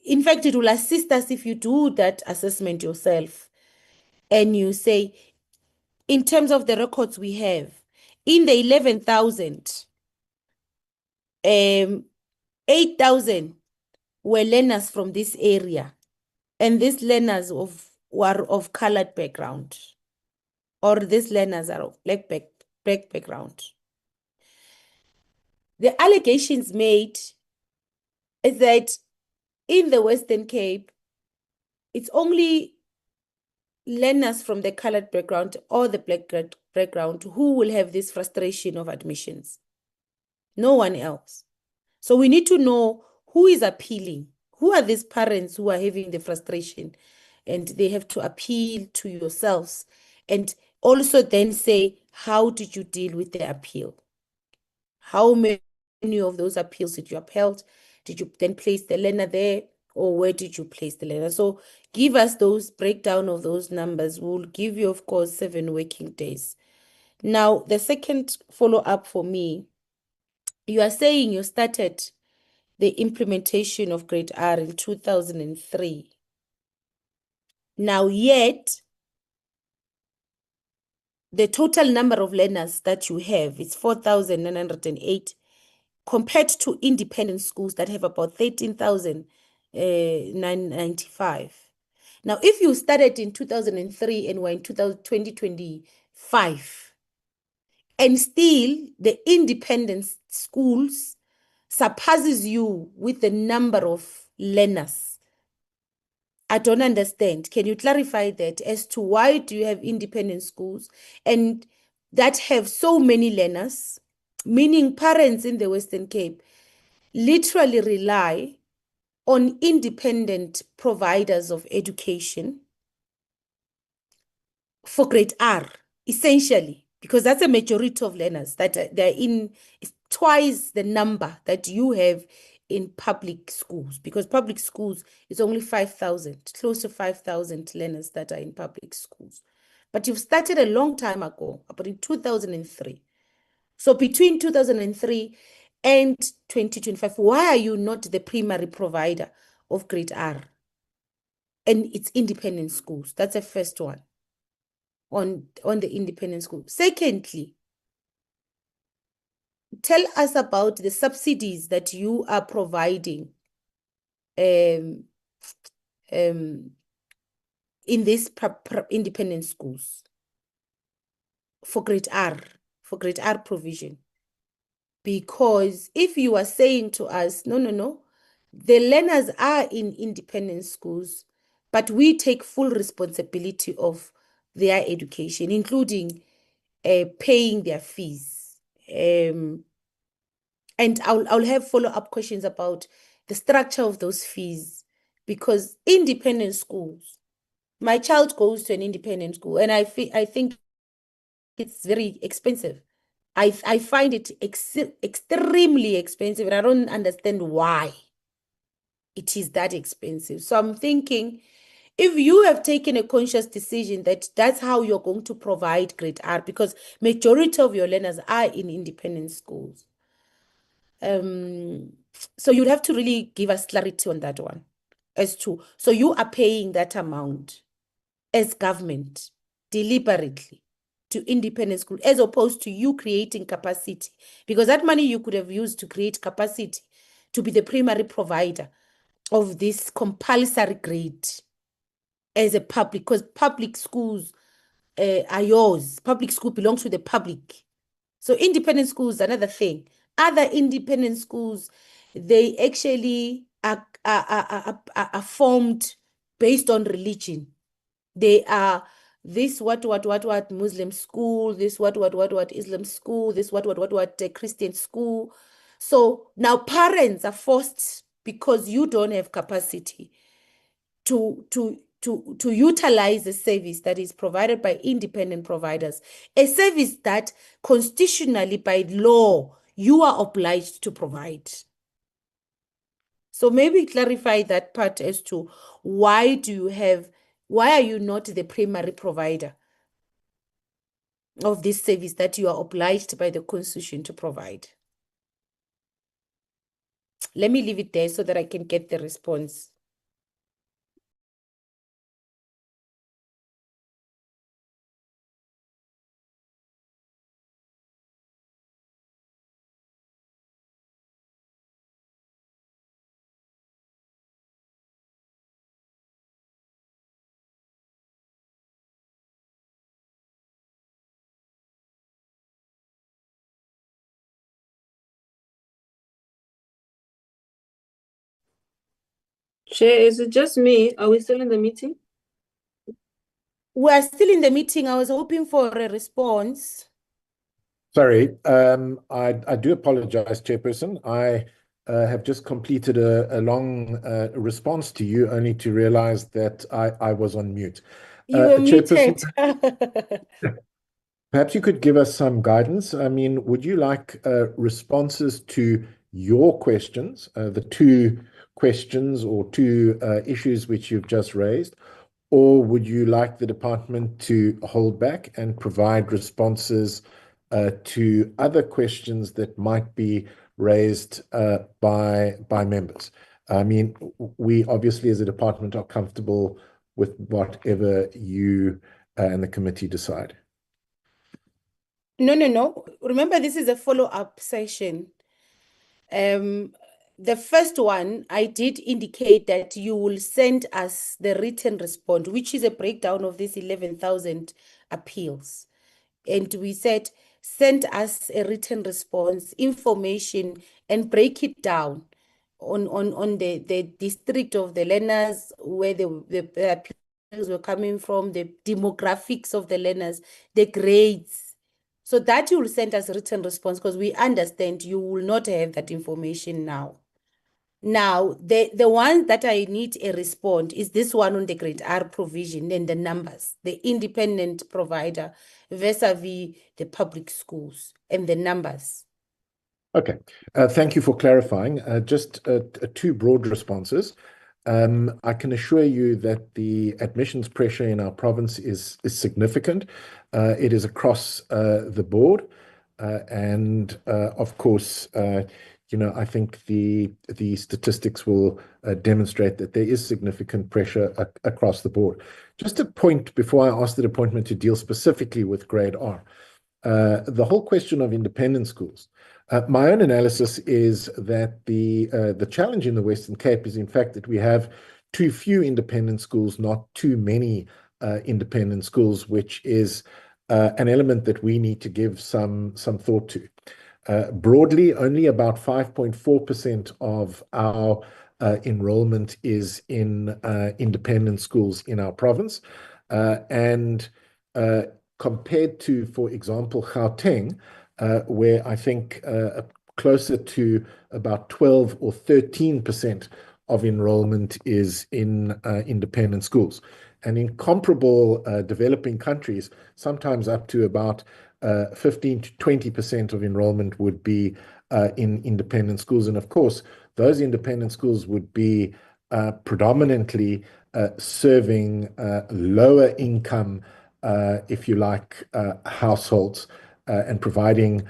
In fact, it will assist us if you do that assessment yourself and you say, in terms of the records we have, in the 11,000, 8,000 were learners from this area, and these learners were of colored background, or these learners are of black background. The allegations made is that in the Western Cape, it's only learners from the colored background or the black background who will have this frustration of admissions. No one else. So we need to know who is appealing. Who are these parents who are having the frustration? And they have to appeal to yourselves. And also then say, how did you deal with the appeal? How many of those appeals did you upheld? Did you then place the learner there? Or where did you place the learner? So give us those breakdown of those numbers. We'll give you, of course, 7 working days. Now, the second follow-up for me, you are saying you started the implementation of Grade R in 2003. Now, yet, the total number of learners that you have is 4,908 compared to independent schools that have about 13,995. Now, if you started in 2003 and were in 2025, and still the independent schools surpasses you with the number of learners, I don't understand. Can you clarify that as to why do you have independent schools and that have so many learners, meaning parents in the Western Cape literally rely on independent providers of education for Grade R, essentially, because that's a majority of learners that they're in, twice the number that you have in public schools, because public schools is only 5,000, close to 5,000 learners that are in public schools. But you've started a long time ago, about in 2003. So between 2003 and 2025, why are you not the primary provider of Grade R? And it's independent schools. That's the first one on the independent school. Secondly, tell us about the subsidies that you are providing in these independent schools for Grade R provision. Because if you are saying to us, no, the learners are in independent schools, but we take full responsibility of their education, including paying their fees. And I'll have follow-up questions about the structure of those fees, because independent schools, my child goes to an independent school, and I think it's very expensive. I find it extremely expensive, and I don't understand why it is that expensive. So I'm thinking, if you have taken a conscious decision that that's how you're going to provide Grade R, because majority of your learners are in independent schools, so you'd have to really give us clarity on that one as to, so you are paying that amount as government deliberately to independent school, as opposed to you creating capacity, because that money you could have used to create capacity to be the primary provider of this compulsory grade as a public, because public schools are yours. Public school belongs to the public. So independent schools, another thing. Other independent schools, they actually are formed based on religion. They are this what Muslim school, this what Islam school, this what Christian school. So now parents are forced, because you don't have capacity to utilize a service that is provided by independent providers, a service that constitutionally by law you are obliged to provide. So maybe clarify that part as to why are you not the primary provider of this service that you are obliged by the Constitution to provide? Let me leave it there so that I can get the response. Chair, is it just me? Are we still in the meeting? We are still in the meeting. I was hoping for a response. Sorry, I do apologize, Chairperson. I have just completed a long response to you, only to realize that I was on mute. You were muted. Perhaps you could give us some guidance. I mean, would you like responses to your questions, the two questions or two issues which you've just raised, or would you like the department to hold back and provide responses to other questions that might be raised by members? I mean, we obviously as a department are comfortable with whatever you and the committee decide. No. Remember, this is a follow-up session. The first one, I did indicate that you will send us the written response, which is a breakdown of these 11,000 appeals. And we said, send us a written response, information, and break it down on the district of the learners, where the appeals were coming from, the demographics of the learners, the grades. So that you will send us a written response, because we understand you will not have that information now. Now, the one that I need a response is this one on the grade R provision and the numbers, the independent provider vis-a-vis the public schools and the numbers. Okay, thank you for clarifying. Just two broad responses. I can assure you that the admissions pressure in our province is significant. It is across the board. And of course, I think the statistics will demonstrate that there is significant pressure across the board. Just a point before I ask the department to deal specifically with grade R. The whole question of independent schools. My own analysis is that the challenge in the Western Cape is, in fact, that we have too few independent schools, not too many independent schools, which is an element that we need to give some thought to. Broadly, only about 5.4% of our enrollment is in independent schools in our province. And compared to, for example, Gauteng, where I think closer to about 12 or 13% of enrollment is in independent schools. And in comparable developing countries, sometimes up to about 15 to 20% of enrollment would be in independent schools. And of course, those independent schools would be predominantly serving lower income, if you like, households, and providing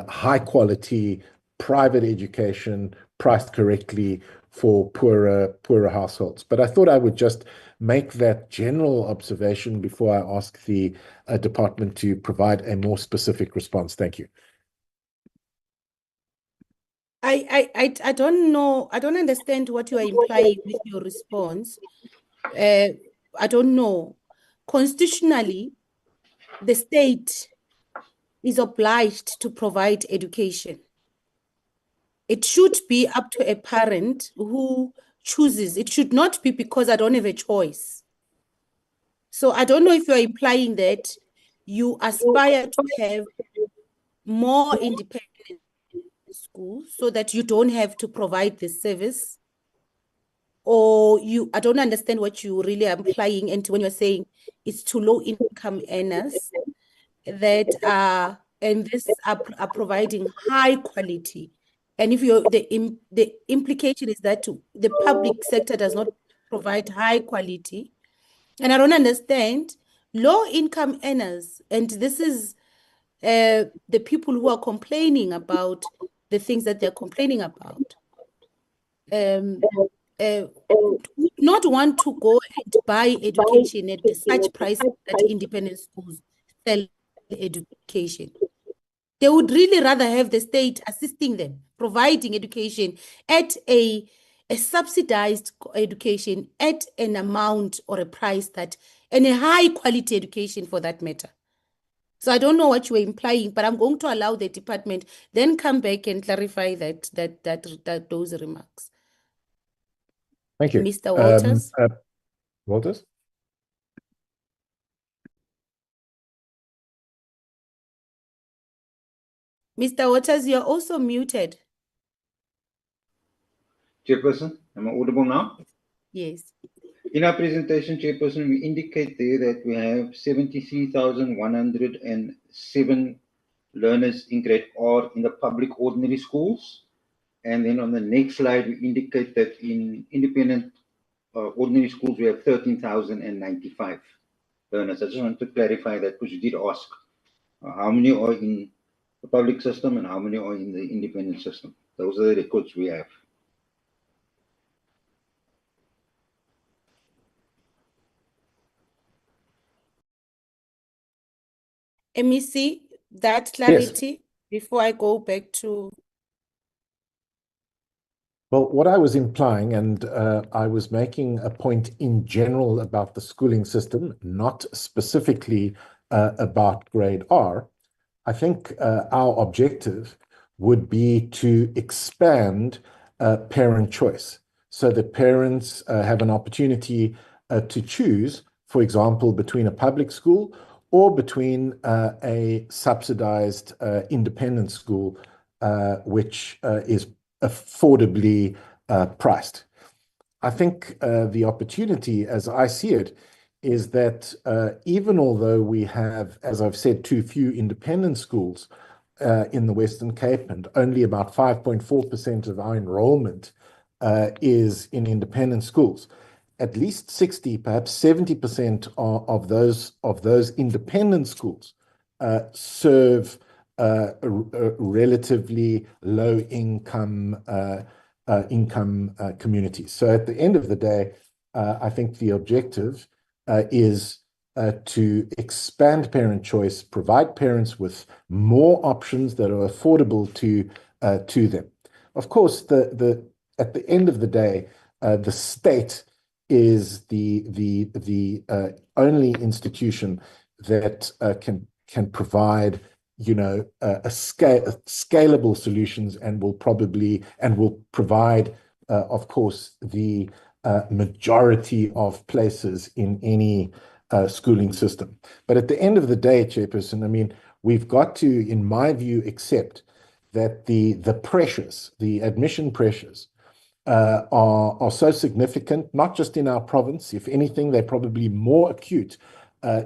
high quality private education priced correctly for poorer households. But I thought I would just make that general observation before I ask the department to provide a more specific response. Thank you. I don't know. I don't understand what you are implying with your response. I don't know. Constitutionally, the state is obliged to provide education. It should be up to a parent who chooses. It should not be because I don't have a choice. So I don't know if you're implying that you aspire to have more independent schools so that you don't have to provide the service, or I don't understand what you really are implying. And when you're saying it's to low income earners that are providing high quality. And if the implication is that the public sector does not provide high quality, and I don't understand low income earners, and this is the people who are complaining about the things that they're complaining about, would not want to go and buy education at such price that independent schools sell education. They would really rather have the state assisting them, providing education at a subsidized education at an amount or a price and a high quality education for that matter. So I don't know what you were implying, but I'm going to allow the department then come back and clarify those remarks. Thank you. Mr. Walters? Walters? Mr. Waters, you're also muted. Chairperson, am I audible now? Yes. In our presentation, Chairperson, we indicate there that we have 73,107 learners in grade R in the public ordinary schools. And then on the next slide, we indicate that in independent ordinary schools, we have 13,095 learners. I just want to clarify that because you did ask how many are in the public system and how many are in the independent system. Those are the records we have. MEC, that clarity before I go back to... Well, what I was implying, and I was making a point in general about the schooling system, not specifically about grade R. I think our objective would be to expand parent choice so that parents have an opportunity to choose, for example, between a public school or between a subsidized independent school, which is affordably priced. I think the opportunity, as I see it, is that even although we have, as I've said, too few independent schools in the Western Cape, and only about 5.4% of our enrollment is in independent schools, at least 60, perhaps 70% of those independent schools serve a relatively low income communities. So at the end of the day, I think the objective is to expand parent choice, provide parents with more options that are affordable to them. Of course, at the end of the day, the state is the only institution that can provide, scalable solutions and will provide, of course, the majority of places in any schooling system. But at the end of the day, Chairperson, I mean, we've got to, in my view, accept that the pressures, the admission pressures, are so significant, not just in our province. If anything, they're probably more acute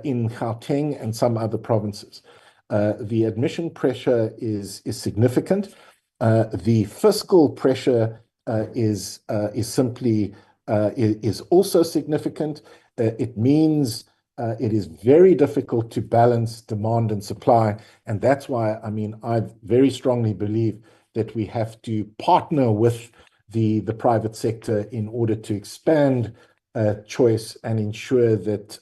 in Gauteng and some other provinces. The admission pressure is significant. The fiscal pressure is also significant. It means it is very difficult to balance demand and supply, and that's why, I mean, I very strongly believe that we have to partner with the private sector in order to expand choice and ensure that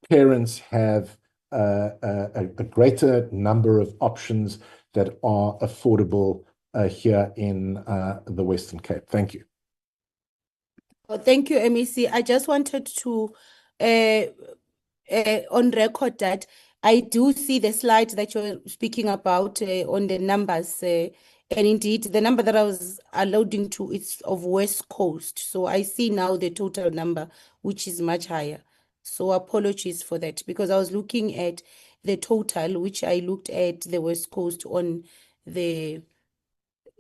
parents have a greater number of options that are affordable here in the Western Cape. Thank you. Well, thank you, MEC. I just wanted to, on record, that I do see the slide that you're speaking about on the numbers. And indeed, the number that I was alluding to is of West Coast. So I see now the total number, which is much higher. So apologies for that, because I was looking at the total, which I looked at the West Coast on the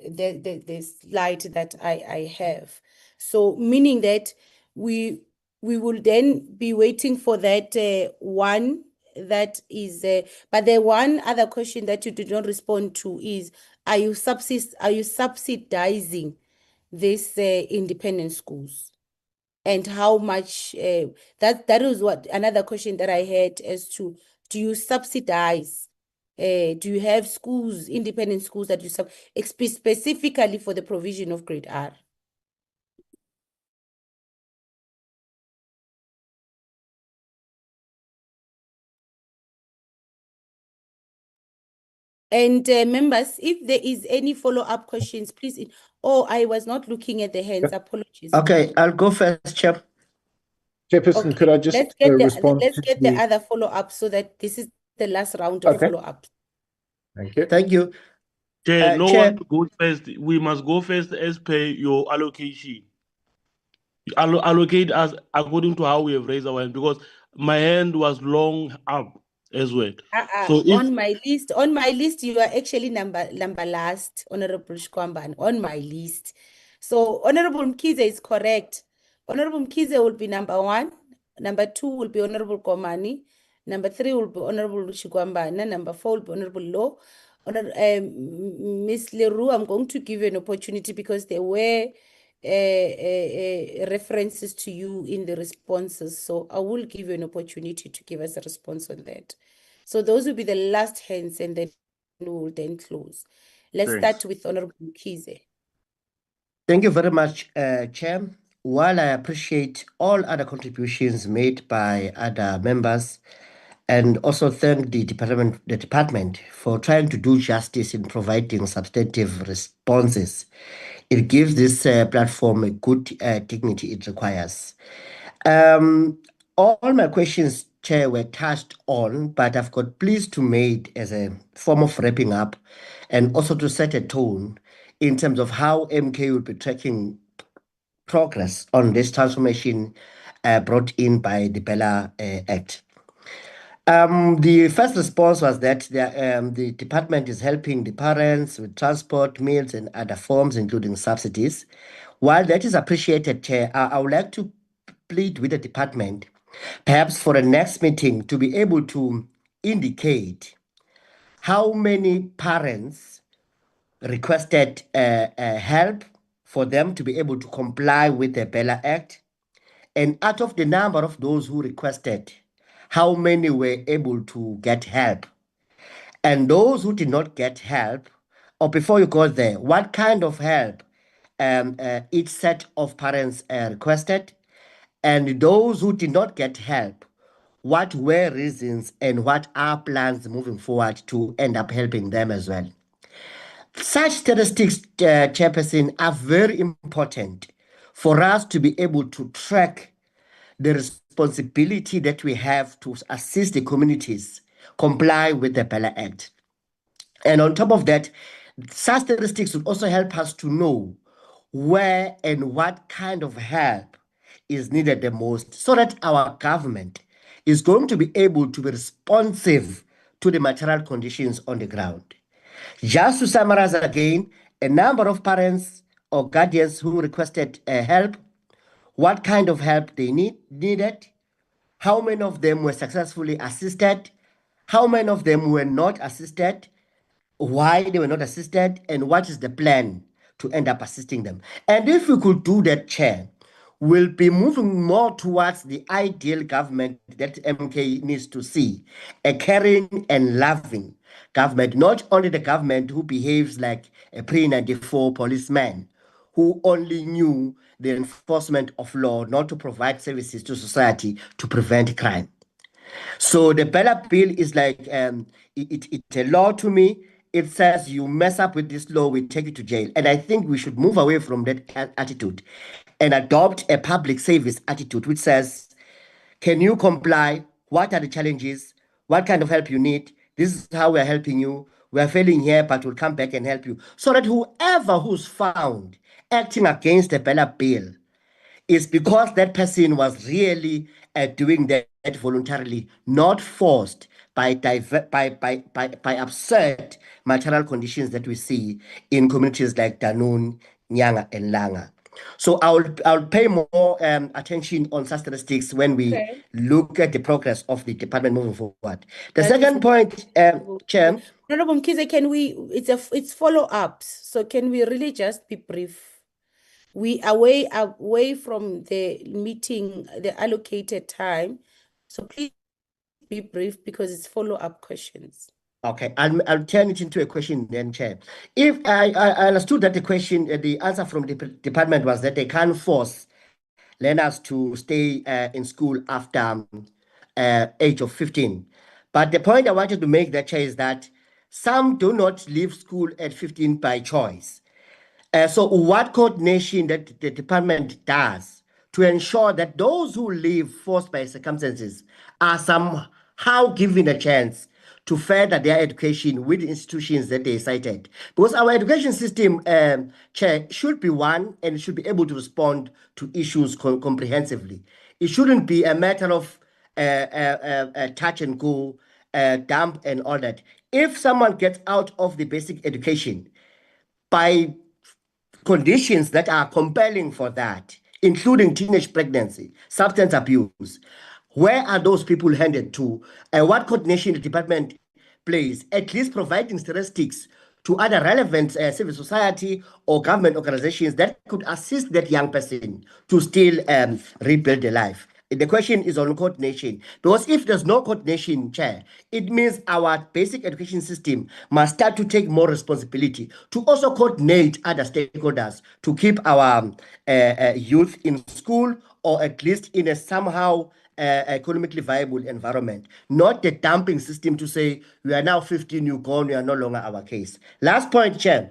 slide that I have. So meaning that we will then be waiting for that one that is but the one other question that you did not respond to is, are you subsidizing these independent schools? And how much that is what another question that I had as to, do you subsidize? Do you have schools, independent schools that you specifically for the provision of grade R? And members, if there is any follow-up questions, please. Oh, I was not looking at the hands. Apologies. Okay, I'll go first, Chair. Chairperson, Okay, could I just let's get respond let's to get the other follow-up, so that this is the last round of Okay. follow-ups. Thank you. Thank you. Chair, no Chair, one goes first. We must go first as per your allocation. You allocate us according to how we have raised our hand, because my hand was long up as well. So if On my list, you are actually number last, Honorable Shkwamban, on my list. So Honorable Mkize is correct. Honorable Mkize will be number 1. Number 2 will be Honorable Komani. Number 3 will be Honorable Shkwambana. Number 4 will be Honorable Law. Miss Leroux, I'm going to give you an opportunity, because there were references to you in the responses. So I will give you an opportunity to give us a response on that. So those will be the last hands, and then we will then close. Let's start with Honorable Mkize. thank you very much, Chair. While I appreciate all other contributions made by other members, and also thank the department for trying to do justice in providing substantive responses, it gives this platform a good dignity it requires. All my questions, Chair, were touched on, but I've got pleas to make as a form of wrapping up, and also to set a tone in terms of how MK will be tracking progress on this transformation brought in by the BELA Act. The first response was that the department is helping the parents with transport, meals, and other forms, including subsidies. While that is appreciated, Chair, I would like to plead with the department, perhaps for a next meeting, to be able to indicate how many parents requested help for them to be able to comply with the BELA Act. And out of the number of those who requested, how many were able to get help? And those who did not get help, or before you go there, what kind of help each set of parents requested? And those who did not get help, what were reasons and what are plans moving forward to end up helping them as well? Such statistics, Chairperson, are very important for us to be able to track the responsibility that we have to assist the communities comply with the BELA Act. And on top of that, such statistics will also help us to know where and what kind of help is needed the most, so that our government is going to be able to be responsive to the material conditions on the ground. Just to summarize again, a number of parents or guardians who requested help, what kind of help they needed, how many of them were successfully assisted, how many of them were not assisted, why they were not assisted, and what is the plan to end up assisting them. And if we could do that, Chair, we'll be moving more towards the ideal government that MK needs to see, a caring and loving government, not only the government who behaves like a pre-94 policeman who only knew the enforcement of law, not to provide services to society to prevent crime. So the BELA bill is like, it's a law to me. It says you mess up with this law, we take you to jail. And I think we should move away from that attitude and adopt a public service attitude, which says, can you comply? What are the challenges? What kind of help you need? This is how we're helping you. We're failing here, but we'll come back and help you. So that whoever who's found acting against the BELA bill is because that person was really doing that voluntarily, not forced by absurd material conditions that we see in communities like Danun, Nyanga, and Langa. So I'll pay more attention on such statistics when we look at the progress of the department moving forward. The second point, Chair. Honorable Mkhize, can we? It's follow-ups. So can we really just be brief? We are away from the meeting, the allocated time. So please be brief because it's follow-up questions. Okay, I'll turn it into a question then, Chair. If I understood that the question, the answer from the department was that they can't force learners to stay in school after age of 15. But the point I wanted to make, that, Chair, is that some do not leave school at 15 by choice. So what coordination that the department does to ensure that those who leave forced by circumstances are somehow given a chance to further their education with the institutions that they cited? Because our education system, Chair, should be one and should be able to respond to issues comprehensively. It shouldn't be a matter of touch and go, dump and all that. If someone gets out of the basic education by conditions that are compelling for that, including teenage pregnancy, substance abuse, where are those people handed to? What coordination the department plays, at least providing statistics to other relevant civil society or government organizations that could assist that young person to still rebuild their life. The question is on coordination, because if there's no coordination, Chair, it means our basic education system must start to take more responsibility to also coordinate other stakeholders to keep our youth in school, or at least in a somehow economically viable environment, not the dumping system to say, we are now 15, you gone, we are no longer our case. Last point, Chair.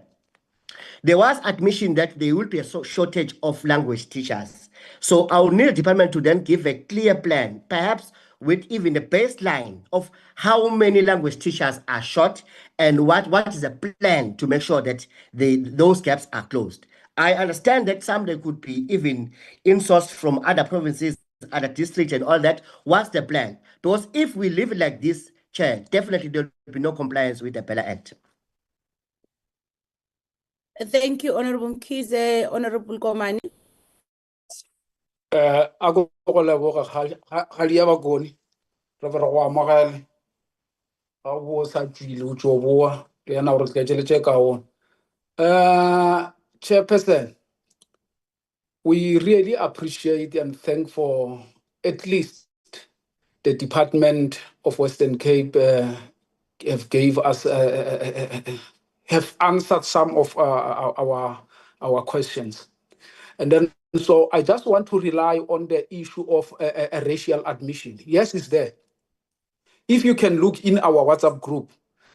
There was admission that there will be a shortage of language teachers. So I will need the department to then give a clear plan, perhaps with even a baseline of how many language teachers are short and what is the plan to make sure that those gaps are closed. I understand that some they could be even insourced from other provinces, other districts and all that. What's the plan? Because if we leave it like this, Chair, definitely there will be no compliance with the BELA Act. Thank you, Honorable Mkhize. Honorable Komani. Ako go leboga ga di ya bakoni re re go amogele ga bo sa tsile o tšo boa le yana gore tletšeletše ka ona. Chairperson, we really appreciate and thank for at least the Department of Western Cape have gave us have answered some of our questions. And then, so I just want to rely on the issue of a racial admission. Yes, it's there. If you can look in our WhatsApp group,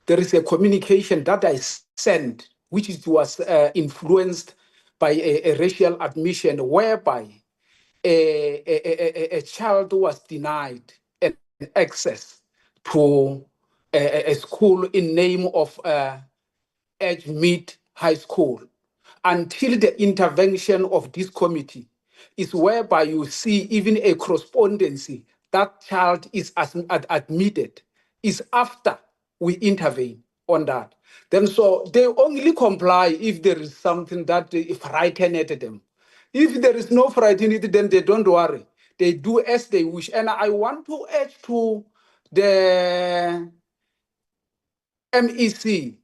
there is a communication that I sent, which was influenced by a racial admission, whereby a child was denied an access to a school in name of Edgemead High School, until the intervention of this committee is whereby you see even a correspondency that child is admitted is after we intervene on that. Then so they only comply if there is something that frightened them. If there is no frightening, then they don't worry. They do as they wish. And I want to add to the MEC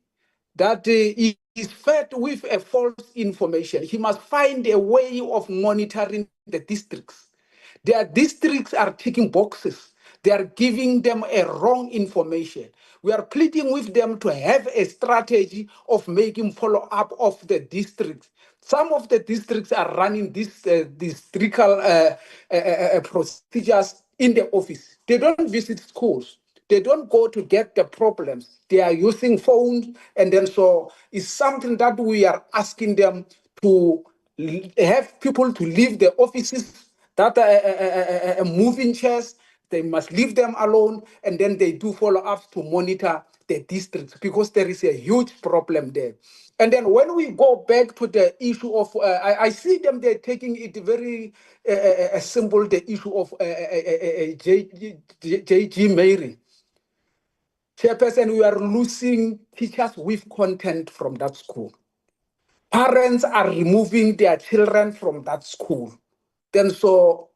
that he is fed with a false information. He must find a way of monitoring the districts. Their districts are ticking boxes. They are giving them a wrong information. We are pleading with them to have a strategy of making follow-up of the districts. Some of the districts are running these districtal procedures in the office. They don't visit schools. They don't go to get the problems. They are using phones, and then so it's something that we are asking them to have people to leave the offices that are moving chairs. They must leave them alone, and then they do follow-ups to monitor the districts because there is a huge problem there. And then when we go back to the issue of, I see them, they're taking it very simple, the issue of JG Mary. Chairperson, we are losing teachers with content from that school. Parents are removing their children from that school. Then so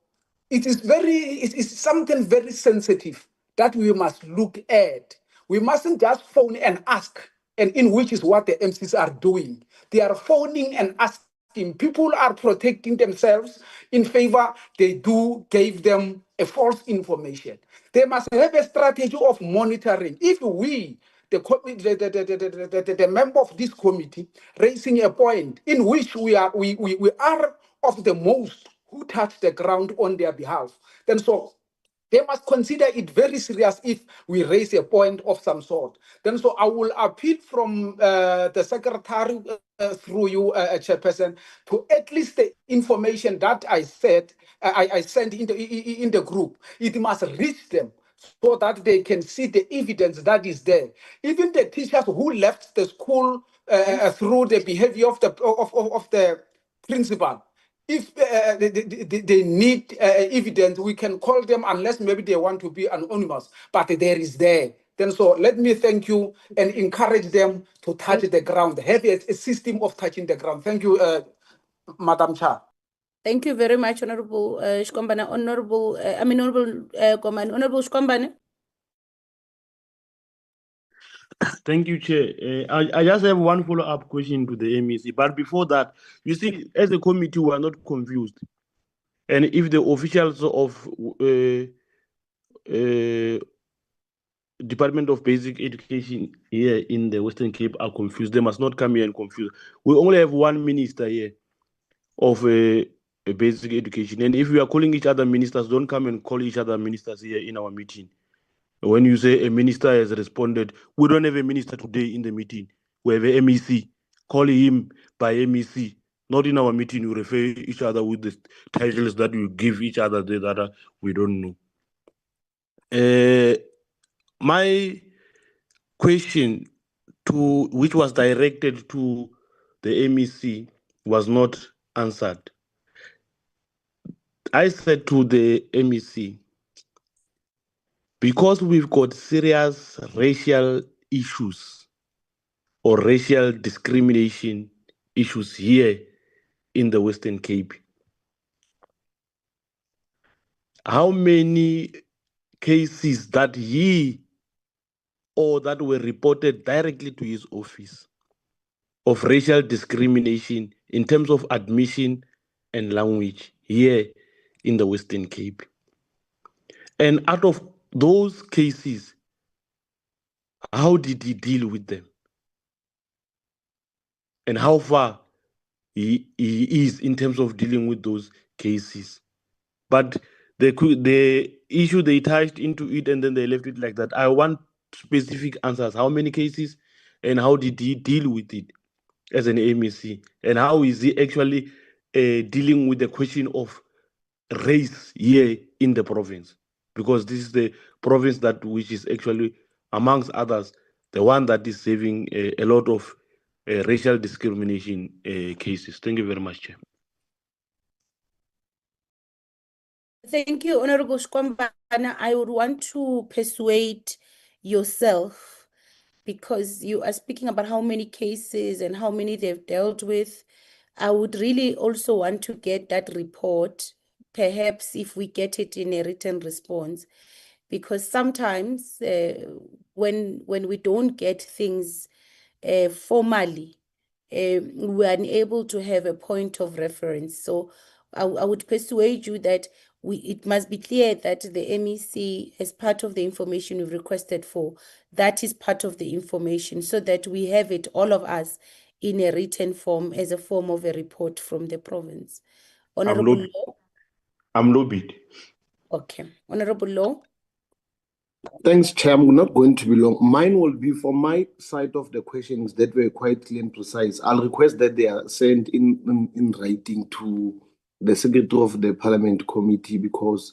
it is something very sensitive that we must look at. We mustn't just phone and ask, and in which is what the MCs are doing. They are phoning and asking. People are protecting themselves in favor. They gave them a false information. They must have a strategy of monitoring. If we, the member of this committee, raising a point in which we are of the most who touch the ground on their behalf, then so they must consider it very serious if we raise a point of some sort. Then so I will appeal from the secretary through you, Chairperson, to at least the information that I said, I sent in the group. It must reach them so that they can see the evidence that is there. Even the teachers who left the school through the behavior of the principal, if they need evidence, we can call them unless maybe they want to be anonymous, but there is there. Then so let me thank you and encourage them to touch the ground, have a system of touching the ground. Thank you, Madam Chair. Thank you very much, Honorable Shkombane. Honorable Koman. Honorable Shkombane. Thank you, Chair. I just have one follow-up question to the MEC. But before that, you see, as a committee, we are not confused. And if the officials of Department of Basic Education here in the Western Cape are confused, they must not come here and confuse. We only have one minister here of basic education. And if we are calling each other ministers, don't come and call each other ministers here in our meeting. When you say a minister has responded, we don't have a minister today in the meeting. We have a MEC. Call him by MEC. Not in our meeting, we refer each other with the titles that we give each other that we don't know. My question, which was directed to the MEC, was not answered. I said to the MEC, because we've got serious racial issues or racial discrimination issues here in the Western Cape, how many cases that he or that were reported directly to his office of racial discrimination in terms of admission and language here in the Western Cape? And out of those cases, how did he deal with them? And how far he is in terms of dealing with those cases? But the issue, they touched into it and then they left it like that. I want specific answers. How many cases and how did he deal with it as an MEC? And how is he actually dealing with the question of race here in the province? Because this is the province which is actually, amongst others, the one that is saving a lot of racial discrimination cases. Thank you very much, Chair. Thank you, Honorable Shkombane. I would want to persuade yourself, because you are speaking about how many cases and how many they've dealt with. I would really also want to get that report, perhaps if we get it in a written response, because sometimes when we don't get things formally, we're unable to have a point of reference. So I would persuade you that it must be clear that the MEC, as part of the information we've requested for, that is part of the information, so that we have it, all of us, in a written form as a form of a report from the province. Honorable Law? I'm lobbied. Okay. Honorable Law? Thanks, Chair. I'm not going to be long. Mine will be for my side of the questions that were quite clear and precise. I'll request that they are sent in writing to the Secretary of the Parliament Committee, because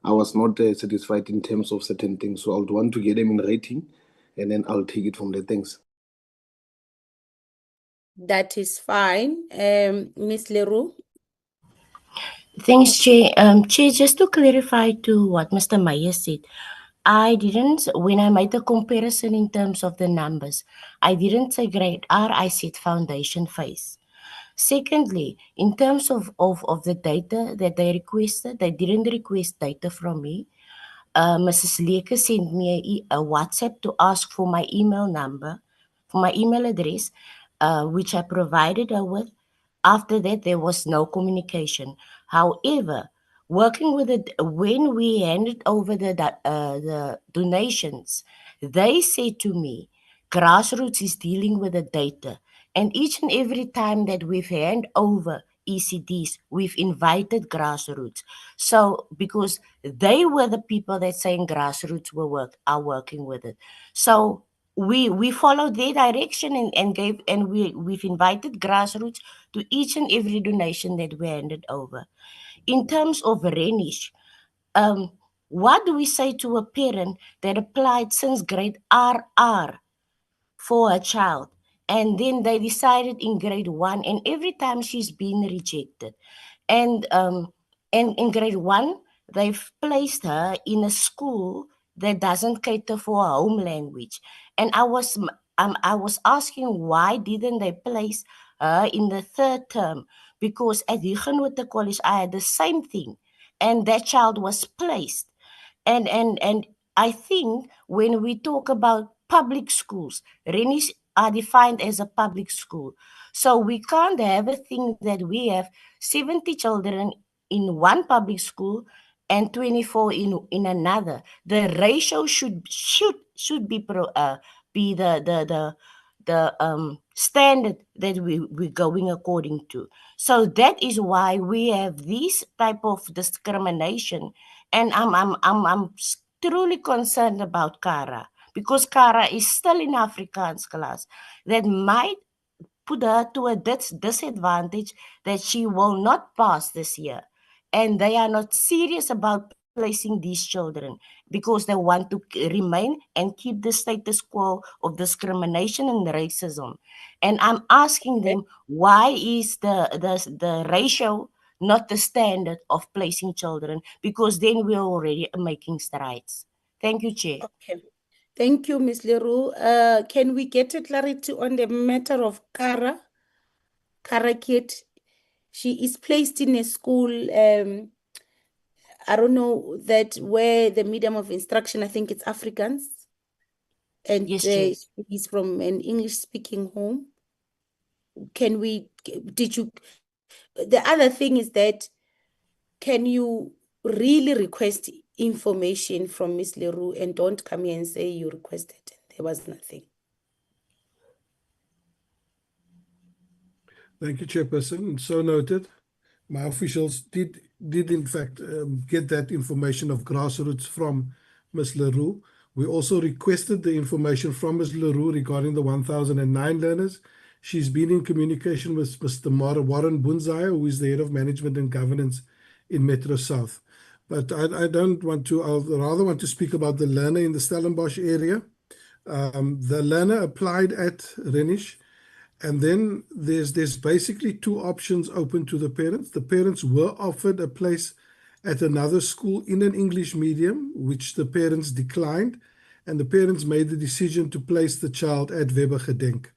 I was not satisfied in terms of certain things. So I would want to get them in writing and then I'll take it from there. Thanks. That is fine. Ms. Leroux? Thanks, Chair. Chair, just to clarify to what Mr. Meyer said, I didn't, when I made the comparison in terms of the numbers, I didn't say grade R, I said foundation phase. Secondly, in terms of the data that they requested, they didn't request data from me. Mrs. Leke sent me a WhatsApp to ask for my email number, for my email address, which I provided her with. After that, there was no communication. However, working with it, when we handed over the donations, they said to me, Grassroots is dealing with the data. And each and every time that we've handed over ECDs, we've invited Grassroots. So, because they were the people that saying Grassroots are working with it. So we followed their direction and we've invited Grassroots to each and every donation that we handed over. In terms of Renish, what do we say to a parent that applied since grade RR for a child, and then they decided in grade 1, and every time she's been rejected, and in grade 1 they've placed her in a school that doesn't cater for her home language, and I was asking why didn't they place her in the 3rd term, because at Huguenot College I had the same thing, and that child was placed. And I think when we talk about public schools, Renish are defined as a public school. So we can't have a thing that we have 70 children in one public school and 24 in another. The ratio should be the standard that we're going according to. So that is why we have this type of discrimination. And I'm truly concerned about Kara, because Kara is still in Afrikaans class. That might put her to a disadvantage that she will not pass this year. And they are not serious about placing these children because they want to remain and keep the status quo of discrimination and racism. And I'm asking them, why is the ratio not the standard of placing children? Because then we're already making strides. Thank you, Chair. Okay. Thank you, Ms. Leroux. Can we get a clarity on the matter of Kara? Kara Keet, she is placed in a school, I don't know, that where the medium of instruction, I think it's Afrikaans. And Yes, Chair. he's from an English-speaking home. The other thing is that, can you really request information from Ms. Leroux and don't come here and say you requested and there was nothing? Thank you, Chairperson. So noted. My officials did in fact get that information of Grassroots from Ms. Leroux. We also requested the information from Ms. Leroux regarding the 1009 learners. She's been in communication with Mr. Warren Bunzaya, who is the head of management and governance in Metro South. But I don't want to, I'll rather want to speak about the learner in the Stellenbosch area. The learner applied at Renish. And then there's basically 2 options open to the parents. The parents were offered a place at another school in an English medium, which the parents declined, and the parents made the decision to place the child at Weber Gedenk.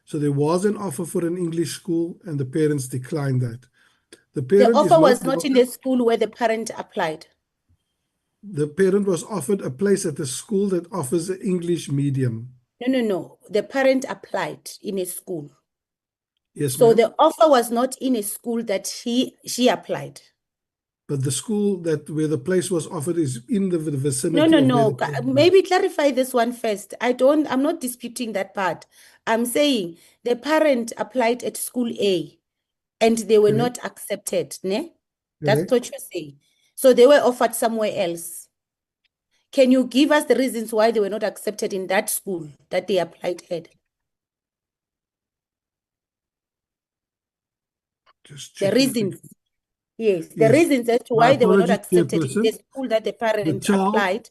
So there was an offer for an English school, and the parents declined that. The offer was not in the school where the parent applied. The parent was offered a place at a school that offers an English medium. No. The parent applied in a school. Yes, so ma'am. the offer was not in a school that she applied. But the school where the place was offered is in the vicinity. No. Maybe clarify this one first. I'm not disputing that part. I'm saying the parent applied at school A and they were not accepted. Ne? That's what you're saying. So they were offered somewhere else. Can you give us the reasons why they were not accepted in that school that they applied at? The reasons. Yes, the reasons as to why they were not accepted in the school that the parent applied.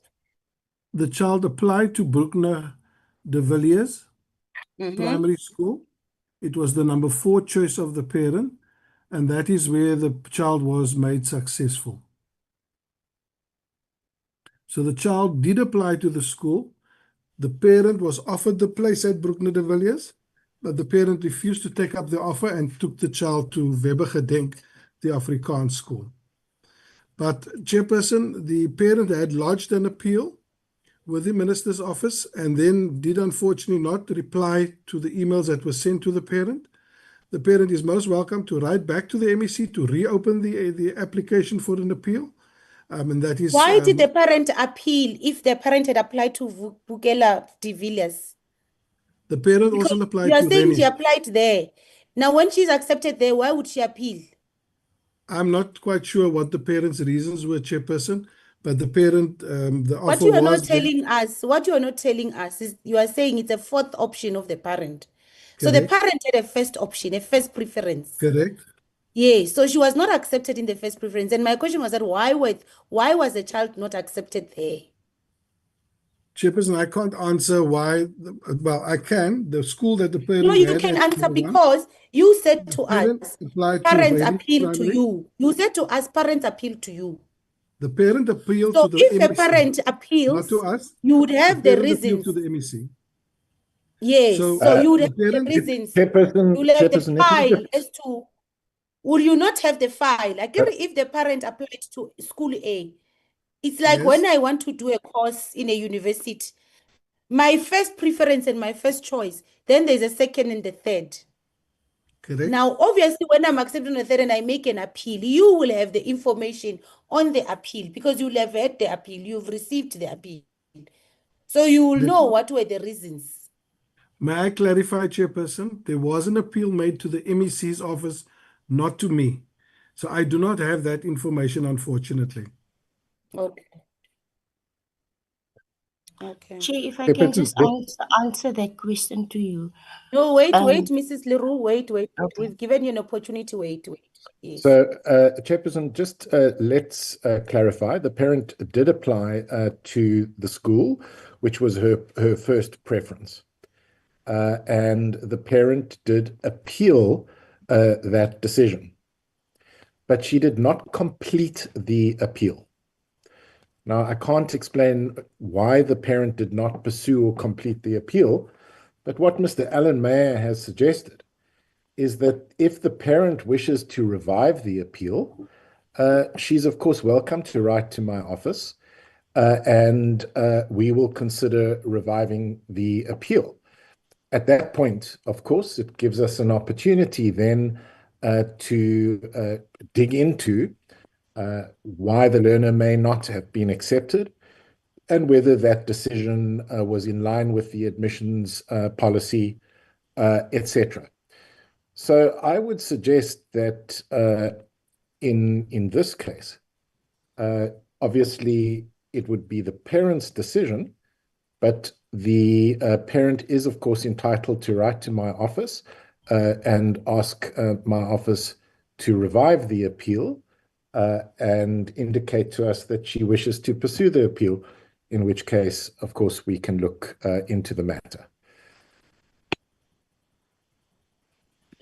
The child applied to Bruckner De Villiers Mm-hmm. Primary School. It was the number 4 choice of the parent, and that is where the child was made successful. So the child did apply to the school. The parent was offered the place at Broekner de Villiers, but the parent refused to take up the offer and took the child to Weber Gedenk, the Afrikaans school. But Chairperson, the parent had lodged an appeal with the Minister's office and then did unfortunately not reply to the emails that were sent to the parent. The parent is most welcome to write back to the MEC to reopen the application for an appeal. And that is Why did the parent appeal if the parent had applied to BELA de Villiers? The parent Because also applied you are to saying Rennie. she applied there. Now, when she's accepted there, why would she appeal? I'm not quite sure what the parent's reasons were, Chairperson, but the parent, the What offer you are was not telling us, what you are not telling us is you are saying it's a fourth option of the parent. So the Correct. parent had a first option, a first preference. Correct. Yes, so she was not accepted in the first preference. And my question was that why was the child not accepted there? Chairperson, I can't answer why. Well, I can. The school that the parent No, you had can at answer number 1, because you said to parent us, applied to parents Rennie appeal to Primary. you. You said to us, parents appeal to you. The parent appealed So to the if a MEC, parent not appeals, to us. you would The have the parent appealed reasons. to the MEC. Yes, So so you would the have the parent, reasons. Chairperson, You'll have the Chairperson, let me file just as to, will you not have the file? Like if the parent applied to school A, it's like yes, when I want to do a course in a university, my first preference and my first choice, then there's a second and the third. correct. Now, obviously, when I'm accepting the third and I make an appeal, you will have the information on the appeal because you'll have had the appeal, you've received the appeal. So you will know what were the reasons. May I clarify, Chairperson? There was an appeal made to the MEC's office, not to me. So I do not have that information, unfortunately. Okay. Okay. Chair, if I can just answer that question to you. No, wait, Mrs. Leroux, wait. Okay. We've given you an opportunity, wait. Yes. So, Chairperson, just let's clarify. The parent did apply to the school, which was her first preference. And the parent did appeal that decision. But she did not complete the appeal. Now, I can't explain why the parent did not pursue or complete the appeal, but what Mr. Alan Mayer has suggested is that if the parent wishes to revive the appeal, she's of course welcome to write to my office, and we will consider reviving the appeal. At that point, of course, it gives us an opportunity then to dig into why the learner may not have been accepted and whether that decision was in line with the admissions policy, etc. So I would suggest that in this case, obviously it would be the parent's decision, but the parent is, of course, entitled to write to my office and ask my office to revive the appeal and indicate to us that she wishes to pursue the appeal, in which case, of course, we can look into the matter.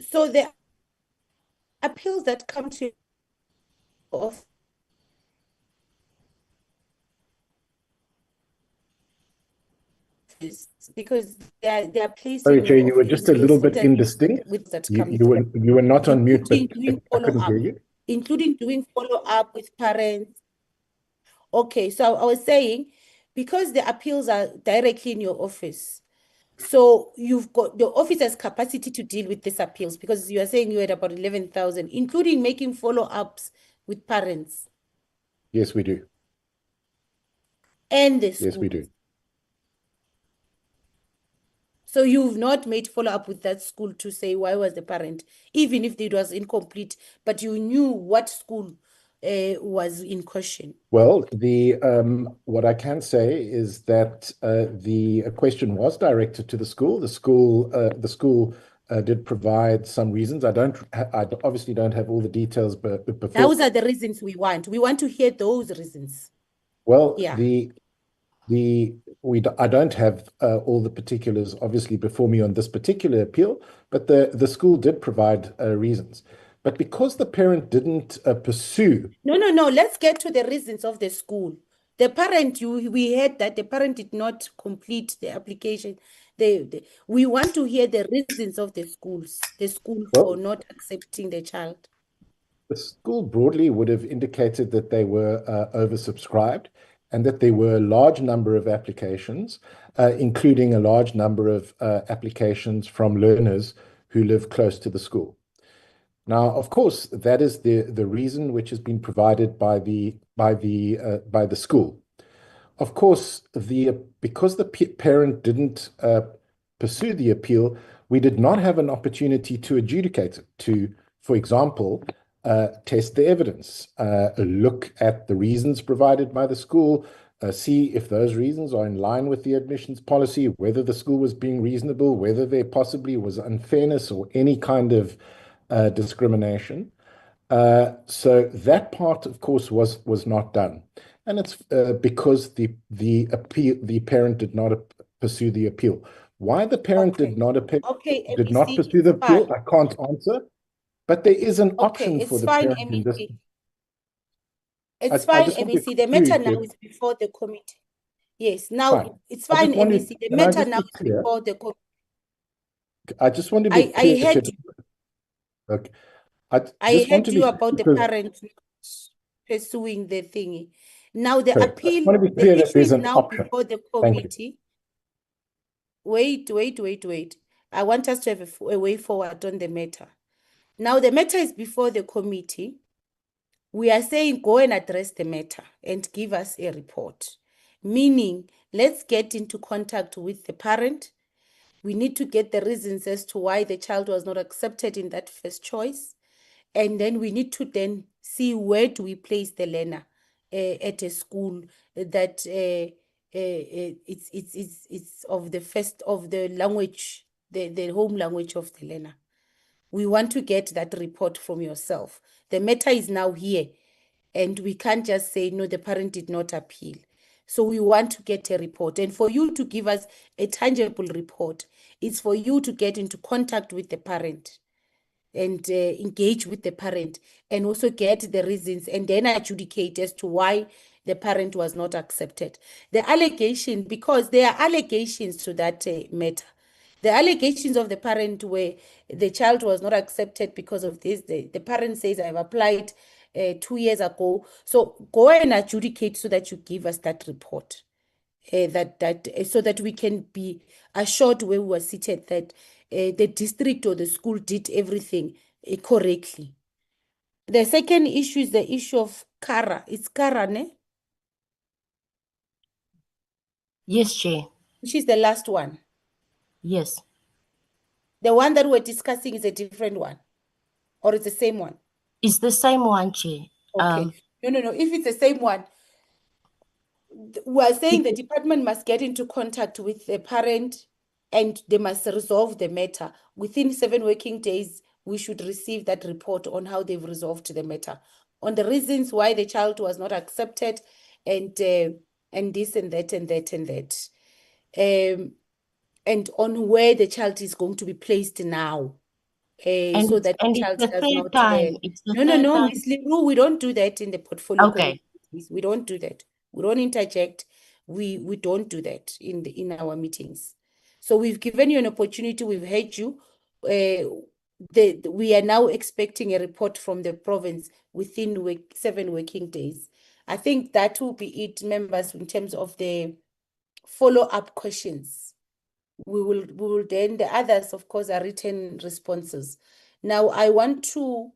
So the appeals that come to office because they are placed Sorry, in Jay, your you were office just a little bit with indistinct. that come You were not on mute, but doing I couldn't follow-up, hear you. including doing follow-up with parents. Okay, so I was saying, because the appeals are directly in your office, so you've got the office has capacity to deal with these appeals because you are saying you had about 11,000, including making follow-ups with parents. Yes, we do. And the school. Yes, we do. So you've not made follow-up with that school to say why was the parent, even if it was incomplete, but you knew what school was in question. Well, what I can say is that the question was directed to the school. The school did provide some reasons. I obviously don't have all the details, but before. Those are the reasons we want. We want to hear those reasons. Well, yeah. the I don't have all the particulars, obviously, before me on this particular appeal, but the school did provide reasons. But because the parent didn't pursue... No. Let's get to the reasons of the school. The parent, we heard that the parent did not complete the application. We want to hear the reasons of the school for not accepting the child. The school broadly would have indicated that they were oversubscribed and that there were a large number of applications, including a large number of applications from learners who live close to the school. Now, of course, that is the reason which has been provided by the school. Of course, because the parent didn't pursue the appeal, we did not have an opportunity to adjudicate it, to, for example, test the evidence, look at the reasons provided by the school, see if those reasons are in line with the admissions policy, whether the school was being reasonable, whether there possibly was unfairness or any kind of discrimination. So that part, of course, was not done. And it's because the parent did not pursue the appeal. Why the parent did not pursue the appeal, I can't answer. But there is an option for the parent in this. It's fine, MEC. The matter now is before the committee. Yes, now it's fine, MEC. The matter now is before the committee. I just want to be clear. I heard you. Okay. I heard you about the parent pursuing the thingy. Now the appeal, the issue is now before the committee. Wait. I want us to have a way forward on the matter. Now the matter is before the committee. We are saying go and address the matter and give us a report. Meaning, let's get into contact with the parent. We need to get the reasons as to why the child was not accepted in that first choice. And then we need to then see where do we place the learner at a school that it's of the language, the home language of the learner. We want to get that report from yourself. The matter is now here, and we can't just say, no, the parent did not appeal. So we want to get a report. And for you to give us a tangible report, it's for you to get into contact with the parent and engage with the parent and also get the reasons and then adjudicate as to why the parent was not accepted. The allegation, because there are allegations to that matter. The allegations of the parent where the child was not accepted because of this, the parent says, I've applied 2 years ago. So go and adjudicate so that you give us that report, so that we can be assured where we were seated that the district or the school did everything correctly. The second issue is the issue of Kara. It's Kara, ne? Yes, Chair. Which is the last one. Yes. The one that we're discussing is a different one, or it's the same one? It's the same one, Chair. Okay. No. If it's the same one, we're saying the department must get into contact with the parent and they must resolve the matter. Within 7 working days, we should receive that report on how they've resolved the matter, on the reasons why the child was not accepted, and this and that and that and that. And on where the child is going to be placed now. So that the child does not... No, Ms. Leroux, we don't do that in the portfolio. Okay. We don't do that. We don't interject. We don't do that in our meetings. So we've given you an opportunity. We've heard you. We are now expecting a report from the province within 7 working days. I think that will be it, members, in terms of the follow-up questions. We will then, the others, of course, are written responses. Now, I want to,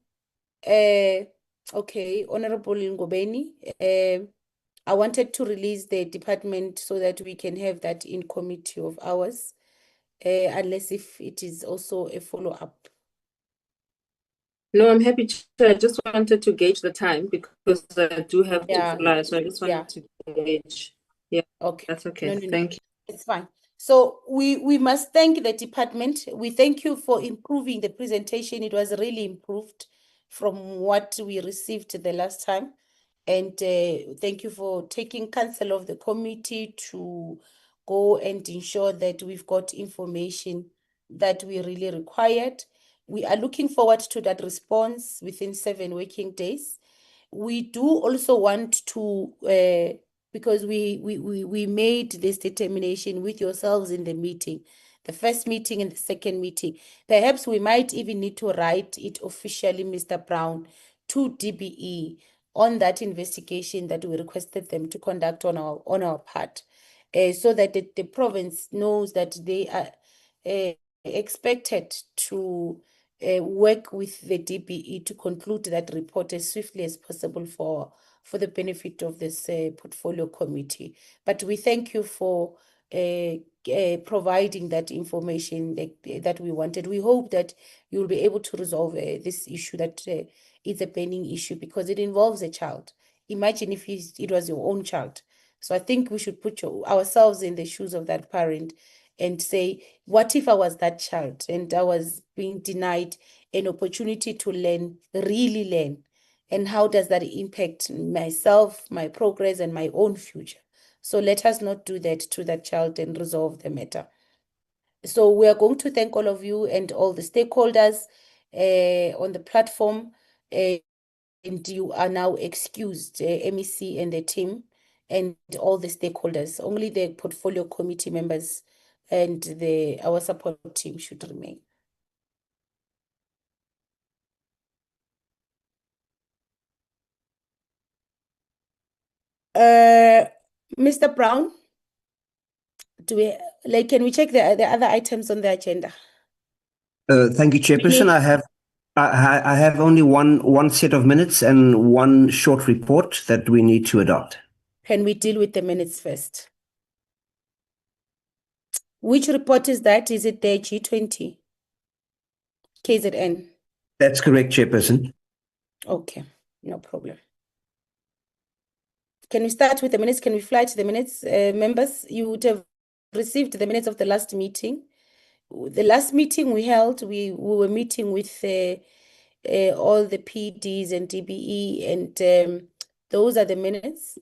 Honorable Ngobeni, I wanted to release the department so that we can have that in committee of ours, unless if it is also a follow-up. No, I'm happy to. I just wanted to gauge the time because I do have to fly, so I just wanted to gauge. Yeah, okay. That's okay. No. Thank you. It's fine. So we must thank the department. We thank you for improving the presentation. It was really improved from what we received the last time. And thank you for taking counsel of the committee to go and ensure that we've got information that we really required. We are looking forward to that response within 7 working days. We do also want to, because we made this determination with yourselves in the meeting, the first meeting and the second meeting. Perhaps we might even need to write it officially, Mr. Brown, to DBE on that investigation that we requested them to conduct on our part, so that the province knows that they are expected to work with the DBE to conclude that report as swiftly as possible for the benefit of this portfolio committee. But we thank you for providing that information that we wanted. We hope that you'll be able to resolve this issue that is a pending issue, because it involves a child. Imagine if it was your own child. So I think we should put ourselves in the shoes of that parent and say, what if I was that child and I was being denied an opportunity to learn, really learn? And how does that impact myself, my progress, and my own future? So let us not do that to that child and resolve the matter. So we are going to thank all of you and all the stakeholders on the platform. And you are now excused, MEC and the team and all the stakeholders. Only the portfolio committee members and our support team should remain. Mr. Brown, can we check the other items on the agenda? Thank you, Chairperson. I have only one set of minutes and one short report that we need to adopt. Can we deal with the minutes first? Which report is that? Is it the G20? KZN? That's correct, Chairperson. Okay, no problem. Can we start with the minutes? Can we fly to the minutes? Members, you would have received the minutes of the last meeting. The last meeting we held, we were meeting with all the PDs and DBE, and those are the minutes.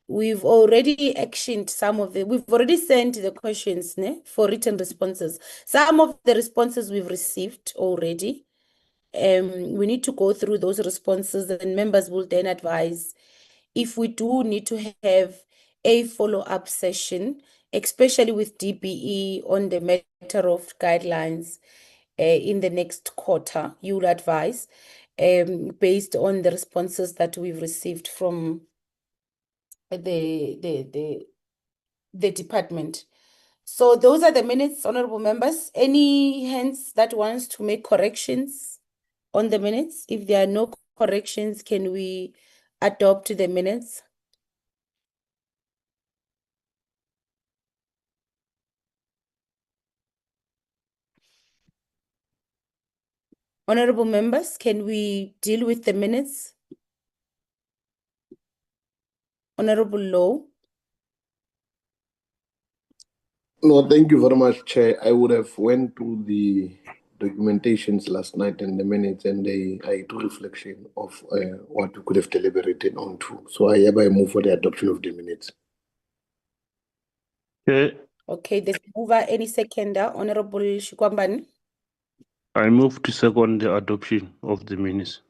We've already actioned some of we've already sent the questions for written responses. Some of the responses we've received already. We need to go through those responses, and members will then advise if we do need to have a follow-up session, especially with DBE on the matter of guidelines in the next quarter. You will advise based on the responses that we've received from the department. So those are the minutes, honorable members. Any hands that wants to make corrections on the minutes? If there are no corrections, can we adopt the minutes? Honorable members, can we deal with the minutes? Honorable Low. No, thank you very much, Chair. I would have went to the documentations last night and the minutes, and I do reflection of what we could have deliberated on too. So I hereby move for the adoption of the minutes. Okay, there's mover. Any seconder? Honorable Shikwambani. I move to second the adoption of the minutes.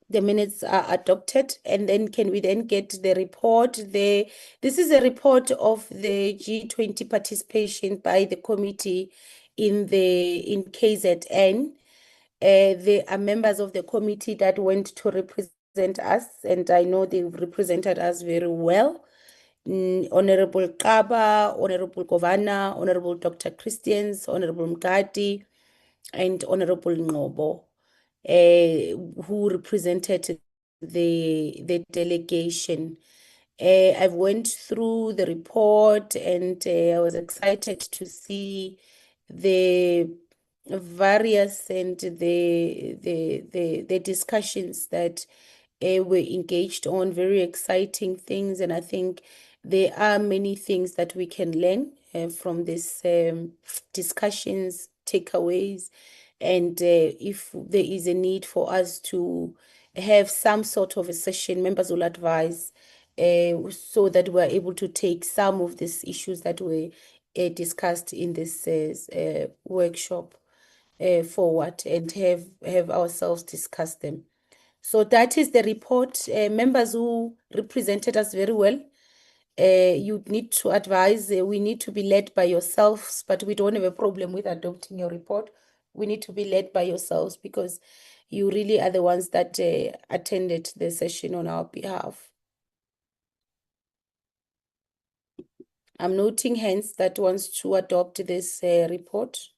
The minutes are adopted, and then can we then get the report? This is a report of the G20 participation by the committee in KZN. There are members of the committee that went to represent us, and I know they've represented us very well. Honorable Kaba, Honorable Govana, Honorable Dr. Christians, Honorable Mgadi, and Honorable Ngobo, who represented the delegation. I've went through the report, and I was excited to see the various and the discussions that were engaged on. Very exciting things, and I think there are many things that we can learn from this discussions, takeaways, and if there is a need for us to have some sort of a session. Members will advise so that we're able to take some of these issues that were discussed in this workshop forward and have ourselves discuss them. So that is the report. Members who represented us very well, you need to advise, we need to be led by yourselves, but we don't have a problem with adopting your report. We need to be led by yourselves because you really are the ones that attended the session on our behalf. I'm noting hands that wants to adopt this report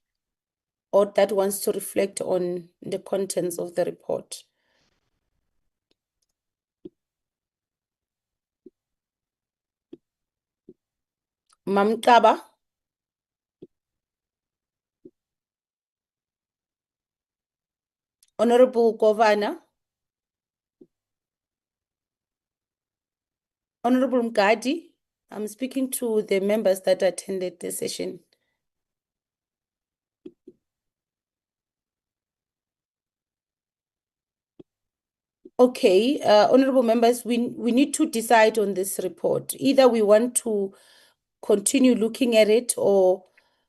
or that wants to reflect on the contents of the report. Mamkaba. Honorable Governor. Honorable Mgadi. I'm speaking to the members that attended the session. Okay, honorable members, we need to decide on this report. Either we want to continue looking at it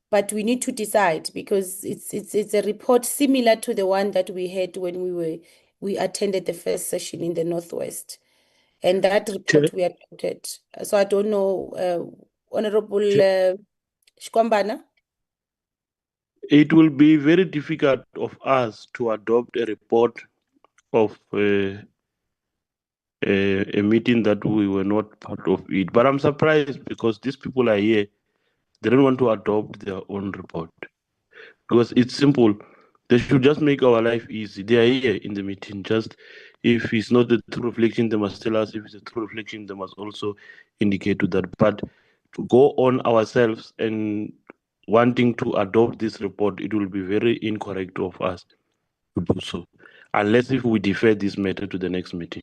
but we need to decide because it's a report similar to the one that we had when we attended the first session in the Northwest. And that report we adopted. So I don't know, Honorable Shkwambana. It will be very difficult of us to adopt a report of a meeting that we were not part of it. But I'm surprised because these people are here. They don't want to adopt their own report. Because it's simple. They should just make our life easy. They are here in the meeting. Just if it's not the true reflection, they must tell us. If it's a true reflection, they must also indicate to that. But to go on ourselves and wanting to adopt this report, it will be very incorrect of us to do so. Unless if we defer this matter to the next meeting.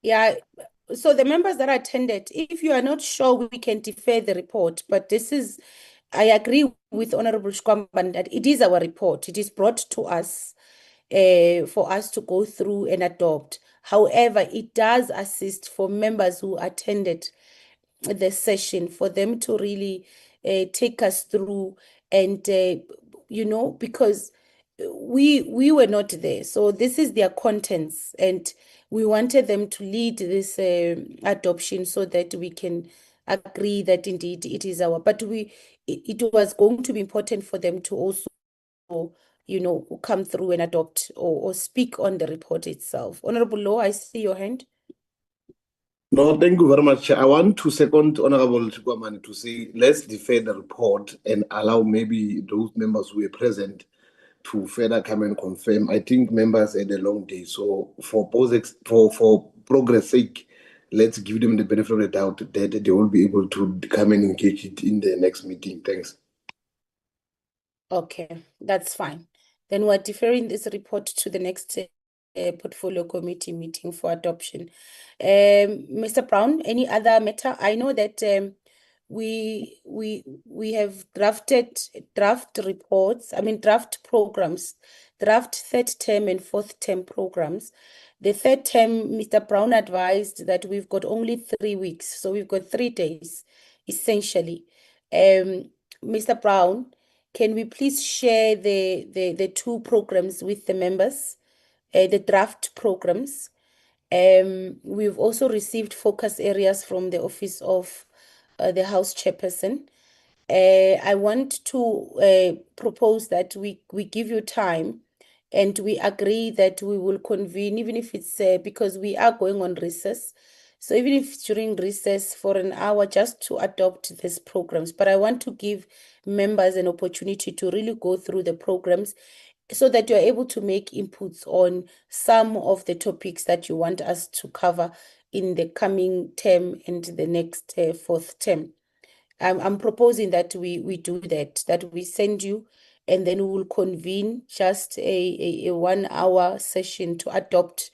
Yeah, so the members that attended, if you are not sure, we can defer the report. But this is, I agree with Honorable Shkwamban that it is our report. It is brought to us for us to go through and adopt. However, it does assist for members who attended the session for them to really take us through and, because we were not there. So this is their contents and we wanted them to lead this adoption so that we can agree that indeed it is our, but it was going to be important for them to also, come through and adopt or speak on the report itself. Honorable Law, I see your hand. No, thank you very much. I want to second Honorable Chikwamani to say, let's defer the report and allow maybe those members who were present to further come and confirm. I think members had a long day, so for progress sake, let's give them the benefit of the doubt that they will be able to come and engage it in the next meeting. Thanks. Okay, that's fine. Then we're deferring this report to the next portfolio committee meeting for adoption. Mr. Brown, any other matter? I know that we have drafted draft reports, draft programs, draft third term and fourth term programs. The third term, Mr. Brown advised that we've got only 3 weeks, so we've got 3 days, essentially. Mr. Brown, can we please share the 2 programs with the members, the draft programs? We've also received focus areas from the Office of the House Chairperson. I want to propose that we give you time and we agree that we will convene, even if it's because we are going on recess. So even if it's during recess for an hour, just to adopt these programs. But I want to give members an opportunity to really go through the programs so that you're able to make inputs on some of the topics that you want us to cover in the coming term and the next fourth term. I'm proposing that we do that we send you and then we will convene just a 1 hour session to adopt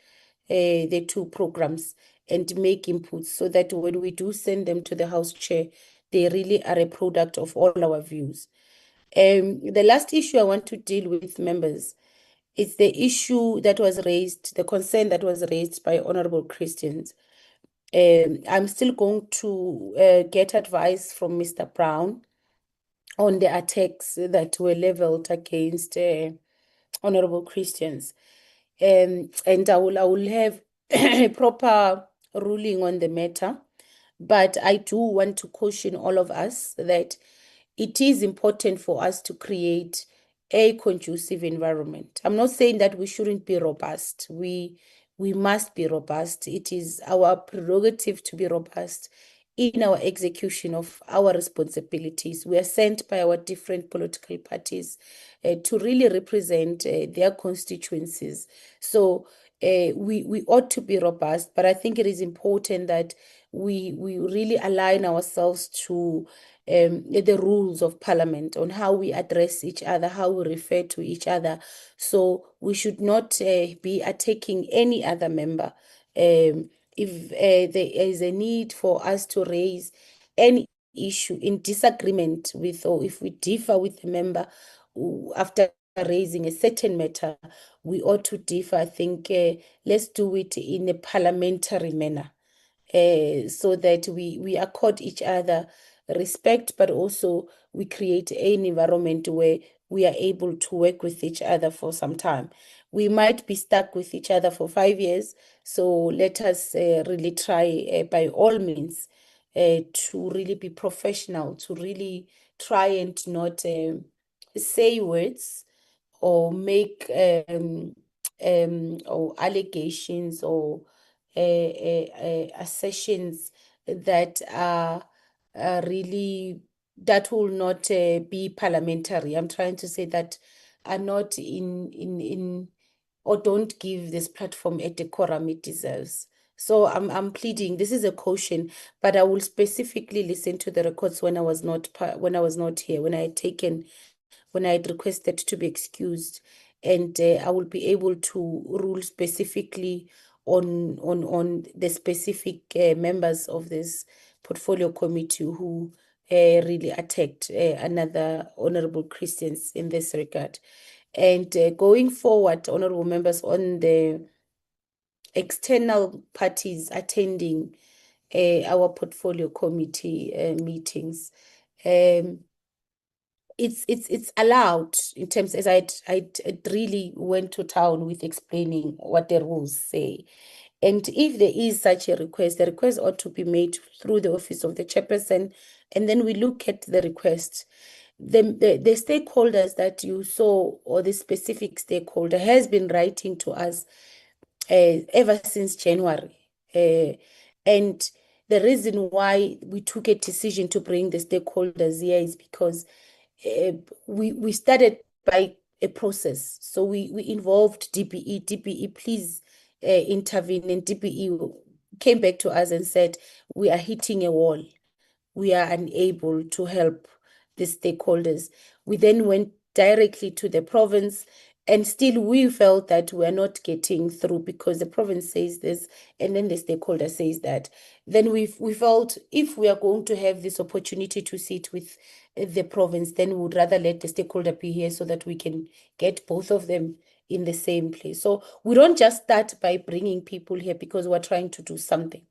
the 2 programs and make inputs so that when we do send them to the House Chair, they really are a product of all our views. The last issue I want to deal with, members, It's the issue that was raised, the concern that was raised by Honorable Christians. I'm still going to get advice from Mr. Brown on the attacks that were leveled against Honorable Christians. And I will have a proper ruling on the matter. But I do want to caution all of us that it is important for us to create a conducive environment. I'm not saying that we shouldn't be robust. We must be robust. It is our prerogative to be robust in our execution of our responsibilities. We are sent by our different political parties to really represent their constituencies. So we ought to be robust, but I think it is important that we really align ourselves to the rules of Parliament on how we address each other, how we refer to each other. So we should not be attacking any other member. If there is a need for us to raise any issue in disagreement with, or if we differ with a member after raising a certain matter, we ought to differ. I think let's do it in a parliamentary manner. So that we accord each other respect, but also we create an environment where we are able to work with each other for some time. We might be stuck with each other for 5 years, so let us really try by all means to really be professional, to really try and not say words or make or allegations or assertions that are really, that will not be parliamentary. I'm trying to say that are not in or don't give this platform a decorum it deserves. So I'm pleading. This is a caution, but I will specifically listen to the records when I was not here, when I had requested to be excused, and I will be able to rule specifically on the specific members of this portfolio committee who really attacked another honorable Christians in this regard. And going forward, honorable members, on the external parties attending our portfolio committee meetings, it's allowed in terms, as I really went to town with explaining what the rules say. And if there is such a request, the request ought to be made through the office of the chairperson, and then we look at the request. The stakeholders that you saw, or the specific stakeholder, has been writing to us ever since January. And the reason why we took a decision to bring the stakeholders here is because we started by a process. So we involved DPE. DPE, please intervene. And DPE came back to us and said, we are hitting a wall. We are unable to help the stakeholders. We then went directly to the province, and still we felt that we are not getting through because the province says this and then the stakeholder says that. Then we felt if we are going to have this opportunity to sit with the province, then we would rather let the stakeholder be here so that we can get both of them in the same place. So we don't just start by bringing people here because we're trying to do something,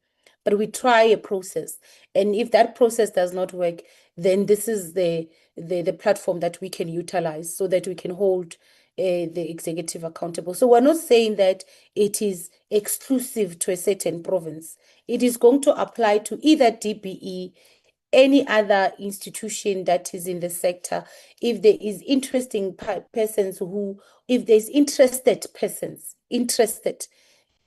but we try a process. And if that process does not work, then this is the platform that we can utilize so that we can hold the executive accountable. So we're not saying that it is exclusive to a certain province. It is going to apply to either DPE, any other institution that is in the sector. If there is interesting persons who, if there's interested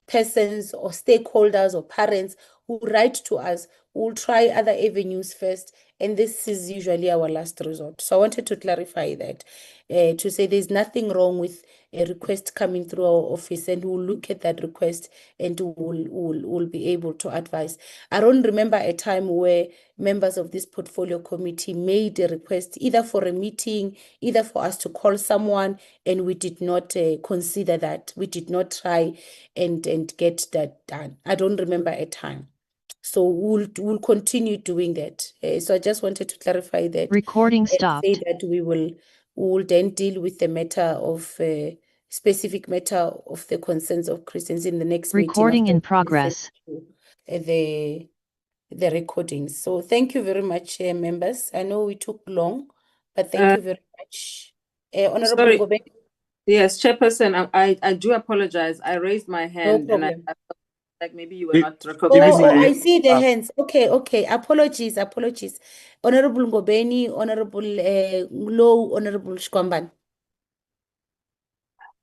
persons or stakeholders or parents who write to us, we'll try other avenues first, and this is usually our last resort. So I wanted to clarify that, to say there's nothing wrong with a request coming through our office, and we'll look at that request and we'll be able to advise. I don't remember a time where members of this portfolio committee made a request either for a meeting, either for us to call someone, and we did not consider that. We did not try and get that done. I don't remember a time. So we'll continue doing that. So I just wanted to clarify that. Recording And stopped. say that we will then deal with the matter of specific matter of the concerns of Christians in the next Recording meeting. in progress. The recordings. So thank you very much, members. I know we took long, but thank you very much. Honorable Sorry. Ngobeni. Yes, Chairperson, I do apologize. I raised my hand and I problem. felt like maybe you were not Oh, recognizing. I see the hands. Okay. Apologies. Honorable Ngobeni, Honorable Low, Honorable Shkwamban.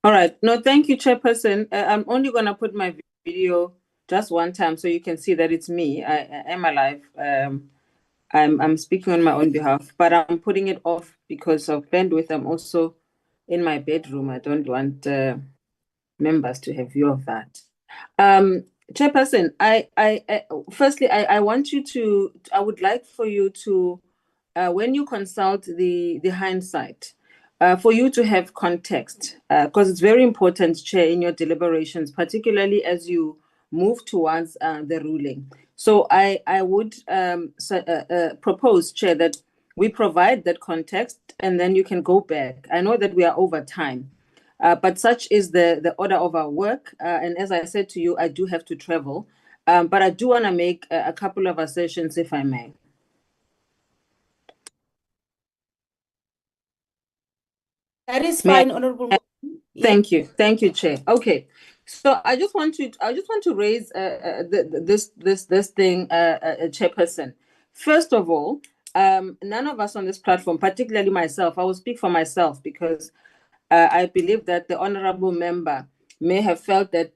All right. No, thank you, Chairperson. I'm only going to put my video just one time so you can see that it's me. I am alive. I'm speaking on my own behalf, but I'm putting it off because of bandwidth. I'm also in my bedroom. I don't want members to have view of that. Chairperson, firstly, I want you to, I would like for you to, when you consult the hindsight, for you to have context, because it's very important, Chair, in your deliberations, particularly as you move towards the ruling. So I would propose, Chair, that we provide that context and then you can go back. I know that we are over time. But such is the order of our work. And as I said to you, I do have to travel. But I do want to make a couple of assertions, if I may. That is fine, Honorable. Thank you, Chair. Okay, so I just want to raise this thing, Chairperson. First of all, none of us on this platform, particularly myself, I will speak for myself because I believe that the honorable member may have felt that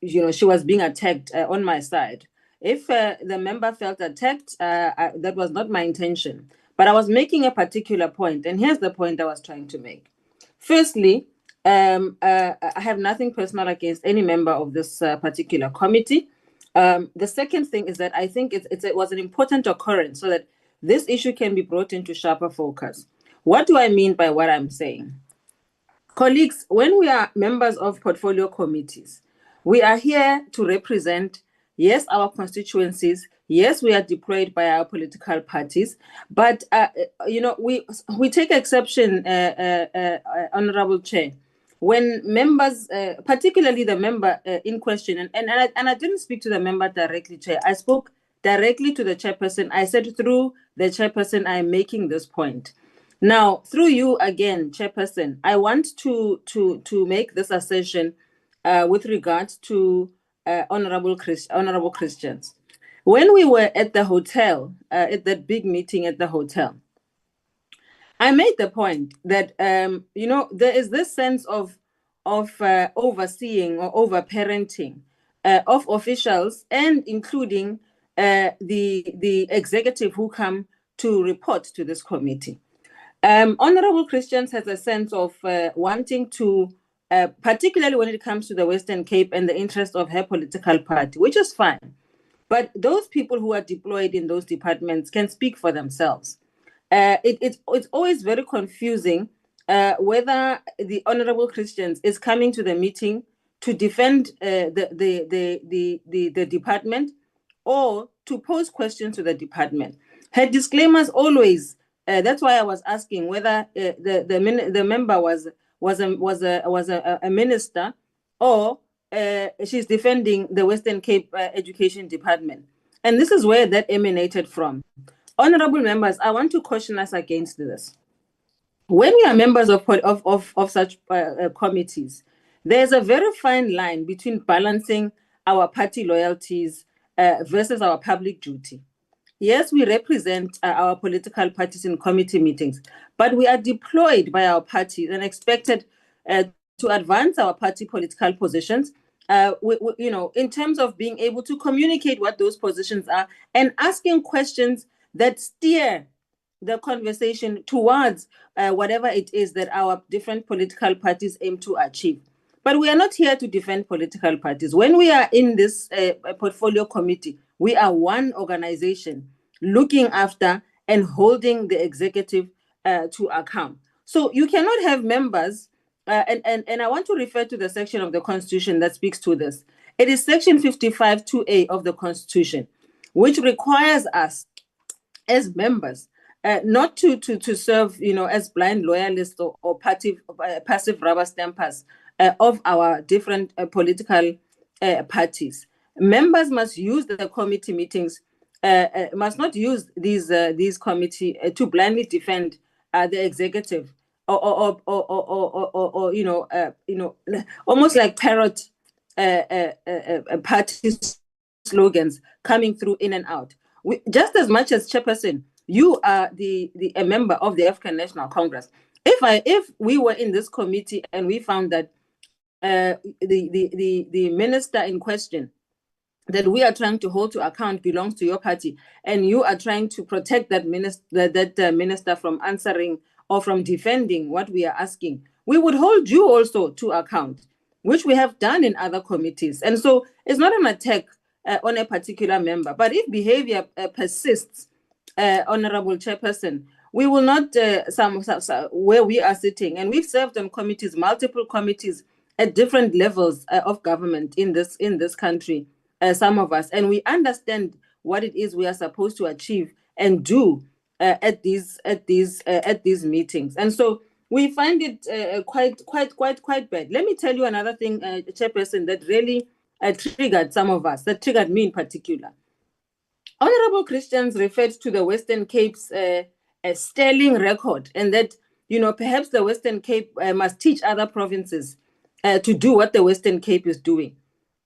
she was being attacked on my side. If the member felt attacked, that was not my intention. But I was making a particular point, and here's the point I was trying to make. Firstly, I have nothing personal against any member of this particular committee. The second thing is that I think it was an important occurrence so that this issue can be brought into sharper focus. What do I mean by what I'm saying? Colleagues, when we are members of portfolio committees, we are here to represent, yes, our constituencies. Yes, we are deployed by our political parties, but we take exception, Honorable Chair, when members, particularly the member in question, and I didn't speak to the member directly, Chair. I spoke directly to the chairperson. I said through the chairperson, I am making this point. Now, through you again, Chairperson, I want to make this assertion with regard to honorable Christians. When we were at the hotel, at that big meeting at the hotel, I made the point that there is this sense of overseeing or over-parenting of officials, and including the executive who come to report to this committee. Honorable Christians has a sense of wanting to, particularly when it comes to the Western Cape and the interest of her political party, which is fine. But those people who are deployed in those departments can speak for themselves. It's always very confusing whether the Honorable Christians is coming to the meeting to defend the department or to pose questions to the department. Her disclaimers always. That's why I was asking whether the member was a minister or she's defending the Western Cape Education Department, and this is where that emanated from. Honorable members, I want to caution us against this. When we are members of such committees, there's a very fine line between balancing our party loyalties versus our public duty. Yes, we represent our political parties in committee meetings, but we are deployed by our parties and expected to advance our party political positions, in terms of being able to communicate what those positions are and asking questions that steer the conversation towards whatever it is that our different political parties aim to achieve. But we are not here to defend political parties. When we are in this portfolio committee, we are one organization looking after and holding the executive to account. So you cannot have members, and I want to refer to the section of the Constitution that speaks to this. It is section 55(2)(a) of the Constitution, which requires us as members not to serve, as blind loyalists or passive rubber stampers of our different political parties. Members must use the committee meetings, must not use these committee to blindly defend the executive or almost like parrot party slogans coming through in and out. Just as much as chairperson, you are a member of the African National Congress. If we were in this committee and we found that the minister in question that we are trying to hold to account belongs to your party, and you are trying to protect that minister from answering or from defending what we are asking, we would hold you also to account, which we have done in other committees. And so it's not an attack on a particular member, but if behavior persists, Honorable Chairperson, we will not, where we are sitting, and we've served on committees, multiple committees at different levels of government in this country, some of us, and we understand what it is we are supposed to achieve and do at these meetings. And so we find it quite bad. Let me tell you another thing, Chairperson, that really triggered some of us, that triggered me in particular. Honorable Christians referred to the Western Cape's sterling record, and that perhaps the Western Cape must teach other provinces to do what the Western Cape is doing.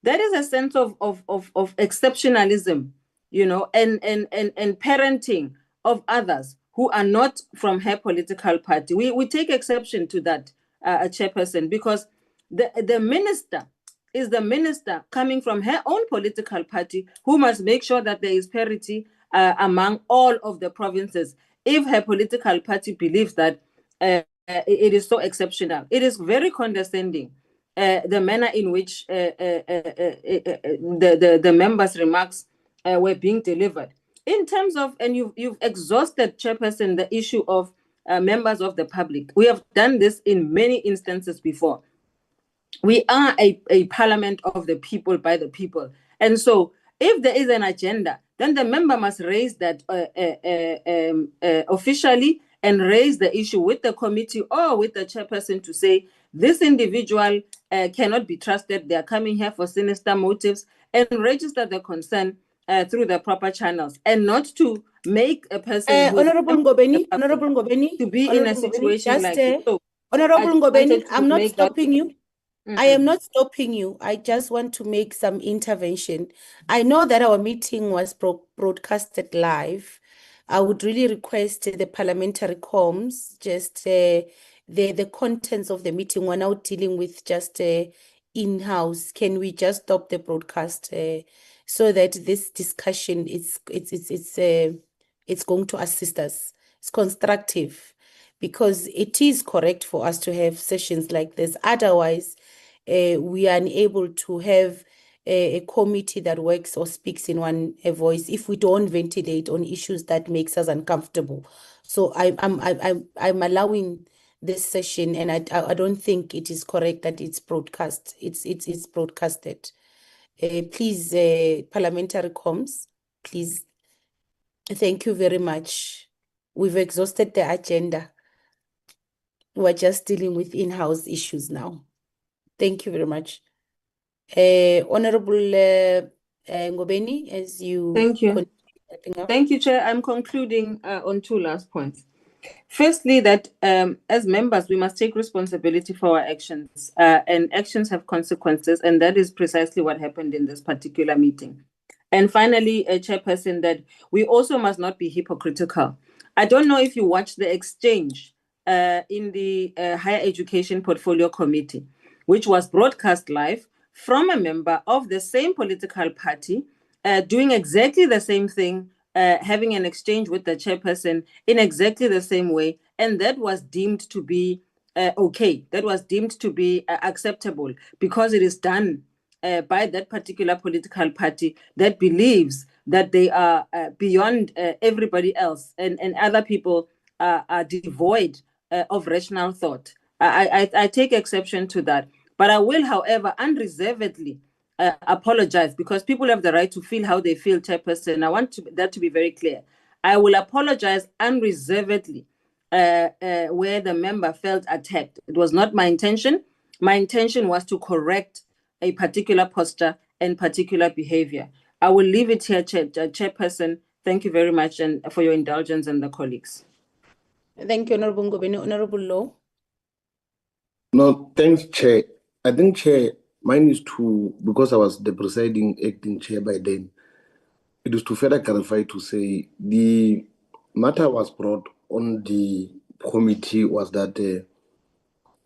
That is a sense of exceptionalism, and parenting of others who are not from her political party. We take exception to that, Chairperson, because the minister is the minister coming from her own political party who must make sure that there is parity among all of the provinces. If her political party believes that it is so exceptional, it is very condescending, the manner in which the members' remarks were being delivered. In terms of, and you've exhausted, Chairperson, the issue of members of the public. We have done this in many instances before. We are a parliament of the people, by the people. And so if there is an agenda, then the member must raise that officially and raise the issue with the committee or with the chairperson to say, this individual cannot be trusted. They are coming here for sinister motives, and register the concern through the proper channels, and not to make a person Honorable Ngobeni, to be in a situation like this. So Honorable Ngobeni, I'm not stopping you. Mm-hmm. I am not stopping you. I just want to make some intervention. I know that our meeting was broadcasted live. I would really request the parliamentary comms, just the contents of the meeting. We're now dealing with just in-house. Can we just stop the broadcast so that this discussion it's going to assist us? It's constructive, because it is correct for us to have sessions like this. Otherwise, we are unable to have a committee that works or speaks in one voice if we don't ventilate on issues that makes us uncomfortable. So I'm allowing this session, and I don't think it is correct that it's broadcast. It's broadcasted. Please, parliamentary comms, please. Thank you very much. We've exhausted the agenda. We're just dealing with in-house issues now. Thank you very much. Honorable Ngobeni, as you... Thank you. Thank you, Chair. I'm concluding on two last points. Firstly, that as members, we must take responsibility for our actions, and actions have consequences, and that is precisely what happened in this particular meeting. And finally, Chairperson, that we also must not be hypocritical. I don't know if you watched the exchange in the Higher Education Portfolio Committee, which was broadcast live from a member of the same political party, doing exactly the same thing, having an exchange with the chairperson in exactly the same way, and that was deemed to be okay. That was deemed to be acceptable because it is done by that particular political party that believes that they are beyond everybody else, and other people are devoid of rational thought. I take exception to that. But I will, however, unreservedly apologize, because people have the right to feel how they feel, Chairperson. I want that to be very clear. I will apologize unreservedly where the member felt attacked. It was not my intention. My intention was to correct a particular posture and particular behavior. I will leave it here, Chairperson. Thank you very much and for your indulgence and the colleagues. Thank you, Honorable Ngobeni. Honorable Law. No, thanks, Chair. I think, Chair, mine is to, because I was the presiding acting chair by then, it is to further clarify to say the matter was brought on the committee was that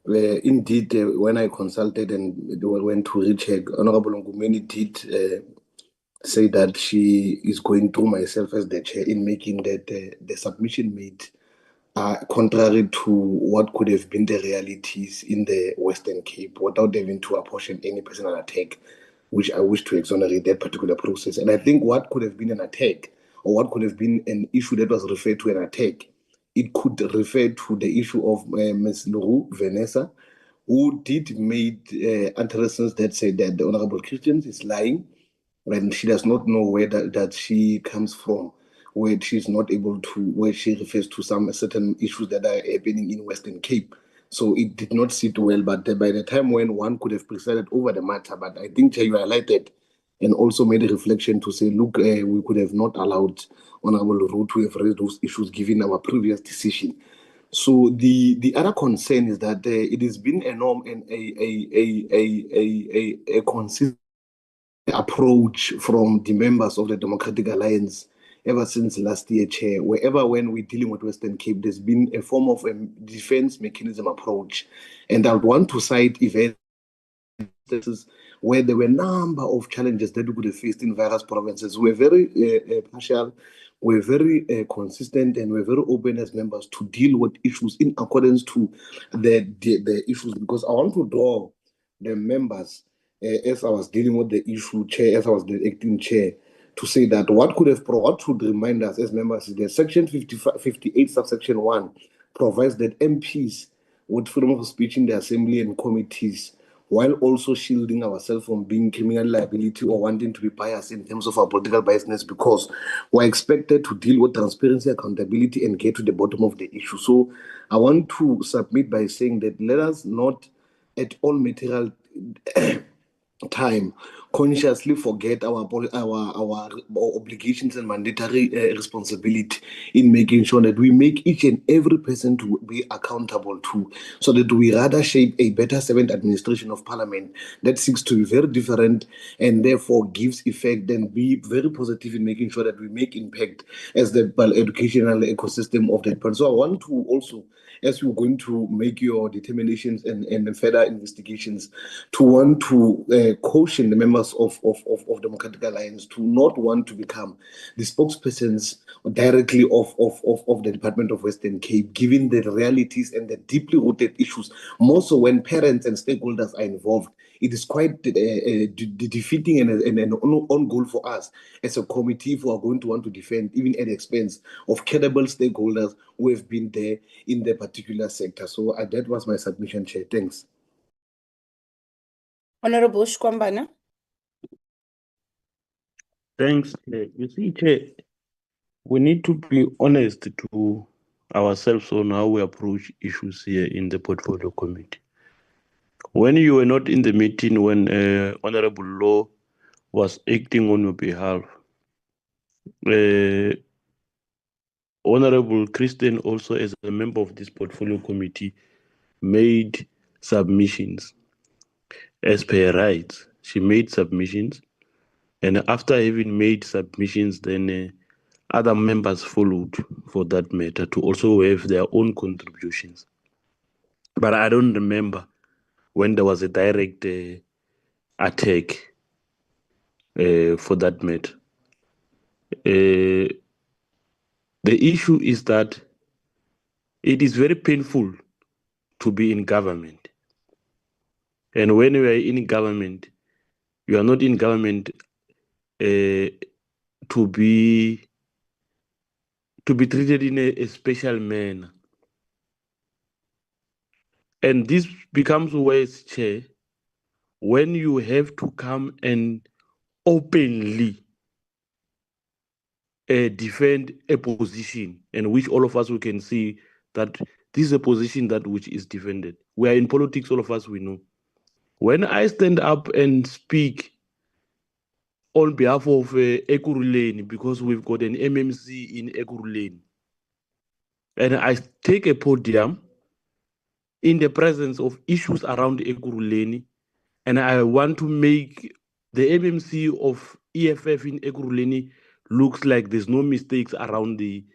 indeed, when I consulted and went to recheck, Honorable Ngumeni did say that she is going through myself as the chair in making that the submission made contrary to what could have been the realities in the Western Cape without having to apportion any personal attack, which I wish to exonerate that particular process. And I think what could have been an attack or what could have been an issue that was referred to an attack, it could refer to the issue of Ms. Luru Vanessa, who did made utterances that said that the Honorable Christians is lying and she does not know where that she comes from, where she's not able to, where she refers to some certain issues that are happening in Western Cape. So it did not sit well, but by the time when one could have presided over the matter, but I think you highlighted and also made a reflection to say, look, we could have not allowed Honorable Luru to have raised those issues given our previous decision. So the other concern is that it has been a norm and a consistent approach from the members of the Democratic Alliance ever since last year, Chair. Wherever when we're dealing with Western Cape, there's been a form of a defense mechanism approach. And I would want to cite events where there were a number of challenges that we could have faced in various provinces. We're very partial, we're very consistent, and we're very open as members to deal with issues in accordance to the issues. Because I want to draw the members, as I was dealing with the issue, Chair, as I was the acting chair, to say that what should remind us as members is that Section 58, subsection 1, provides that MPs with freedom of speech in the assembly and committees, while also shielding ourselves from being criminal liability or wanting to be biased in terms of our political biasness, because we're expected to deal with transparency, accountability, and get to the bottom of the issue. So I want to submit by saying that let us not at all material time consciously forget our obligations and mandatory responsibility in making sure that we make each and every person to be accountable to, so that we rather shape a better servant administration of parliament that seeks to be very different and therefore gives effect and be very positive in making sure that we make impact as the educational ecosystem of that person. So I want to also, as you're going to make your determinations and further investigations, to want to caution the members of Democratic Alliance to not want to become the spokespersons directly of the Department of Western Cape, given the realities and the deeply rooted issues. More so when parents and stakeholders are involved, it is quite defeating and an on goal for us as a committee if we are going to want to defend, even at the expense of credible stakeholders who have been there in the particular sector. So that was my submission, Chair. Thanks. Honorable Shkwambana. Thanks, Chair. You see, Chair, we need to be honest to ourselves on how we approach issues here in the Portfolio Committee. When you were not in the meeting, when Honorable Law was acting on your behalf, Honorable Christian, also as a member of this Portfolio Committee, made submissions as per rights. She made submissions, and after having made submissions, then other members followed for that matter to also have their own contributions. But I don't remember when there was a direct attack for that matter. The issue is that it is very painful to be in government. And when you are in government, you are not in government to be treated in a special manner. And this becomes worse, Chair, when you have to come and openly defend a position, and which all of us we can see that this is a position that which is defended. We are in politics, all of us we know. When I stand up and speak on behalf of Ekurhuleni, because we've got an MMC in Ekurhuleni, and I take a podium in the presence of issues around Ekurhuleni, and I want to make the MMC of EFF in Ekurhuleni looks like there's no mistakes around the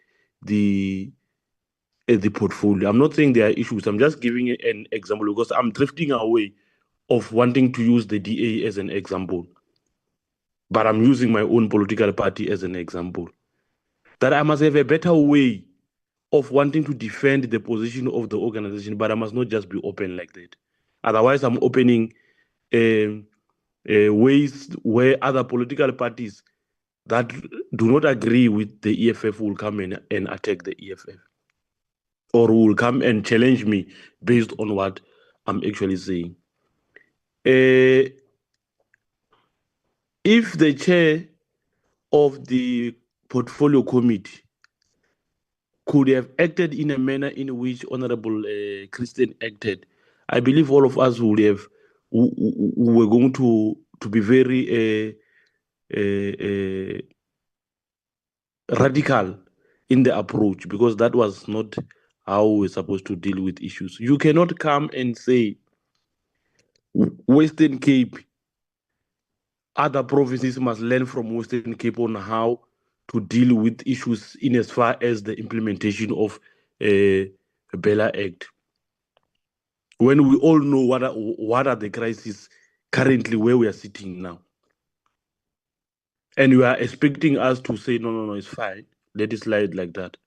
portfolio. I'm not saying there are issues. I'm just giving an example because I'm drifting away of wanting to use the DA as an example. But I'm using my own political party as an example. That I must have a better way of wanting to defend the position of the organization, but I must not just be open like that. Otherwise, I'm opening ways where other political parties that do not agree with the EFF will come and attack the EFF, or will come and challenge me based on what I'm actually saying. If the chair of the portfolio committee could have acted in a manner in which Honorable Christian acted, I believe all of us would have were going to be very radical in the approach, because that was not how we're supposed to deal with issues. You cannot come and say Western Cape, other provinces must learn from Western Cape on how to deal with issues in as far as the implementation of BELA Act. When we all know what are the crises currently where we are sitting now. And you are expecting us to say, no, it's fine. Let it slide like that.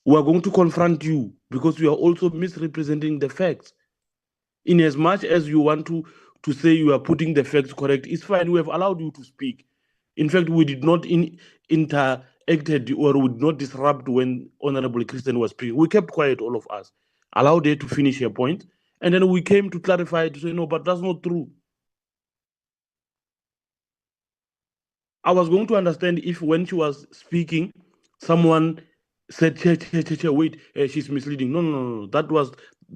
We are going to confront you because you are also misrepresenting the facts. In as much as you want to say you are putting the facts correct, it's fine. We have allowed you to speak. In fact, we did not interacted or would not disrupt when Honorable Christian was speaking. We kept quiet, all of us, allowed her to finish her point, and then we came to clarify to say, no, but that's not true. I was going to understand if when she was speaking, someone said, wait, she's misleading. No.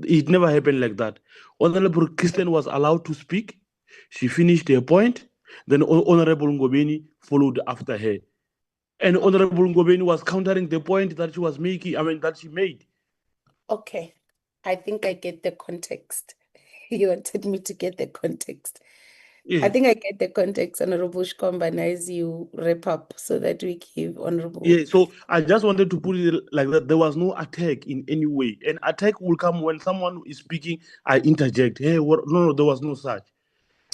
It never happened like that. Honorable Christian was allowed to speak. She finished her point. Then Honorable Ngobeni followed after her. And Honorable Ngobeni was countering the point that she was making, that she made. Okay, I think I get the context. You wanted me to get the context. Yeah. I think I get the context, Honorable Shkombana, as you wrap up so that we give Honorable. Yeah, so I just wanted to put it like that. There was no attack in any way. An attack will come when someone is speaking, I interject. Hey, what? No, there was no such.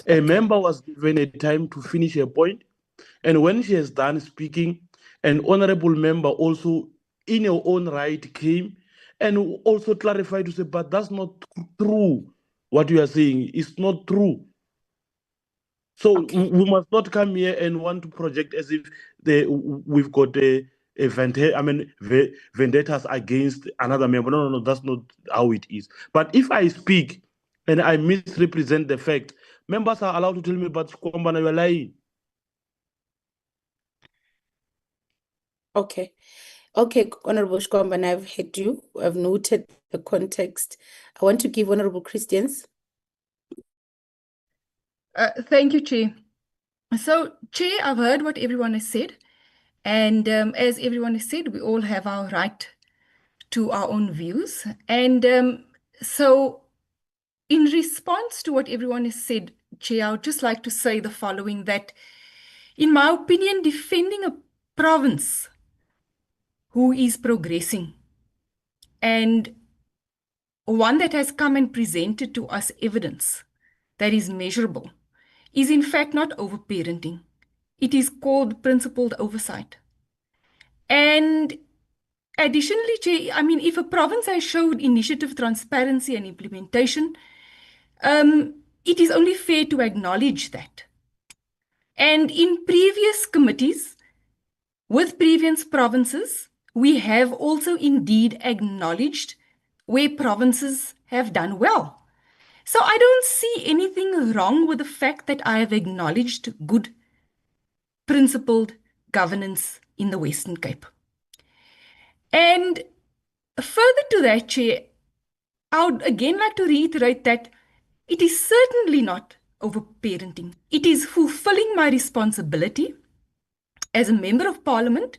A member was given a time to finish her point. And when she has done speaking, an honorable member also in her own right came and also clarified to say, but that's not true. What you are saying is not true. So we must not come here and want to project as if we've got vendettas against another member. No, that's not how it is. But if I speak and I misrepresent the fact, members are allowed to tell me, but Kombana, you're lying. Okay, Honorable Shkombana, I've heard you. I've noted the context. I want to give Honorable Christians. Thank you, Chair. So, Chair, I've heard what everyone has said. And as everyone has said, we all have our right to our own views. And so, in response to what everyone has said, Chair, I would just like to say the following, that in my opinion, defending a province who is progressing and one that has come and presented to us evidence that is measurable is in fact not overparenting. It is called principled oversight. And additionally, Chair, if a province has showed initiative, transparency, and implementation, it is only fair to acknowledge that. And in previous committees with previous provinces, we have also indeed acknowledged where provinces have done well. So I don't see anything wrong with the fact that I have acknowledged good, principled governance in the Western Cape. And further to that, Chair, I would again like to reiterate that it is certainly not overparenting. It is fulfilling my responsibility as a member of parliament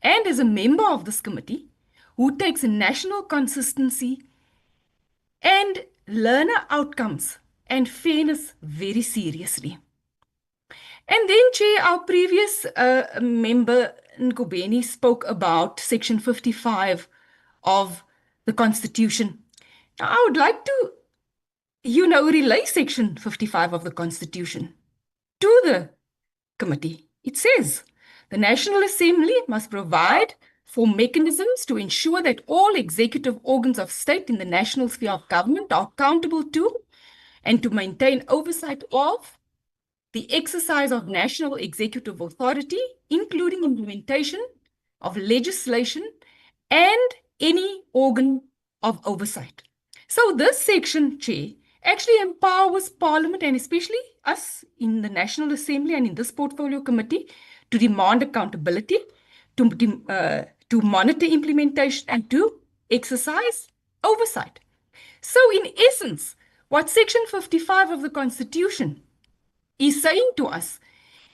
and as a member of this committee who takes national consistency and learner outcomes and fairness very seriously. And then, Chair, our previous member, Nkobeni, spoke about Section 55 of the Constitution. Now, I would like to, relay Section 55 of the Constitution to the committee. It says, the National Assembly must provide for mechanisms to ensure that all executive organs of state in the national sphere of government are accountable to and to maintain oversight of the exercise of national executive authority, including implementation of legislation and any organ of oversight. So this section, Chair, actually empowers Parliament and especially us in the National Assembly and in this portfolio committee to demand accountability, to monitor implementation and to exercise oversight. So in essence, what Section 55 of the Constitution is saying to us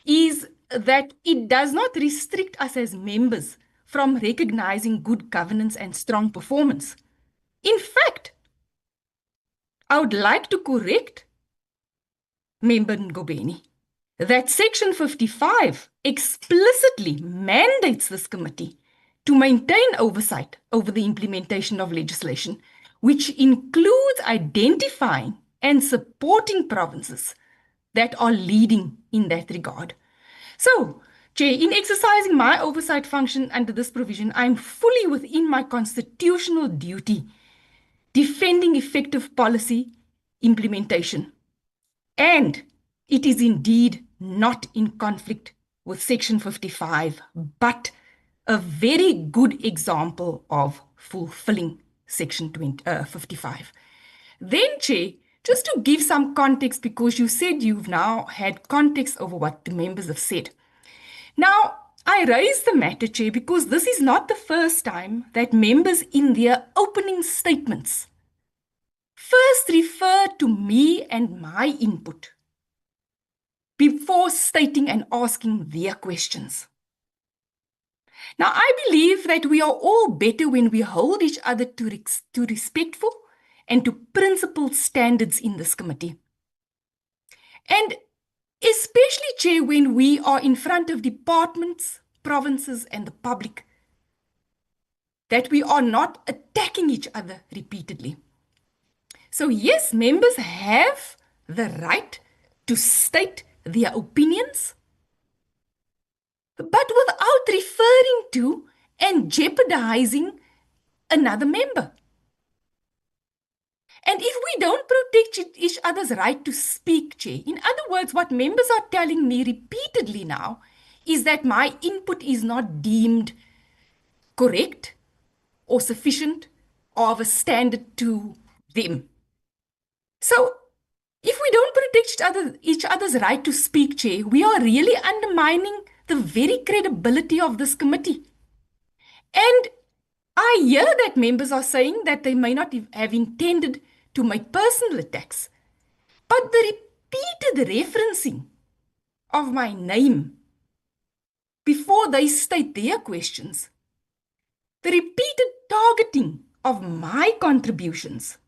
is that it does not restrict us as members from recognizing good governance and strong performance. In fact, I would like to correct Member Ngobeni that Section 55 explicitly mandates this committee to maintain oversight over the implementation of legislation, which includes identifying and supporting provinces that are leading in that regard. So, Chair, in exercising my oversight function under this provision, I am fully within my constitutional duty defending effective policy implementation. And it is indeed not in conflict with Section 55, but a very good example of fulfilling Section 55. Then, Chair, just to give some context, because you said you've now had context over what the members have said. Now, I raise the matter, Chair, because this is not the first time that members in their opening statements first refer to me and my input before stating and asking their questions. Now, I believe that we are all better when we hold each other to respectful and to principled standards in this committee. And especially, Chair, when we are in front of departments, provinces, and the public, that we are not attacking each other repeatedly. So yes, members have the right to state their opinions, but without referring to and jeopardizing another member. And if we don't protect each other's right to speak, Chair, in other words, what members are telling me repeatedly now is that my input is not deemed correct or sufficient or of a standard to them. So if we don't protect each other's right to speak, Chair, we are really undermining the very credibility of this committee. And I hear that members are saying that they may not have intended to make personal attacks, but the repeated referencing of my name before they state their questions, the repeated targeting of my contributions,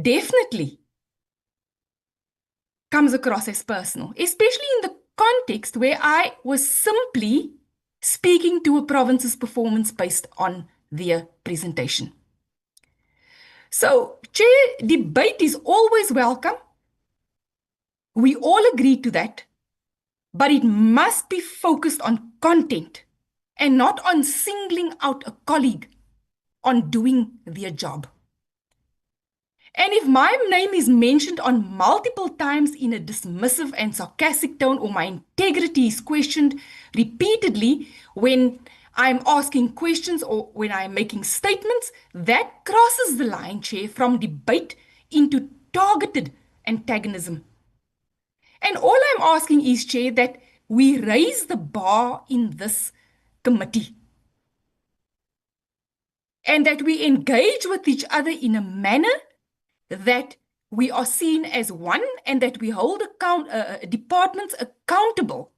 definitely comes across as personal, especially in the context where I was simply speaking to a province's performance based on their presentation. So, Chair, debate is always welcome. We all agree to that, but it must be focused on content and not on singling out a colleague on doing their job. And if my name is mentioned on multiple times in a dismissive and sarcastic tone, or my integrity is questioned repeatedly when I'm asking questions or when I'm making statements, that crosses the line, Chair, from debate into targeted antagonism. And all I'm asking is, Chair, that we raise the bar in this committee and that we engage with each other in a manner that we are seen as one and that we hold departments accountable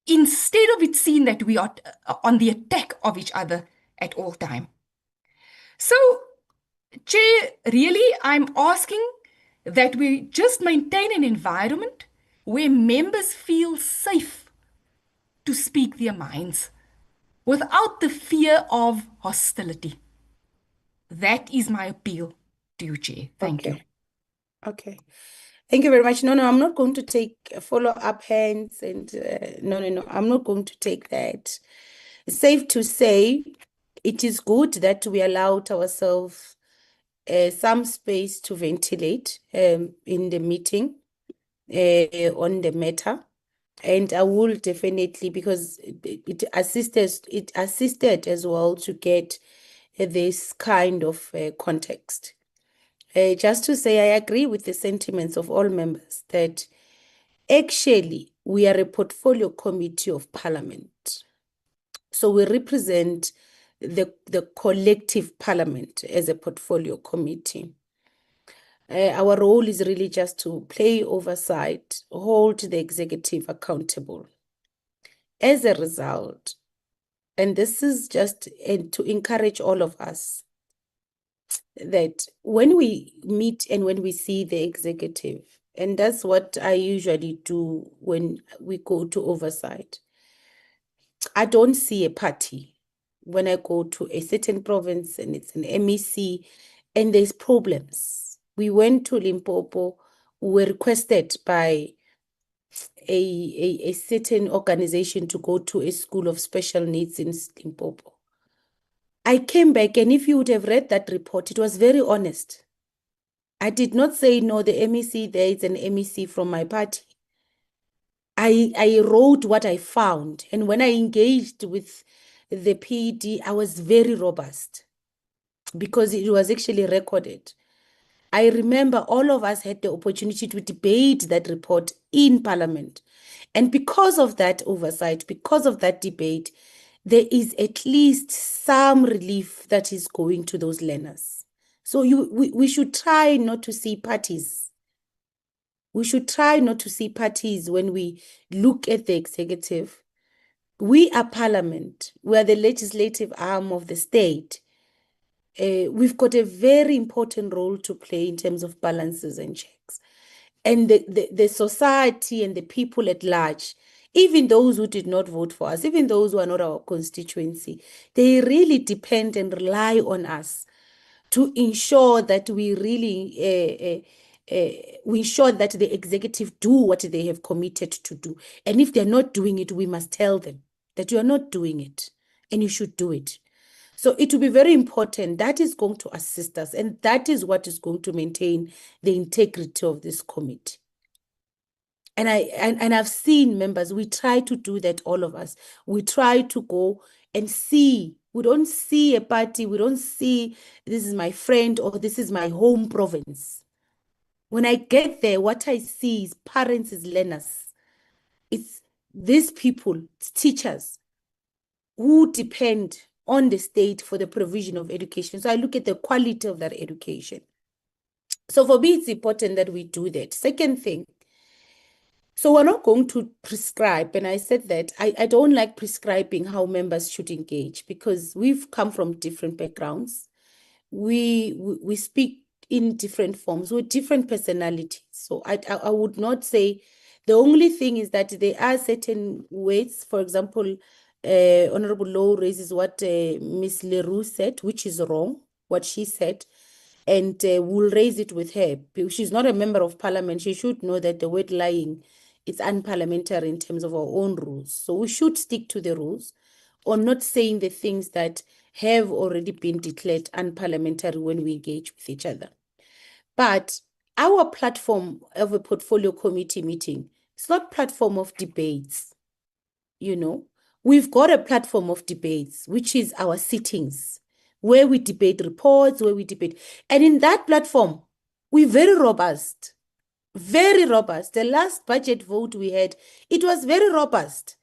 instead of it seen that we are on the attack of each other at all time. So, Chair, really, I'm asking that we just maintain an environment where members feel safe to speak their minds without the fear of hostility. That is my appeal to you, Chair. Thank you. Okay. Thank you very much. No, I'm not going to take follow-up hands and no, I'm not going to take that. It's safe to say it is good that we allowed ourselves some space to ventilate in the meeting on the matter. And I will definitely, because it assisted as well to get this kind of context. Just to say, I agree with the sentiments of all members that actually we are a portfolio committee of Parliament. So we represent the collective Parliament as a portfolio committee. Our role is really just to play oversight, hold the executive accountable. As a result, and this is just to encourage all of us, that when we meet and when we see the executive, and that's what I usually do when we go to oversight, I don't see a party. When I go to a certain province and it's an MEC and there's problems. We went to Limpopo, we were requested by a certain organization to go to a school of special needs in Limpopo. I came back, and if you would have read that report, it was very honest. I did not say, no, the MEC, there is an MEC from my party. I wrote what I found, and when I engaged with the PED, I was very robust because it was actually recorded. I remember all of us had the opportunity to debate that report in Parliament. And because of that oversight, because of that debate, there is at least some relief that is going to those learners. So we should try not to see parties. We should try not to see parties when we look at the executive. We are Parliament. We are the legislative arm of the state. We've got a very important role to play in terms of balances and checks. And the society and the people at large, even those who did not vote for us, even those who are not our constituency, they really depend and rely on us to ensure that we really we ensure that the executive do what they have committed to do. And if they're not doing it, we must tell them that you are not doing it and you should do it. So it will be very important. That is going to assist us, and that is what is going to maintain the integrity of this committee. And I've seen members, we try to do that, all of us. We try to go and see. We don't see a party. We don't see this is my friend or this is my home province. When I get there, what I see is parents, is learners. It's these people, it's teachers who depend on the state for the provision of education. So I look at the quality of that education. So for me, it's important that we do that. Second thing, so we're not going to prescribe, and I said that I don't like prescribing how members should engage because we've come from different backgrounds. We speak in different forms with different personalities. So I would not say, the only thing is that there are certain ways. For example, Honorable Lowe raises what Ms. Leroux said, which is wrong, what she said, and we'll raise it with her. She's not a member of Parliament. She should know that the word lying is unparliamentary in terms of our own rules. So we should stick to the rules or not saying the things that have already been declared unparliamentary when we engage with each other. But our platform of a portfolio committee meeting, it's not platform of debates. You know, we've got a platform of debates, which is our sittings, where we debate reports, where we debate. And in that platform, we're very robust, very robust. The last budget vote we had, it was very robust.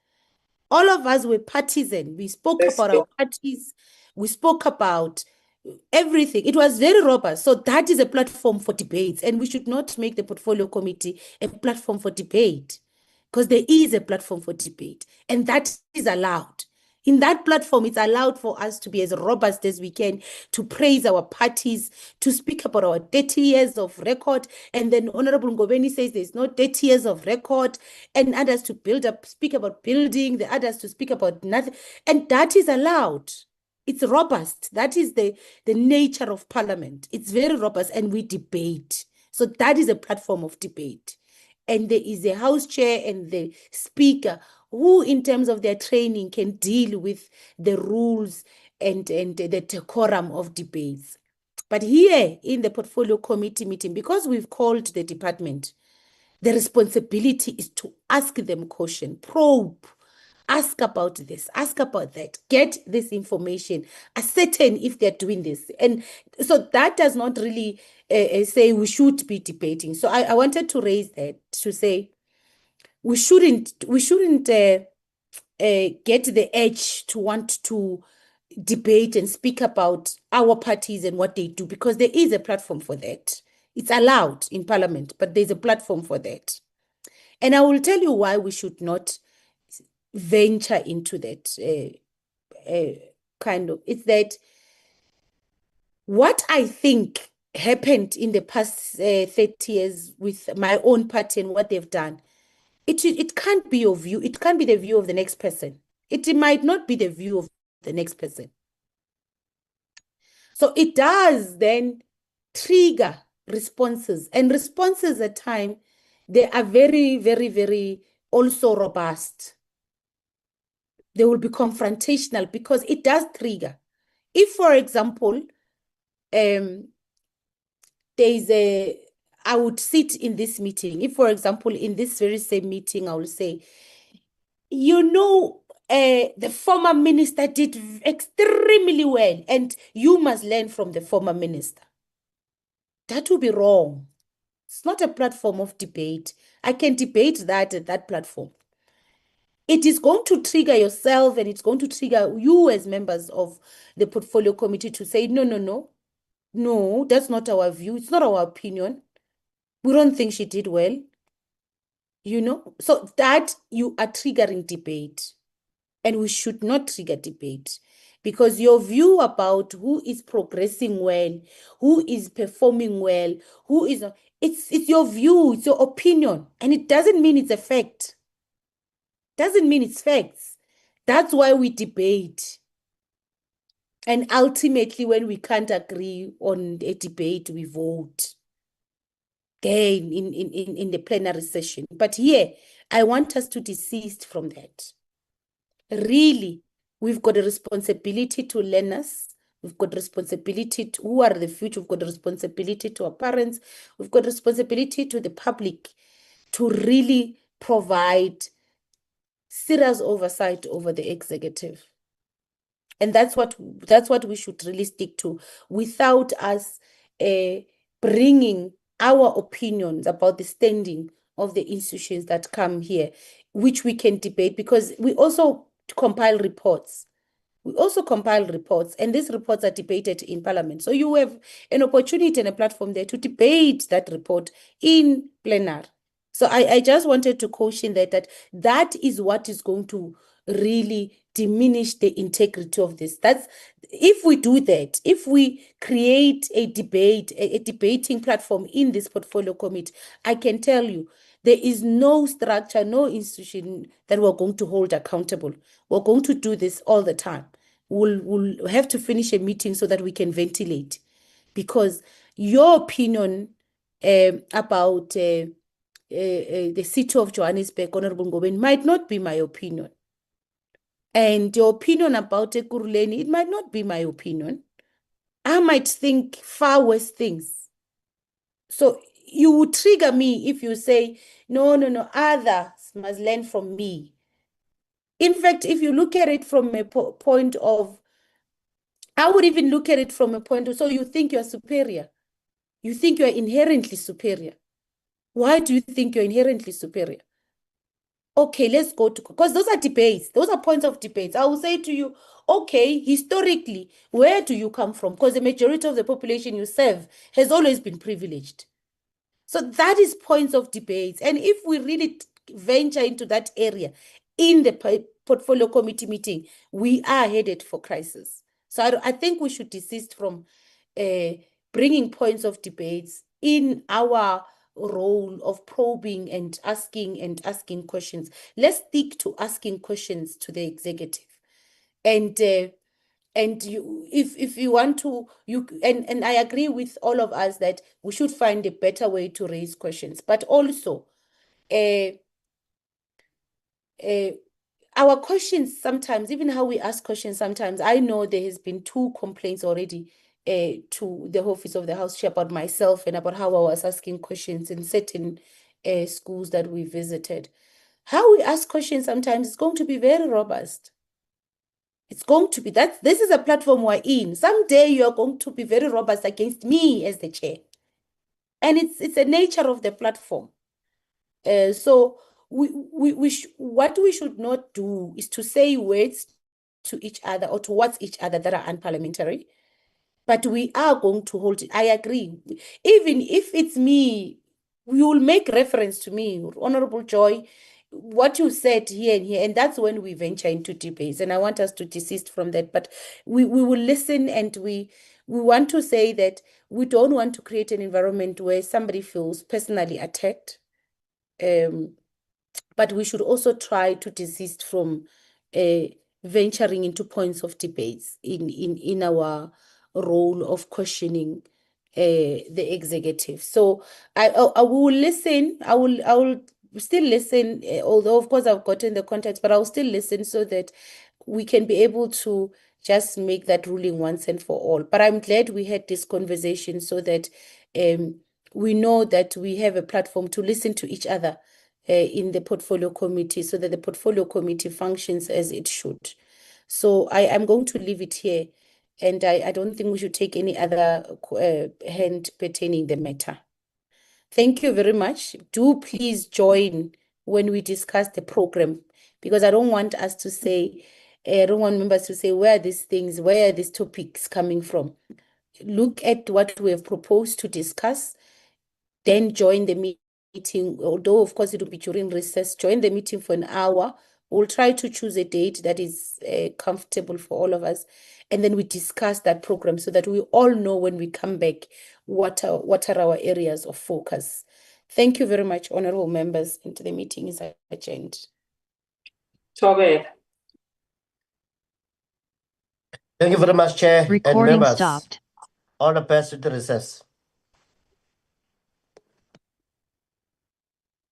All of us were partisan. We spoke about our parties. We spoke about everything. It was very robust. So that is a platform for debates, and we should not make the portfolio committee a platform for debate, because there is a platform for debate, and that is allowed. In that platform, it's allowed for us to be as robust as we can, to praise our parties, to speak about our 30 years of record. And then Honorable Ngobeni says there's no 30 years of record, and others to speak about building, the others to speak about nothing. And that is allowed. It's robust. That is the nature of parliament. It's very robust, and we debate. So that is a platform of debate. And there is a house chair and the speaker who, in terms of their training, can deal with the rules and the decorum of debates. But here in the portfolio committee meeting, because we've called the department, the responsibility is to ask them question, probe, ask about this, ask about that, get this information, ascertain if they're doing this. And so that does not really say we should be debating. So I wanted to raise that to say we shouldn't get the edge to want to debate and speak about our parties and what they do, because there is a platform for that. It's allowed in parliament, but there's a platform for that. And I will tell you why we should not venture into that kind of, it's that what I think happened in the past 30 years with my own party and what they've done, it can't be your view. It can't be the view of the next person. It might not be the view of the next person. So it does then trigger responses, and responses at times, they are very, very, very also robust. They will be confrontational because it does trigger. If, for example, I would sit in this meeting. If, for example, in this very same meeting, I will say, the former minister did extremely well, and you must learn from the former minister. That would be wrong. It's not a platform of debate. I can debate that at that platform. It is going to trigger yourself, and it's going to trigger you as members of the portfolio committee to say, no, that's not our view. It's not our opinion. We don't think she did well. So that you are triggering debate, and we should not trigger debate, because your view about who is progressing well, who is performing well, who is not, it's your view, it's your opinion, and it doesn't mean it's a fact. Doesn't mean it's facts. That's why we debate. And ultimately, when we can't agree on a debate, we vote there in the plenary session. But here, I want us to desist from that. Really, we've got a responsibility to learners. We've got responsibility to who are the future. We've got a responsibility to our parents. We've got responsibility to the public to really provide serious oversight over the executive. And that's what we should really stick to, without us bringing our opinions about the standing of the institutions that come here, which we can debate, because we also compile reports. And these reports are debated in parliament. So you have an opportunity and a platform there to debate that report in plenary. So I just wanted to caution that is what is going to really diminish the integrity of this. That's if we do that, if we create a debating platform in this portfolio committee, I can tell you there is no structure, no institution that we're going to hold accountable. We're going to do this all the time. We'll have to finish a meeting so that we can ventilate, because your opinion about the city of Johannesburg, Honorable Ngobeni, might not be my opinion. And your opinion about Ekurhuleni, it might not be my opinion. I might think far worse things. So you would trigger me if you say, no, others must learn from me. In fact, if you look at it from a point of, I would even look at it from a point of, so you think you're superior. You think you're inherently superior. Why do you think you're inherently superior? Okay, let's go to, because those are debates. Those are points of debates. I will say to you, okay, historically, where do you come from? Because the majority of the population you serve has always been privileged. So that is points of debates. And if we really venture into that area in the portfolio committee meeting, we are headed for crisis. So I think we should desist from bringing points of debates in our role of probing and asking questions. Let's stick to asking questions to the executive. And you, if you want to, and I agree with all of us that we should find a better way to raise questions, but also our questions sometimes, even how we ask questions sometimes, I know there has been 2 complaints already to the office of the House Chair about myself and about how I was asking questions in certain schools that we visited. How we ask questions sometimes is going to be very robust. It's going to be that this is a platform we're in. Someday you are going to be very robust against me as the chair. And it's the nature of the platform. So what we should not do is to say words to each other or towards each other that are unparliamentary. But we are going to hold it. I agree. Even if it's me, you will make reference to me, Honorable Joy, what you said here and here, and that's when we venture into debates. And I want us to desist from that. But we will listen, and we want to say that we don't want to create an environment where somebody feels personally attacked. But we should also try to desist from venturing into points of debates in our role of questioning the executive. So I will listen. I will still listen, although of course I've gotten the context, but I'll still listen so that we can be able to just make that ruling once and for all. But I'm glad we had this conversation so that we know that we have a platform to listen to each other in the portfolio committee, so that the portfolio committee functions as it should. So I'm going to leave it here, and I don't think we should take any other hand pertaining the matter. Thank you very much. Do please join when we discuss the program, because I don't want us to say, I don't want members to say, where are these things, where are these topics coming from? Look at what we have proposed to discuss, then join the meeting, although of course it will be during recess. Join the meeting for an hour. We'll try to choose a date that is comfortable for all of us, and then we discuss that program so that we all know when we come back what are our areas of focus. Thank you very much, honorable members, and the meeting is adjourned. Thank you very much, Chair and Recording members. stopped. All the best to the recess.